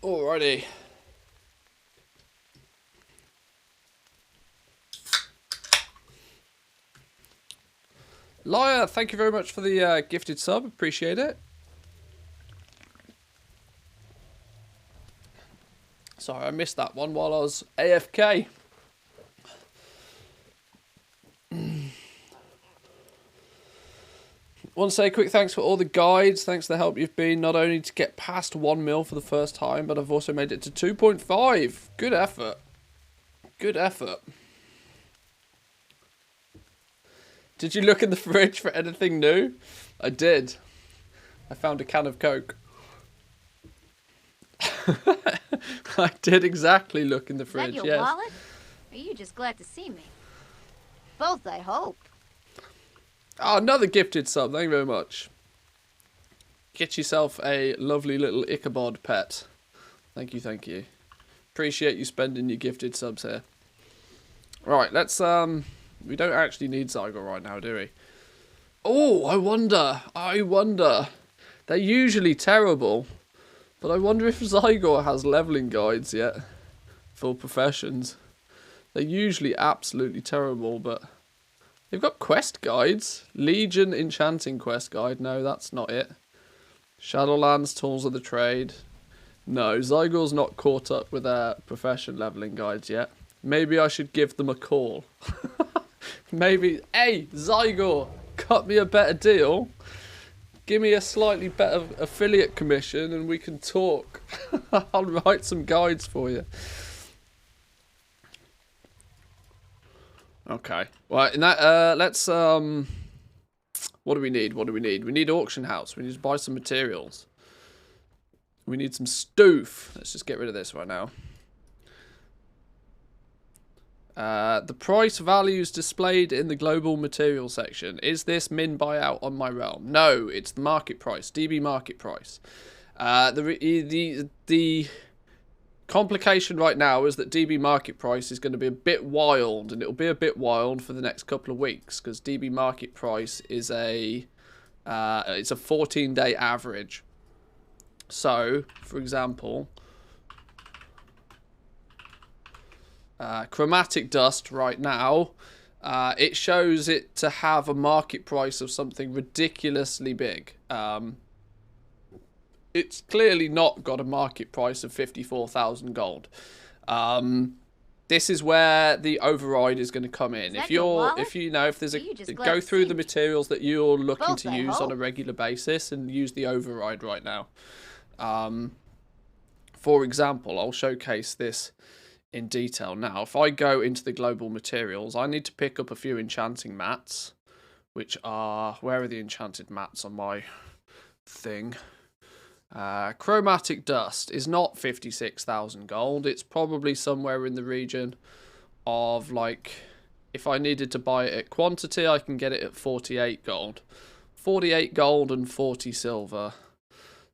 Alrighty. Liar, thank you very much for the gifted sub. Appreciate it. Sorry, I missed that one while I was AFK. Want to say a quick thanks for all the guides. Thanks for the help you've been, not only to get past 1 mil for the first time, but I've also made it to 2.5. Good effort. Good effort. Did you look in the fridge for anything new? I did. I found a can of Coke. I did exactly look in the fridge, Is that your wallet? Or are you just glad to see me? Both, I hope. Oh, another gifted sub. Thank you very much. Get yourself a lovely little Ichabod pet. Thank you, thank you. Appreciate you spending your gifted subs here. Right, let's we don't actually need Zygon right now, do we? Oh, I wonder. They're usually terrible, but I wonder if Zygor has leveling guides yet for professions. They're usually absolutely terrible, but they've got quest guides. Legion Enchanting quest guide. No, that's not it. Shadowlands Tools of the Trade. No, Zygor's not caught up with their profession leveling guides yet. Maybe I should give them a call. Maybe, hey, Zygor, cut me a better deal. Give me a slightly better affiliate commission and we can talk. I'll write some guides for you. Okay. Well, in that, let's, what do we need? What do we need? We need auction house. We need to buy some materials. We need some stoof. Let's just get rid of this right now. The price values displayed in the global material section. Is this min buyout on my realm? No, it's the market price. DB market price. The complication right now is that DB market price is going to be a bit wild, and it'll be a bit wild for the next couple of weeks because DB market price is it's a 14-day average. So, for example, chromatic dust right now, it shows it to have a market price of something ridiculously big. It's clearly not got a market price of 54,000 gold. This is where the override is going to come in. If there's a go through the materials that you're looking to use on a regular basis and use the override right now. For example, I'll showcase this in detail now. If I go into the global materials, I need to pick up a few enchanting mats, which are, where are the enchanted mats on my thing? Chromatic dust is not 56,000 gold. It's probably somewhere in the region of, like, if I needed to buy it at quantity, I can get it at 48 gold. 48 gold and 40 silver.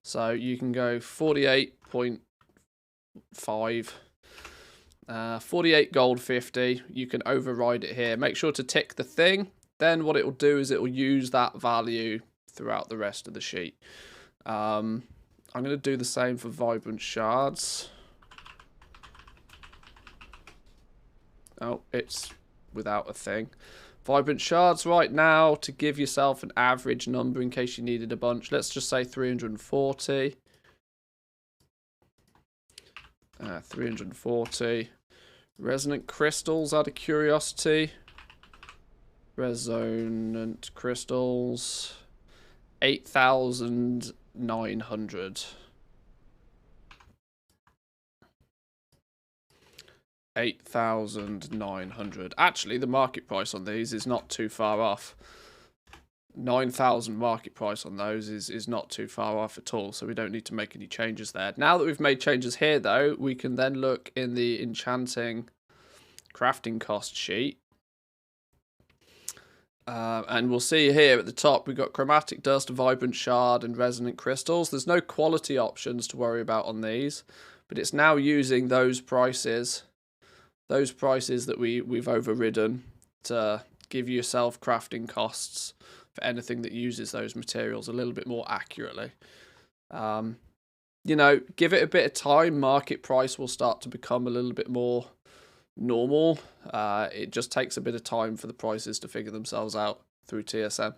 So you can go 48.5, 48 gold 50. You can override it here. Make sure to tick the thing. Then what it will do is it will use that value throughout the rest of the sheet. I'm going to do the same for vibrant shards. Oh, it's without a thing. Vibrant shards right now, to give yourself an average number in case you needed a bunch. Let's just say 340. 340. Resonant crystals, out of curiosity. Resonant crystals. 8,900. 8,900. Actually, the market price on these is not too far off. 9,000 market price on those is not too far off at all, so we don't need to make any changes there. Now that we've made changes here, though, we can then look in the enchanting crafting cost sheet. And we'll see here at the top, we've got chromatic dust, vibrant shard, and resonant crystals. There's no quality options to worry about on these, but it's now using those prices that we've overridden to give yourself crafting costs for anything that uses those materials a little bit more accurately. you know, give it a bit of time. Market price will start to become a little bit more normal. It just takes a bit of time for the prices to figure themselves out through TSM.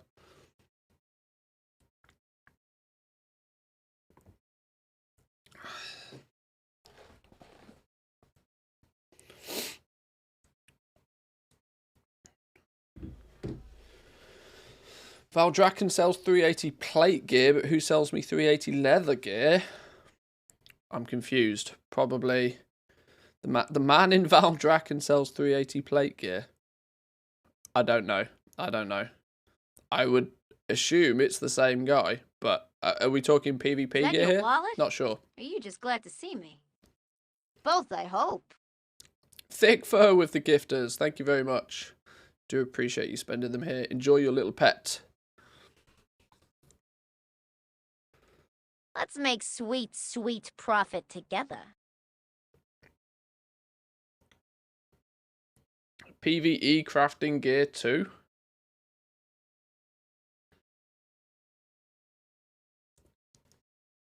Valdrakken sells 380 plate gear, but who sells me 380 leather gear? I'm confused. Probably the man in Valdrakken sells 380 plate gear. I don't know. I don't know. I would assume it's the same guy, but are we talking PvP gear here? Wallet? Not sure. Are you just glad to see me? Both, I hope. Thick fur with the gifters. Thank you very much. Do appreciate you spending them here. Enjoy your little pet. Let's make sweet, sweet profit together. PvE crafting gear too.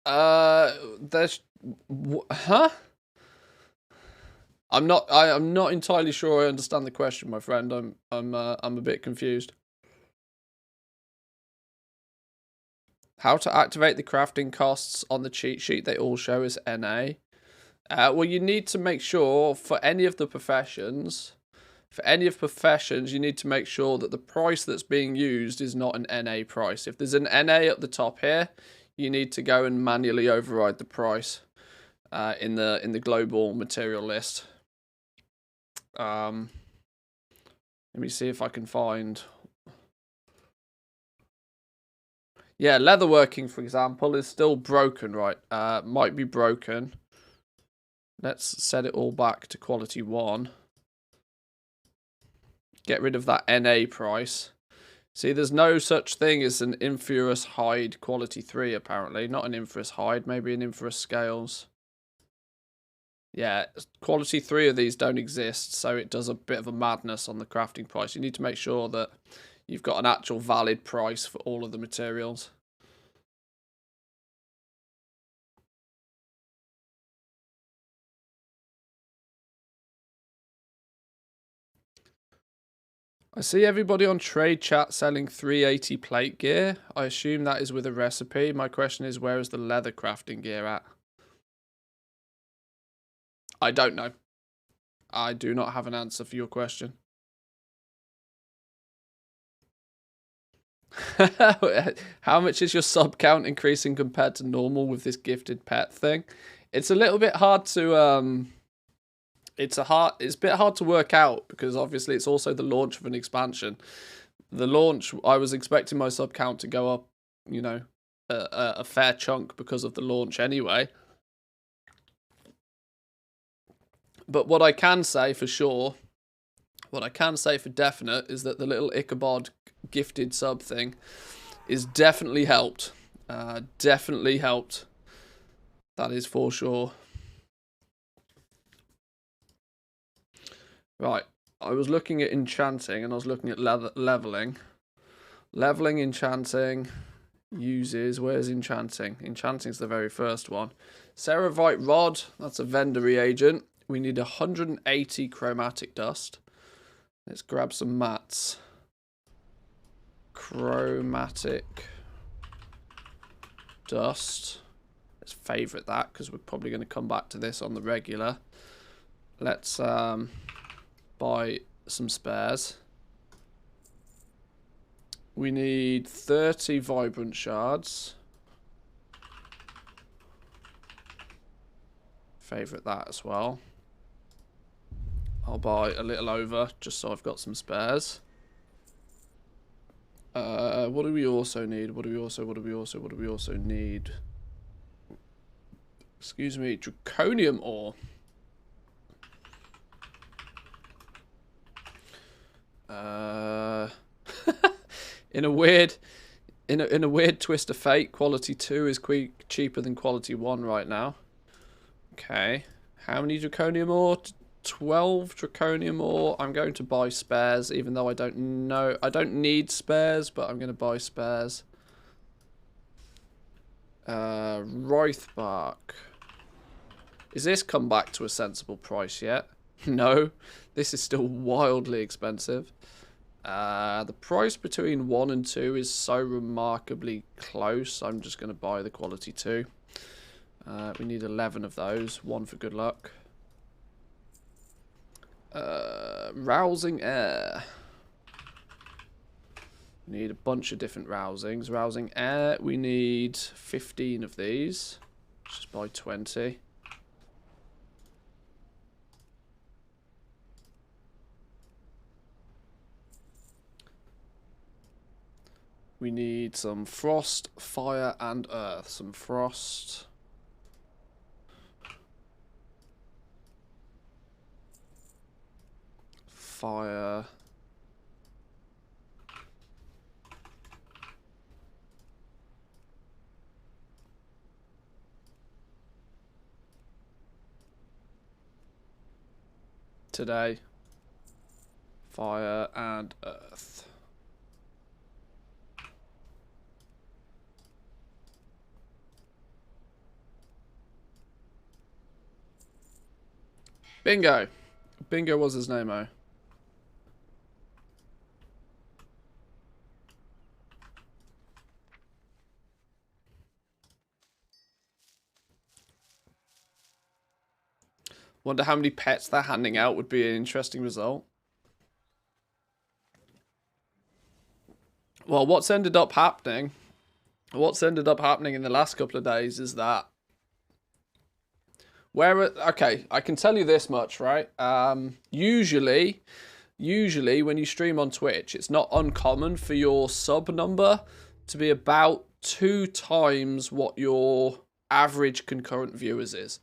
There's, huh? I'm not entirely sure I understand the question, my friend. I'm a bit confused. How to activate the crafting costs on the cheat sheet? They all show as NA. Well, you need to make sure for any of the professions, you need to make sure that the price that's being used is not an NA price. If there's an NA at the top here, you need to go and manually override the price in the global material list. Let me see if I can find. Yeah, leatherworking, for example, is still broken, right? Might be broken. Let's set it all back to quality 1. Get rid of that NA price. See, there's no such thing as an Infurus hide quality 3, apparently. Not an Infurus hide, maybe an Infurus scales. Yeah, quality 3 of these don't exist, so it does a bit of a madness on the crafting price. You need to make sure that you've got an actual valid price for all of the materials. I see everybody on trade chat selling 380 plate gear. I assume that is with a recipe. My question is, where is the leather crafting gear at? I don't know. I do not have an answer for your question. How much is your sub count increasing compared to normal with this gifted pet thing? It's a little bit hard to it's a bit hard to work out because obviously it's also the launch of an expansion. The launch, I was expecting my sub count to go up, you know, a fair chunk because of the launch anyway. But what I can say for sure, what I can say for definite is that the little Ichabod gifted sub thing is definitely helped. Definitely helped. That is for sure. Right, I was looking at enchanting and I was looking at leveling. Leveling, enchanting, uses, where's enchanting? Enchanting's the very first one. Ceravite rod, that's a vendor reagent. We need 180 chromatic dust. Let's grab some mats. Chromatic dust. Let's favourite that because we're probably going to come back to this on the regular. Let's buy some spares. We need 30 vibrant shards. Favourite that as well. I'll buy a little over just so I've got some spares. What do we also need? What do we also need? Excuse me, draconium ore. In a weird twist of fate, quality 2 is cheaper than quality 1 right now. Okay, how many draconium ore? 12 draconium ore. I'm going to buy spares, even though I don't need spares, but I'm going to buy spares. Wraithbark. Is this come back to a sensible price yet? No. This is still wildly expensive. The price between 1 and 2 is so remarkably close. I'm just going to buy the quality 2. We need 11 of those. 1 for good luck. Rousing air. Need a bunch of different rousings. Rousing air, we need 15 of these. Just buy 20. We need some frost, fire, and earth. Some frost. Fire. Today. Fire and earth. Bingo. Bingo was his name-o. Wonder how many pets they're handing out would be an interesting result. Well, what's ended up happening in the last couple of days is that okay, I can tell you this much, right? Usually when you stream on Twitch, it's not uncommon for your sub number to be about 2 times what your average concurrent viewers is.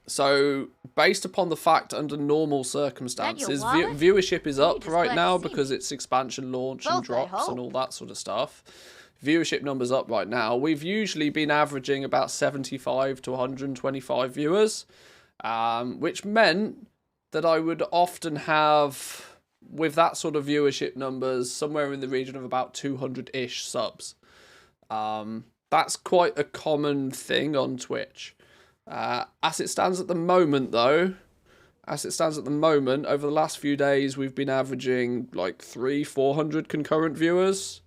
So, based upon the fact under normal circumstances, viewership is up right now because it's expansion launch and drops and all that sort of stuff. Viewership numbers up right now. We've usually been averaging about 75 to 125 viewers, which meant that I would often have, with that sort of viewership numbers, somewhere in the region of about 200-ish subs. That's quite a common thing on Twitch. As it stands at the moment, though, over the last few days, we've been averaging like 300-400 concurrent viewers.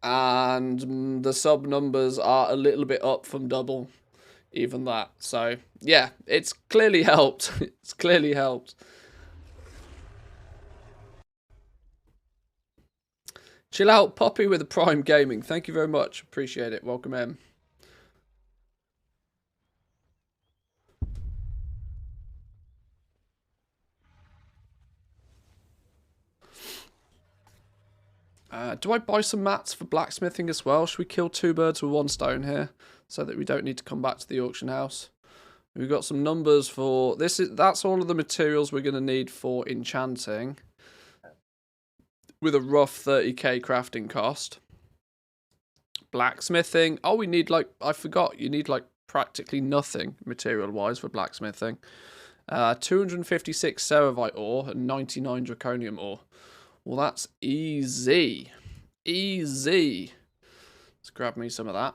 And the sub numbers are a little bit up from double, even that. So, yeah, it's clearly helped. It's clearly helped. Chill out, Poppy with the Prime Gaming. Thank you very much. Appreciate it. Welcome in. Do I buy some mats for blacksmithing as well? Should we kill 2 birds with 1 stone here so that we don't need to come back to the auction house? We've got some numbers for this. That's all of the materials we're going to need for enchanting, with a rough 30k crafting cost. Blacksmithing. Oh, we need I forgot. You need practically nothing material-wise for blacksmithing. 256 Ceravite ore and 99 Draconium ore. Well, that's easy. Easy. Let's grab me some of that.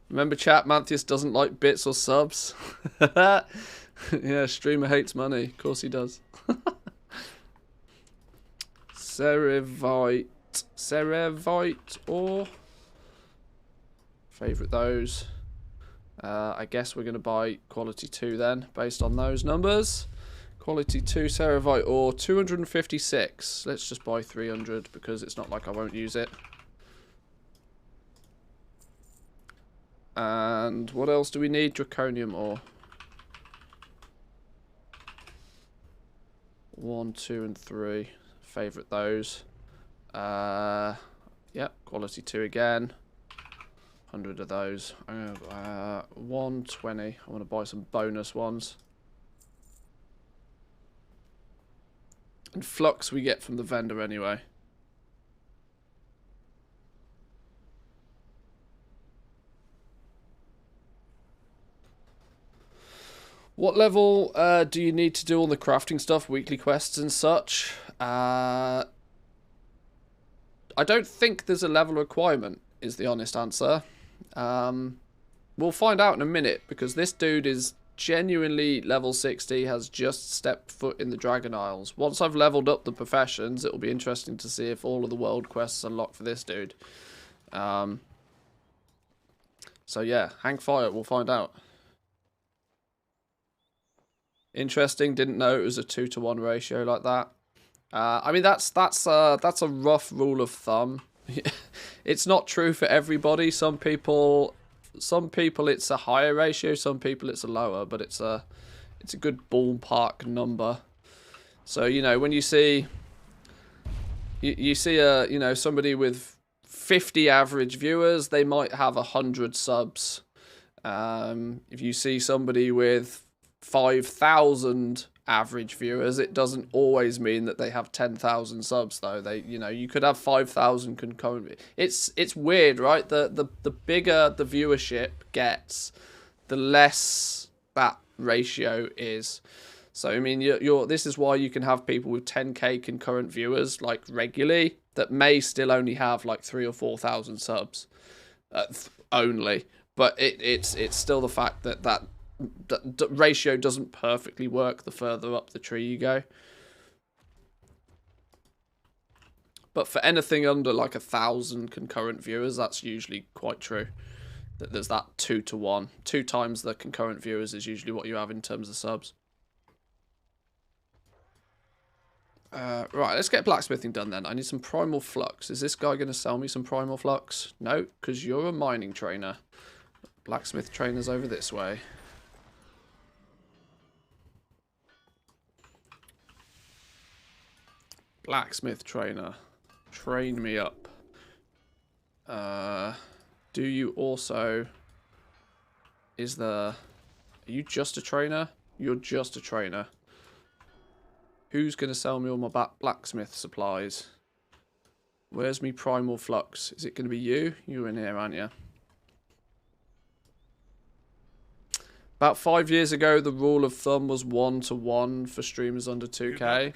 Remember, chat, Manthius doesn't like bits or subs. Yeah, streamer hates money. Of course he does. Ceravite ore. Favourite those. I guess we're going to buy quality 2 then, based on those numbers. Quality 2 Ceravite ore, 256. Let's just buy 300 because it's not like I won't use it. And what else do we need? Draconium ore. 1, 2, and 3. Favourite those. Yep, quality 2 again. 100 of those. 120. I want to buy some bonus ones. And flux we get from the vendor anyway. What level do you need to do all the crafting stuff, weekly quests and such? I don't think there's a level requirement. is the honest answer. We'll find out in a minute, because this dude is genuinely level 60, has just stepped foot in the Dragon Isles. Once I've leveled up the professions, it'll be interesting to see if all of the world quests unlock for this dude. So yeah, hang fire, we'll find out. Interesting, didn't know it was a 2-to-1 ratio like that. I mean, that's a rough rule of thumb. It's not true for everybody. Some people it's a higher ratio, some people it's a lower, but it's a good ballpark number. So, you know, when you see somebody with 50 average viewers, they might have 100 subs. If you see somebody with 5,000 average viewers, it doesn't always mean that they have 10,000 subs though. You could have 5,000 concurrent. It's weird, right? The bigger the viewership gets, the less that ratio is. So I mean, this is why you can have people with 10k concurrent viewers like regularly that may still only have like 3,000 or 4,000 subs only, but it's still the fact that ratio doesn't perfectly work the further up the tree you go. But for anything under like 1,000 concurrent viewers, that's usually quite true. That there's that 2-to-1. 2 times the concurrent viewers is usually what you have in terms of subs. Right, let's get blacksmithing done then. I need some primal flux. Is this guy going to sell me some primal flux? No, because you're a mining trainer. Blacksmith trainer's over this way. Blacksmith trainer, train me up. Do you also... Are you just a trainer? You're just a trainer. Who's going to sell me all my blacksmith supplies? Where's me primal flux? Is it going to be you? You're in here, aren't you? About 5 years ago, the rule of thumb was 1-to-1 for streamers under 2k.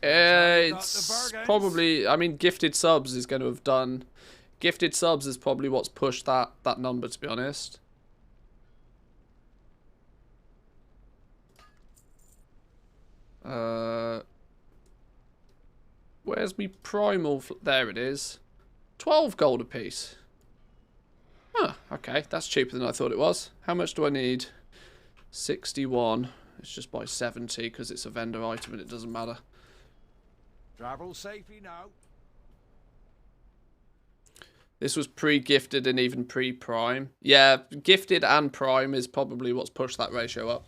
It's probably, I mean, gifted subs is going to have done. Gifted subs is probably what's pushed that number, to be honest. Where's me primal? There it is. 12 gold apiece. Huh, okay, that's cheaper than I thought it was. How much do I need? 61. It's just by 70 because it's a vendor item and it doesn't matter. Travel safely now. This was pre-gifted and even pre-prime. Yeah, gifted and prime is probably what's pushed that ratio up.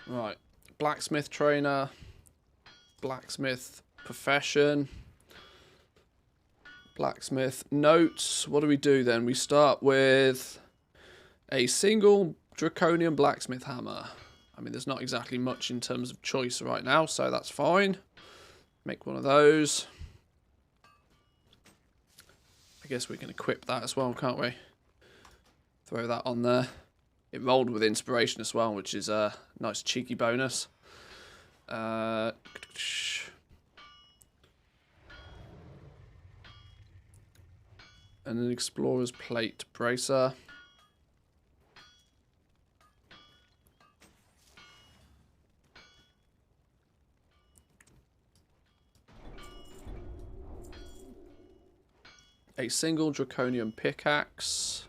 Right, blacksmith trainer, blacksmith profession, blacksmith notes. What do we do then? We start with a single draconian blacksmith hammer. I mean, there's not exactly much in terms of choice right now, so that's fine. Make one of those. I guess we can equip that as well, can't we? Throw that on there. It rolled with inspiration as well, which is a nice cheeky bonus. And an explorer's plate bracer. A single draconian pickaxe.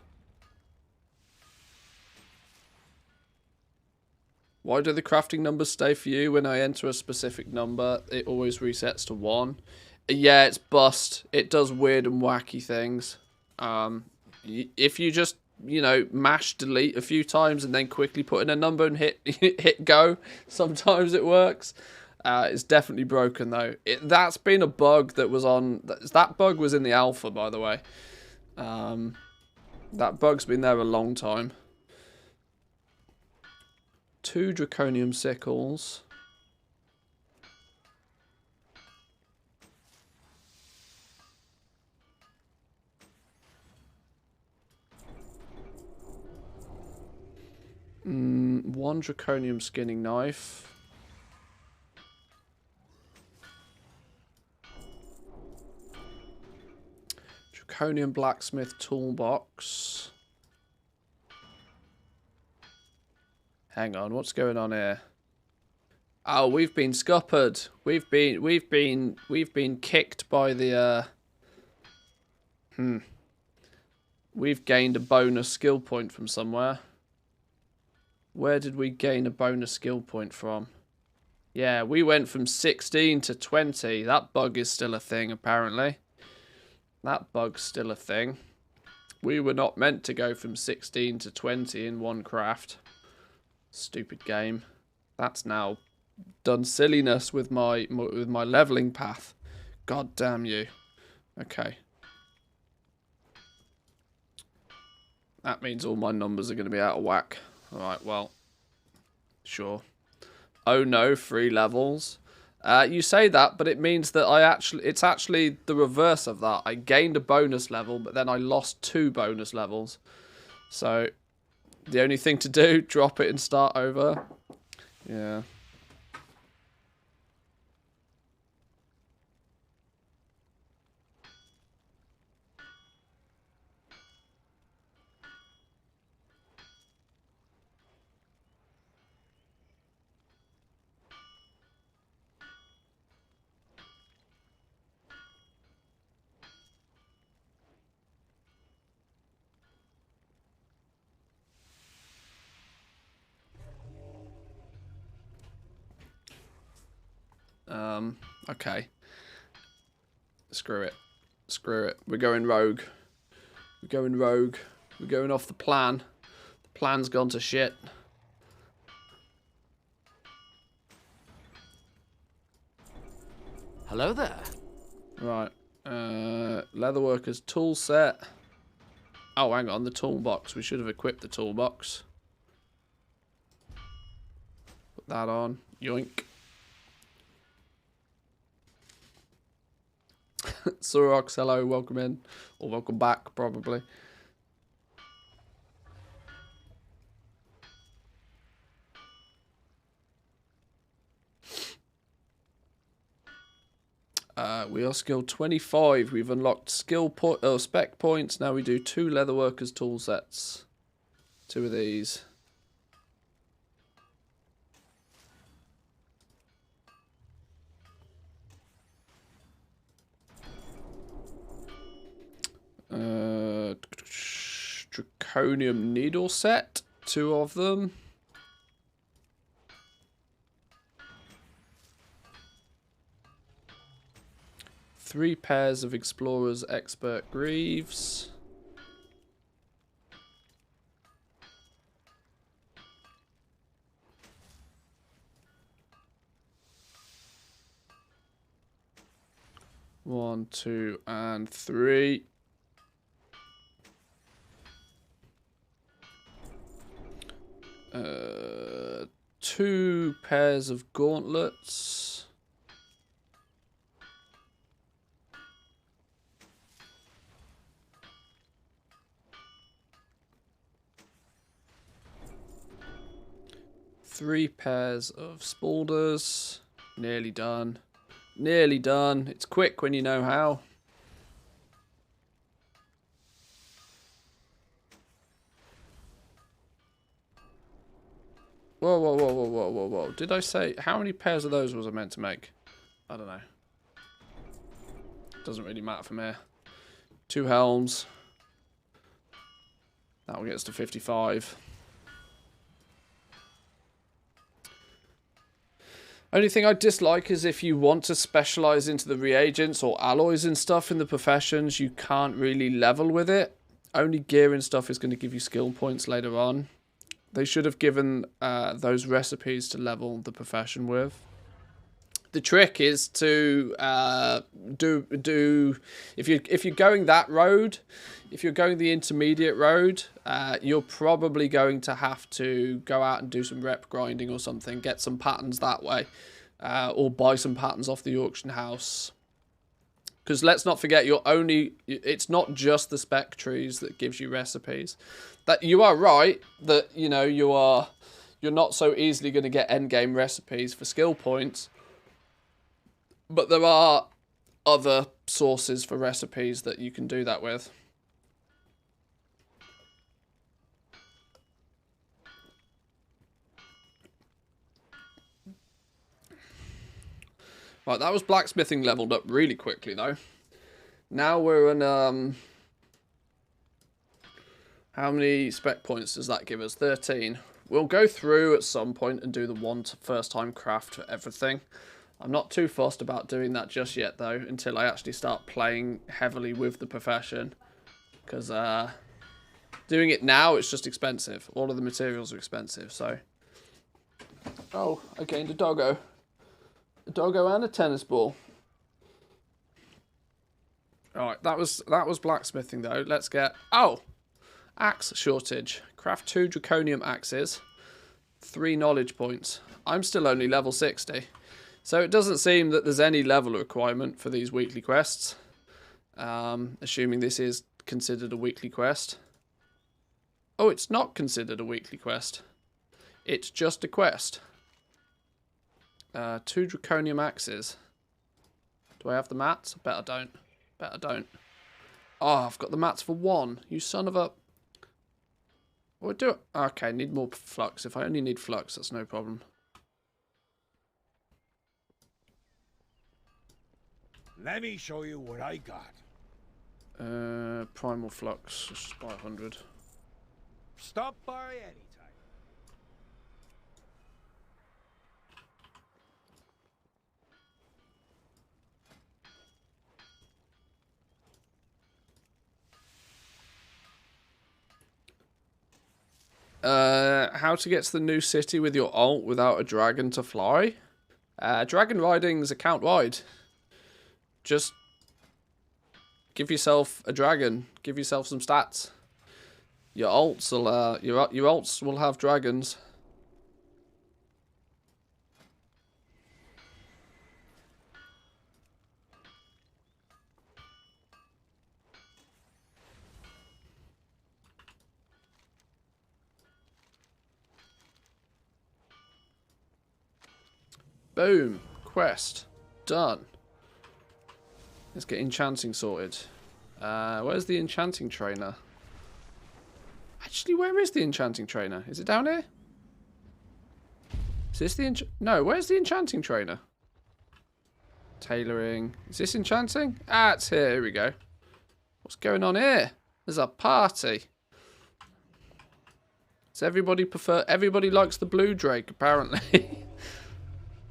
Why do the crafting numbers stay for you? When I enter a specific number, it always resets to 1. Yeah, it's bust. It does weird and wacky things. If you just, mash delete a few times and then quickly put in a number and hit go, sometimes it works. It's definitely broken though. That's been a bug that was on... That bug was in the alpha, by the way. That bug's been there a long time. 2 draconium sickles. 1 draconium skinning knife. Draconium blacksmith toolbox. Hang on, what's going on here? Oh, we've been scuppered. We've been kicked by the We've gained a bonus skill point from somewhere. Where did we gain a bonus skill point from? Yeah, we went from 16 to 20. That bug is still a thing, apparently. That bug's still a thing. We were not meant to go from 16 to 20 in one craft. Stupid game. That's now done silliness with my leveling path. God damn you. Okay. That means all my numbers are going to be out of whack. Alright, well. Sure. Oh no, 3 levels. You say that, but it means that it's actually the reverse of that. I gained a bonus level, but then I lost 2 bonus levels. So, the only thing to do, drop it and start over. Yeah. Okay. Screw it. Screw it. We're going rogue. We're going rogue. We're going off the plan. The plan's gone to shit. Hello there. Right. Leatherworker's tool set. Oh, hang on. The toolbox. We should have equipped the toolbox. Put that on. Yoink. Surox, hello, welcome in. Or welcome back, probably. We are skill 25. We've unlocked spec points. Now we do 2 leatherworkers tool sets. 2 of these. Draconium needle set, 2 of them. Three pairs of Explorer's Expert Greaves. One, 2, and 3. Two pairs of gauntlets. Three pairs of spaulders. Nearly done. Nearly done. It's quick when you know how. Whoa, whoa, whoa, whoa, whoa, whoa, whoa. Did I say... How many pairs of those was I meant to make? I don't know. Doesn't really matter from here. 2 helms. That will get us to 55. Only thing I dislike is if you want to specialize into the reagents or alloys and stuff in the professions, you can't really level with it. Only gear and stuff is going to give you skill points later on. They should have given those recipes to level the profession with. The trick is to if you're going that road, if you're going the intermediate road, you're probably going to have to go out and do some rep grinding or something, get some patterns that way, or buy some patterns off the auction house. Because let's not forget, it's not just the spec trees that gives you recipes. That you are right that, you know, you're not so easily going to get endgame recipes for skill points. But there are other sources for recipes that you can do that with. Right, that was blacksmithing leveled up really quickly though. Now we're in how many spec points does that give us? 13. We'll go through at some point and do the first time craft for everything. I'm not too fussed about doing that just yet though, until I actually start playing heavily with the profession. Because doing it now, it's just expensive. All of the materials are expensive, so. Oh, I gained a doggo. A doggo and a tennis ball. Alright, that was blacksmithing though. Let's get... Oh! Axe shortage. Craft 2 draconium axes. 3 knowledge points. I'm still only level 60. So it doesn't seem that there's any level requirement for these weekly quests. Assuming this is considered a weekly quest. Oh, it's not considered a weekly quest. It's just a quest. 2 draconium axes. Do I have the mats? I bet I don't. Bet I don't. Oh, I've got the mats for 1. You son of a... What do I... Okay, need more flux. If I only need flux, that's no problem. Let me show you what I got. Primal flux, just by 100. Stop by anytime. How to get to the new city with your ult without a dragon to fly? Dragon riding's account wide. Just give yourself a dragon. Give yourself some stats. Your ults will your ults will have dragons. Boom. Quest. Done. Let's get enchanting sorted. Where's the enchanting trainer? Actually, where is the enchanting trainer? Is it down here? Is this the No, where's the enchanting trainer? Tailoring. Is this enchanting? Ah, it's here. Here we go. What's going on here? There's a party. Does everybody prefer... Everybody likes the blue drake, apparently.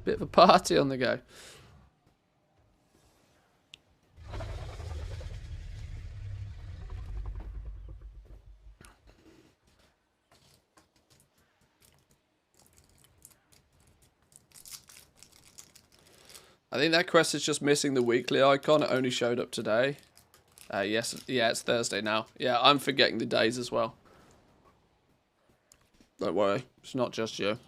Bit of a party on the go. I think that quest is just missing the weekly icon. It only showed up today. Yes, yeah, it's Thursday now. Yeah, I'm forgetting the days as well. Don't worry, it's not just you.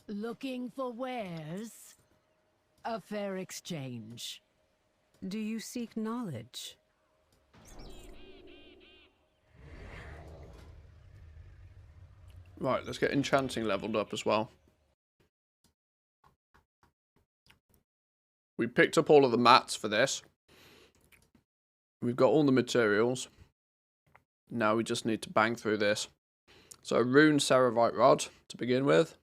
Looking for wares? A fair exchange. Do you seek knowledge? Right, let's get enchanting leveled up as well. We picked up all of the mats for this. We've got all the materials. Now we just need to bang through this. So rune Ceravite rod to begin with.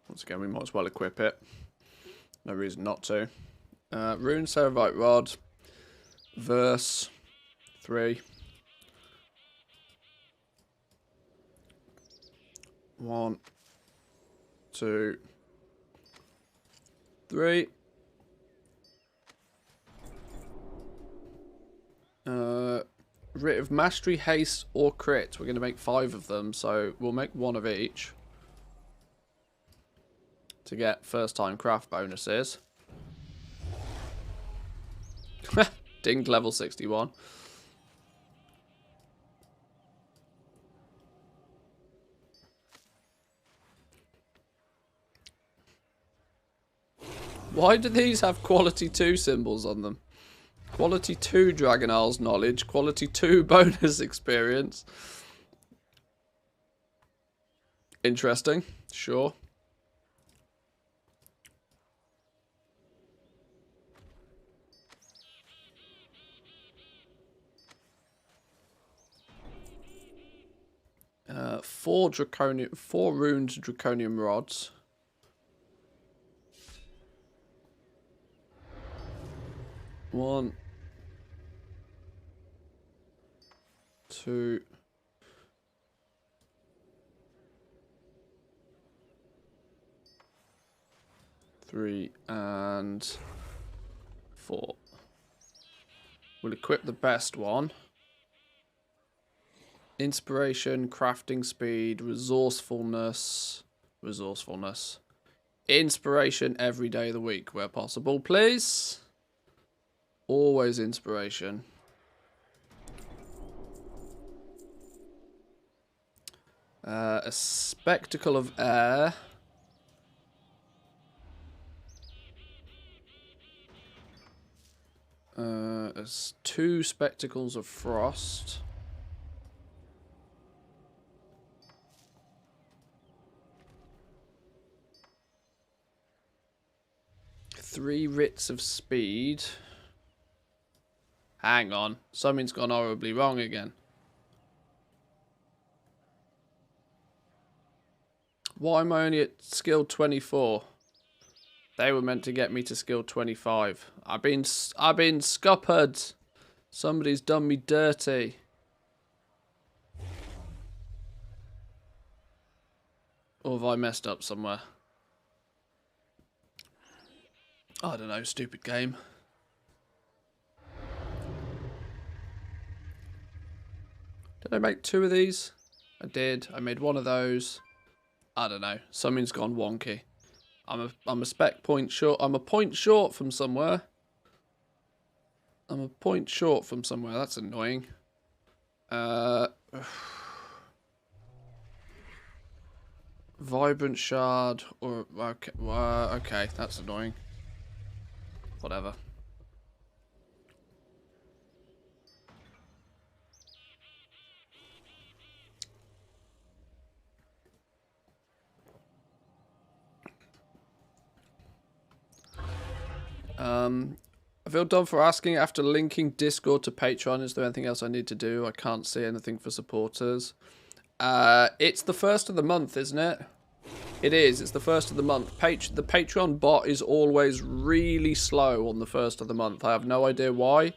Once again, we might as well equip it. No reason not to. Rune Ceravite rod. Verse 3. 1, 2, 3. Writ of Mastery, Haste, or Crit. We're going to make 5 of them, so we'll make 1 of each to get first time craft bonuses. Dinged level 61. Why do these have quality 2 symbols on them? Quality 2 Dragon Isles knowledge, quality 2 bonus experience. Interesting, sure. Four runes draconium rods. One, two, three, and 4. We'll equip the best one. Inspiration, crafting speed, resourcefulness. Inspiration every day of the week where possible, please. Always inspiration. A spectacle of air. There's 2 spectacles of frost. Three writs of speed. Hang on. Something's gone horribly wrong again. Why am I only at skill 24? They were meant to get me to skill 25. I've been scuppered. Somebody's done me dirty. Or have I messed up somewhere? I don't know, stupid game. Did I make 2 of these? I did. I made 1 of those. I don't know. Something's gone wonky. I'm a spec point short. I'm a point short from somewhere. That's annoying. Vibrant shard or okay. Okay, that's annoying. Whatever. I feel dumb for asking after linking Discord to Patreon. Is there anything else I need to do? I can't see anything for supporters. It's the 1st of the month, isn't it? It is. It's the 1st of the month. The Patreon bot is always really slow on the 1st of the month. I have no idea why.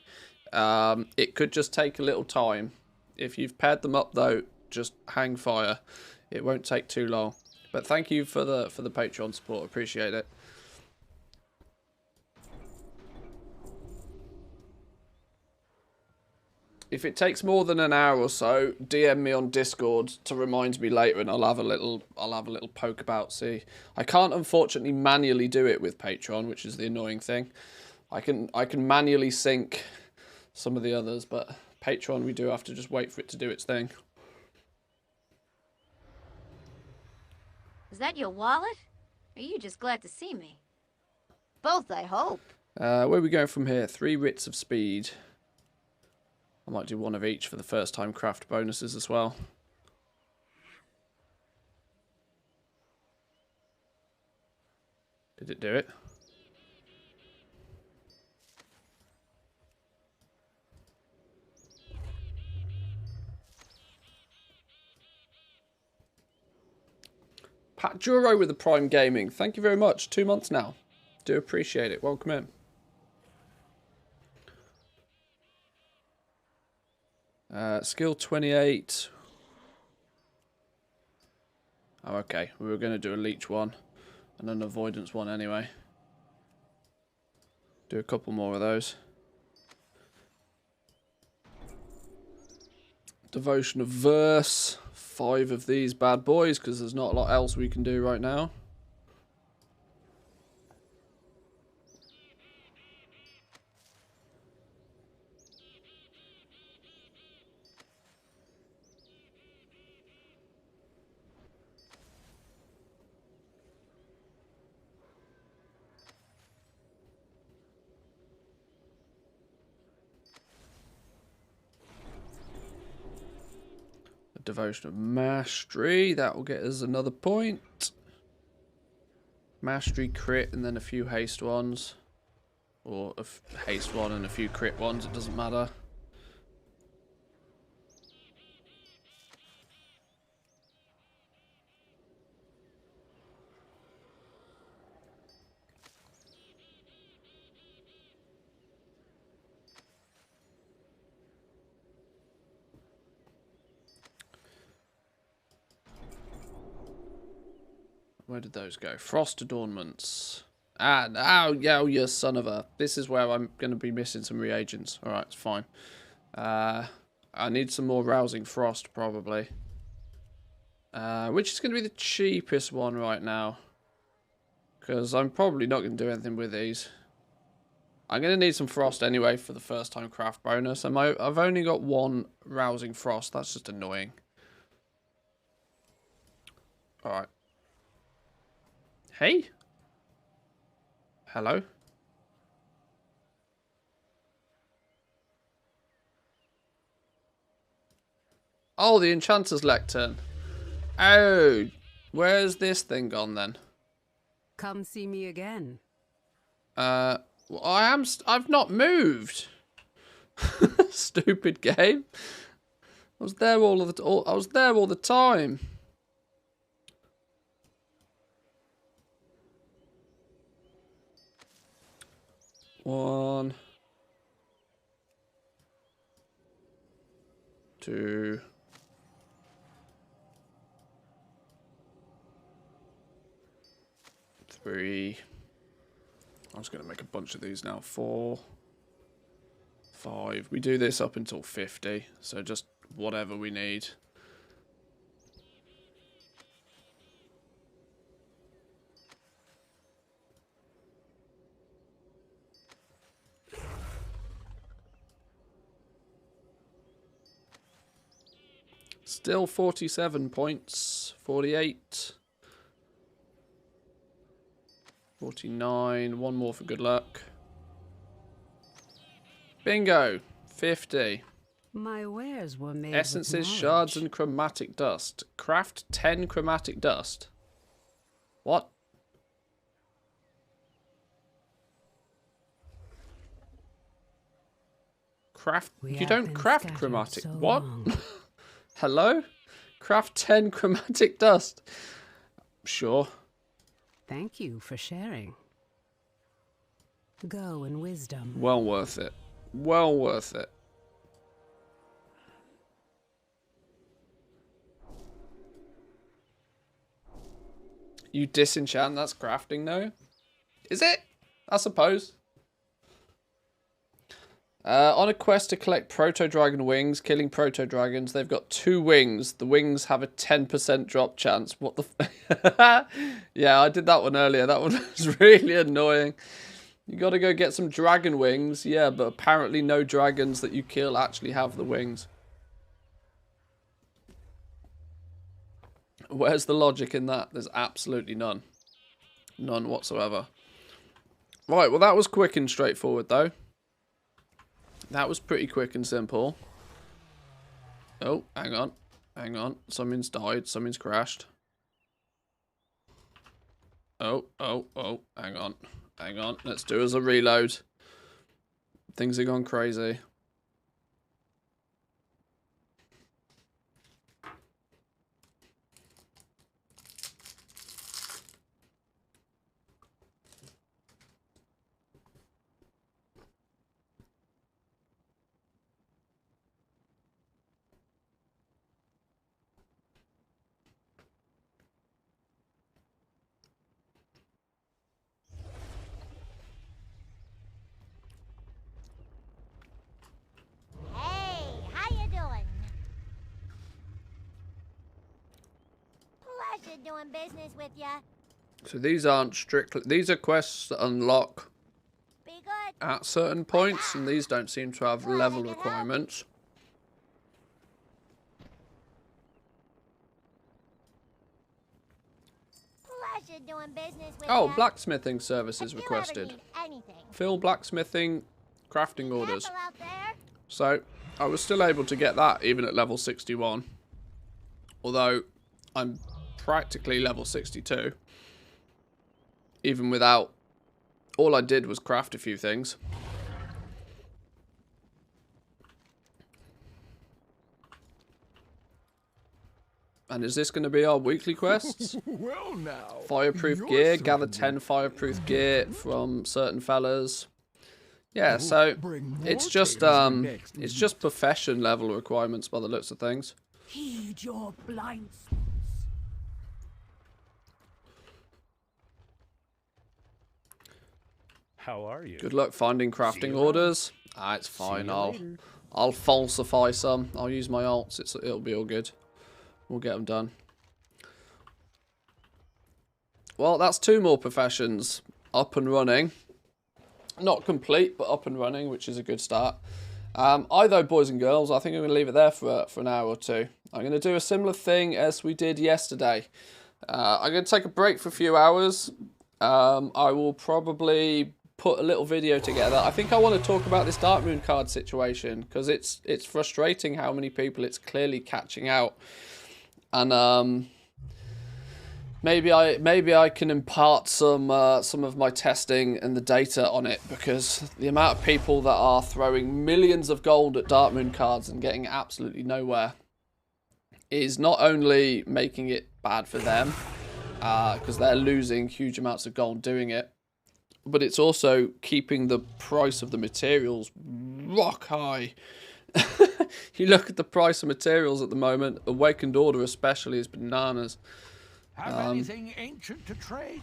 It could just take a little time. If you've paired them up though, just hang fire. It won't take too long. But thank you for the Patreon support. Appreciate it. If it takes more than an hour or so, DM me on Discord to remind me later, and I'll have a little poke about. See, I can't unfortunately manually do it with Patreon, which is the annoying thing. I can manually sync some of the others, but Patreon we do have to just wait for it to do its thing. Is that your wallet? Or are you just glad to see me? Both, I hope. Where are we going from here? 3 writs of speed. I might do 1 of each for the first time craft bonuses as well. Did it do it? Pat Juro with the Prime Gaming. Thank you very much. 2 months now. Do appreciate it. Welcome in. Skill 28. Oh, okay. We were going to do a leech one and an avoidance one anyway. Do a couple more of those. Devotion of Verse. 5 of these bad boys because there's not a lot else we can do right now. Devotion of Mastery. That will get us another point. Mastery, crit, and then a few haste ones. Or a haste one and a few crit ones. It doesn't matter. Where did those go? Frost adornments. Oh, you son of a... This is where I'm going to be missing some reagents. Alright, it's fine. I need some more Rousing Frost, probably. Which is going to be the cheapest one right now. Because I'm probably not going to do anything with these. I'm going to need some Frost anyway for the first time craft bonus. I've only got one Rousing Frost. That's just annoying. Alright. Hey? Hello? Oh, the Enchanter's Lectern. Oh, where's this thing gone then? Come see me again. Well, I've not moved. Stupid game. I was there all the time. One, 2, 3. I'm just going to make a bunch of these now. 4, 5. We do this up until 50, so just whatever we need. Still 47 points. 48. 49. One more for good luck. Bingo. 50. My wares were made Essences, with shards, and chromatic dust. Craft 10 chromatic dust. What? Craft? You don't craft chromatic. What? Hello? Craft 10 chromatic dust. Sure. Thank you for sharing. Go in wisdom. Well worth it. Well worth it. You disenchant, that's crafting, though? Is it? I suppose. On a quest to collect proto-dragon wings, killing proto-dragons, they've got 2 wings. The wings have a 10% drop chance. What the Yeah, I did that one earlier. That one was really annoying. You gotta go get some dragon wings. Yeah, but apparently no dragons that you kill actually have the wings. Where's the logic in that? There's absolutely none. None whatsoever. Right, well that was quick and straightforward though. That was pretty quick and simple. Oh, hang on. Hang on. Something's died. Something's crashed. Oh. Hang on. Hang on. Let's do us a reload. Things are gone crazy. Doing business with ya. So these aren't strictly... These are quests that unlock at certain points, and these don't seem to have level requirements. Pleasure doing business with Oh, ya. blacksmithing services requested. Fill blacksmithing crafting orders. So, I was still able to get that even at level 61. Although I'm practically level 62. Even without... All I did was craft a few things. And is this going to be our weekly quests? Well now. Fireproof gear. Gather 10 fireproof gear from certain fellas. Yeah, so it's just profession level requirements by the looks of things. Heed your blind. How are you? Good luck finding crafting orders. Ah, it's fine. I'll falsify some. I'll use my alts. It'll be all good. We'll get them done. Well, that's 2 more professions up and running. Not complete, but up and running, which is a good start. Either boys and girls, I think I'm going to leave it there for an hour or 2. I'm going to do a similar thing as we did yesterday. I'm going to take a break for a few hours. I will probably put a little video together. I think I want to talk about this Darkmoon card situation, because it's frustrating how many people it's clearly catching out. And maybe I can impart some of my testing and the data on it, because the amount of people that are throwing millions of gold at Darkmoon cards and getting absolutely nowhere is not only making it bad for them, because they're losing huge amounts of gold doing it, but it's also keeping the price of the materials rock high. You look at the price of materials at the moment, Awakened Order especially is bananas. Have anything ancient to trade?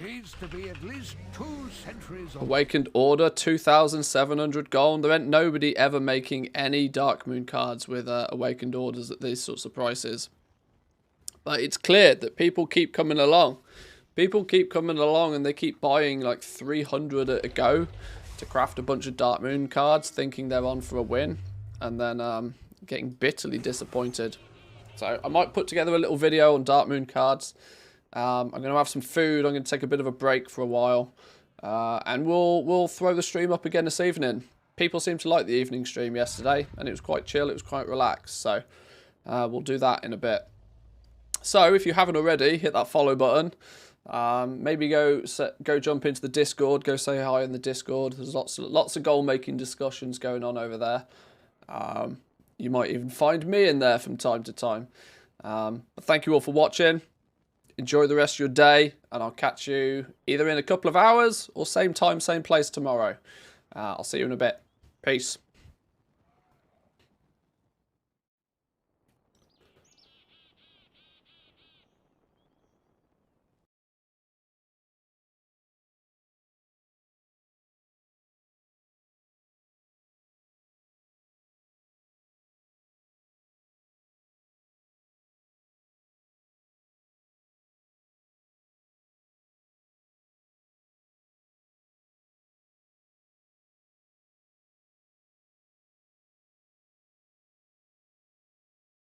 Needs to be at least 2 centuries old. Awakened Order, 2,700 gold. There ain't nobody ever making any Darkmoon cards with Awakened Orders at these sorts of prices. But it's clear that people keep coming along. People keep coming along and they keep buying like 300 at a go to craft a bunch of Darkmoon cards, thinking they're on for a win, and then getting bitterly disappointed. So I might put together a little video on Darkmoon cards. I'm going to have some food. I'm going to take a bit of a break for a while, and we'll throw the stream up again this evening. People seem to like the evening stream yesterday, and it was quite chill. It was quite relaxed. So we'll do that in a bit. So if you haven't already, hit that follow button. Maybe go jump into the Discord. Go say hi in the Discord. There's lots of goal making discussions going on over there. You might even find me in there from time to time. But thank you all for watching. Enjoy the rest of your day, and I'll catch you either in a couple of hours or same time, same place tomorrow. I'll see you in a bit. Peace.